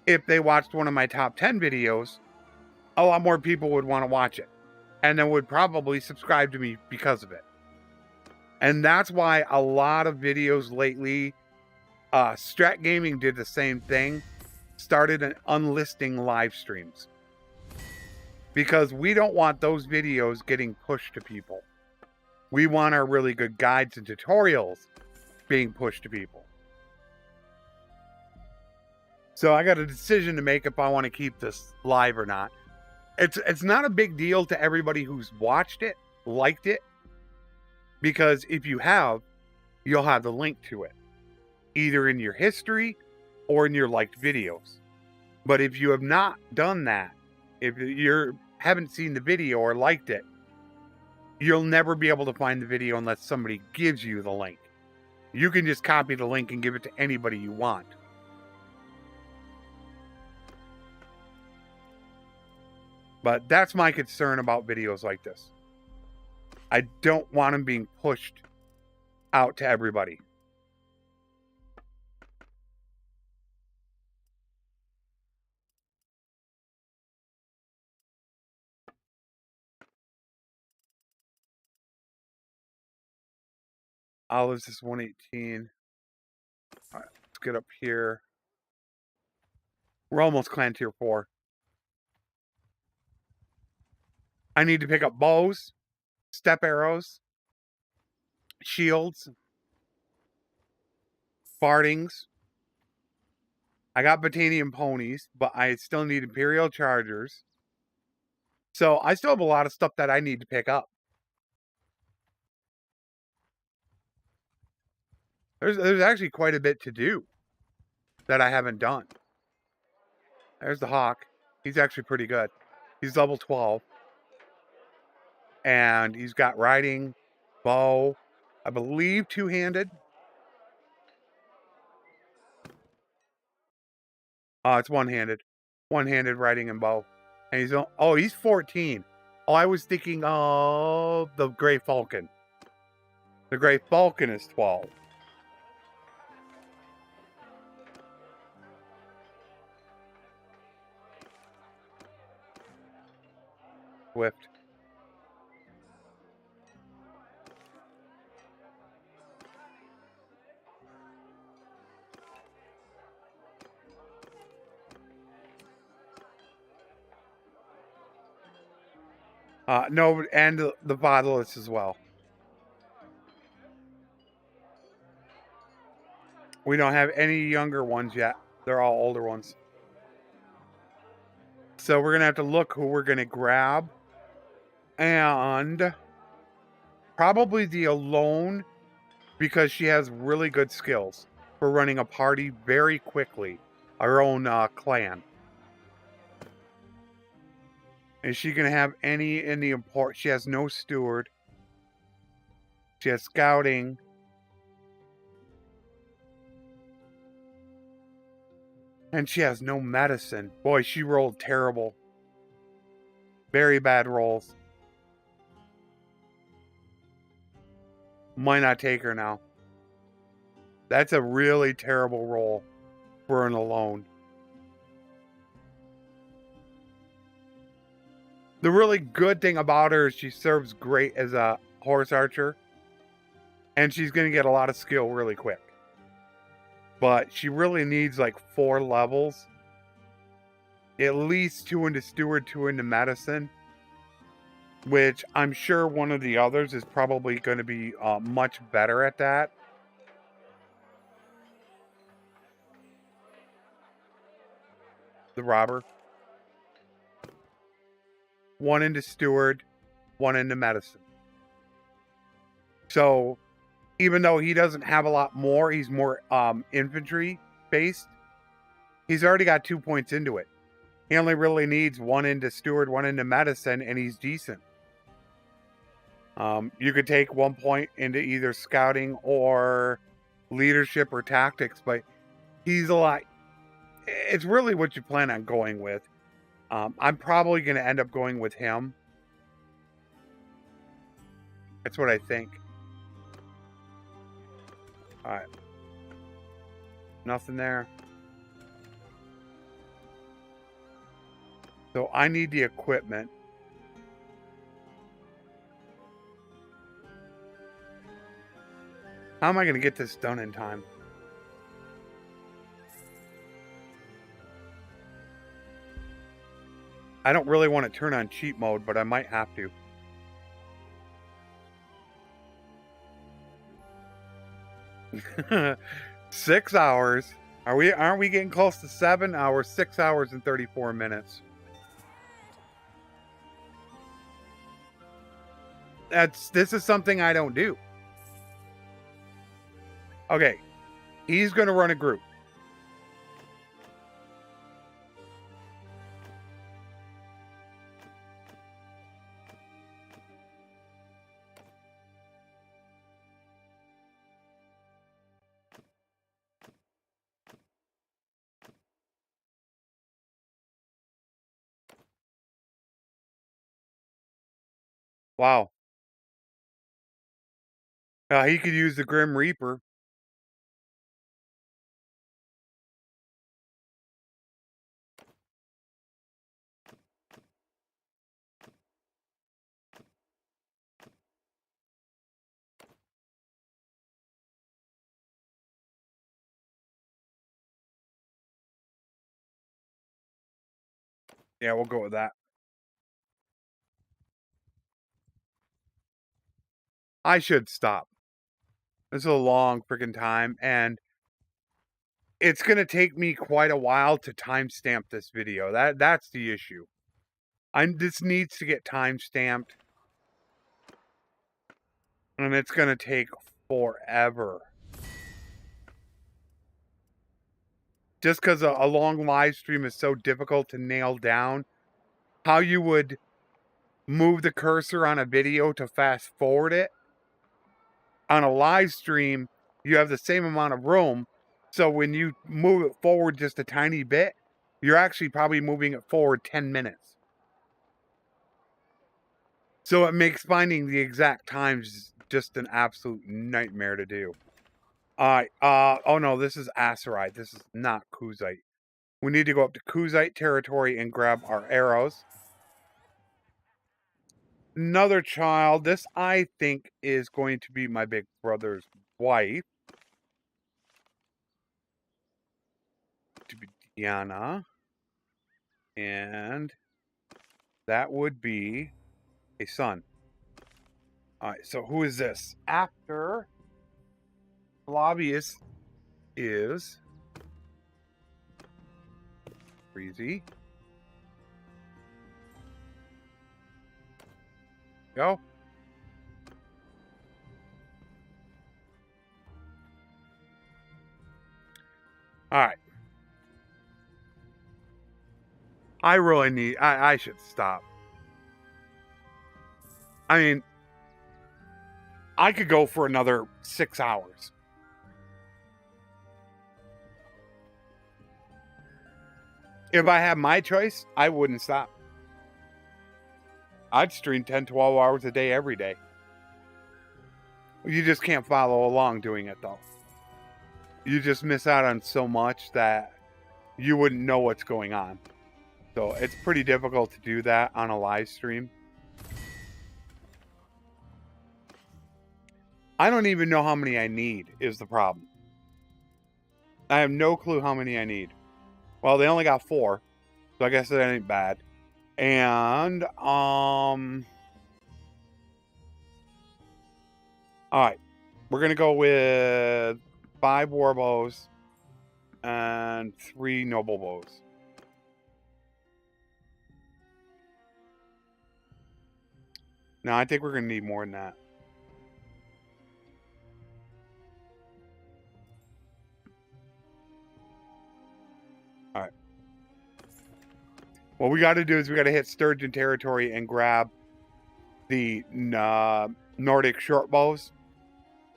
if they watched one of my top 10 videos, a lot more people would want to watch it. And then would probably subscribe to me because of it. And that's why a lot of videos lately, Strat Gaming did the same thing. Started an unlisting live streams. Because we don't want those videos getting pushed to people. We want our really good guides and tutorials being pushed to people. So I got a decision to make if I want to keep this live or not. It's not a big deal to everybody who's watched it, liked it. Because if you have, you'll have the link to it. Either in your history or in your liked videos. But if you have not done that, if you haven't seen the video or liked it, you'll never be able to find the video unless somebody gives you the link. You can just copy the link and give it to anybody you want. But that's my concern about videos like this. I don't want them being pushed out to everybody. Olives is 118. All right, let's get up here. We're almost clan tier 4. I need to pick up bows, step arrows, shields, bardings. I got Botanian ponies, but I still need Imperial chargers. So I still have a lot of stuff that I need to pick up. There's actually quite a bit to do that I haven't done. There's the Hawk. He's actually pretty good. He's level 12. And he's got riding, bow, I believe two-handed. It's one-handed. One-handed riding and bow. And he's 14. Oh, I was thinking of the Gray Falcon. The Gray Falcon is 12. Swift. No, and the Bottleless as well. We don't have any younger ones yet. They're all older ones. So we're going to have to look who we're going to grab. And probably the Alone, because she has really good skills for running a party very quickly. Our own clan. Is she going to have any in the import? She has no steward. She has scouting. And she has no medicine. Boy, she rolled terrible. Very bad rolls. Might not take her now. That's a really terrible roll for an Alone. The really good thing about her is she serves great as a horse archer. And she's going to get a lot of skill really quick. But she really needs like 4 levels. At least 2 into steward, 2 into medicine. Which I'm sure one of the others is probably going to be much better at that. The robber. 1 into steward, 1 into medicine. So, even though he doesn't have a lot more, he's more infantry based. He's already got 2 points into it. He only really needs 1 into steward, 1 into medicine, and he's decent. You could take 1 point into either scouting or leadership or tactics, but he's a lot. It's really what you plan on going with. I'm probably going to end up going with him. That's what I think. Alright. Nothing there. So I need the equipment. How am I going to get this done in time? I don't really want to turn on cheat mode, but I might have to. Six hours. Aren't we getting close to 7 hours? 6 hours and 34 minutes. This is something I don't do. Okay. He's going to run a group. Wow. He could use the Grim Reaper. Yeah, we'll go with that. I should stop. This is a long freaking time, and it's gonna take me quite a while to timestamp this video. That's the issue. This needs to get timestamped, and it's gonna take forever. Just because a long live stream is so difficult to nail down, how you would move the cursor on a video to fast forward it. On a live stream, you have the same amount of room. So when you move it forward just a tiny bit, you're actually probably moving it forward 10 minutes. So it makes finding the exact times just an absolute nightmare to do. Alright, oh no, this is Acerite. This is not Kuzite. We need to go up to Kuzite territory and grab our arrows. Another child. This, I think, is going to be my big brother's wife. To be Diana. And that would be a son. Alright, so who is this? After Lobbyist is Breezy. Go. Alright. I really need... I should stop. I mean, I could go for another 6 hours. If I had my choice, I wouldn't stop. I'd stream 10, 12 hours a day every day. You just can't follow along doing it, though. You just miss out on so much that you wouldn't know what's going on. So it's pretty difficult to do that on a live stream. I don't even know how many I need is the problem. I have no clue how many I need. Well, they only got 4. So I guess that ain't bad. And, alright. We're going to go with 5 warbows and 3 noble bows. No, I think we're going to need more than that. Alright. What we got to do is we got to hit Sturgeon territory and grab the Nordic short bows.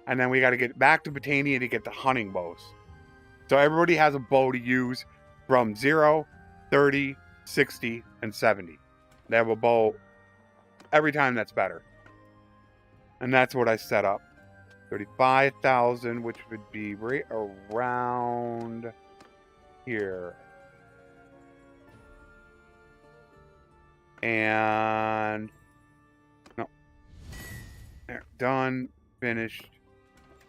And then we got to get back to Botania to get the hunting bows. So everybody has a bow to use from 0, 30, 60, and 70. They have a bow every time that's better. And that's what I set up. 35,000, which would be right around here. And no. There, done, finished.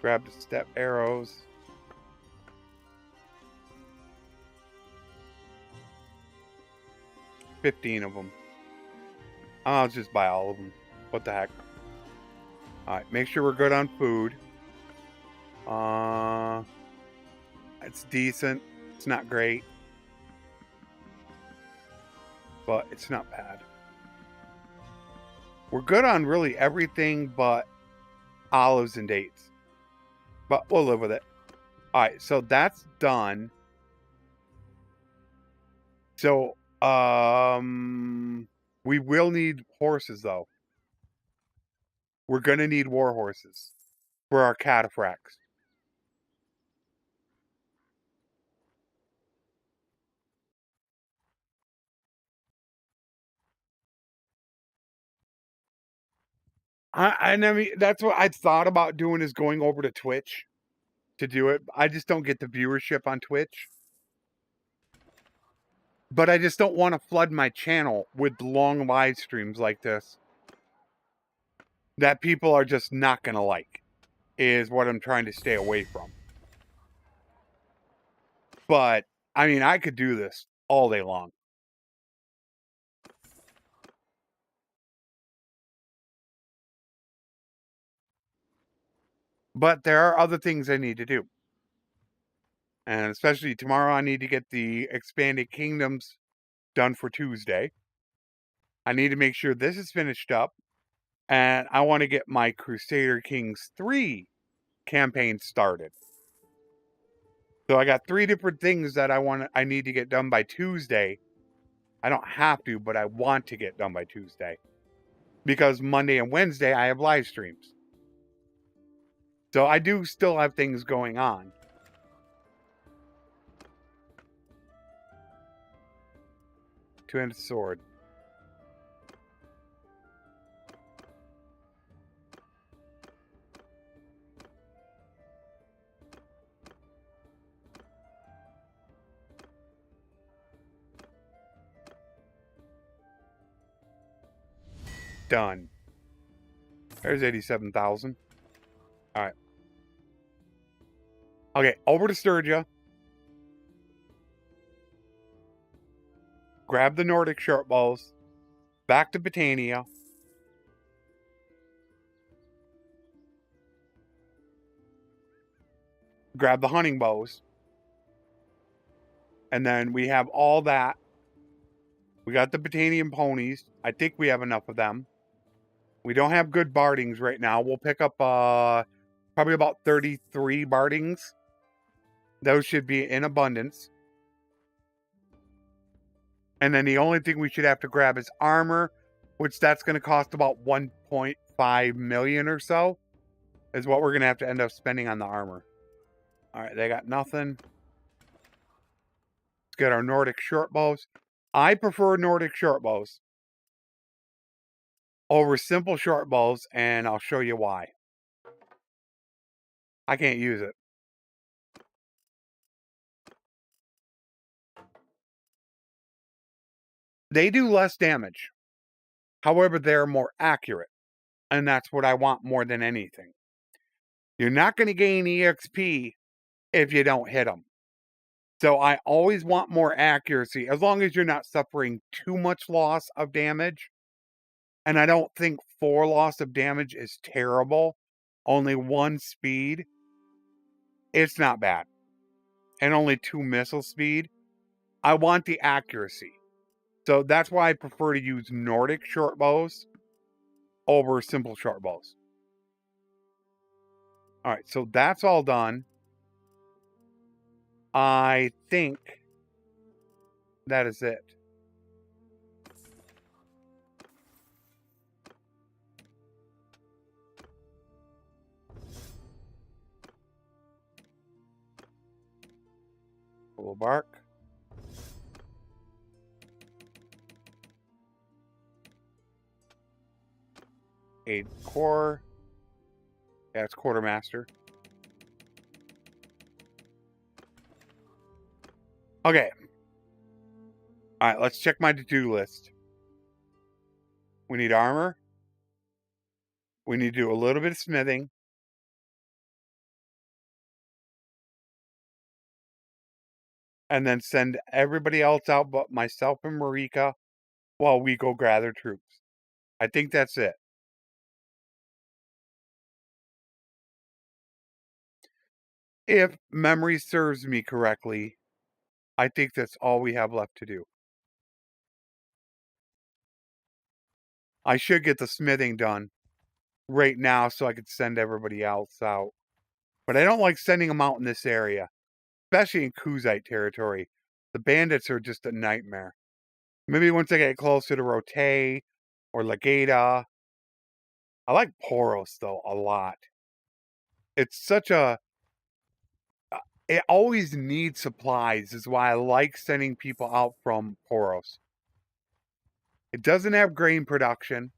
Grab the step arrows. $15 of them. I'll just buy all of them. What the heck? Alright, make sure we're good on food. It's decent. It's not great. But it's not bad. We're good on really everything but olives and dates. But we'll live with it. Alright, so that's done. So, we will need horses, though. We're going to need war horses for our cataphracts. I mean, that's what I thought about doing, is going over to Twitch to do it. I just don't get the viewership on Twitch. But I just don't want to flood my channel with long live streams like this that people are just not going to like, is what I'm trying to stay away from. But, I mean, I could do this all day long. But there are other things I need to do. And especially tomorrow, I need to get the Expanded Kingdoms done for Tuesday. I need to make sure this is finished up. And I want to get my Crusader Kings 3 campaign started. So I got 3 different things that I need to get done by Tuesday. I don't have to, but I want to get done by Tuesday. Because Monday and Wednesday I have live streams. So I do still have things going on. Two-handed sword. Done. There's 87,000. Alright. Okay, over to Sturgia. Grab the Nordic short bows. Back to Britannia. Grab the hunting bows. And then we have all that. We got the Britannian ponies. I think we have enough of them. We don't have good bardings right now. We'll pick up probably about 33 bardings. Those should be in abundance. And then the only thing we should have to grab is armor, which that's going to cost about 1.5 million or so, is what we're going to have to end up spending on the armor. All right, they got nothing. Let's get our Nordic short bows. I prefer Nordic short bows over simple short bows, and I'll show you why. I can't use it. They do less damage. However, they're more accurate. And that's what I want more than anything. You're not going to gain EXP if you don't hit them. So I always want more accuracy, as long as you're not suffering too much loss of damage. And I don't think 4 loss of damage is terrible. Only 1 speed. It's not bad. And only 2 missile speed. I want the accuracy. So that's why I prefer to use Nordic short bows over simple short bows. Alright, so that's all done. I think that is it. Full bark. Aid core. Yeah, it's quartermaster. Okay. Alright, let's check my to-do list. We need armor. We need to do a little bit of smithing. And then send everybody else out but myself and Marika while we go gather troops. I think that's it. If memory serves me correctly, I think that's all we have left to do. I should get the smithing done right now so I could send everybody else out. But I don't like sending them out in this area, especially in Kaoses territory. The bandits are just a nightmare. Maybe once I get closer to Rote or Legata. I like Poros, though, a lot. It's such a... It always needs supplies, is why I like sending people out from Poros. It doesn't have grain production.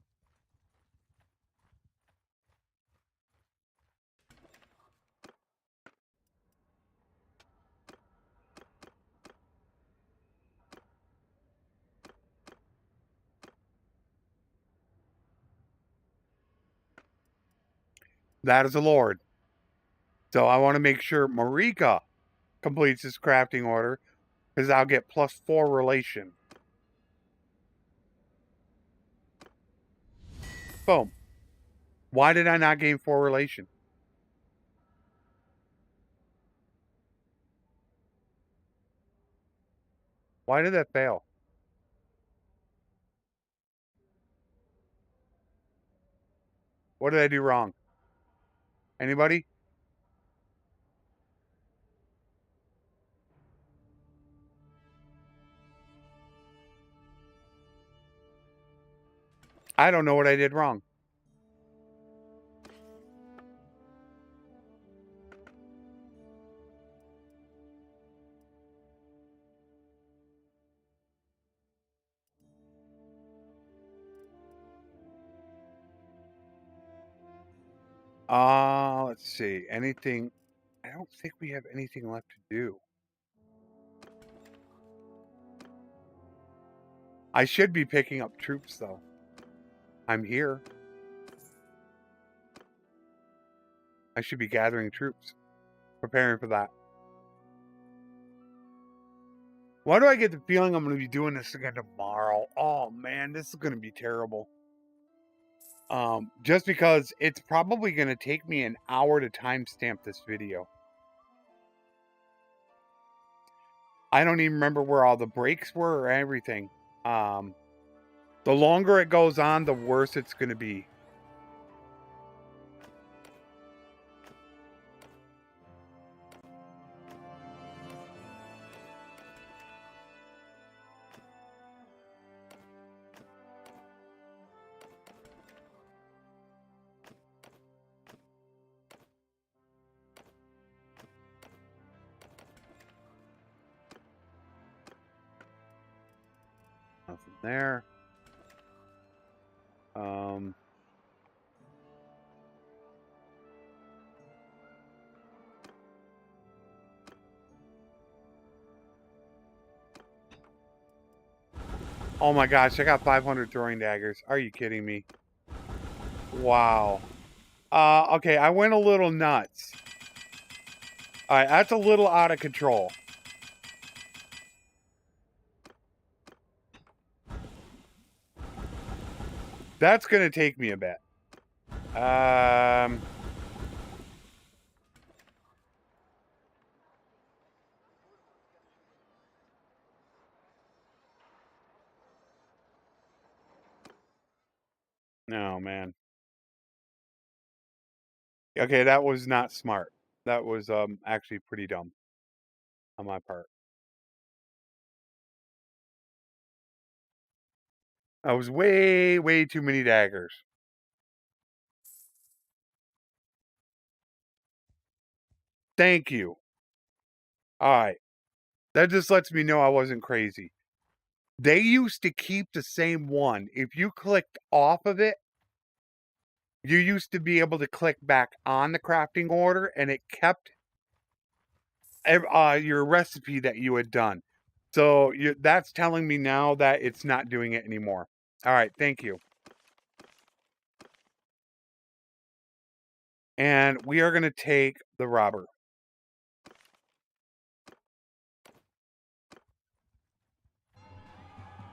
That is a lord. So I want to make sure Marika completes this crafting order, because I'll get +4 relation. Boom. Why did I not gain 4 relation? Why did that fail? What did I do wrong? Anybody? I don't know what I did wrong. Let's see. Anything? I don't think we have anything left to do. I should be picking up troops, though. I'm here. I should be gathering troops. Preparing for that. Why do I get the feeling I'm going to be doing this again tomorrow? Oh, man, this is going to be terrible. Just because it's probably going to take me an hour to timestamp this video. I don't even remember where all the breaks were or everything. The longer it goes on, the worse it's going to be. Nothing there. Oh my gosh, I got 500 throwing daggers. Are you kidding me? Wow. Okay, I went a little nuts. Alright, that's a little out of control. That's gonna take me a bit. No, man. Okay, that was not smart. That was actually pretty dumb on my part. That was way, way too many daggers. Thank you. Alright. That just lets me know I wasn't crazy. They used to keep the same one. If you clicked off of it, you used to be able to click back on the crafting order, and it kept your recipe that you had done. So that's telling me now that it's not doing it anymore. All right, thank you. And we are going to take the robber.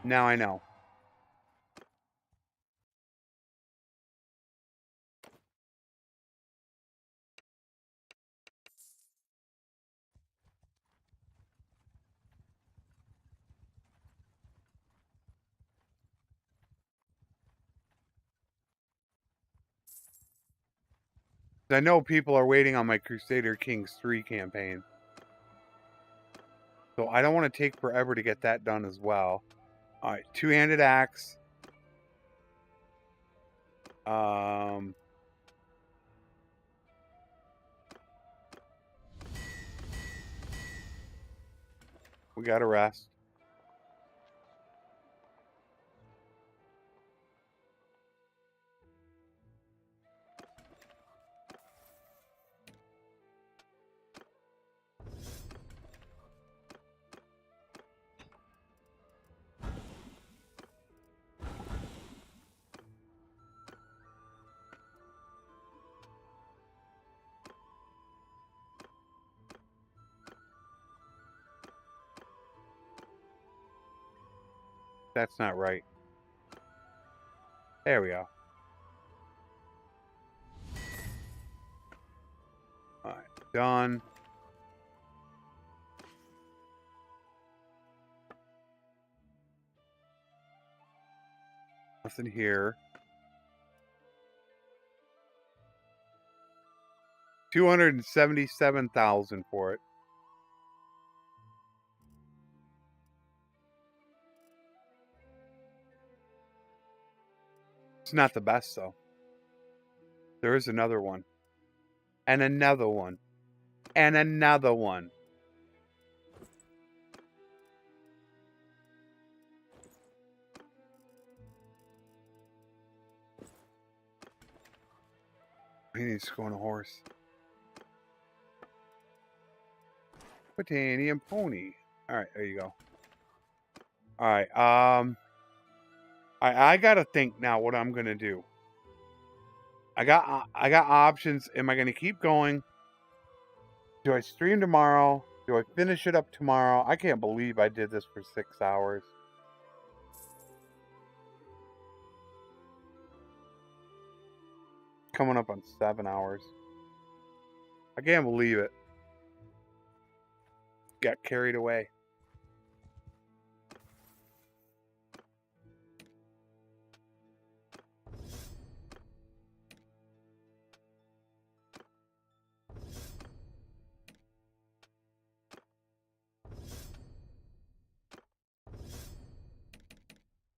Now I know. I know people are waiting on my Crusader Kings 3 campaign. So I don't want to take forever to get that done as well. All right, two-handed axe. We got to rest. That's not right. There we go. Alright, done. Nothing here. 277,000 for it. It's not the best, though. There is another one. And another one. And another one. He needs to go on a horse. Botanium pony. Alright, there you go. Alright, I gotta think now what I'm gonna do. I got options. Am I gonna keep going? Do I stream tomorrow? Do I finish it up tomorrow? I can't believe I did this for 6 hours. Coming up on 7 hours. I can't believe it. Got carried away.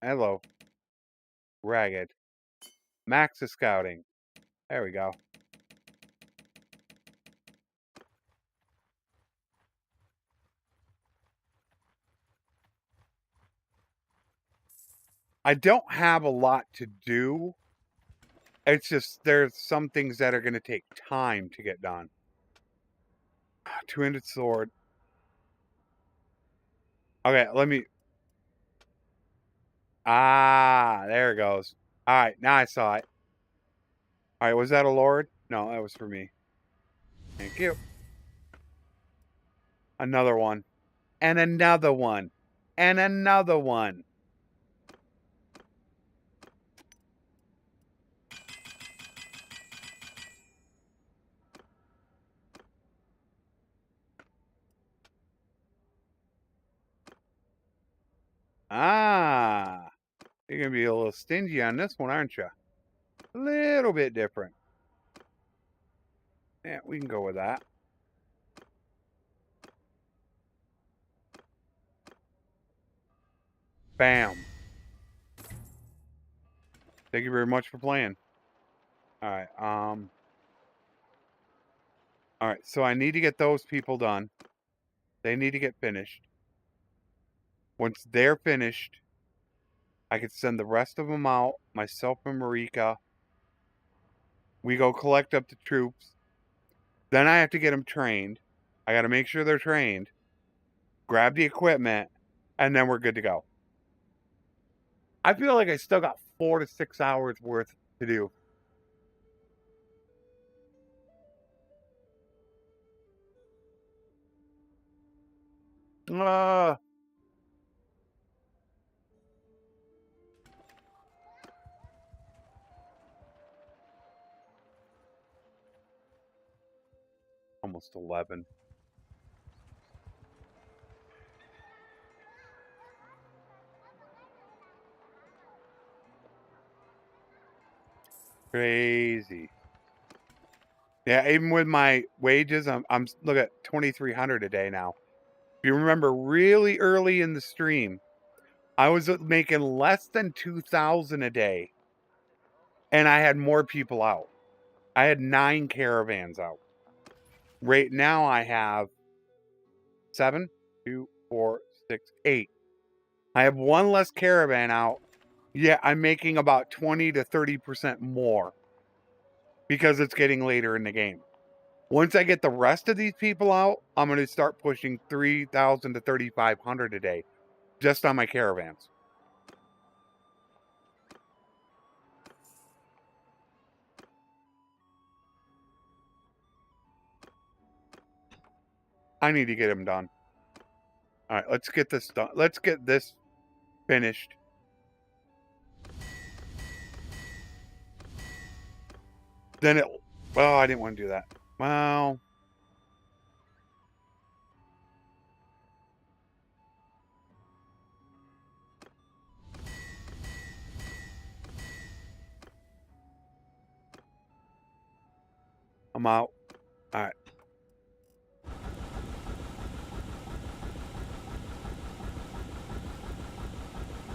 Hello. Ragged. Max is scouting. There we go. I don't have a lot to do. It's just there's some things that are going to take time to get done. Two-handed sword. Okay, let me... Ah, there it goes. All right, now I saw it. All right, was that a lord? No, that was for me. Thank you. Another one. And another one. And another one. Ah. You're going to be a little stingy on this one, aren't you? A little bit different. Yeah, we can go with that. Bam. Thank you very much for playing. All right. All right. So I need to get those people done. They need to get finished. Once they're finished, I can send the rest of them out. Myself and Marika. We go collect up the troops. Then I have to get them trained. I got to make sure they're trained. Grab the equipment, and then we're good to go. I feel like I still got 4 to 6 hours worth to do. Almost 11. Crazy. Yeah, even with my wages, I'm look at 2,300 a day now. If you remember, really early in the stream, I was making less than 2,000 a day, and I had more people out. I had 9 caravans out. Right now, I have 7, 2, 4, 6, 8. I have 1 less caravan out. Yeah, I'm making about 20 to 30% more because it's getting later in the game. Once I get the rest of these people out, I'm going to start pushing 3,000 to 3,500 a day just on my caravans. I need to get them done. All right, let's get this done. Let's get this finished. then it... Well, I didn't want to do that. Well... I'm out. Alright.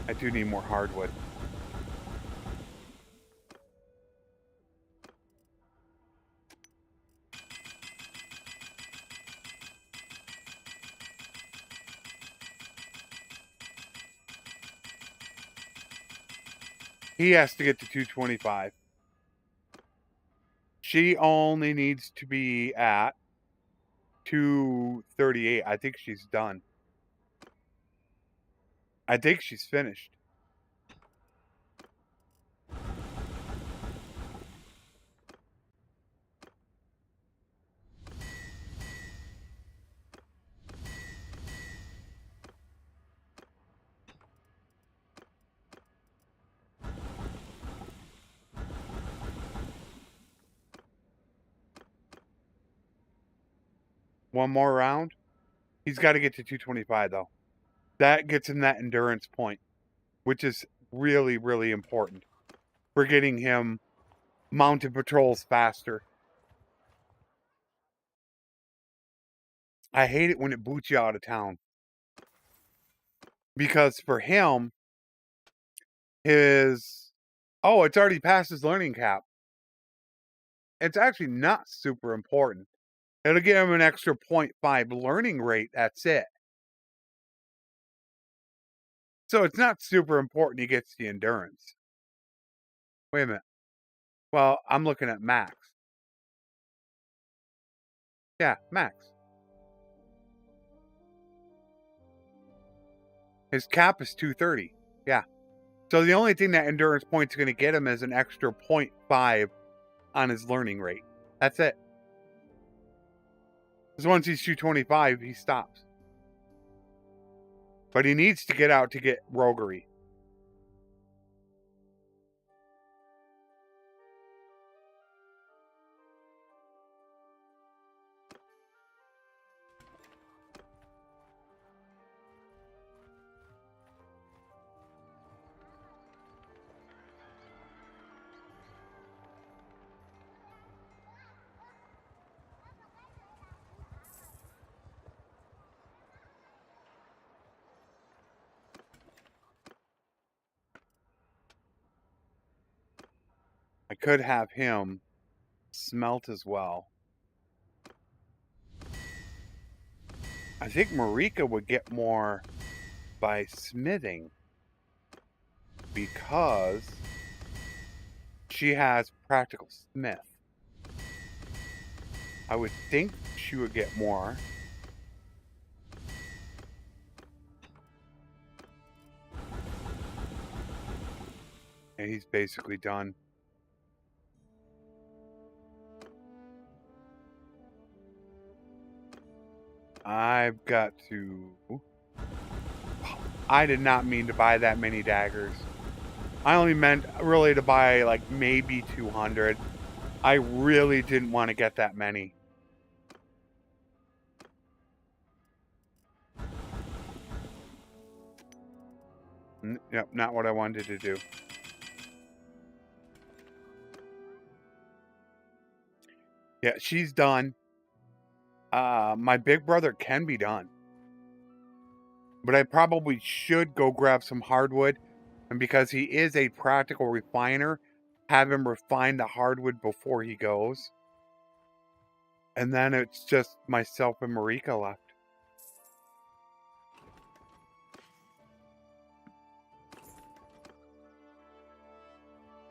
I do need more hardwood. He has to get to 225. She only needs to be at 238. I think she's done. I think she's finished. One more round. He's got to get to 225, though. That gets him that endurance point, which is really, really important for getting him mounted patrols faster. I hate it when it boots you out of town. Because for him, his... Oh, it's already past his learning cap. It's actually not super important. It'll give him an extra 0.5 learning rate. That's it. So it's not super important he gets the endurance. Wait a minute. Well, I'm looking at max. Yeah, max. His cap is 230. Yeah. So the only thing that endurance point's going to get him is an extra 0.5 on his learning rate. That's it. Because once he's 225, he stops. But he needs to get out to get roguery. I could have him smelt as well. I think Marika would get more by smithing because she has practical smith. I would think she would get more. And he's basically done. I've got to... I did not mean to buy that many daggers. I only meant really to buy like maybe 200. I really didn't want to get that many. Yep, not what I wanted to do. Yeah, she's done. My big brother can be done. But I probably should go grab some hardwood. And because he is a practical refiner, have him refine the hardwood before he goes. And then it's just myself and Marika left.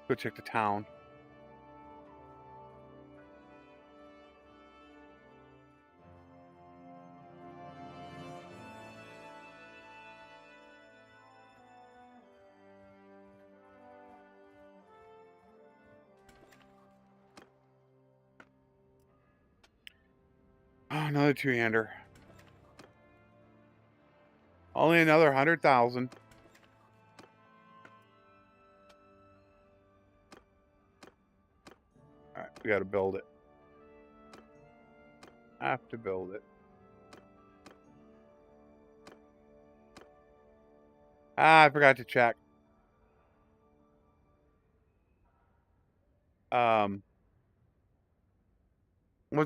Go check the town. Oh, another two-hander. Only another 100,000. All right. We got to build it. Have to build it. I forgot to check. Was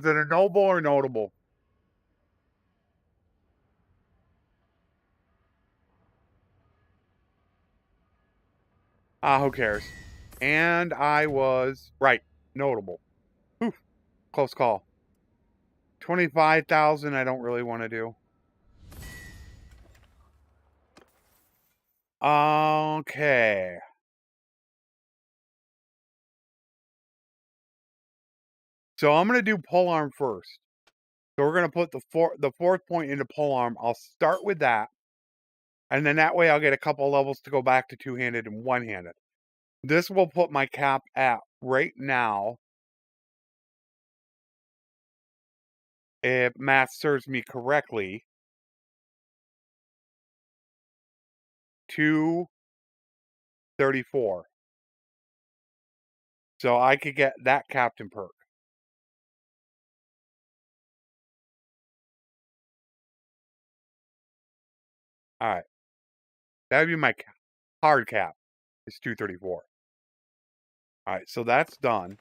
it a noble or notable? Who cares? And I was right. Notable. Whew, close call. 25,000 I don't really want to do. Okay. So I'm going to do Polearm first. So we're going to put the fourth point into Polearm. I'll start with that. And then that way I'll get a couple levels to go back to two-handed and one-handed. This will put my cap at, right now, if math serves me correctly, 234. So I could get that captain perk. Alright. That would be my hard cap. It's 234. Alright, so that's done.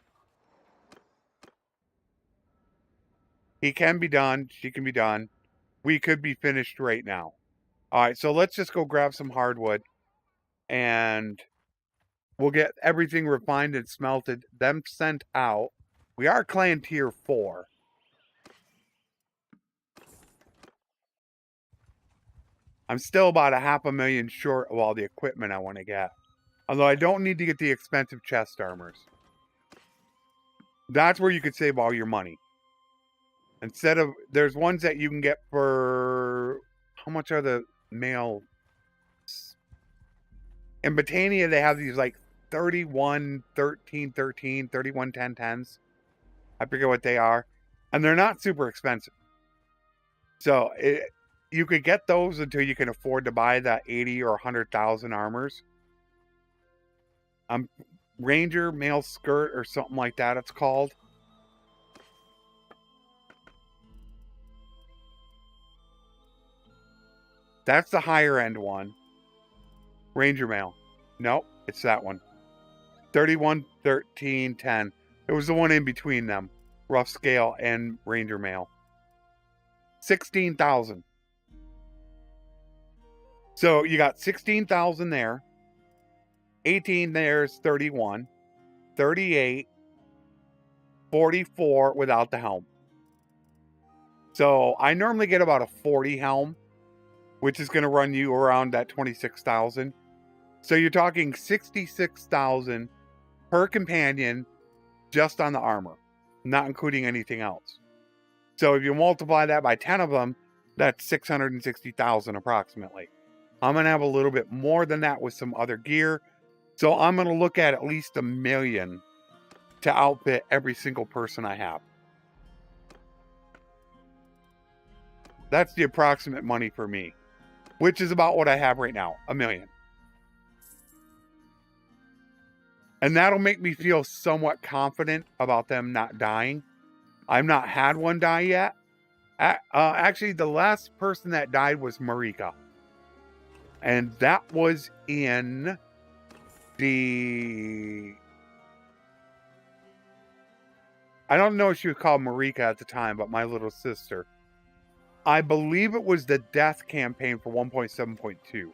He can be done. She can be done. We could be finished right now. Alright, so let's just go grab some hardwood. And we'll get everything refined and smelted. Them sent out. We are clan tier 4. I'm still about 500,000 short of all the equipment I want to get. Although I don't need to get the expensive chest armors. That's where you could save all your money. Instead of, there's ones that you can get for, how much are the male? In Botania, they have these like 31, 13, 13, 31, 10, 10s. I forget what they are. And they're not super expensive. So you could get those until you can afford to buy the 80 or 100,000 armors. Ranger male skirt or something like that it's called. That's the higher end one. Ranger male. Nope, it's that one. 31, 13, 10. It was the one in between them. Rough scale and Ranger male. 16,000. So you got 16,000 there. 18 there is 31. 38. 44 without the helm. So I normally get about a 40 helm, which is going to run you around that 26,000. So you're talking 66,000 per companion just on the armor, not including anything else. So if you multiply that by 10 of them, that's 660,000 approximately. I'm going to have a little bit more than that with some other gear. So I'm going to look at least 1 million to outfit every single person I have. That's the approximate money for me, which is about what I have right now, 1 million. And that'll make me feel somewhat confident about them not dying. I've not had one die yet. Actually, the last person that died was Marika. And that was in the... I don't know if she was called Marika at the time, but my little sister. I believe it was the death campaign for 1.7.2.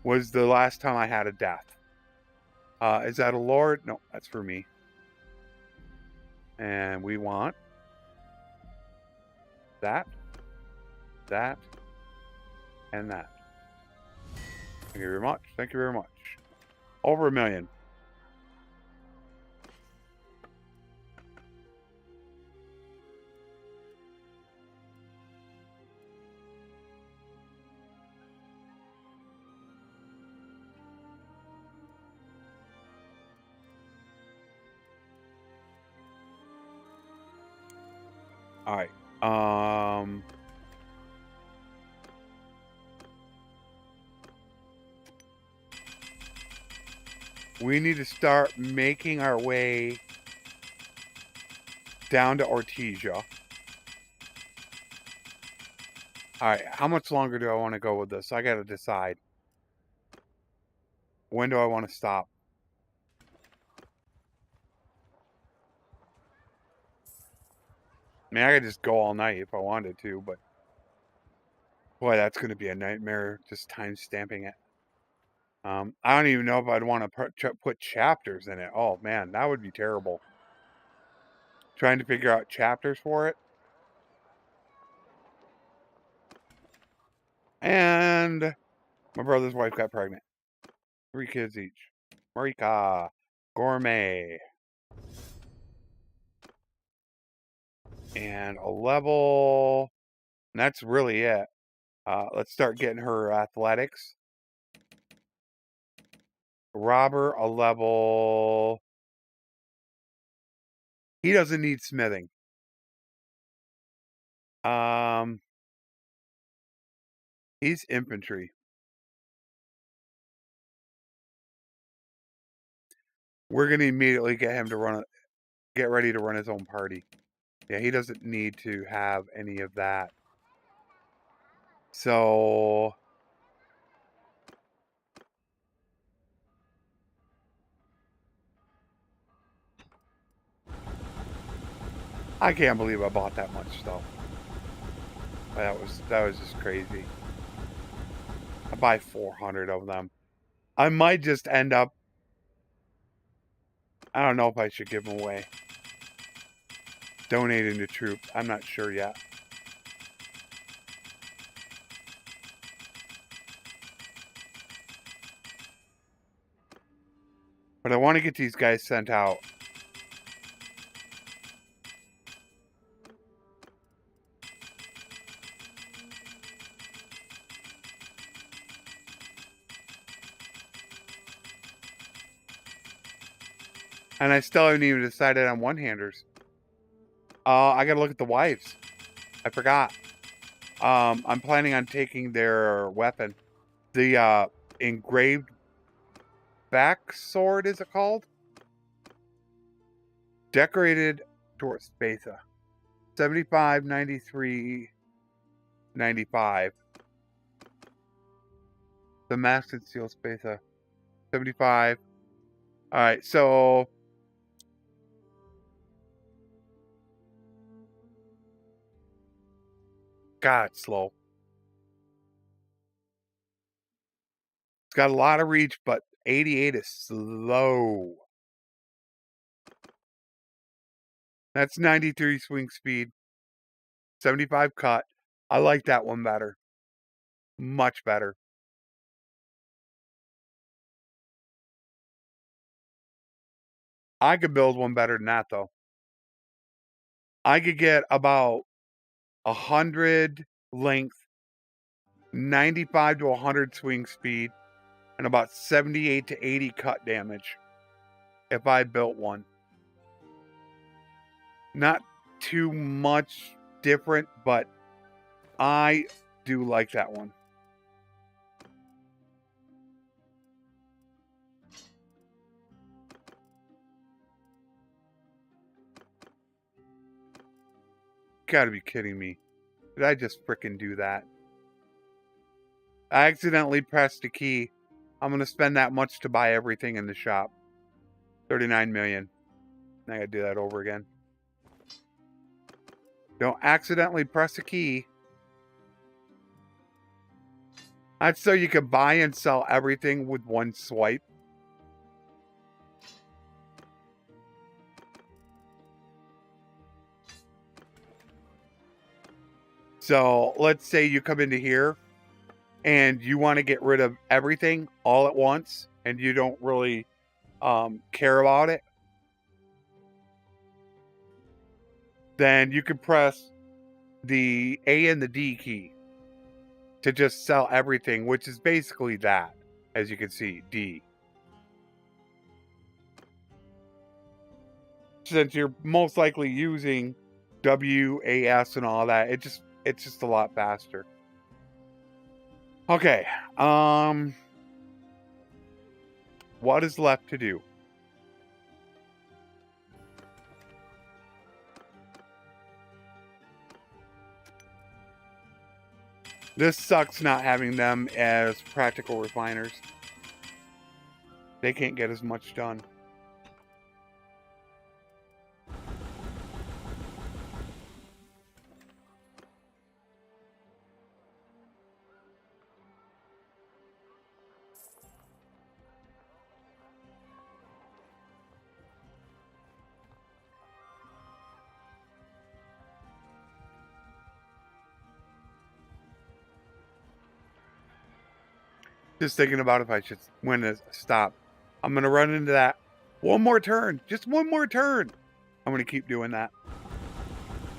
Was the last time I had a death. Is that a lord? No, that's for me. And we want that, that, and that. Thank you very much. Thank you very much. Over 1 million. All right. We need to start making our way down to Ortesia. Alright, how much longer do I want to go with this? I gotta decide. When do I want to stop? I mean, I could just go all night if I wanted to, but boy, that's going to be a nightmare, just time stamping it. I don't even know if I'd want to put chapters in it. Oh, man, that would be terrible. Trying to figure out chapters for it. And my brother's wife got pregnant. 3 kids each. Marika. Gourmet. And a level. And that's really it. Let's start getting her athletics. Robber, a level. He doesn't need smithing. He's infantry. We're gonna immediately get him to get ready to run his own party. Yeah, he doesn't need to have any of that. So I can't believe I bought that much stuff. That was just crazy. I buy 400 of them. I might just end up. I don't know if I should give them away. Donating to troops. I'm not sure yet. But I want to get these guys sent out. And I still haven't even decided on one-handers. I gotta look at the wives. I forgot. I'm planning on taking their weapon. The engraved back sword, is it called? Decorated Torch Spatha. 75, 93, 95. The Masked and Steel Spatha. 75. Alright, so God, it's slow. It's got a lot of reach, but 88 is slow. That's 93 swing speed. 75 cut. I like that one better. Much better. I could build one better than that, though. I could get about 100 length, 95 to 100 swing speed, and about 78 to 80 cut damage if I built one. Not too much different, but I do like that one. Gotta be kidding me. Did I just frickin' do that? I accidentally pressed a key. I'm gonna spend that much to buy everything in the shop. 39 million. I gotta do that over again. Don't accidentally press a key. That's so you can buy and sell everything with one swipe. So let's say you come into here and you want to get rid of everything all at once and you don't really care about it. Then you can press the A and the D key to just sell everything, which is basically that, as you can see, D. Since you're most likely using W, A, S, and all that, it's just a lot faster. Okay, what is left to do? This sucks not having them as practical refiners. They can't get as much done. Just thinking about if I should win a stop. I'm going to run into that. One more turn. Just one more turn. I'm going to keep doing that.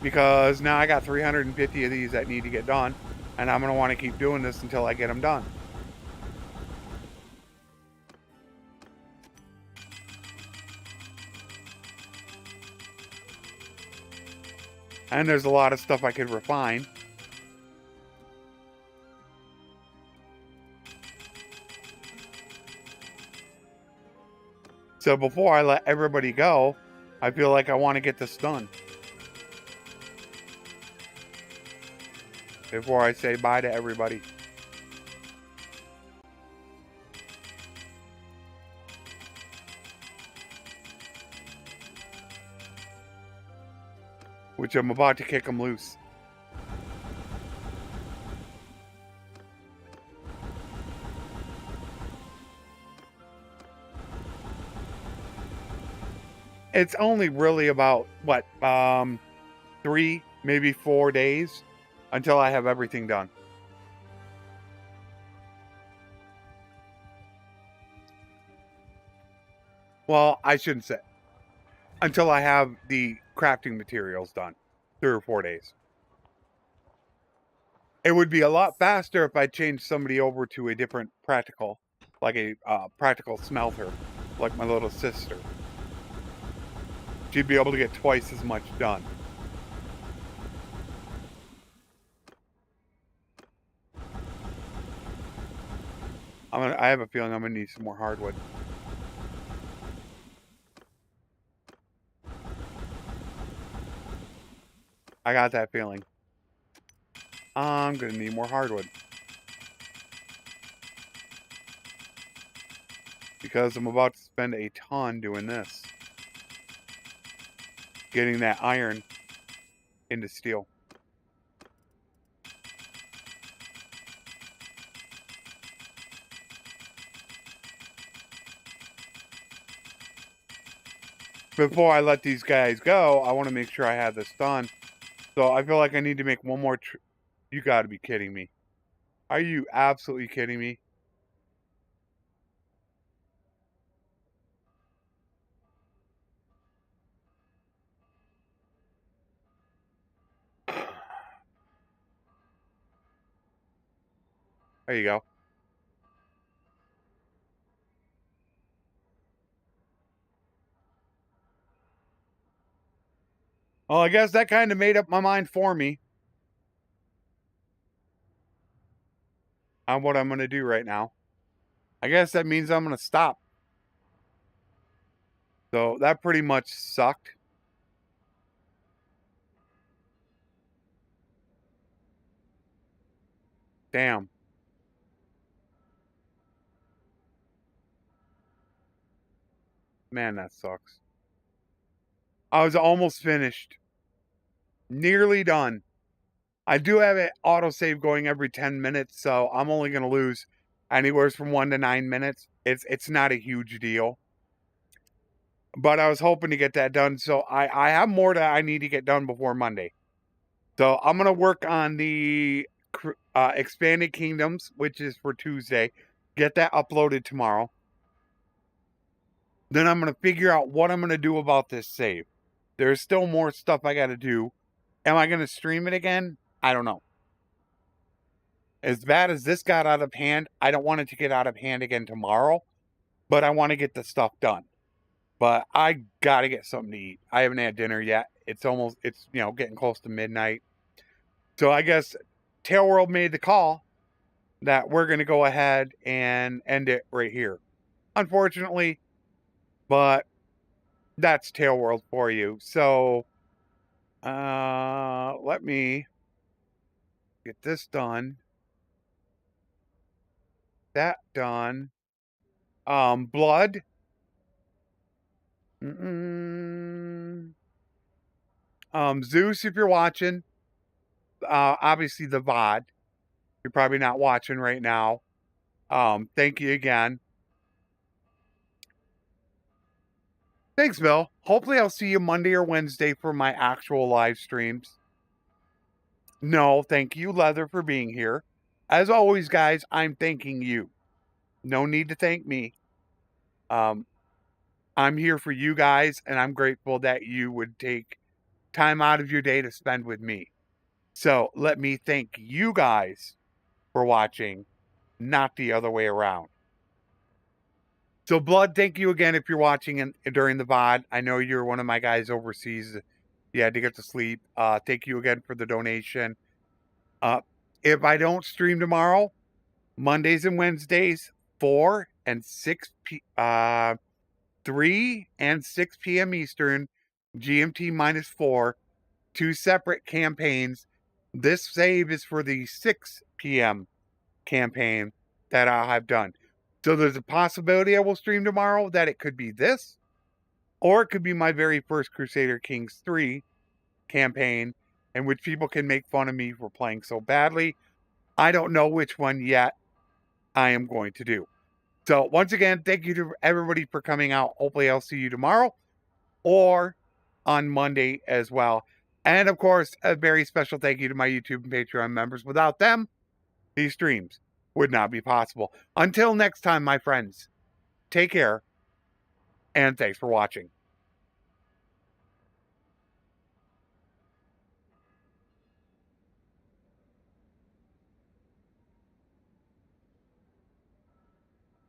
Because now I got 350 of these that need to get done. And I'm going to want to keep doing this until I get them done. And there's a lot of stuff I could refine. So before I let everybody go, I feel like I want to get this done. Before I say bye to everybody. Which I'm about to kick them loose. It's only really about, what, 3, maybe 4 days until I have everything done. Well, I shouldn't say. Until I have the crafting materials done. 3 or 4 days. It would be a lot faster if I changed somebody over to a different practical. Like a practical smelter. Like my little sister. She'd be able to get twice as much done. I have a feeling I'm going to need some more hardwood. I got that feeling. I'm going to need more hardwood. Because I'm about to spend a ton doing this. Getting that iron into steel. Before I let these guys go, I want to make sure I have this done. So I feel like I need to make one more You got to be kidding me. Are you absolutely kidding me? There you go. Well, I guess that kind of made up my mind for me on what I'm going to do right now. I guess that means I'm going to stop. So that pretty much sucked. Damn. Man, that sucks. I was almost finished. Nearly done. I do have an autosave going every 10 minutes, so I'm only going to lose anywhere from 1 to 9 minutes. It's not a huge deal. But I was hoping to get that done. So I have more that I need to get done before Monday. So I'm going to work on the Expanded Kingdoms, which is for Tuesday. Get that uploaded tomorrow. Then I'm going to figure out what I'm going to do about this save. There's still more stuff I got to do. Am I going to stream it again? I don't know. As bad as this got out of hand, I don't want it to get out of hand again tomorrow. But I want to get the stuff done. But I got to get something to eat. I haven't had dinner yet. It's getting close to midnight. So I guess Tail World made the call that we're going to go ahead and end it right here. Unfortunately, but that's Tail World for you. So let me get this done. that done. Blood. Zeus, if you're watching, obviously the VOD. You're probably not watching right now. Thank you again. Thanks, Bill. Hopefully I'll see you Monday or Wednesday for my actual live streams. No, thank you, Leather, for being here. As always, guys, I'm thanking you. No need to thank me. I'm here for you guys, and I'm grateful that you would take time out of your day to spend with me. So let me thank you guys for watching, not the other way around. So, Blood, thank you again if you're watching during the VOD. I know you're one of my guys overseas. You had to get to sleep. Thank you again for the donation. If I don't stream tomorrow, Mondays and Wednesdays, 4 and 6 3 and 6 p.m. Eastern, GMT -4, 2 separate campaigns. This save is for the 6 p.m. campaign that I'll have done. So there's a possibility I will stream tomorrow that it could be this, or it could be my very first Crusader Kings 3 campaign, in which people can make fun of me for playing so badly. I don't know which one yet I am going to do. So once again, thank you to everybody for coming out. Hopefully I'll see you tomorrow or on Monday as well. And of course, a very special thank you to my YouTube and Patreon members. Without them, these streams would not be possible. Until next time, my friends, take care, and thanks for watching.